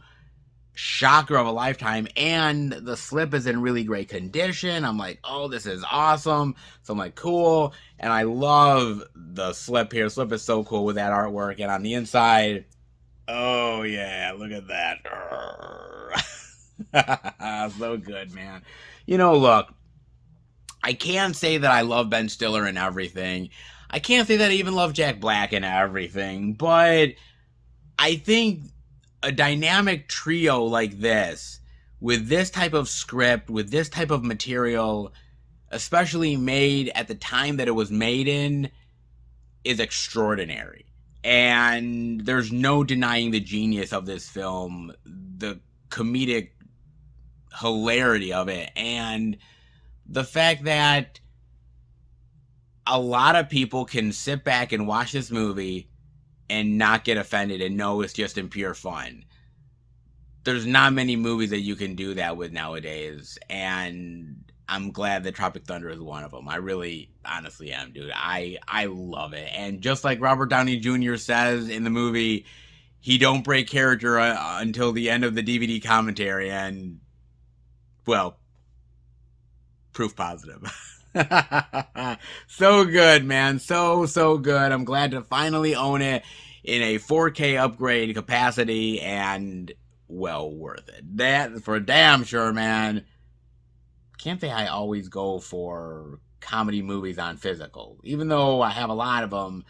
shocker of a lifetime, and the slip is in really great condition. I'm like, oh, this is awesome. So I'm like, cool, and I love the slip here. The slip is so cool with that artwork, and on the inside, oh yeah, look at that. So good, man. You know, look, I can't say that I love Ben Stiller and everything. I can't say that I even love Jack Black and everything. But I think a dynamic trio like this, with this type of script, with this type of material, especially made at the time that it was made in, is extraordinary. And there's no denying the genius of this film, the comedic hilarity of it, and the fact that a lot of people can sit back and watch this movie and not get offended and know it's just in pure fun. There's not many movies that you can do that with nowadays, and I'm glad that Tropic Thunder is one of them. I really, honestly am, dude. I love it. And just like Robert Downey Jr. says in the movie, he don't break character until the end of the DVD commentary, and, well, proof positive. So good, man. So good. I'm glad to finally own it in a 4K upgrade capacity, and well worth it. That for damn sure, man. Can't say I always go for comedy movies on physical, even though I have a lot of them.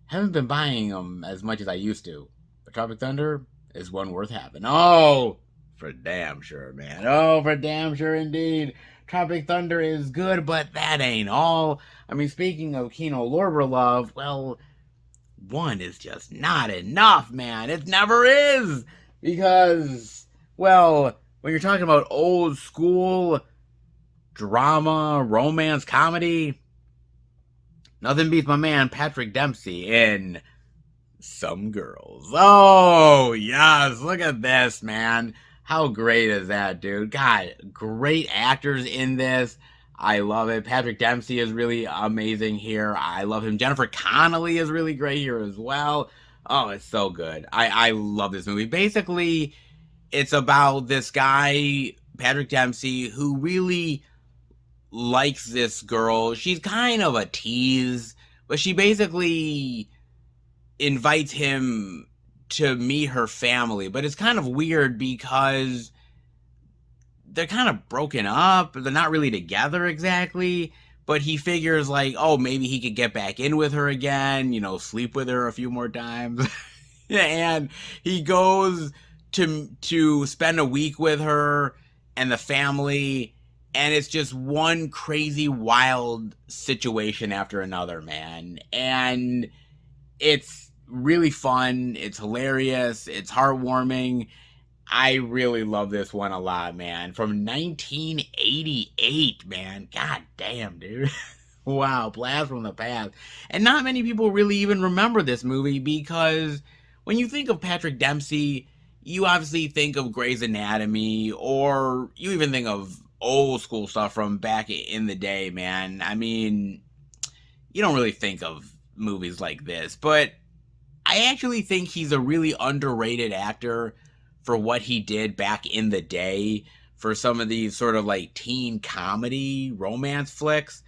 Haven't been buying them as much as I used to. But Tropic Thunder is one worth having. Oh, for damn sure, man. Oh, for damn sure indeed. Tropic Thunder is good, but that ain't all. I mean, speaking of Kino Lorber love, well, one is just not enough, man. It never is. Because, well, when you're talking about old school drama, romance, comedy, nothing beats my man Patrick Dempsey in Some Girls. Oh, yes. Look at this, man. How great is that, dude? God, great actors in this. I love it. Patrick Dempsey is really amazing here. I love him. Jennifer Connelly is really great here as well. Oh, it's so good. I love this movie. Basically, it's about this guy, Patrick Dempsey, who really likes this girl. She's kind of a tease, but she basically invites him to meet her family. But it's kind of weird because they're kind of broken up. They're not really together exactly. But he figures like, oh, maybe he could get back in with her again, you know, sleep with her a few more times. And he goes to spend a week with her and the family, and it's just one crazy wild situation after another, man. And it's really fun, it's hilarious, it's heartwarming. I really love this one a lot, man. From 1988, man. God damn, dude. Wow, blast from the past. And not many people really even remember this movie because when you think of Patrick Dempsey, you obviously think of Grey's Anatomy, or you even think of old school stuff from back in the day, man. I mean, you don't really think of movies like this, but I actually think he's a really underrated actor for what he did back in the day for some of these sort of like teen comedy romance flicks.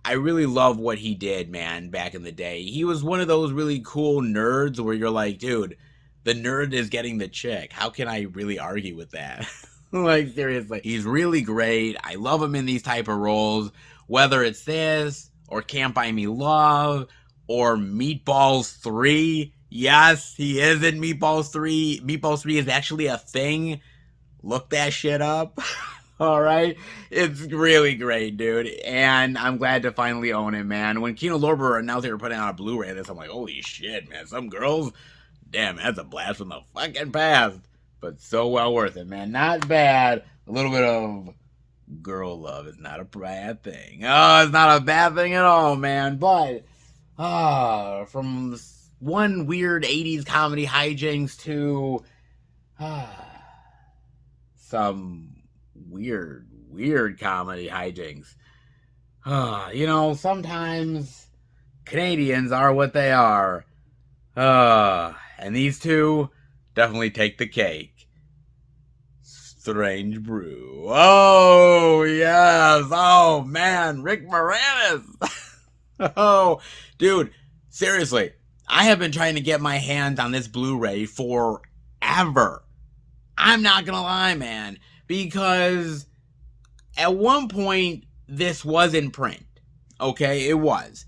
I really love what he did, man, back in the day. He was one of those really cool nerds where you're like, dude, the nerd is getting the chick. How can I really argue with that? Like, seriously. He's really great. I love him in these type of roles, whether it's this or Can't Buy Me Love or Meatballs 3. Yes, he is in Meatballs 3. Meatballs 3 is actually a thing. Look that shit up. All right? It's really great, dude. And I'm glad to finally own it, man. When Kino Lorber announced they were putting out a Blu-ray of this, I'm like, holy shit, man. Some girls, damn, that's a blast from the fucking past. But so well worth it, man. Not bad. A little bit of girl love is not a bad thing. Oh, it's not a bad thing at all, man. But, from one weird 80s comedy hijinks to some weird comedy hijinks. You know, sometimes Canadians are what they are. And these two definitely take the cake. Strange Brew. Oh, yes. Oh, man. Rick Moranis. Oh, dude. Seriously. I have been trying to get my hands on this Blu-ray forever. I'm not gonna lie, man. Because at one point, this was in print. Okay? It was.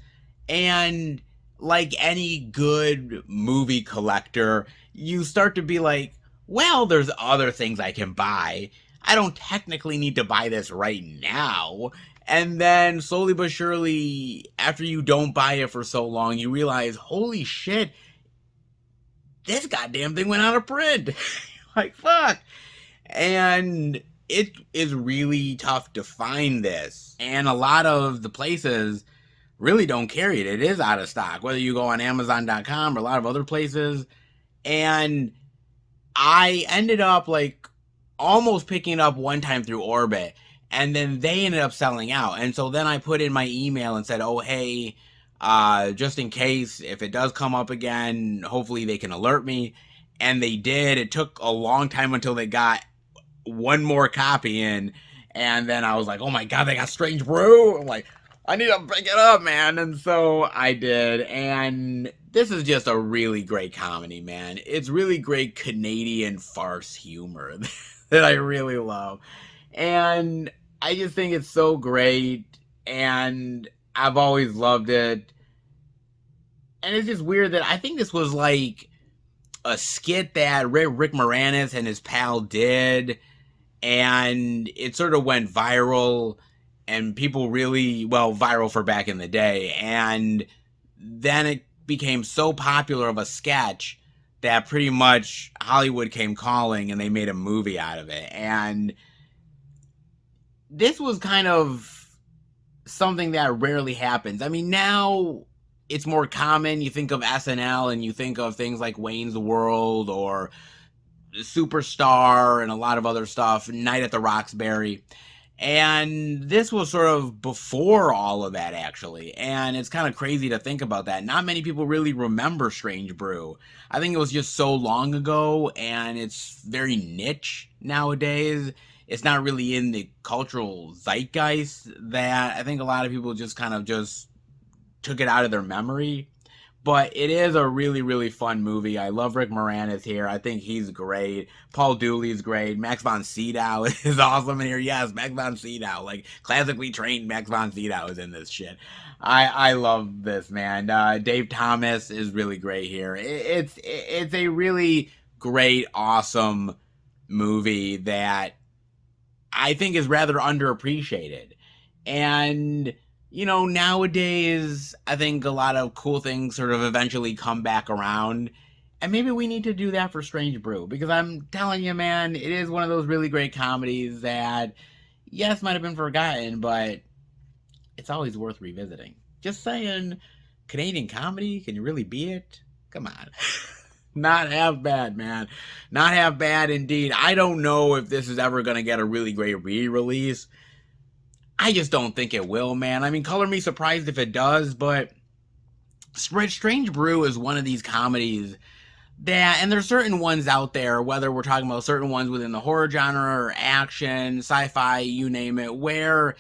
And like any good movie collector, you start to be like, well, there's other things I can buy. I don't technically need to buy this right now. And then slowly but surely, after you don't buy it for so long, you realize, holy shit, this goddamn thing went out of print. Like, fuck. And it is really tough to find this. And a lot of the places really don't carry it. It is out of stock, whether you go on Amazon.com or a lot of other places. And I ended up like almost picking it up one time through Orbit, and then they ended up selling out. And so then I put in my email and said, oh, hey, just in case, if it does come up again, hopefully they can alert me. And they did. It took a long time until they got one more copy in. And then I was like, oh my God, they got Strange Brew. I'm like, I need to pick it up, man. And so I did. And this is just a really great comedy, man. It's really great Canadian farce humor that I really love. And I just think it's so great. And I've always loved it. And it's just weird that I think this was like a skit that Rick Moranis and his pal did. And it sort of went viral. And people really, well, viral for back in the day. And then it became so popular of a sketch that pretty much Hollywood came calling and they made a movie out of it. And this was kind of something that rarely happens. I mean, now it's more common. You think of SNL and you think of things like Wayne's World or Superstar and a lot of other stuff, Night at the Roxbury. And this was sort of before all of that, actually. And it's kind of crazy to think about that. Not many people really remember Strange Brew. I think it was just so long ago, and it's very niche nowadays. It's not really in the cultural zeitgeist that I think a lot of people just kind of just took it out of their memory. But it is a really, really fun movie. I love Rick Moranis here. I think he's great. Paul Dooley's great. Max von Sydow is awesome in here. Yes, Max von Sydow. Like, classically trained Max von Sydow is in this shit. I love this, man. Dave Thomas is really great here. It's a really great, awesome movie that I think is rather underappreciated. And you know, nowadays, I think a lot of cool things sort of eventually come back around. And maybe we need to do that for Strange Brew. Because I'm telling you, man, it is one of those really great comedies that, yes, might have been forgotten, but it's always worth revisiting. Just saying, Canadian comedy, can you really beat it? Come on. Not half bad, man. Not half bad indeed. I don't know if this is ever going to get a really great re-release. I just don't think it will, man. I mean, color me surprised if it does, but Strange Brew is one of these comedies that, and there's certain ones out there, whether we're talking about certain ones within the horror genre or action, sci-fi, you name it, where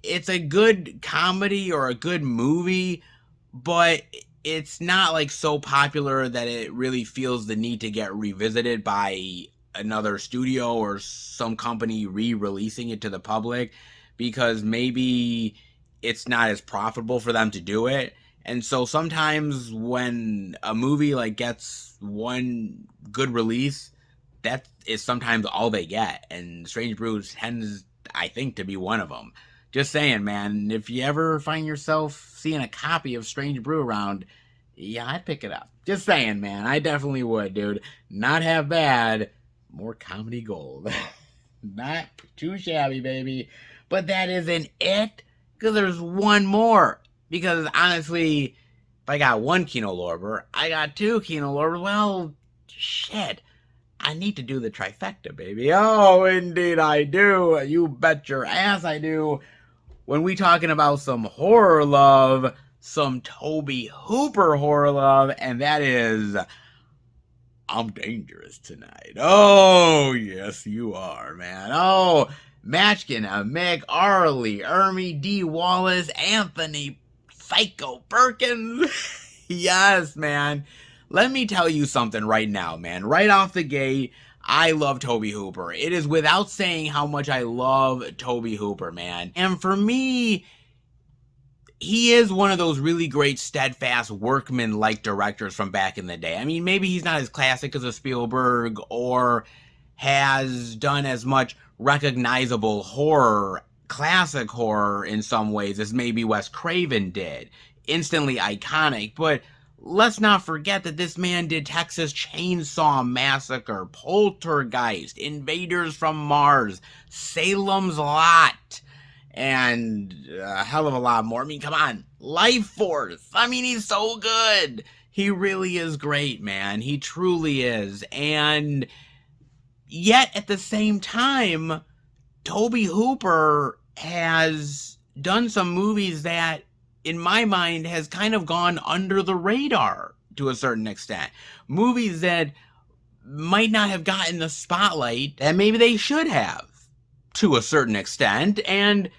it's a good comedy or a good movie, but it's not like so popular that it really feels the need to get revisited by another studio or some company re-releasing it to the public, because maybe it's not as profitable for them to do it. And so sometimes when a movie like gets one good release, that is sometimes all they get. And Strange Brew tends, I think, to be one of them. Just saying, man, if you ever find yourself seeing a copy of Strange Brew around, yeah, I'd pick it up. Just saying, man, I definitely would, dude. Not half bad. More comedy gold. Not too shabby, baby. But that isn't it, because there's one more. Because honestly, if I got one Kino Lorber, I got two Kino Lorbers. Well, shit. I need to do the trifecta, baby. Oh, indeed I do. You bet your ass I do. When we talking about some horror love, some Tobe Hooper horror love, and that is I'm Dangerous Tonight. Oh, yes, you are, man. Oh, Matchkin, Mick, Arlie, Ermy, D. Wallace, Anthony, Psycho Perkins. Yes, man. Let me tell you something right now, man. Right off the gate, I love Tobe Hooper. It is without saying how much I love Tobe Hooper, man. And for me, he is one of those really great, steadfast, workman-like directors from back in the day. I mean, maybe he's not as classic as a Spielberg or has done as much recognizable horror, classic horror in some ways, as maybe Wes Craven did. Instantly iconic, but let's not forget that this man did Texas Chainsaw Massacre, Poltergeist, Invaders from Mars, Salem's Lot, and a hell of a lot more. I mean, come on. Life Force. I mean, he's so good. He really is great, man. He truly is. And yet, at the same time, Tobe Hooper has done some movies that, in my mind, has kind of gone under the radar to a certain extent. Movies that might not have gotten the spotlight that maybe they should have to a certain extent. And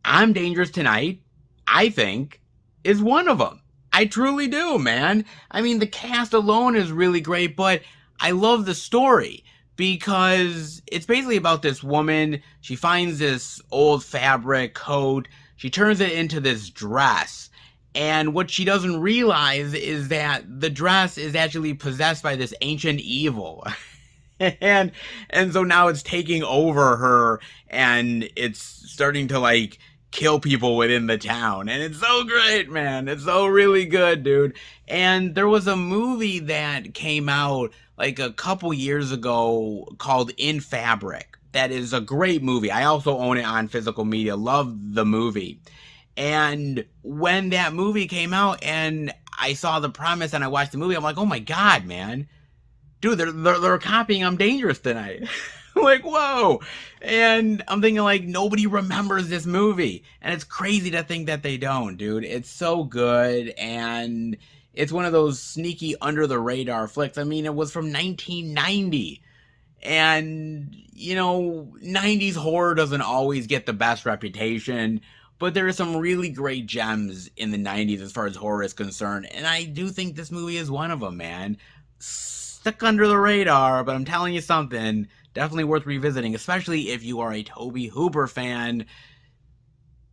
I'm Dangerous Tonight, I think, is one of them. I truly do, man. I mean, the cast alone is really great, but I love the story because it's basically about this woman. She finds this old fabric coat. She turns it into this dress. And what she doesn't realize is that the dress is actually possessed by this ancient evil. and so now it's taking over her, and it's starting to, like, kill people within the town. And it's so great, man. It's so really good, dude. And there was a movie that came out like a couple years ago called In Fabric. That is a great movie. I also own it on physical media. Love the movie. And when that movie came out and I saw the premise and I watched the movie, I'm like, oh my God, man. Dude, they're copying I'm Dangerous Tonight. Like, whoa. And I'm thinking, like, nobody remembers this movie. And it's crazy to think that they don't, dude. It's so good. And it's one of those sneaky under the radar flicks. I mean, it was from 1990. And, you know, 90s horror doesn't always get the best reputation, but there are some really great gems in the 90s as far as horror is concerned. And I do think this movie is one of them, man. Stuck under the radar, but I'm telling you something, definitely worth revisiting, especially if you are a Tobe Hooper fan.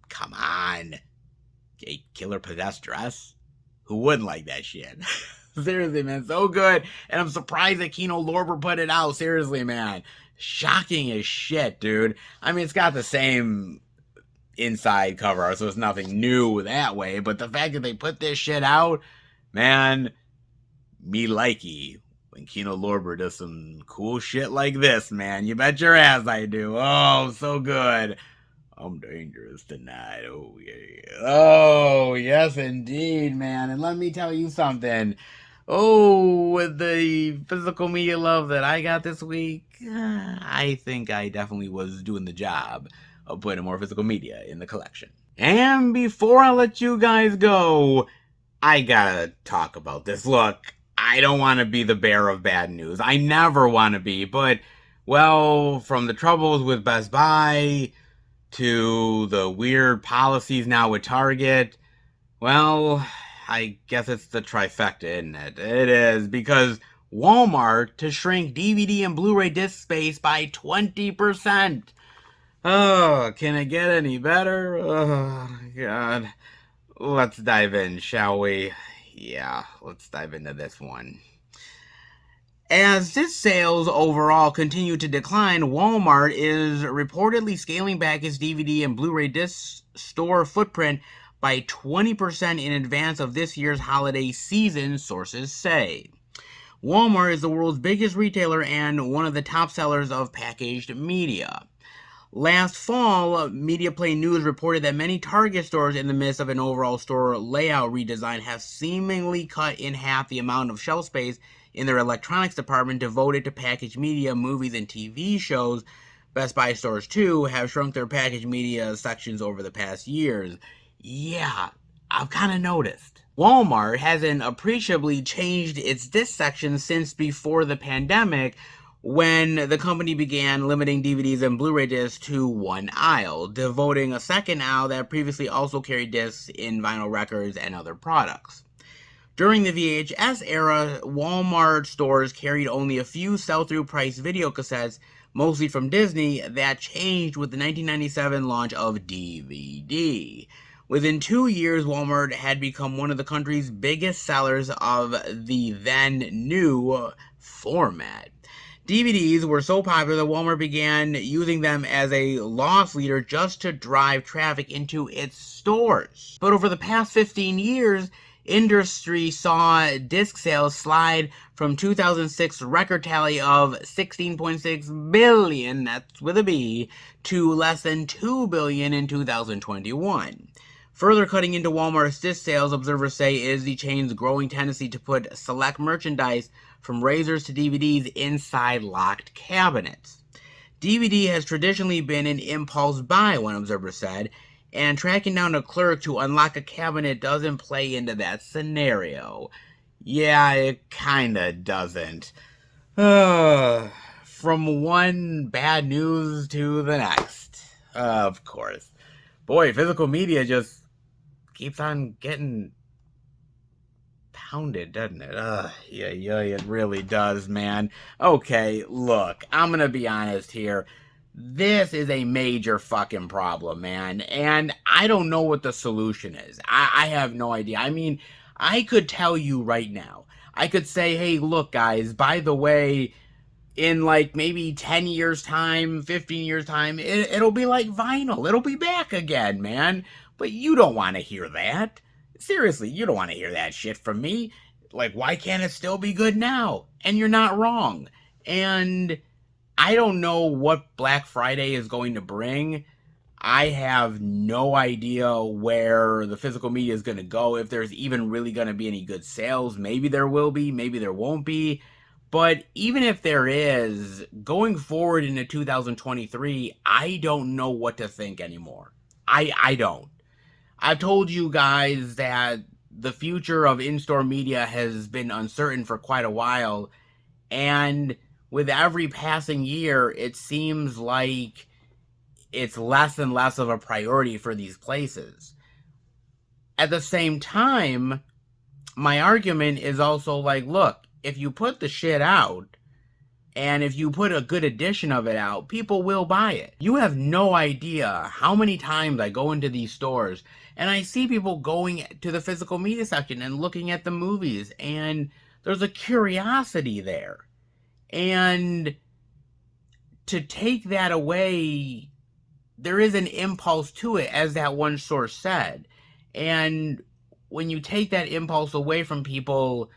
Come on. A killer possessed dress? Who wouldn't like that shit? Seriously, man, so good. And I'm surprised that Kino Lorber put it out. Seriously, man. Shocking as shit, dude. I mean, it's got the same inside cover art, so it's nothing new that way. But the fact that they put this shit out, man, me likey. When Kino Lorber does some cool shit like this, man. You bet your ass I do. Oh, so good. I'm dangerous tonight. Oh, yeah. Oh, yes, indeed, man. And let me tell you something. Oh, with the physical media love that I got this week, I think I definitely was doing the job of putting more physical media in the collection. And before I let you guys go, I gotta talk about this. Look, I don't want to be the bearer of bad news. I never want to be, but, well, from the troubles with Best Buy to the weird policies now with Target, well, I guess it's the trifecta, isn't it? It is, because Walmart to shrink DVD and Blu-ray disc space by 20%. Oh, can it get any better? Oh, God. Let's dive in, shall we? Yeah, let's dive into this one. As disc sales overall continue to decline, Walmart is reportedly scaling back its DVD and Blu-ray disc store footprint by 20% in advance of this year's holiday season, sources say. Walmart is the world's biggest retailer and one of the top sellers of packaged media. Last fall, MediaPlay News reported that many Target stores in the midst of an overall store layout redesign have seemingly cut in half the amount of shelf space in their electronics department devoted to packaged media, movies, and TV shows. Best Buy stores, too, have shrunk their packaged media sections over the past years. Yeah, I've kind of noticed. Walmart hasn't appreciably changed its disc section since before the pandemic, when the company began limiting DVDs and Blu-ray discs to one aisle, devoting a second aisle that previously also carried discs in vinyl records and other products. During the VHS era, Walmart stores carried only a few sell-through price video cassettes, mostly from Disney. That changed with the 1997 launch of DVD. Within 2 years, Walmart had become one of the country's biggest sellers of the then new format. DVDs were so popular that Walmart began using them as a loss leader just to drive traffic into its stores. But over the past 15 years, industry saw disc sales slide from 2006 record tally of 16.6 billion, that's with a B, to less than 2 billion in 2021. Further cutting into Walmart's disc sales, observers say, is the chain's growing tendency to put select merchandise from razors to DVDs inside locked cabinets. DVD has traditionally been an impulse buy, one observer said, and tracking down a clerk to unlock a cabinet doesn't play into that scenario. Yeah, it kinda doesn't. From one bad news to the next. Of course. Boy, physical media just keeps on getting pounded, doesn't it? Yeah, it really does, man. Okay, look, I'm gonna be honest here. This is a major fucking problem, man. And I don't know what the solution is. I have no idea. I mean, I could tell you right now. I could say, hey, look, guys, by the way, in like maybe 10 years time, 15 years time, it'll be like vinyl. It'll be back again, man. But you don't want to hear that. Seriously, you don't want to hear that shit from me. Like, why can't it still be good now? And you're not wrong. And I don't know what Black Friday is going to bring. I have no idea where the physical media is going to go, if there's even really going to be any good sales. Maybe there will be, maybe there won't be. But even if there is, going forward into 2023, I don't know what to think anymore. I don't. I've told you guys that the future of in-store media has been uncertain for quite a while, and with every passing year, it seems like it's less and less of a priority for these places. At the same time, my argument is also like, look, if you put the shit out, and if you put a good edition of it out, people will buy it. You have no idea how many times I go into these stores and I see people going to the physical media section and looking at the movies, and there's a curiosity there. And to take that away, there is an impulse to it, as that one source said. And when you take that impulse away from people,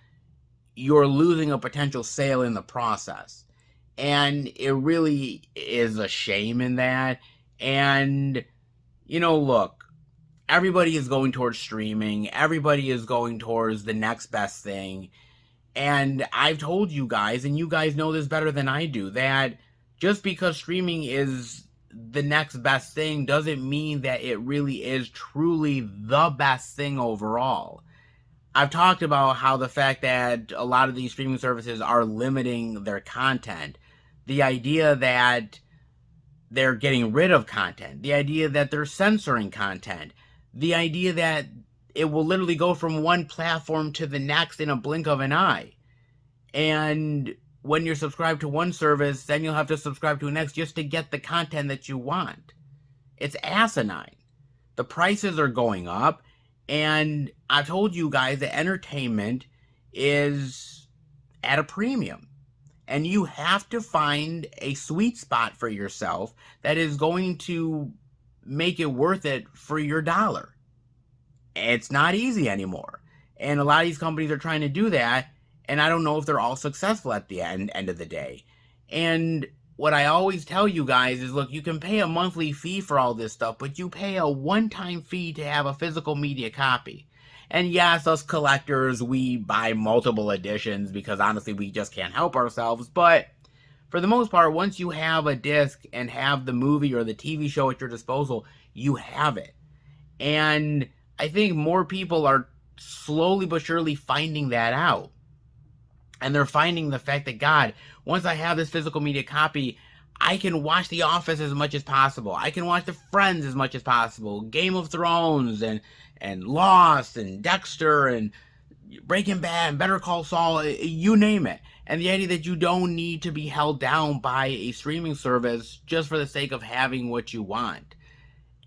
you're losing a potential sale in the process. And it really is a shame in that. And, you know, look, everybody is going towards streaming. Everybody is going towards the next best thing. And I've told you guys, and you guys know this better than I do, that just because streaming is the next best thing doesn't mean that it really is truly the best thing overall. I've talked about how the fact that a lot of these streaming services are limiting their content, the idea that they're getting rid of content, the idea that they're censoring content, the idea that it will literally go from one platform to the next in a blink of an eye. And when you're subscribed to one service, then you'll have to subscribe to the next just to get the content that you want. It's asinine. The prices are going up, and I've told you guys that entertainment is at a premium. And you have to find a sweet spot for yourself that is going to make it worth it for your dollar. It's not easy anymore. And a lot of these companies are trying to do that, and I don't know if they're all successful at the end of the day. And what I always tell you guys is, look, you can pay a monthly fee for all this stuff, but you pay a one-time fee to have a physical media copy. And yes, us collectors, we buy multiple editions because honestly, we just can't help ourselves. But for the most part, once you have a disc and have the movie or the TV show at your disposal, you have it. And I think more people are slowly but surely finding that out. And they're finding the fact that, God, once I have this physical media copy, I can watch The Office as much as possible. I can watch The Friends as much as possible. Game of Thrones and Lost and Dexter and Breaking Bad and Better Call Saul, you name it. And the idea that you don't need to be held down by a streaming service just for the sake of having what you want.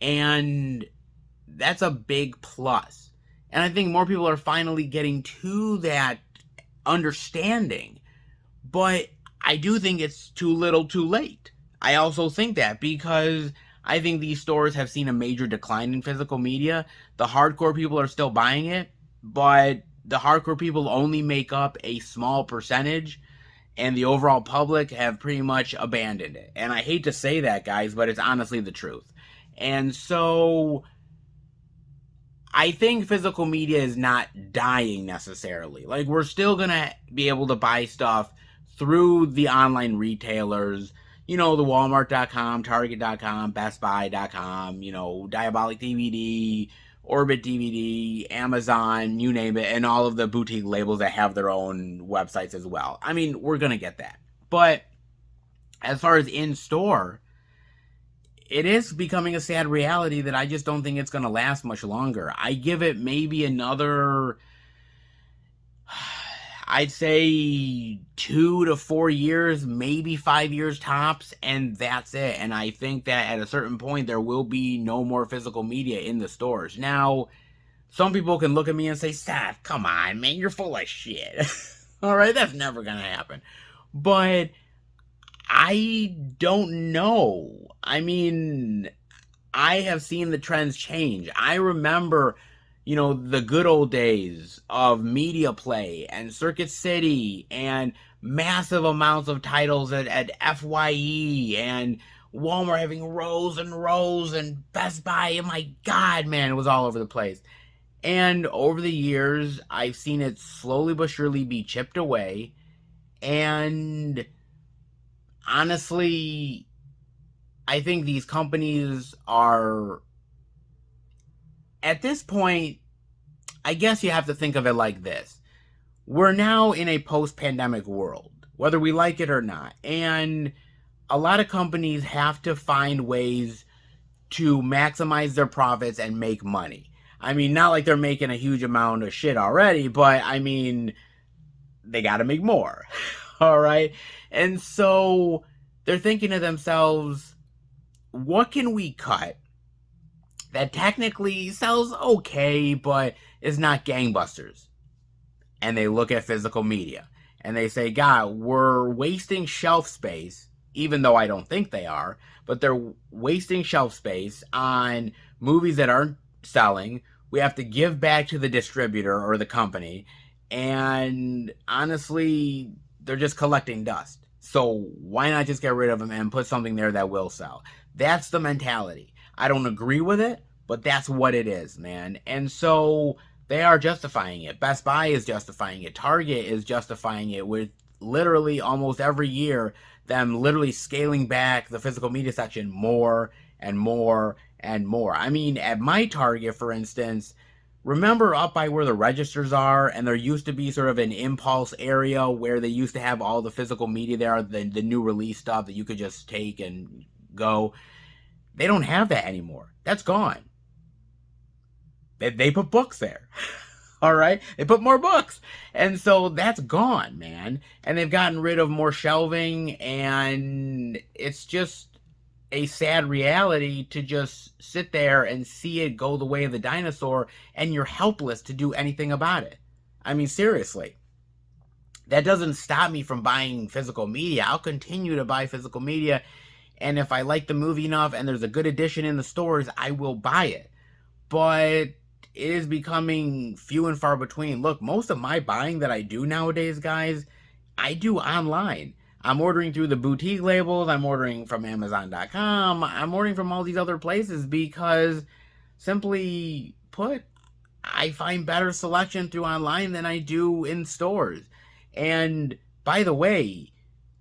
And that's a big plus. And I think more people are finally getting to that understanding. But I do think it's too little too late. I also think that because I think these stores have seen a major decline in physical media. The hardcore people are still buying it, but the hardcore people only make up a small percentage, and the overall public have pretty much abandoned it. And I hate to say that, guys, but it's honestly the truth. And so I think physical media is not dying necessarily. Like, we're still going to be able to buy stuff through the online retailers, you know, the Walmart.com, Target.com, BestBuy.com, you know, Diabolic DVD, Orbit DVD, Amazon, you name it, and all of the boutique labels that have their own websites as well. I mean, we're going to get that. But as far as in-store, it is becoming a sad reality that I just don't think it's going to last much longer. I give it maybe another, I'd say 2 to 4 years, maybe 5 years tops, and that's it. And I think that at a certain point, there will be no more physical media in the stores. Now, some people can look at me and say, Seth, come on, man, you're full of shit. All right, that's never going to happen. But I don't know. I mean, I have seen the trends change. I remember, you know, the good old days of Media Play and Circuit City and massive amounts of titles at FYE and Walmart having rows and rows and Best Buy. Oh my God, man, it was all over the place. And over the years, I've seen it slowly but surely be chipped away. And honestly, I think these companies are, at this point, I guess you have to think of it like this. We're now in a post-pandemic world, whether we like it or not. And a lot of companies have to find ways to maximize their profits and make money. I mean, not like they're making a huge amount of shit already, but I mean, they got to make more. All right. And so they're thinking to themselves, what can we cut that technically sells okay, but is not gangbusters? And they look at physical media and they say, God, we're wasting shelf space, even though I don't think they are, but they're wasting shelf space on movies that aren't selling. We have to give back to the distributor or the company. And honestly, they're just collecting dust. So why not just get rid of them and put something there that will sell? That's the mentality. I don't agree with it, but that's what it is, man. And so they are justifying it. Best Buy is justifying it. Target is justifying it with literally almost every year them literally scaling back the physical media section more and more and more. I mean, at my Target, for instance, remember up by where the registers are, and there used to be sort of an impulse area where they used to have all the physical media there, the new release stuff that you could just take and go. They don't have that anymore. That's gone. They put books there. All right? They put more books. And so that's gone, man. And they've gotten rid of more shelving, and it's just a sad reality to just sit there and see it go the way of the dinosaur, and you're helpless to do anything about it. I mean, seriously. That doesn't stop me from buying physical media. I'll continue to buy physical media, and if I like the movie enough and there's a good edition in the stores, I will buy it. But it is becoming few and far between. Look, most of my buying that I do nowadays, guys, I do online. I'm ordering through the boutique labels. I'm ordering from Amazon.com. I'm ordering from all these other places because, simply put, I find better selection through online than I do in stores. And by the way,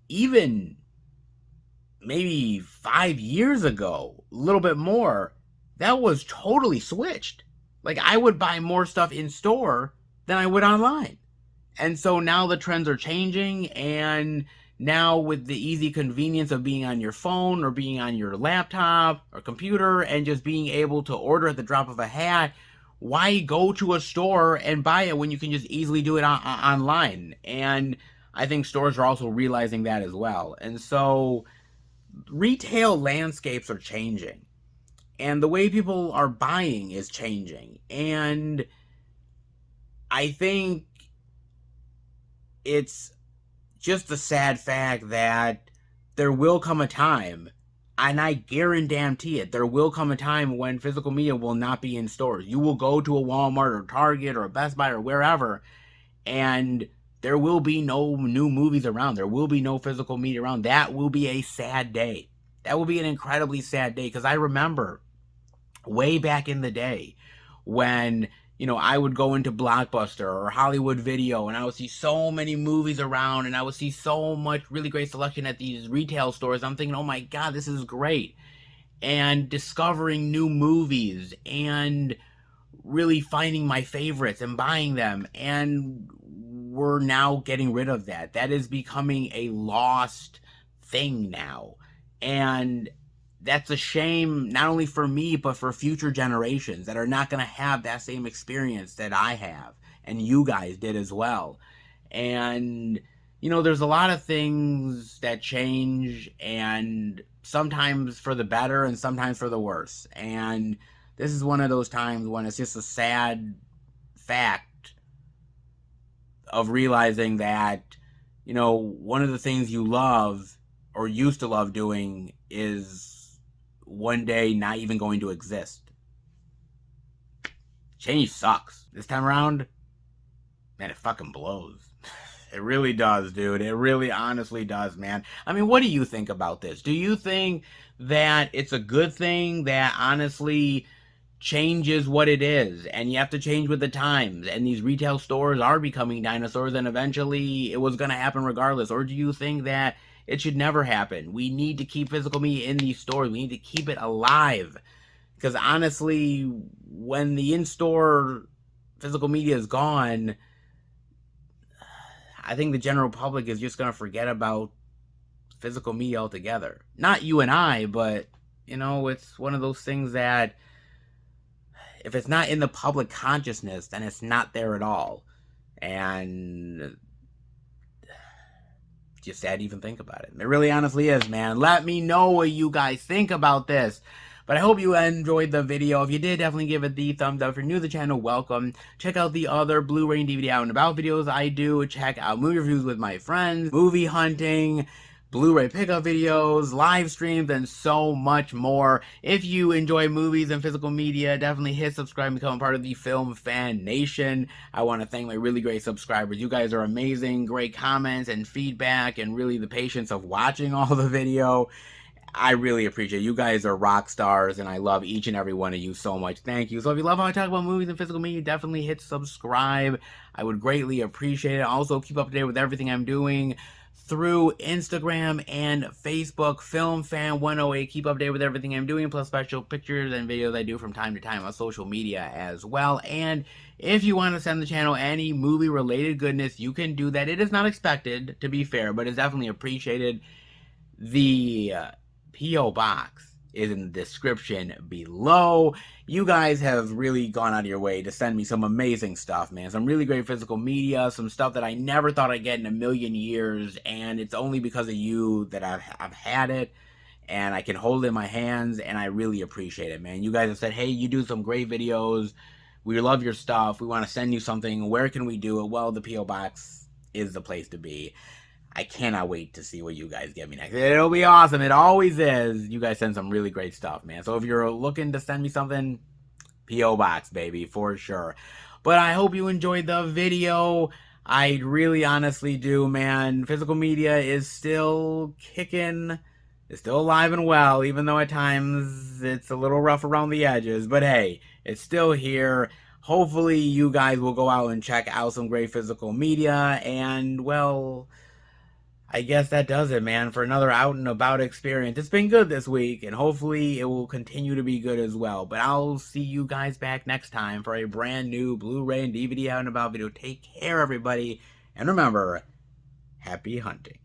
even maybe 5 years ago, a little bit more, that was totally switched. Like, I would buy more stuff in store than I would online. And so now the trends are changing, and now with the easy convenience of being on your phone or being on your laptop or computer and just being able to order at the drop of a hat, why go to a store and buy it when you can just easily do it online? And I think stores are also realizing that as well. And so retail landscapes are changing. And the way people are buying is changing. And I think it's just a sad fact that there will come a time, and I guarantee it, there will come a time when physical media will not be in stores. You will go to a Walmart or Target or a Best Buy or wherever, and there will be no new movies around. There will be no physical media around. That will be a sad day. That will be an incredibly sad day, because I remember way back in the day when, you know, I would go into Blockbuster or Hollywood Video, and I would see so many movies around, and I would see so much really great selection at these retail stores. I'm thinking, oh my God, this is great. And discovering new movies and really finding my favorites and buying them. And we're now getting rid of that. That is becoming a lost thing now. And that's a shame, not only for me, but for future generations that are not going to have that same experience that I have and you guys did as well. And, you know, there's a lot of things that change, and sometimes for the better and sometimes for the worse. And this is one of those times when it's just a sad fact of realizing that, you know, one of the things you love or used to love doing is one day not even going to exist. Change sucks. This time around, man, it fucking blows. It really does, dude. It really honestly does, man. I mean, what do you think about this? Do you think that it's a good thing that honestly change is what it is, and you have to change with the times, and these retail stores are becoming dinosaurs, and eventually it was going to happen regardless? Or do you think that it should never happen? We need to keep physical media in these stores. We need to keep it alive, because honestly, when the in-store physical media is gone, I think the general public is just going to forget about physical media altogether. Not you and I, but, you know, it's one of those things that if it's not in the public consciousness, then it's not there at all. And just sad to even think about it. It really honestly is, man. Let me know what you guys think about this. But I hope you enjoyed the video. If you did, definitely give it the thumbs up. If you're new to the channel, welcome. Check out the other Blu-ray and DVD out and about videos I do. Check out movie reviews with my friends, movie hunting, Blu-ray pickup videos, live streams, and so much more. If you enjoy movies and physical media, definitely hit subscribe and become a part of the Film Fan Nation. I want to thank my really great subscribers. You guys are amazing, great comments and feedback, and really the patience of watching all the video. I really appreciate it. You guys are rock stars, and I love each and every one of you so much. Thank you. So if you love how I talk about movies and physical media, definitely hit subscribe. I would greatly appreciate it. Also, keep up to date with everything I'm doing through Instagram and Facebook, Film Fan 108. Keep up to date with everything I'm doing, plus special pictures and videos I do from time to time on social media as well. And if you want to send the channel any movie-related goodness, you can do that. It is not expected, to be fair, but it's definitely appreciated. The P.O. Box is in the description below. You guys have really gone out of your way to send me some amazing stuff, man. Some really great physical media, some stuff that I never thought I'd get in a million years, and it's only because of you that I've had it, and I can hold it in my hands, and I really appreciate it, man. You guys have said, hey, you do some great videos. We love your stuff. We want to send you something. Where can we do it? Well, the P.O. Box is the place to be. I cannot wait to see what you guys get me next. It'll be awesome. It always is. You guys send some really great stuff, man. So if you're looking to send me something, P.O. Box, baby, for sure. But I hope you enjoyed the video. I really honestly do, man. Physical media is still kicking. It's still alive and well, even though at times it's a little rough around the edges. But hey, it's still here. Hopefully you guys will go out and check out some great physical media. And, well, I guess that does it, man, for another out and about experience. It's been good this week, and hopefully it will continue to be good as well. But I'll see you guys back next time for a brand new Blu-ray and DVD out and about video. Take care, everybody. And remember, happy hunting.